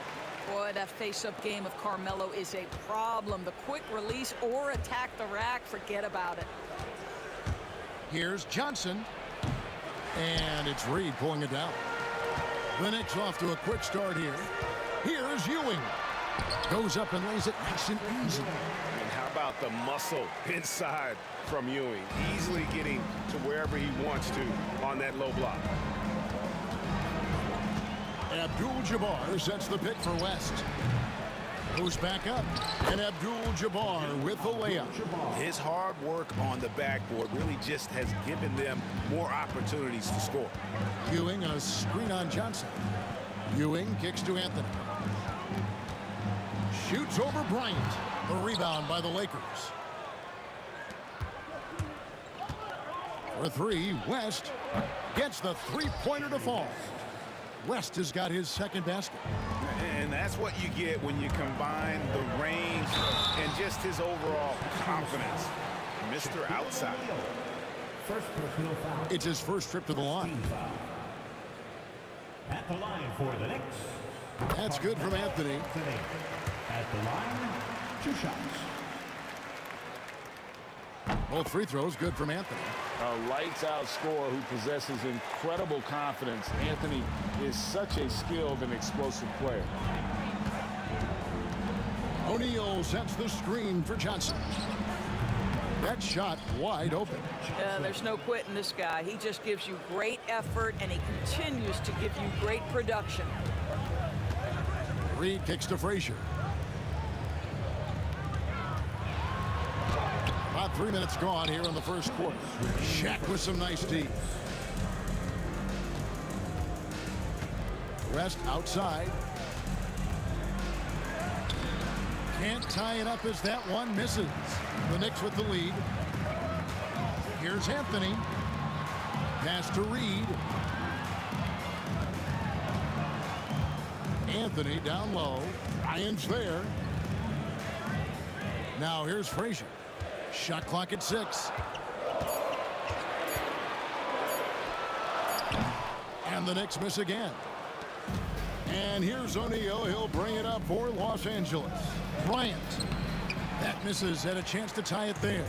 M: Boy, that face-up game of Carmelo is a problem. The quick release or attack the rack, forget about it.
F: Here's Johnson. And it's Reed pulling it down. The Knicks off to a quick start here. Here's Ewing. Goes up and lays it nice and easy.
G: And how about the muscle inside from Ewing? Easily getting to wherever he wants to on that low block.
F: Abdul-Jabbar sets the pick for West. Goes back up. And Abdul-Jabbar with the layup.
G: His hard work on the backboard really just has given them more opportunities to score.
F: Ewing, a screen on Johnson. Ewing kicks to Anthony. Shoots over Bryant. The rebound by the Lakers. For 3, West gets the three-pointer to fall. West has got his second basket.
G: And that's what you get when you combine the range and just his overall confidence. Mr. Outside.
F: It's his first trip to the line.
E: At the line for the Knicks.
F: That's good from Anthony.
E: At the line, 2 shots.
F: Both free throws good from Anthony.
N: A lights-out scorer who possesses incredible confidence. Anthony is such a skilled and explosive player.
F: O'Neal sets the screen for Johnson. That shot wide open.
M: There's no quitting this guy. He just gives you great effort, and he continues to give you great production.
F: Reed kicks to Frazier. About 3 minutes gone here in the first quarter. Shaq with some nice D. West outside. Can't tie it up as that one misses. The Knicks with the lead. Here's Anthony. Pass to Reed. Anthony down low. Ryan's there. Now here's Frazier. Shot clock at 6. And the Knicks miss again. And here's O'Neal. He'll bring it up for Los Angeles. Bryant. That misses. Had a chance to tie it there.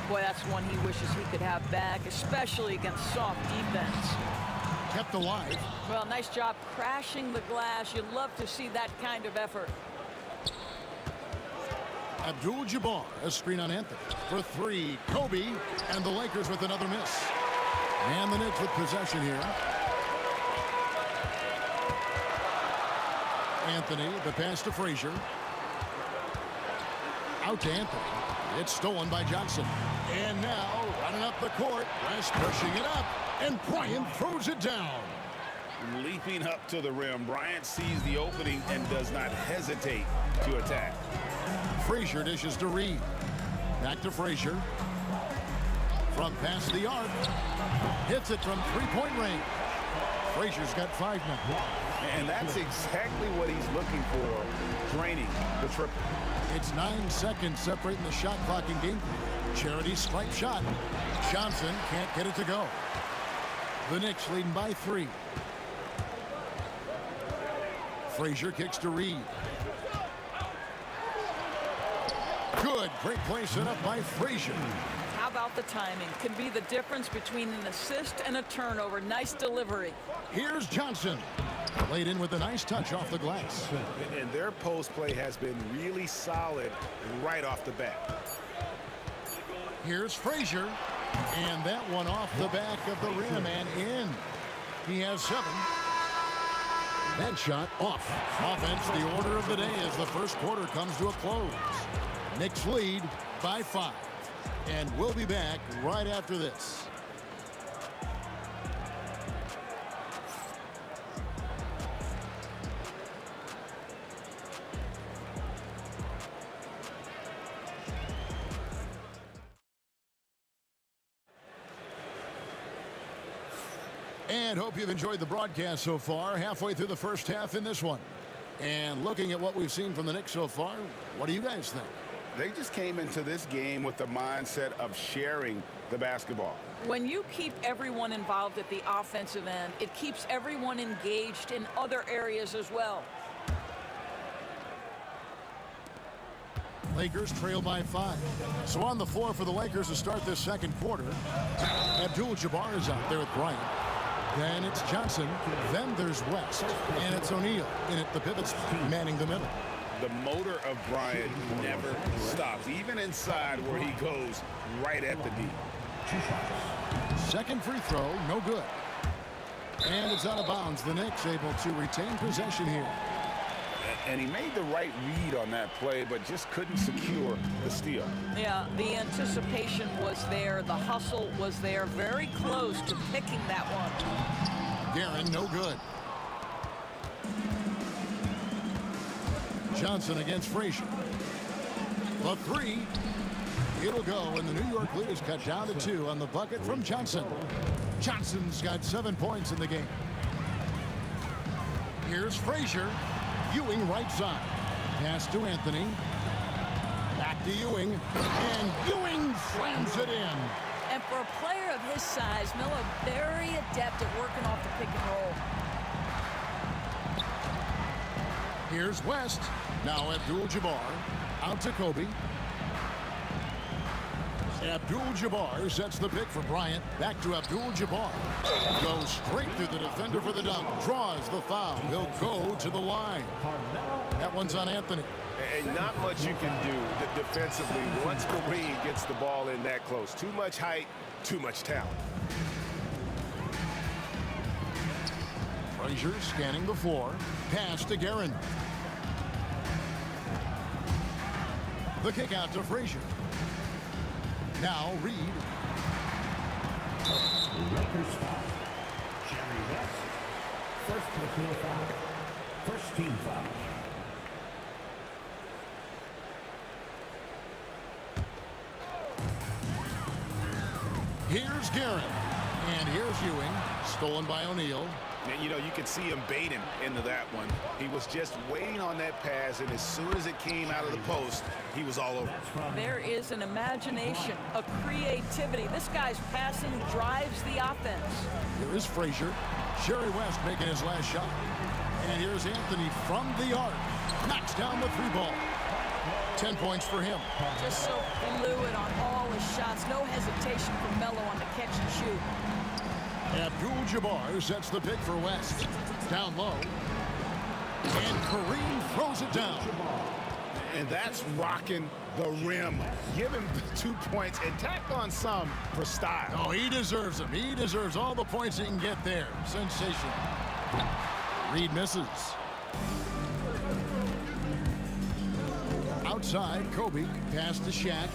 M: Boy, that's one he wishes he could have back, especially against soft defense.
F: Kept alive.
M: Well, nice job crashing the glass. You'd love to see that kind of effort.
F: Abdul-Jabbar, a screen on Anthony. For 3, Kobe, and the Lakers with another miss. And the Knicks with possession here. Anthony, the pass to Frazier. Out to Anthony. It's stolen by Johnson. And now, running up the court, West pushing it up, and Bryant throws it down.
G: Leaping up to the rim, Bryant sees the opening and does not hesitate to attack.
F: Frazier dishes to Reed. Back to Frazier. From past the arc. Hits it from 3-point range. Frazier's got 5 now.
G: And that's exactly what he's looking for, draining the triple.
F: It's 9 seconds separating the shot clock in game. Charity stripe shot. Johnson can't get it to go. The Knicks leading by 3. Frazier kicks to Reed. Good. Great play set up by Frazier.
M: How about the timing? Can be the difference between an assist and a turnover. Nice delivery.
F: Here's Johnson. Laid in with a nice touch off the glass.
G: And their post play has been really solid right off the bat.
F: Here's Frazier. And that one off the back of the rim and in. He has 7. That shot off. Offense, the order of the day as the first quarter comes to a close. Knicks lead by 5. And we'll be back right after this. And hope you've enjoyed the broadcast so far. Halfway through the first half in this one. And looking at what we've seen from the Knicks so far, what do you guys think?
G: They just came into this game with the mindset of sharing the basketball.
M: When you keep everyone involved at the offensive end, it keeps everyone engaged in other areas as well.
F: Lakers trail by 5. So on the floor for the Lakers to start this second quarter, Abdul-Jabbar is out there with Bryant. Then it's Johnson. Then there's West. And it's O'Neal in at the pivot spot, manning the middle.
G: The motor of Bryant never stops, even inside where he goes right at the D.
F: Second free throw, no good. And it's out of bounds. The Knicks able to retain possession here.
G: And he made the right read on that play, but just couldn't secure the steal.
M: Yeah, the anticipation was there. The hustle was there. Very close to picking that one.
F: Guerin, no good. Johnson against Frazier. The 3. It'll go, and the New York lead is cut down to 2 on the bucket from Johnson. Johnson's got 7 points in the game. Here's Frazier. Ewing right side. Pass to Anthony. Back to Ewing. And Ewing slams it in.
M: And for a player of his size, Miller very adept at working off the pick and roll.
F: Here's West. Now Abdul-Jabbar. Out to Kobe. Abdul-Jabbar sets the pick for Bryant. Back to Abdul-Jabbar. Goes straight through the defender for the dunk. Draws the foul. He'll go to the line. That one's on Anthony.
G: And not much you can do defensively once Kareem gets the ball in that close. Too much height, too much talent.
F: Frazier scanning the floor. Pass to Guerin. The kick out to Frazier. Now Reed.
E: Lakers foul. Jerry West. First personal foul. First team foul.
F: Here's Guerin. And here's Ewing. Stolen by O'Neal.
G: And, you know, you could see him baiting into that one. He was just waiting on that pass, and as soon as it came out of the post, he was all over.
M: There is an imagination, a creativity. This guy's passing drives the offense.
F: Here is Frazier. Jerry West making his last shot. And here's Anthony from the arc. Knocks down the 3-ball. 10 points for him.
M: Just so fluid on all his shots. No hesitation from Melo on the catch and shoot.
F: Abdul-Jabbar sets the pick for West. Down low. And Kareem throws it down.
G: And that's rocking the rim. Give him 2 points and tack on some for style.
F: Oh, he deserves them. He deserves all the points he can get there. Sensation. Reed misses. Outside, Kobe. Pass to Shaq.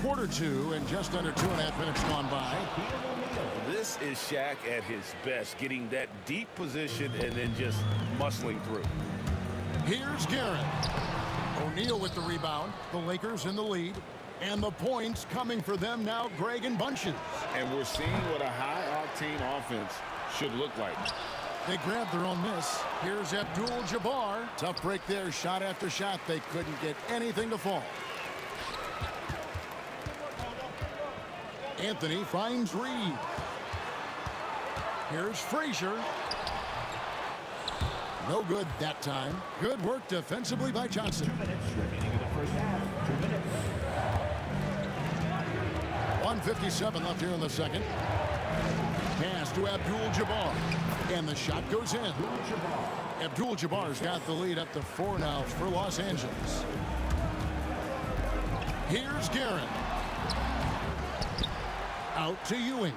F: Quarter 2 and just under 2.5 minutes gone by.
G: This is Shaq at his best, getting that deep position and then just muscling through.
F: Here's Guerin. O'Neal with the rebound. The Lakers in the lead. And the points coming for them now, Greg and Bunches.
G: And we're seeing what a high-arc
N: team offense should look like.
F: They grabbed their own miss. Here's Abdul-Jabbar. Tough break there, shot after shot. They couldn't get anything to fall. Anthony finds Reed. Here's Frazier. No good that time. Good work defensively by Johnson.
E: 2 minutes remaining in the first half. 2 minutes.
F: 1:57 left here in the second. Pass to Abdul-Jabbar. And the shot goes in. Abdul-Jabbar's got the lead up to 4 now for Los Angeles. Here's Guerin. Out to Ewing.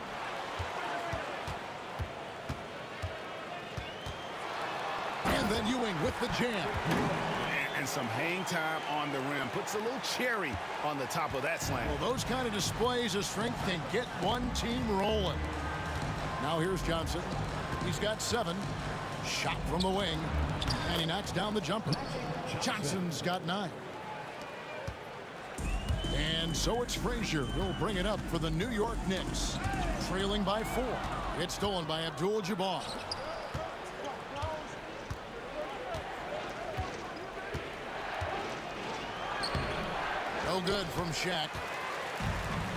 F: And then Ewing with the jam.
G: And some hang time on the rim. Puts a little cherry on the top of that slam.
F: Well, those kind of displays of strength can get one team rolling. Now here's Johnson. He's got 7. Shot from the wing. And he knocks down the jumper. Johnson's got 9. And so it's Frazier who'll bring it up for the New York Knicks. Trailing by 4. It's stolen by Abdul-Jabbar. No good from Shaq.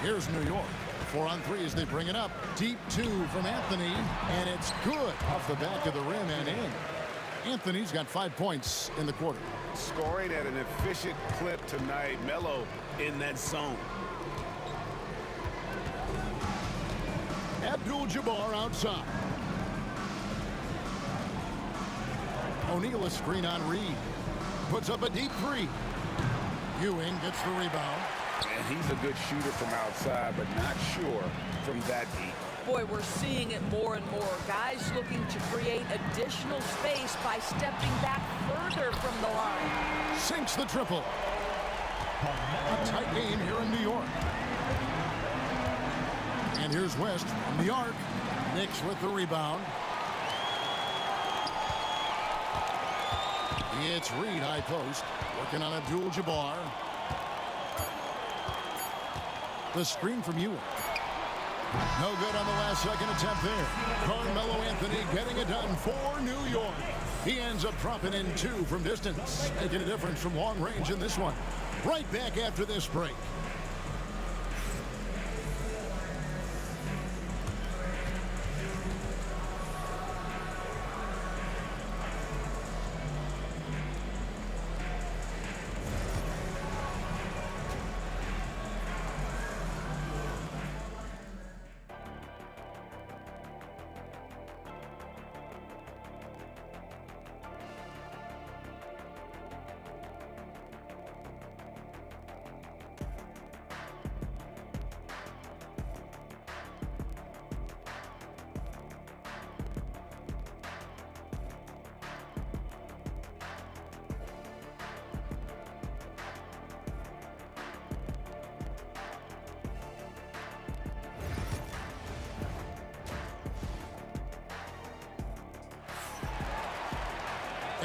F: Here's New York. 4 on 3 as they bring it up. Deep 2 from Anthony. And it's good off the back of the rim and in. Anthony's got 5 points in the quarter.
G: Scoring at an efficient clip tonight. Melo in that zone.
F: Abdul-Jabbar outside. O'Neal a screen on Reed. Puts up a deep 3. Ewing gets the rebound.
G: And he's a good shooter from outside, but not sure from that deep.
M: Boy, we're seeing it more and more. Guys looking to create additional space by stepping back further from the line.
F: Sinks the triple. A tight game here in New York. And here's West from the arc. Knicks with the rebound. It's Reed high post. Working on Abdul-Jabbar. The screen from Ewing. No good on the last second attempt there. Carmelo Anthony getting it done for New York. He ends up dropping in 2 from distance, making a difference from long range in this one. Right back after this break.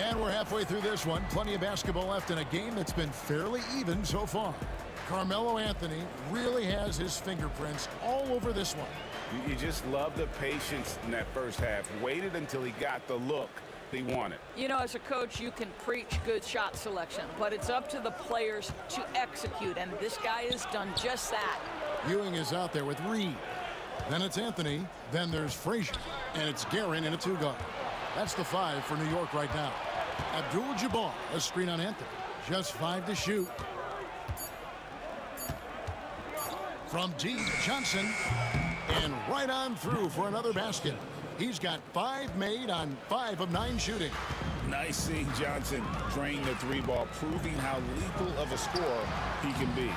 F: And we're halfway through this one. Plenty of basketball left in a game that's been fairly even so far. Carmelo Anthony really has his fingerprints all over this one.
G: You just love the patience in that first half. Waited until he got the look he wanted.
M: You know, as a coach, you can preach good shot selection, but it's up to the players to execute, and this guy has done just that.
F: Ewing is out there with Reed. Then it's Anthony. Then there's Frazier. And it's Guerin in a 2-guard. That's the 5 for New York right now. Abdul-Jabbar, a screen on Anthony. Just 5 to shoot. From deep, Johnson. And right on through for another basket. He's got 5 made on 5 of 9 shooting.
G: Nice seeing Johnson drain the 3-ball, proving how lethal of a scorer he can be.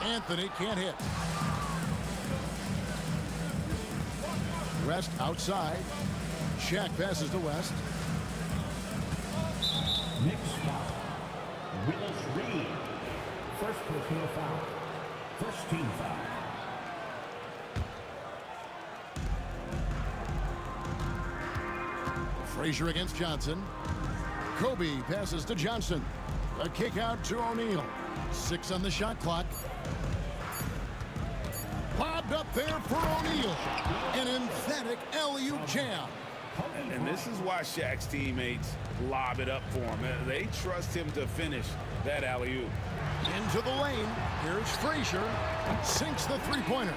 F: Anthony can't hit. West outside. Shaq passes to West.
E: Next foul. Willis Reed. First personal foul. First team foul.
F: Frazier against Johnson. Kobe passes to Johnson. A kick out to O'Neal. 6 on the shot clock. Lobbed up there for O'Neal. An emphatic alley-oop jam.
G: And this is why Shaq's teammates lob it up for him. They trust him to finish that alley-oop.
F: Into the lane. Here's Frazier. Sinks the three-pointer.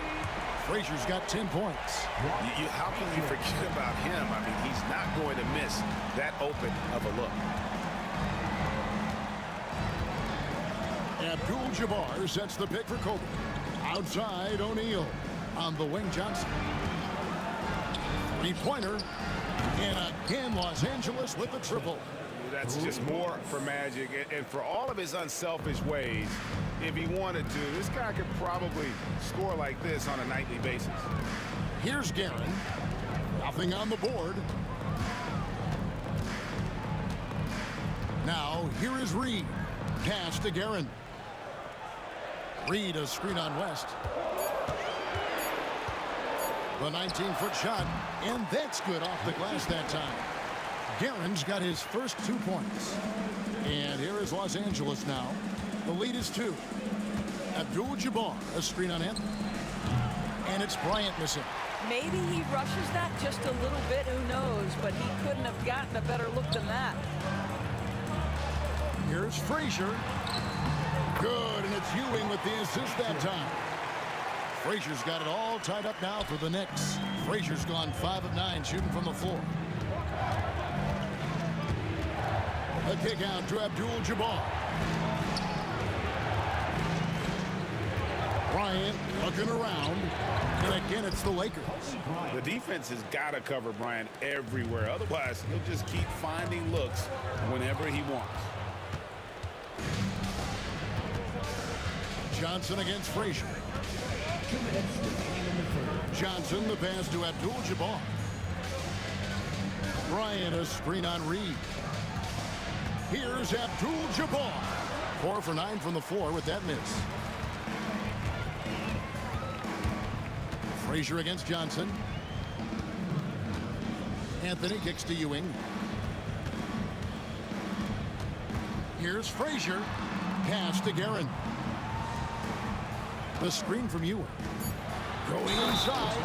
F: Frazier's got 10 points.
G: How can you forget about him? I mean, he's not going to miss that open of a look.
F: Abdul-Jabbar sets the pick for Kobe. Outside, O'Neal. On the wing, Johnson. Three-pointer. And again, Los Angeles with the triple.
G: That's just more for Magic. And for all of his unselfish ways, if he wanted to, this guy could probably score like this on a nightly basis.
F: Here's Guerin. Nothing on the board. Now, here is Reed. Pass to Guerin. Reed, a screen on West. The 19-foot shot, and that's good off the glass that time. Guerin's got his first 2 points. And here is Los Angeles now. The lead is 2. Abdul-Jabbar, a screen on him. And it's Bryant missing.
M: Maybe he rushes that just a little bit, who knows, but he couldn't have gotten a better look than that.
F: Here's Frazier. Good, and it's Ewing with the assist that time. Frazier's got it all tied up now for the Knicks. Frazier's gone 5 of 9 shooting from the floor. A kick out to Abdul-Jabbar. Bryant looking around, and again it's the Lakers.
G: The defense has got to cover Bryant everywhere. Otherwise, he'll just keep finding looks whenever he wants.
F: Johnson against Frazier. Johnson, the pass to Abdul-Jabbar. Bryant, a screen on Reed. Here's Abdul-Jabbar. 4 for 9 from the floor with that miss. Frazier against Johnson. Anthony kicks to Ewing. Here's Frazier. Pass to Guerin. The screen from Ewing. Going inside.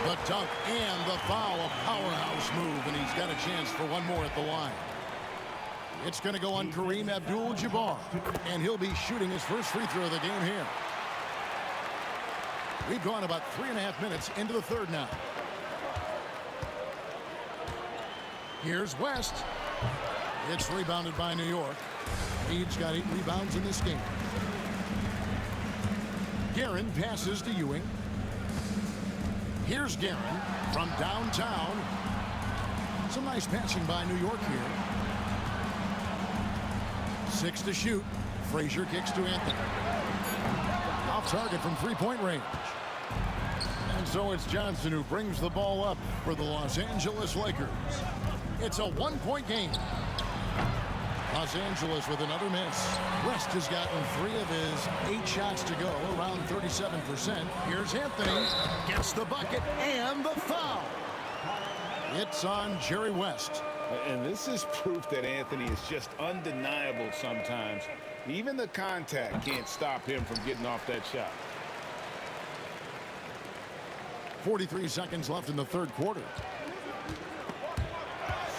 F: The dunk and the foul. A powerhouse move, and he's got a chance for one more at the line. It's going to go on Kareem Abdul-Jabbar, and he'll be shooting his first free throw of the game here. We've gone about 3.5 minutes into the third now. Here's West. It's rebounded by New York. He's got 8 rebounds in this game. Guerin passes to Ewing. Here's Guerin from downtown. Some nice passing by New York here. 6 to shoot. Frazier kicks to Anthony. Off target from three-point range. And so it's Johnson who brings the ball up for the Los Angeles Lakers. It's a 1-point game. Los Angeles with another miss. West has gotten 3 of his 8 shots to go, around 37%. Here's Anthony. Gets the bucket and the foul. It's on Jerry West.
G: And this is proof that Anthony is just undeniable sometimes. Even the contact can't stop him from getting off that shot.
F: 43 seconds left in the third quarter.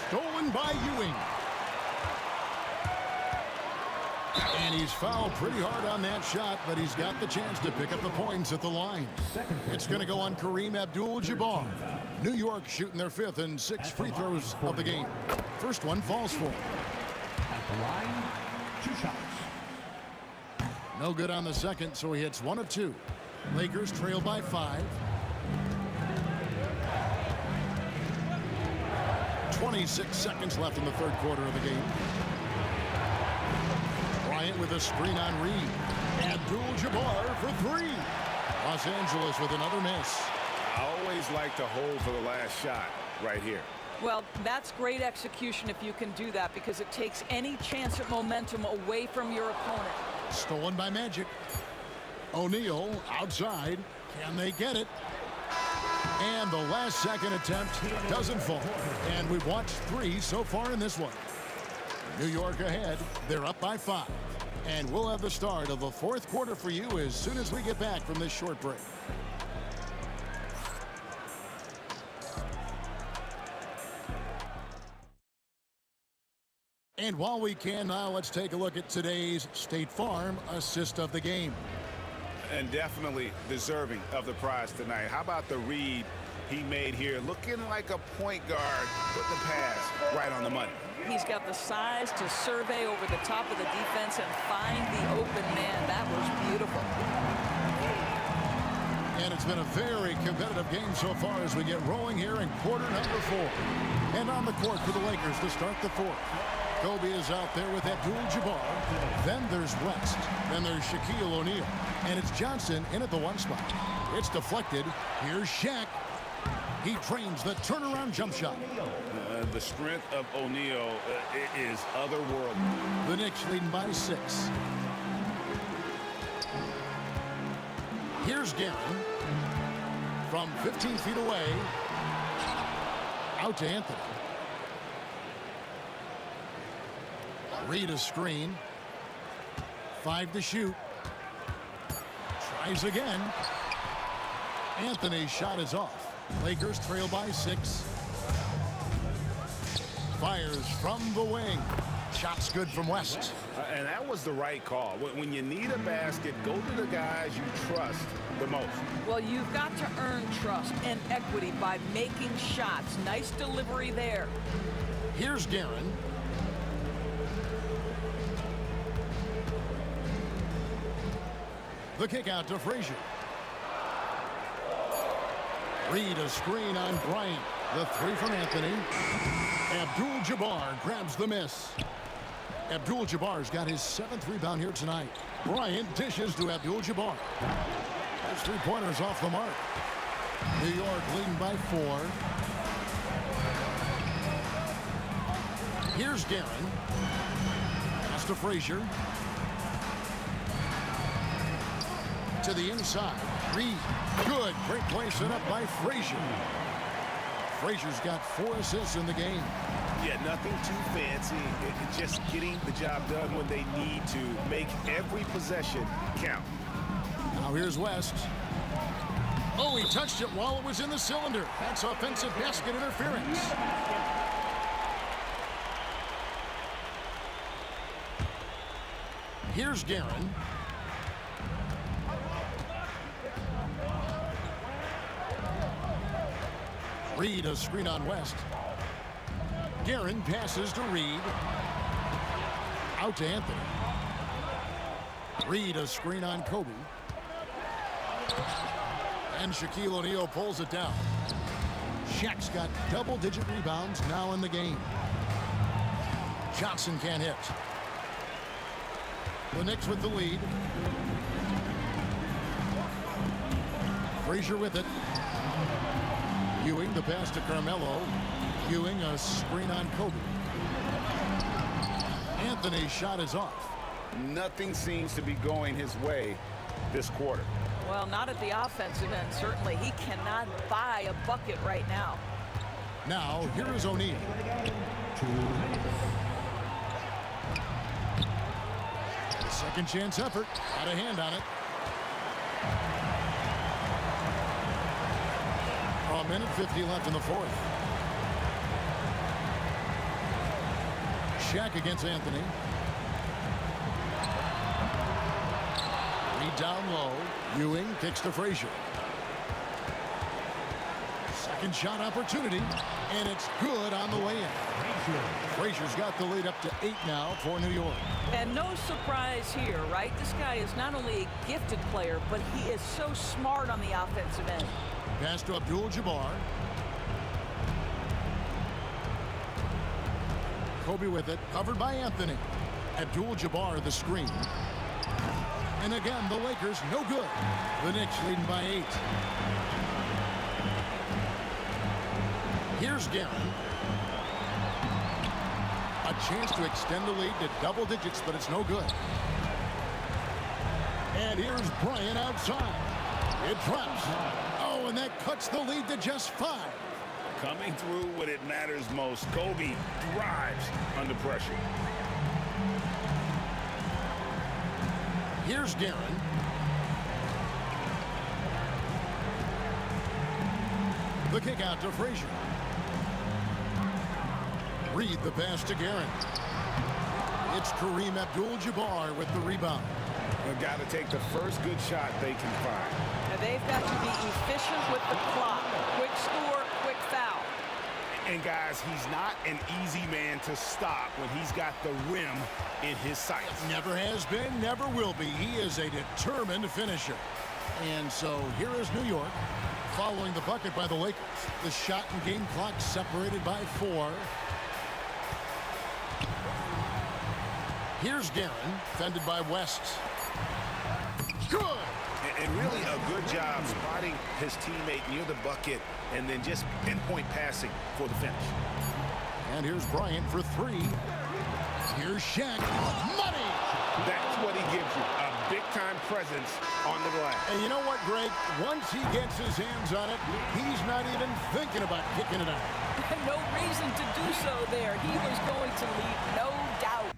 F: Stolen by Ewing. And he's fouled pretty hard on that shot, but he's got the chance to pick up the points at the line. It's going to go on Kareem Abdul-Jabbar. New York shooting their 5th and 6th free throws of the game. First one falls for him.
E: At the line, 2 shots.
F: No good on the second, so he hits 1 of 2. Lakers trail by 5. 26 seconds left in the third quarter of the game. Bryant with a screen on Reed. Abdul-Jabbar for 3. Los Angeles with another miss.
G: I always like to hold for the last shot right here.
M: Well, that's great execution if you can do that, because it takes any chance at momentum away from your opponent.
F: Stolen by Magic. O'Neal outside. Can they get it? And the last second attempt doesn't fall. And we've watched 3 so far in this one. New York ahead. They're up by 5. And we'll have the start of the fourth quarter for you as soon as we get back from this short break. And while we can now, let's take a look at today's State Farm assist of the game.
G: And definitely deserving of the prize tonight. How about the read he made here? Looking like a point guard, put the pass right on the money.
M: He's got the size to survey over the top of the defense and find the open man. That was beautiful.
F: And it's been a very competitive game so far as we get rolling here in quarter number 4. And on the court for the Lakers to start the fourth. Kobe is out there with Abdul-Jabbar. Then there's West. Then there's Shaquille O'Neal. And it's Johnson in at the 1 spot. It's deflected. Here's Shaq. He trains the turnaround jump shot.
G: The strength of O'Neal is otherworldly.
F: The Knicks leading by 6. Here's Guerin. From 15 feet away. Out to Anthony. Reed a screen. 5 to shoot. Tries again. Anthony's shot is off. Lakers trail by 6. Fires from the wing. Shot's good from West.
G: And that was the right call. When you need a basket, go to the guys you trust the most.
M: Well, you've got to earn trust and equity by making shots. Nice delivery there.
F: Here's Guerin. The kick out to Frazier. Reed a screen on Bryant. The 3 from Anthony. Abdul-Jabbar grabs the miss. Abdul-Jabbar's got his 7th rebound here tonight. Bryant dishes to Abdul-Jabbar. Those 3-pointers off the mark. New York leading by 4. Here's Guerin. Pass to Frazier. To the inside. Reed. Good. Great play set up by Frazier. Frazier's got 4 assists in the game.
G: Yeah, nothing too fancy. Just getting the job done when they need to. Make every possession count.
F: Now here's West. Oh, he touched it while it was in the cylinder. That's offensive basket interference. Here's Guerin. Reed a screen on West. Guerin passes to Reed. Out to Anthony. Reed a screen on Kobe. And Shaquille O'Neal pulls it down. Shaq's got double-digit rebounds now in the game. Johnson can't hit. The Knicks with the lead. Frazier with it. Ewing the pass to Carmelo. Ewing a screen on Kobe. Anthony's shot is off.
G: Nothing seems to be going his way this quarter.
M: Well, not at the offensive end, certainly. He cannot buy a bucket right now.
F: Now, here is O'Neal. Second chance effort. Had a hand on it. A minute 50 left in the fourth. Shaq against Anthony. Reed down low. Ewing kicks to Frazier. Second shot opportunity, and it's good on the way in. Frazier's got the lead up to 8 now for New York.
M: And no surprise here, right? This guy is not only a gifted player, but he is so smart on the offensive end.
F: Pass to Abdul-Jabbar. Kobe with it, covered by Anthony. Abdul-Jabbar the screen. And again, the Lakers no good. The Knicks leading by 8. Here's Guerin. A chance to extend the lead to double digits, but it's no good. And here's Bryant outside. It drops. Oh, and that cuts the lead to just 5.
G: Coming through when it matters most. Kobe drives under pressure.
F: Here's Guerin. The kick out to Frazier. Reed the pass to Guerin. It's Kareem Abdul-Jabbar with the rebound.
G: They've got to take the first good shot they can find.
M: And they've got to be efficient with the clock. Quick score, quick foul.
G: And guys, he's not an easy man to stop when he's got the rim in his sights.
F: Never has been, never will be. He is a determined finisher. And so here is New York following the bucket by the Lakers. The shot and game clock separated by 4. Here's Guerin, fended by West. Good!
G: And really a good job spotting his teammate near the bucket and then just pinpoint passing for the finish.
F: And here's Bryant for 3. Here's Shaq. Money!
G: That's what he gives you, a big-time presence on the glass.
F: And you know what, Greg? Once he gets his hands on it, he's not even thinking about kicking it out.
M: No reason to do so there. He was going to lead, no doubt.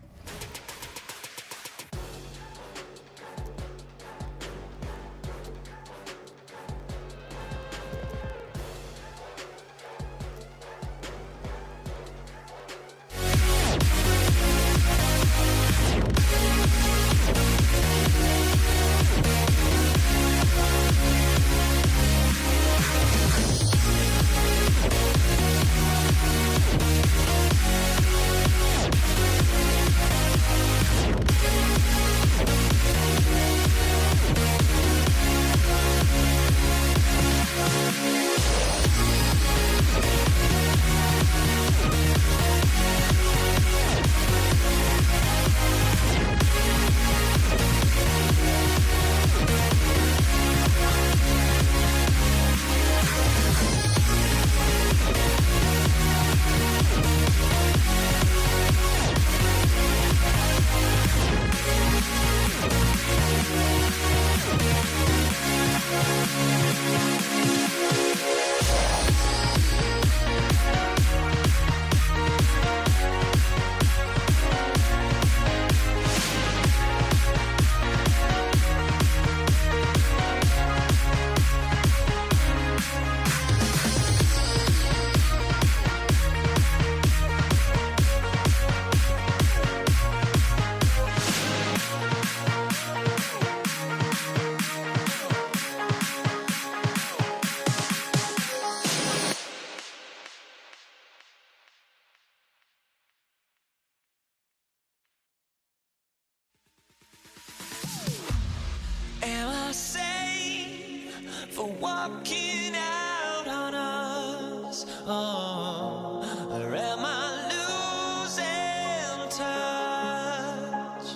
A: for walking out on us? Oh, or am I losing touch?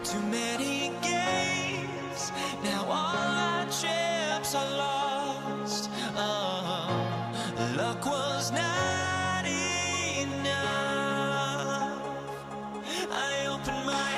A: Too many games, now all our chips are lost. Oh, luck was not enough. I opened my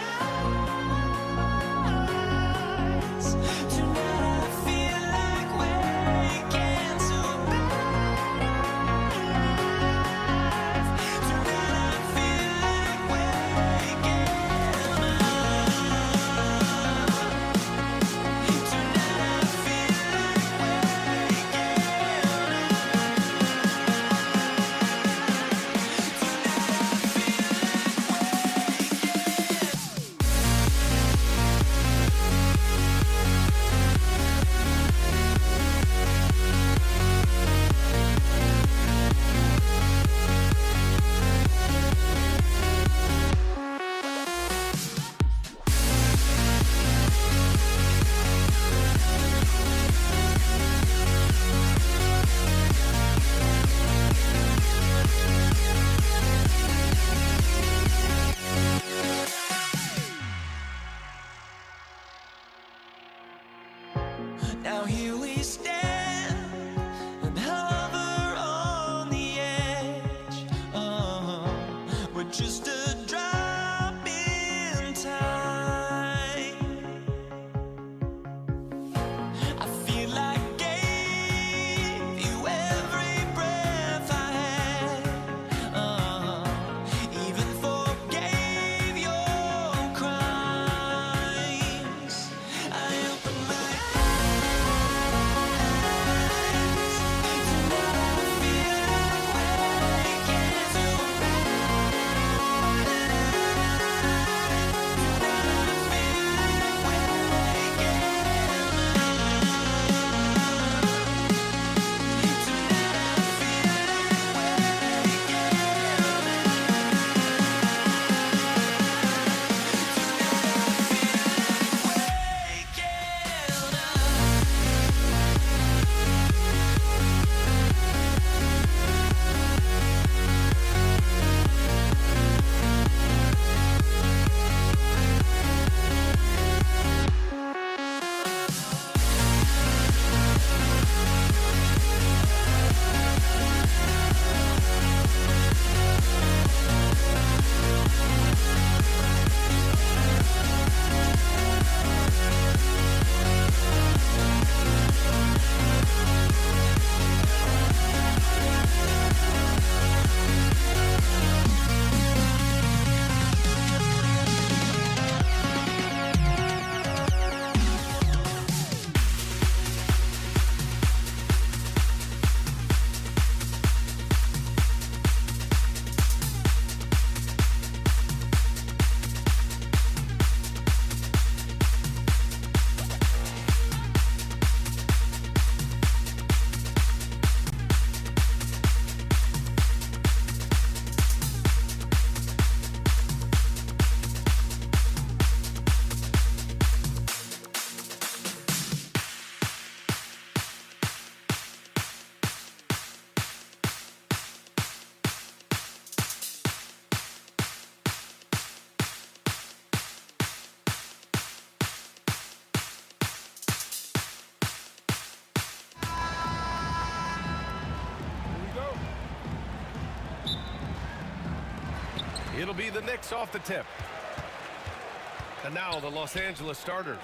A: now here we stand and hover on the edge. Oh, we're just a drop in time. I feel like I gave you every breath I had. Oh, even forgave your crimes. I opened my eyes.
B: It'll be the Knicks off the tip. And now the Los Angeles starters.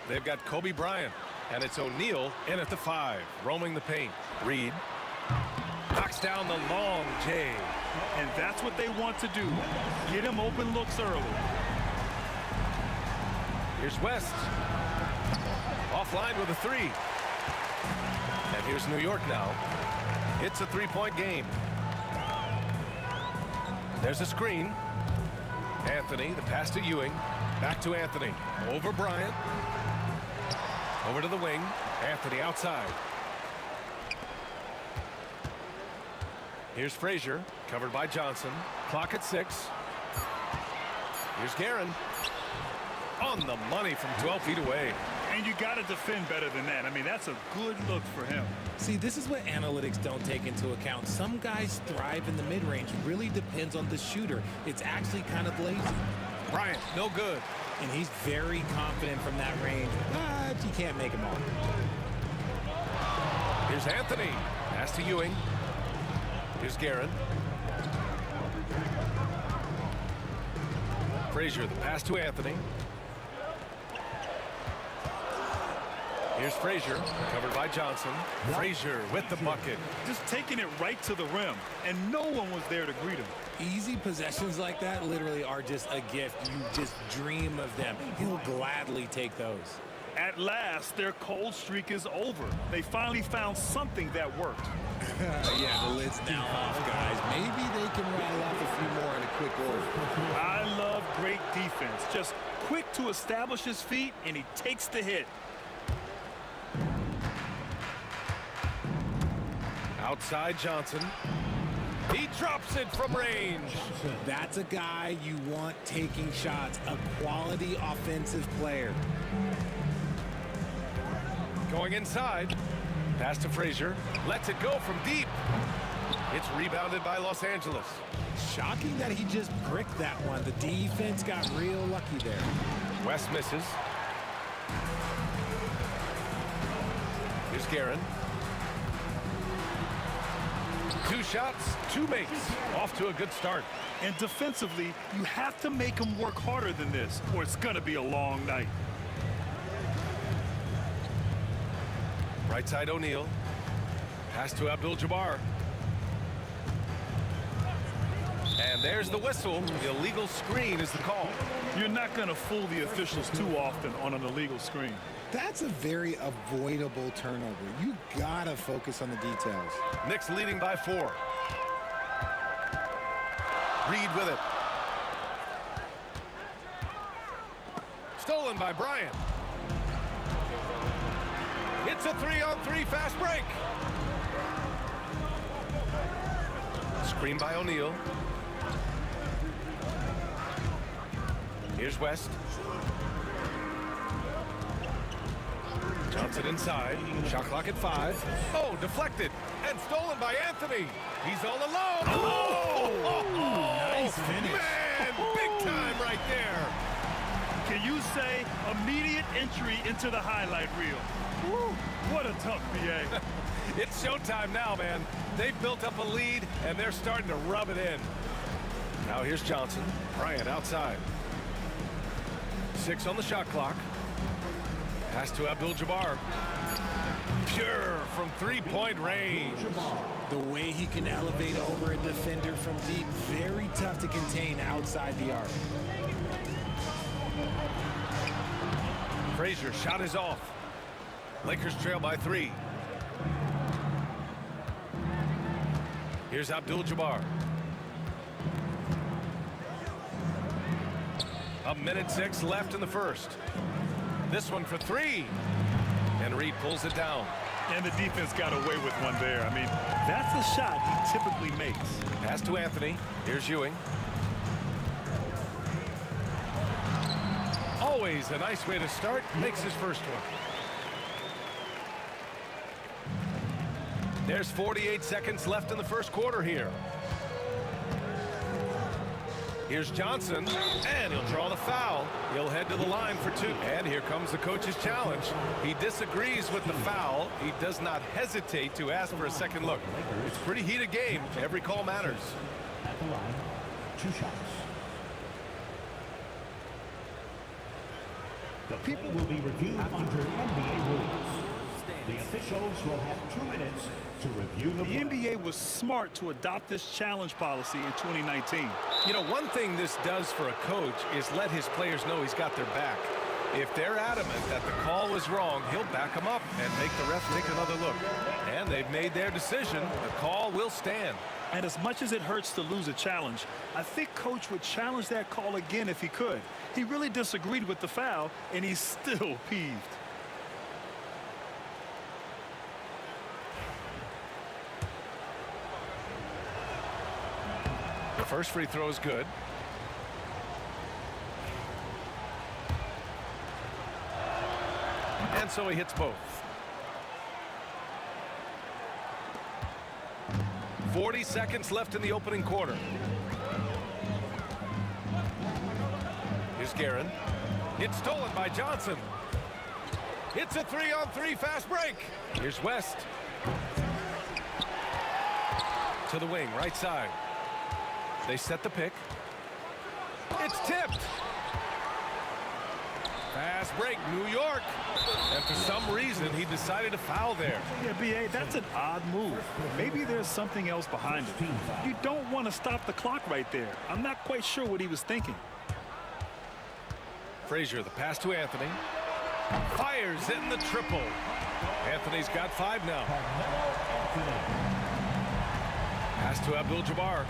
B: They've got Kobe Bryant, and it's O'Neal in at the 5, roaming the paint. Reed knocks down the long J.
D: And that's what they want to do. Get him open looks early.
B: Here's West. Offline with a 3. And here's New York now. It's a 3-point game. There's a screen. Anthony, the pass to Ewing. Back to Anthony. Over Bryant. Over to the wing. Anthony outside. Here's Frazier, covered by Johnson. Clock at 6. Here's Guerin. On the money from 12 feet away.
D: And you got to defend better than that. I mean, that's a good look for him.
C: See, this is what analytics don't take into account. Some guys thrive in the mid-range. Really depends on the shooter. It's actually kind of lazy.
B: Bryant, no good.
C: And he's very confident from that range, but you can't make him all.
B: Here's Anthony. Pass to Ewing. Here's Guerin. Frazier, the pass to Anthony. Here's Frazier, covered by Johnson. Frazier with the bucket.
D: Just taking it right to the rim, and no one was there to greet him.
C: Easy possessions like that literally are just a gift. You just dream of them. He'll gladly take those.
D: At last, their cold streak is over. They finally found something that worked.
C: Yeah, the lid's now off, guys. Maybe they can rattle off a few more in a quick order.
D: I love great defense. Just quick to establish his feet, and he takes the hit.
B: Outside Johnson. He drops it from range.
C: That's a guy you want taking shots, a quality offensive player.
B: Going inside. Pass to Frazier. Lets it go from deep. It's rebounded by Los Angeles.
C: Shocking that he just bricked that one. The defense got real lucky there.
B: West misses. Here's Guerin. 2 shots, 2 makes. Off to a good start.
D: And defensively, you have to make him work harder than this, or it's going to be a long night.
B: Right side O'Neal. Pass to Abdul-Jabbar. And there's the whistle. The illegal screen is the call.
D: You're not going to fool the officials too often on an illegal screen.
C: That's a very avoidable turnover. You gotta focus on the details.
B: Knicks leading by 4. Reed with it. Stolen by Bryant. It's a 3-on-3 fast break. Screen by O'Neal. Here's West. Johnson inside. Shot clock at 5. Oh, deflected. And stolen by Anthony. He's all alone. Oh!
C: Nice finish.
B: Man, big time right there.
D: Can you say immediate entry into the highlight reel? Woo, what a tough BA.
B: It's showtime now, man. They've built up a lead, and they're starting to rub it in. Now here's Johnson. Bryant outside. 6 on the shot clock. Pass to Abdul-Jabbar. Pure from 3-point range.
C: The way he can elevate over a defender from deep, very tough to contain outside the arc.
B: Frazier shot is off. Lakers trail by 3. Here's Abdul-Jabbar. 1:06 left in the first. This one for 3. And Reed pulls it down.
D: And the defense got away with one there. I mean, that's a shot he typically makes.
B: Pass to Anthony. Here's Ewing. Always a nice way to start. Makes his first one. There's 48 seconds left in the first quarter here. Here's Johnson, and he'll draw the foul. He'll head to the line for 2. And here comes the coach's challenge. He disagrees with the foul. He does not hesitate to ask for a second look. It's a pretty heated game. Every call matters.
E: At the line, 2 shots. The people will be reviewed under NBA rules. The officials will have 2 minutes to review the play.
D: The NBA was smart to adopt this challenge policy in 2019.
B: You know, one thing this does for a coach is let his players know he's got their back. If they're adamant that the call was wrong, he'll back them up and make the ref take another look. And they've made their decision. The call will stand.
D: And as much as it hurts to lose a challenge, I think Coach would challenge that call again if he could. He really disagreed with the foul, and he's still peeved.
B: The first free throw is good. And so he hits both. 40 seconds left in the opening quarter. Here's Guerin. It's stolen by Johnson. It's a 3-on-3 fast break. Here's West. To the wing, right side. They set the pick. It's tipped. Fast break, New York. And for some reason, he decided to foul there.
D: Yeah, B.A., that's an odd move. Maybe there's something else behind it. You don't want to stop the clock right there. I'm not quite sure what he was thinking.
B: Frazier, the pass to Anthony. Fires in the triple. Anthony's got 5 now. Pass to Abdul-Jabbar.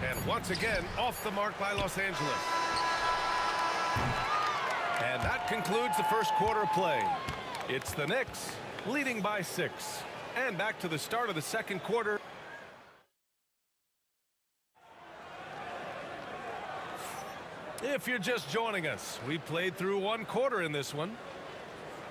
B: And once again, off the mark by Los Angeles. And that concludes the first quarter of play. It's the Knicks leading by 6. And back to the start of the second quarter. If you're just joining us, we played through 1 quarter in this one.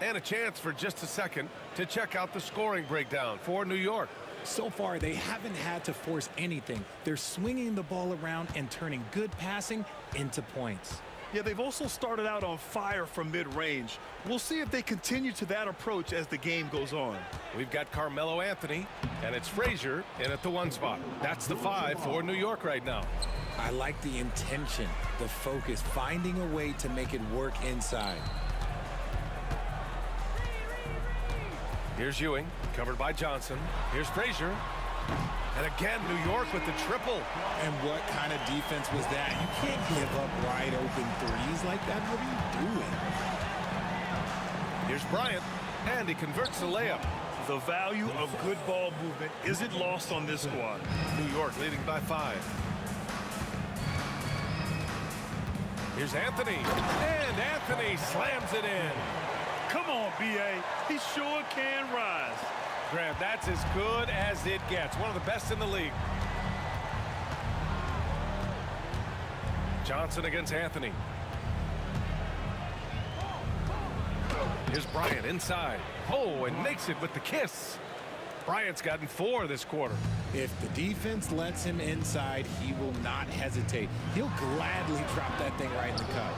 B: And a chance for just a second to check out the scoring breakdown for New York.
C: So far, they haven't had to force anything. They're swinging the ball around and turning good passing into points.
D: Yeah, they've also started out on fire from mid-range. We'll see if they continue to that approach as the game goes on.
B: We've got Carmelo Anthony, and it's Frazier in at the 1 spot. That's the 5 for New York right now.
C: I like the intention, the focus, finding a way to make it work inside.
B: Here's Ewing, covered by Johnson. Here's Frazier. And again, New York with the triple.
C: And what kind of defense was that? You can't give up wide open threes like that. What are you doing?
B: Here's Bryant, and he converts the layup.
D: The value of good ball movement isn't lost on this squad.
B: New York leading by 5. Here's Anthony, and Anthony slams it in.
D: Come on, B.A. He sure can rise.
B: Grant, that's as good as it gets. One of the best in the league. Johnson against Anthony. Here's Bryant inside. Oh, and makes it with the kiss. Bryant's gotten 4 this quarter.
C: If the defense lets him inside, he will not hesitate. He'll gladly drop that thing right in the cup.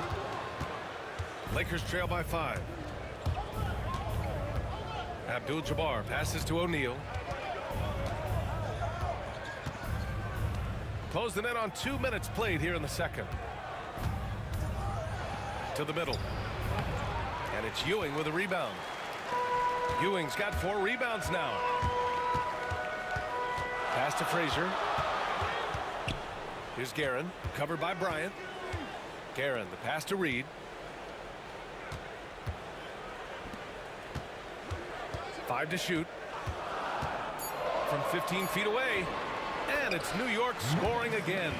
B: Lakers trail by 5. Abdul-Jabbar passes to O'Neal. Closing in on 2 minutes played here in the second. To the middle. And it's Ewing with a rebound. Ewing's got 4 rebounds now. Pass to Frazier. Here's Guerin, covered by Bryant. Guerin, the pass to Reed. Five to shoot. From 15 feet away. And it's New York scoring again.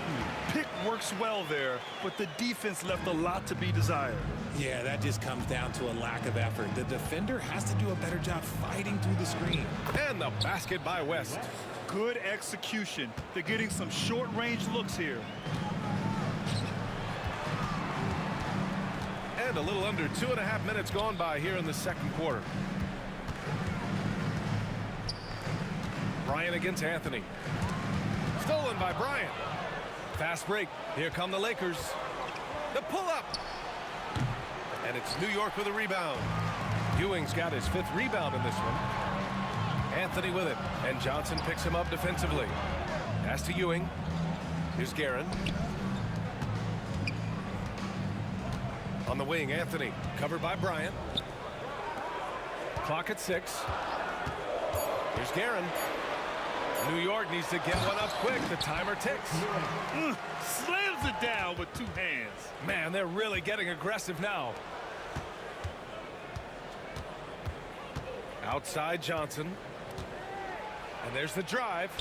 D: Pick works well there, but the defense left a lot to be desired.
C: Yeah, that just comes down to a lack of effort. The defender has to do a better job fighting through the screen.
B: And the basket by West.
D: Good execution. They're getting some short-range looks here.
B: And a little under 2.5 minutes gone by here in the second quarter. Bryant against Anthony. Stolen by Bryant. Fast break. Here come the Lakers. The pull-up. And it's New York with a rebound. Ewing's got his 5th rebound in this one. Anthony with it. And Johnson picks him up defensively. Pass to Ewing. Here's Guerin. On the wing, Anthony, covered by Bryant. Clock at 6. Here's Guerin. New York needs to get one up quick. The timer ticks.
D: Slams it down with 2 hands.
B: Man, they're really getting aggressive now. Outside Johnson. And there's the drive.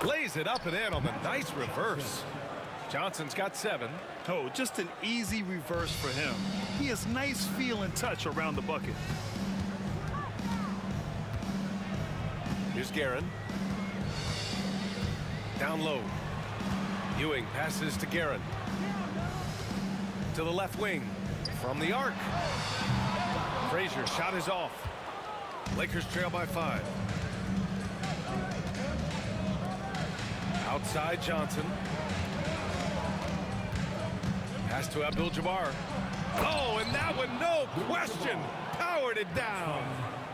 B: Lays it up and in on the nice reverse. Johnson's got 7.
D: Oh, just an easy reverse for him. He has nice feel and touch around the bucket.
B: Here's Guerin. Down low. Ewing passes to Guerin. To the left wing. From the arc. Frazier shot is off. Lakers trail by 5. Outside Johnson. Pass to Abdul-Jabbar. Oh, and that one, no question, powered it down.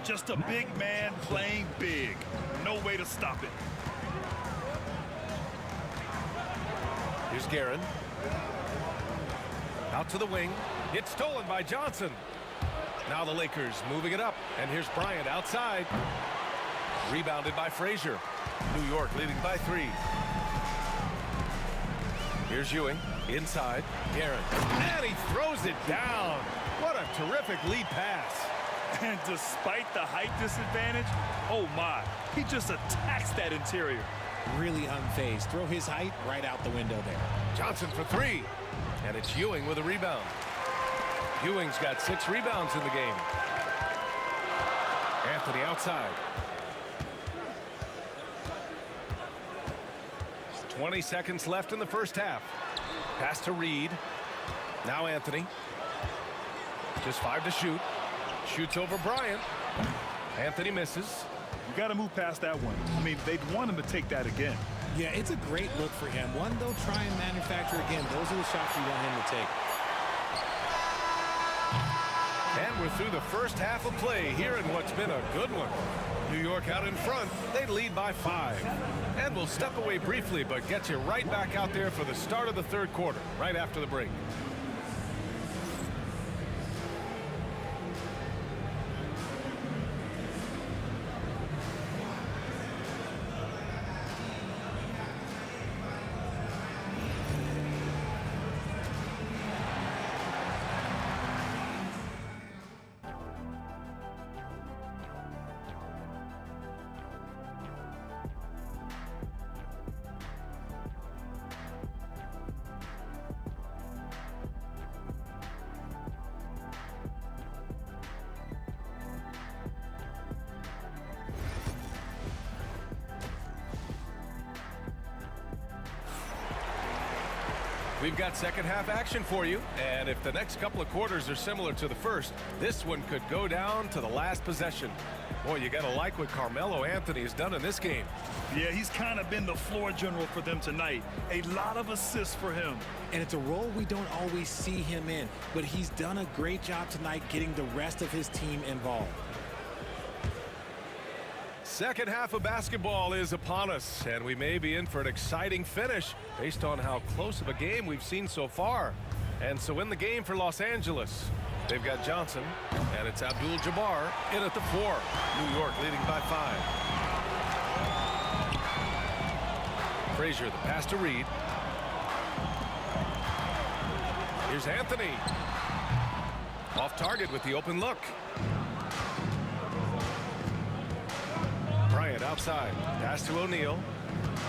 D: Just a big man playing big. No way to stop it.
B: Here's Guerin. Out to the wing. It's stolen by Johnson. Now the Lakers moving it up. And here's Bryant outside. Rebounded by Frazier. New York leading by 3. Here's Ewing. Inside. Guerin. And he throws it down. What a terrific lead pass.
D: And despite the height disadvantage, oh my, he just attacks that interior.
C: Really unfazed. Throw his height right out the window there.
B: Johnson for 3. And it's Ewing with a rebound. Ewing's got 6 rebounds in the game. Anthony outside. 20 seconds left in the first half. Pass to Reed. Now Anthony. Just 5 to shoot. Shoots over Bryant. Anthony misses.
D: You got to move past that one. I mean, they'd want him to take that again.
C: Yeah, it's a great look for him. One they'll try and manufacture again. Those are the shots you want him to take.
B: And we're through the first half of play here in what's been a good one. New York out in front. They lead by 5. And we'll step away briefly, but get you right back out there for the start of the third quarter, right after the break. We've got second half action for you, and if the next couple of quarters are similar to the first, this one could go down to the last possession. Boy, you gotta like what Carmelo Anthony has done in this game.
D: Yeah, he's kind of been the floor general for them tonight. A lot of assists for him.
C: And it's a role we don't always see him in, but he's done a great job tonight getting the rest of his team involved.
B: Second half of basketball is upon us, and we may be in for an exciting finish based on how close of a game we've seen so far. And so in the game for Los Angeles, they've got Johnson, and it's Abdul-Jabbar in at the 4. New York leading by 5. Frazier, the pass to Reed. Here's Anthony. Off target with the open look. Bryant outside. Pass to O'Neal.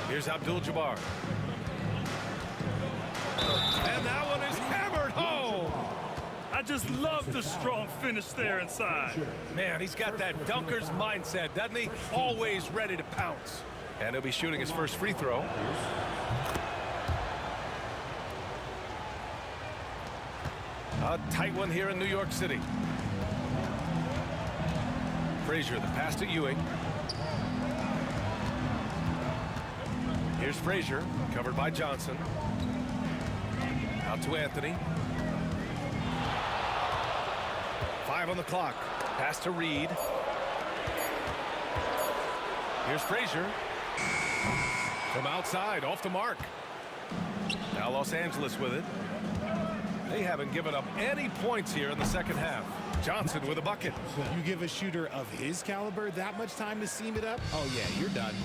B: Here's Abdul-Jabbar. And that one is hammered home.
D: I just love the strong finish there inside.
B: Man, he's got that dunker's mindset, doesn't he? Always ready to pounce. And he'll be shooting his first free throw. A tight one here in New York City. Frazier, the pass to Ewing. Here's Frazier, covered by Johnson. Out to Anthony. 5 on the clock. Pass to Reed. Here's Frazier. From outside, off the mark. Now Los Angeles with it. They haven't given up any points here in the second half. Johnson with a bucket.
C: You give a shooter of his caliber that much time to seam it up? Oh, yeah, you're done.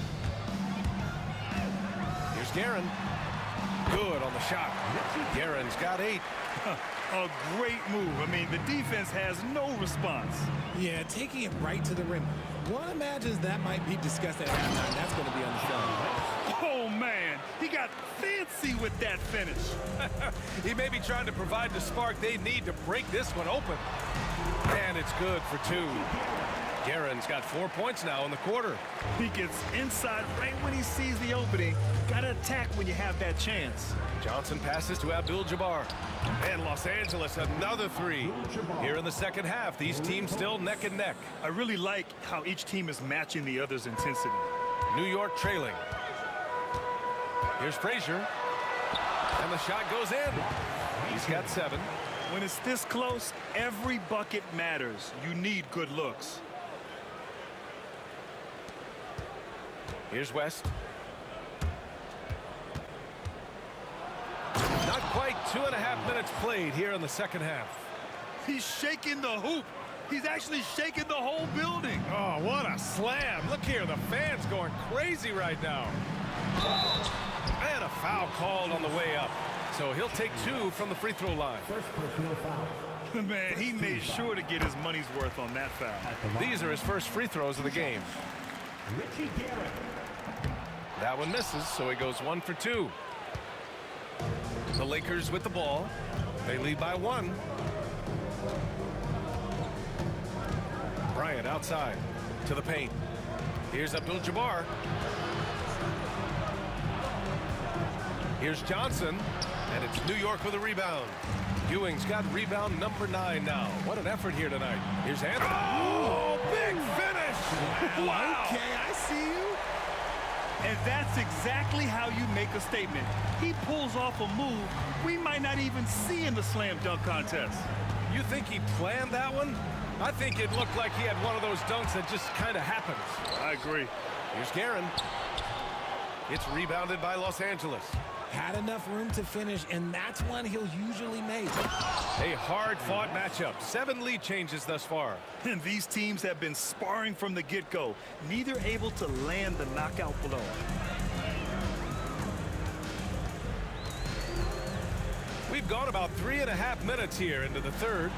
B: Here's Guerin. Good on the shot. Guerin's got 8.
D: A great move. I mean, the defense has no response.
C: Yeah, taking it right to the rim. One imagines that might be discussed at halftime. That's going to be on the film.
D: Oh, man. He got fancy with that finish.
B: He may be trying to provide the spark they need to break this one open. And it's good for 2. Guerin's got 4 points now in the quarter.
D: He gets inside right when he sees the opening. Got to attack when you have that chance.
B: Johnson passes to Abdul-Jabbar. And Los Angeles, another 3. Here in the second half, these teams still neck and neck.
D: I really like how each team is matching the other's intensity.
B: New York trailing. Here's Frazier. And the shot goes in. He's got 7.
D: When it's this close, every bucket matters. You need good looks.
B: Here's West. Not quite 2.5 minutes played here in the second half.
D: He's shaking the hoop. He's actually shaking the whole building.
B: Oh, what a slam. Look here, the fans going crazy right now. And a foul called on the way up. So he'll take 2 from the free throw line.
D: Man, he made sure to get his money's worth on that foul.
B: These are his first free throws of the game. That one misses, so he goes 1 for 2. The Lakers with the ball. They lead by 1. Bryant outside to the paint. Here's Abdul-Jabbar. Here's Johnson, and it's New York with a rebound. Ewing's got rebound number 9 now. What an effort here tonight. Here's Anthony. Oh, big finish! Wow!
C: Okay, I see you.
D: And that's exactly how you make a statement. He pulls off a move we might not even see in the slam dunk contest.
B: You think he planned that one? I think it looked like he had one of those dunks that just kind of happens.
D: I agree.
B: Here's Guerin. It's rebounded by Los Angeles.
C: Had enough room to finish, and that's one he'll usually make.
B: A hard-fought matchup. 7 lead changes thus far.
D: And these teams have been sparring from the get-go, neither able to land the knockout blow.
B: We've gone about 3.5 minutes here into the third.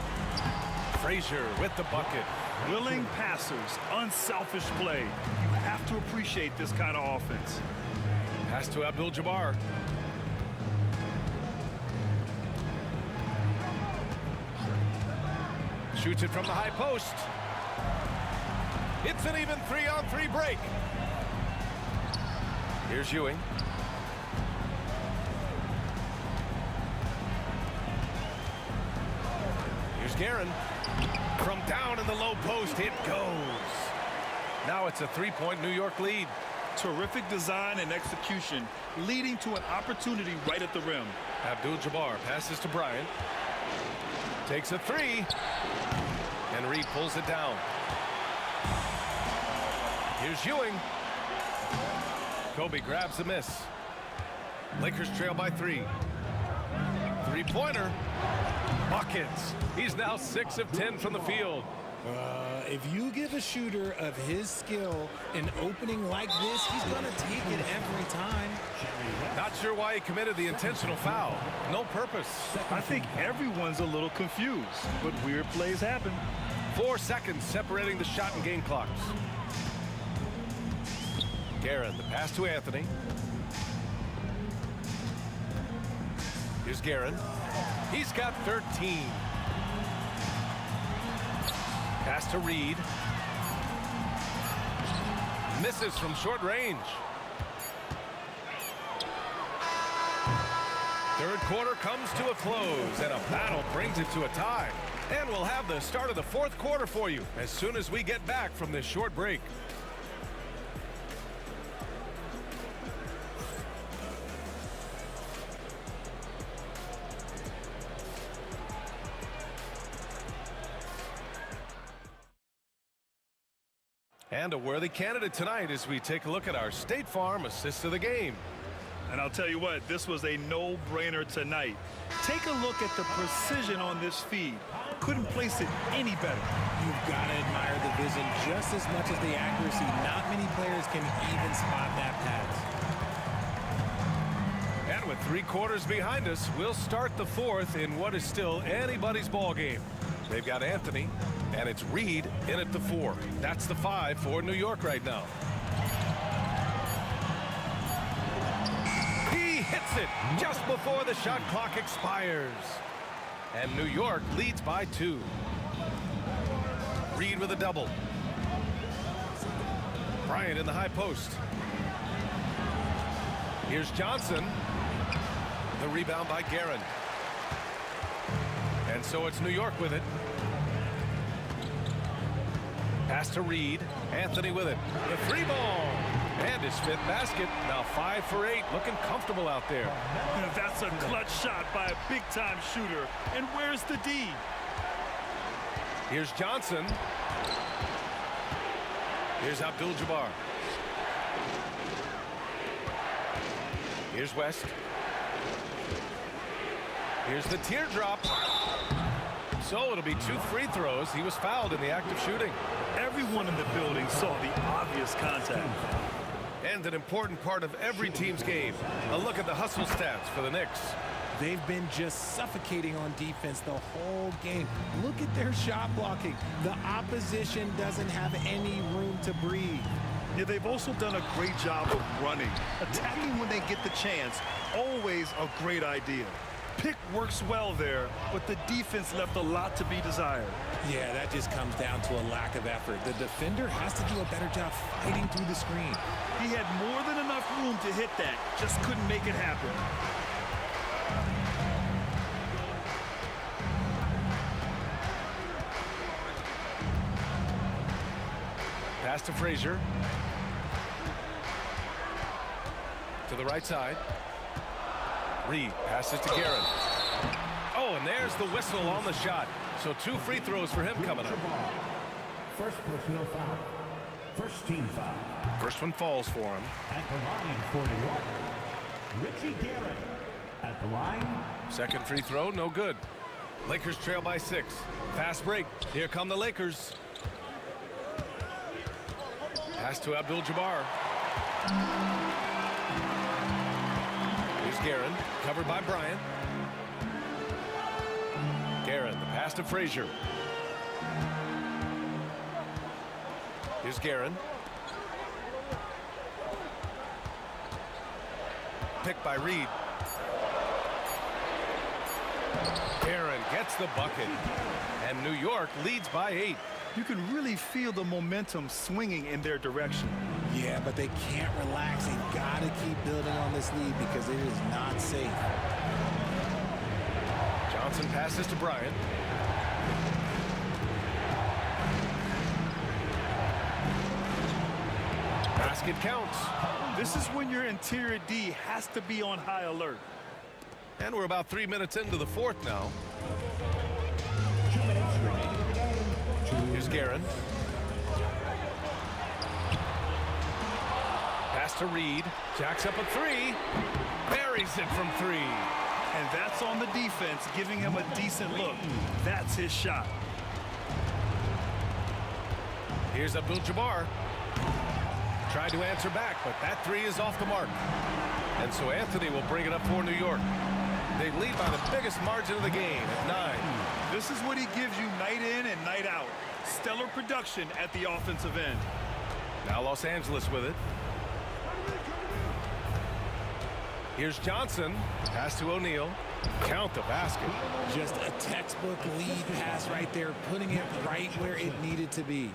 B: Frazier with the bucket.
D: Willing passers, unselfish play. You have to appreciate this kind of offense.
B: Pass to Abdul-Jabbar. Shoots it from the high post. It's an even 3-on-3 break. Here's Ewing. Here's Guerin. From down in the low post, it goes. Now it's a 3-point New York lead.
D: Terrific design and execution, leading to an opportunity right at the rim.
B: Abdul-Jabbar passes to Bryant. Takes a 3. And Reed pulls it down. Here's Ewing. Kobe grabs the miss. Lakers trail by 3. 3-pointer. Buckets. He's now 6 of 10 from the field.
C: If you give a shooter of his skill an opening like this, he's going to take it every time.
B: Not sure why he committed the intentional foul. No purpose.
D: I think everyone's a little confused, but weird plays happen.
B: 4 seconds separating the shot and game clocks. Guerin, the pass to Anthony. Here's Guerin. He's got 13. Pass to Reed. Misses from short range. Third quarter comes to a close, and a battle brings it to a tie. And we'll have the start of the fourth quarter for you as soon as we get back from this short break. And a worthy candidate tonight as we take a look at our State Farm assist of the game.
D: And I'll tell you what, this was a no-brainer tonight. Take a look at the precision on this feed. Couldn't place it any better.
C: You've got to admire the vision just as much as the accuracy. Not many players can even spot that pass.
B: And with 3 quarters behind us, we'll start the 4th in what is still anybody's ball game. They've got Anthony, and it's Reed in at the 4. That's the 5 for New York right now. He hits it just before the shot clock expires. And New York leads by 2. Reed with a double. Bryant in the high post. Here's Johnson. The rebound by Guerin. And so it's New York with it. Pass to Reed. Anthony with it. The 3 ball. And his 5th basket. Now 5 for 8. Looking comfortable out there.
D: That's a clutch shot by a big-time shooter. And where's the D?
B: Here's Johnson. Here's Abdul-Jabbar. Here's West. Here's the teardrop. So it'll be 2 free throws. He was fouled in the act of shooting.
D: Everyone in the building saw the obvious contact.
B: And an important part of every team's game. A look at the hustle stats for the Knicks.
C: They've been just suffocating on defense the whole game. Look at their shot blocking. The opposition doesn't have any room to breathe.
D: Yeah, they've also done a great job of running. Attacking when they get the chance, always a great idea. Pick works well there, but the defense left a lot to be desired.
C: Yeah, that just comes down to a lack of effort. The defender has to do a better job fighting through the screen.
D: He had more than enough room to hit that, just couldn't make it happen.
B: Pass to Frazier. To the right side. Reed passes to Guerin. Oh, and there's the whistle on the shot. So 2 free throws for him coming up.
E: First personal foul. First team foul.
B: First one falls for him.
E: At the line for New York, Richie Guerin. At the line.
B: Second free throw, no good. Lakers trail by 6. Fast break. Here come the Lakers. Pass to Abdul-Jabbar. Here's Guerin, covered by Bryant. Guerin, the pass to Frazier. Here's Guerin. Picked by Reed. Guerin gets the bucket. And New York leads by 8.
D: You can really feel the momentum swinging in their direction.
C: Yeah, but they can't relax. They've got to keep building on this lead because it is not safe.
B: Johnson passes to Bryant. Basket counts.
D: This is when your interior D has to be on high alert.
B: And we're about 3 minutes into the 4th now.
E: 2 minutes remaining in the game.
B: Here's Guerin. Pass to Reed. Jacks up a 3. Buries it from 3.
D: And that's on the defense, giving him a decent look. That's his shot.
B: Here's Abdul-Jabbar. Tried to answer back, but that 3 is off the mark. And so Anthony will bring it up for New York. They lead by the biggest margin of the game at 9.
D: This is what he gives you night in and night out. Stellar production at the offensive end.
B: Now Los Angeles with it. Here's Johnson. Pass to O'Neal. Count the basket.
C: Just a textbook lead pass right there, putting it right where it needed to be.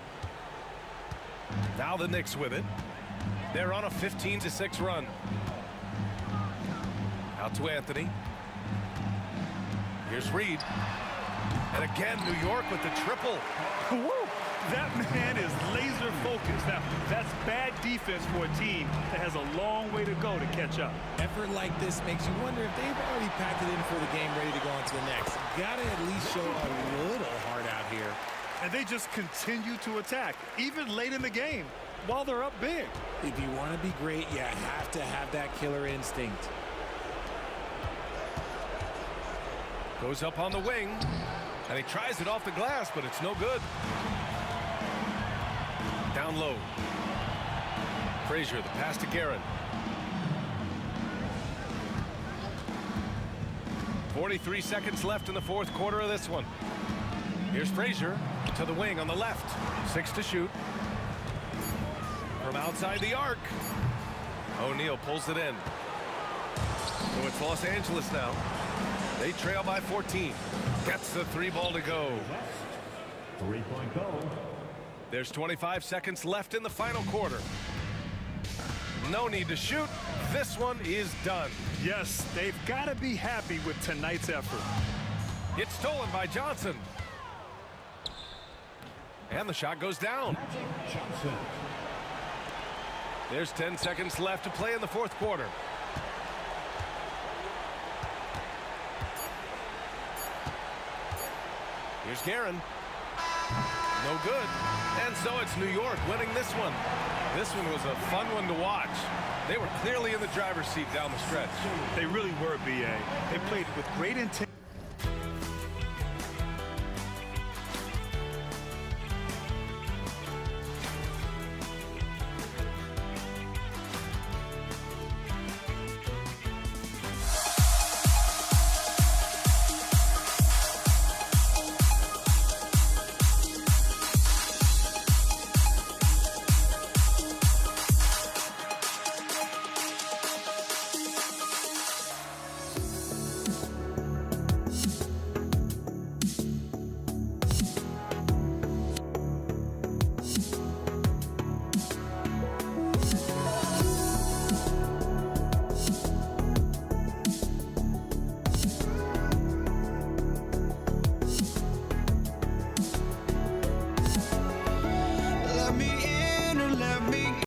B: Now the Knicks with it. They're on a 15-6 run. Out to Anthony. Here's Reed. And again, New York with the triple.
D: Woo! That man is laser focused. Now, that's bad defense for a team that has a long way to go to catch up.
C: Effort like this makes you wonder if they've already packed it in for the game, ready to go on to the next. Got to at least show a little heart out here.
D: And they just continue to attack, even late in the game. while they're up big.
C: If you want to be great, you have to have that killer instinct.
B: Goes up on the wing, and he tries it off the glass, but it's no good. Down low. Frazier, the pass to Guerin. 43 seconds left in the fourth quarter of this one. Here's Frazier to the wing on the left. 6 to shoot. From outside the arc. O'Neal pulls it in. So it's Los Angeles now. They trail by 14. Gets the 3-ball to go.
E: 3-point goal.
B: There's 25 seconds left in the final quarter. No need to shoot. This one is done.
D: Yes, they've got to be happy with tonight's effort.
B: It's stolen by Johnson. And the shot goes down.
E: Johnson.
B: There's 10 seconds left to play in the fourth quarter. Here's Guerin. No good. And so it's New York winning this one. This one was a fun one to watch. They were clearly in the driver's seat down the stretch.
D: They really were, B.A. They played with great intent.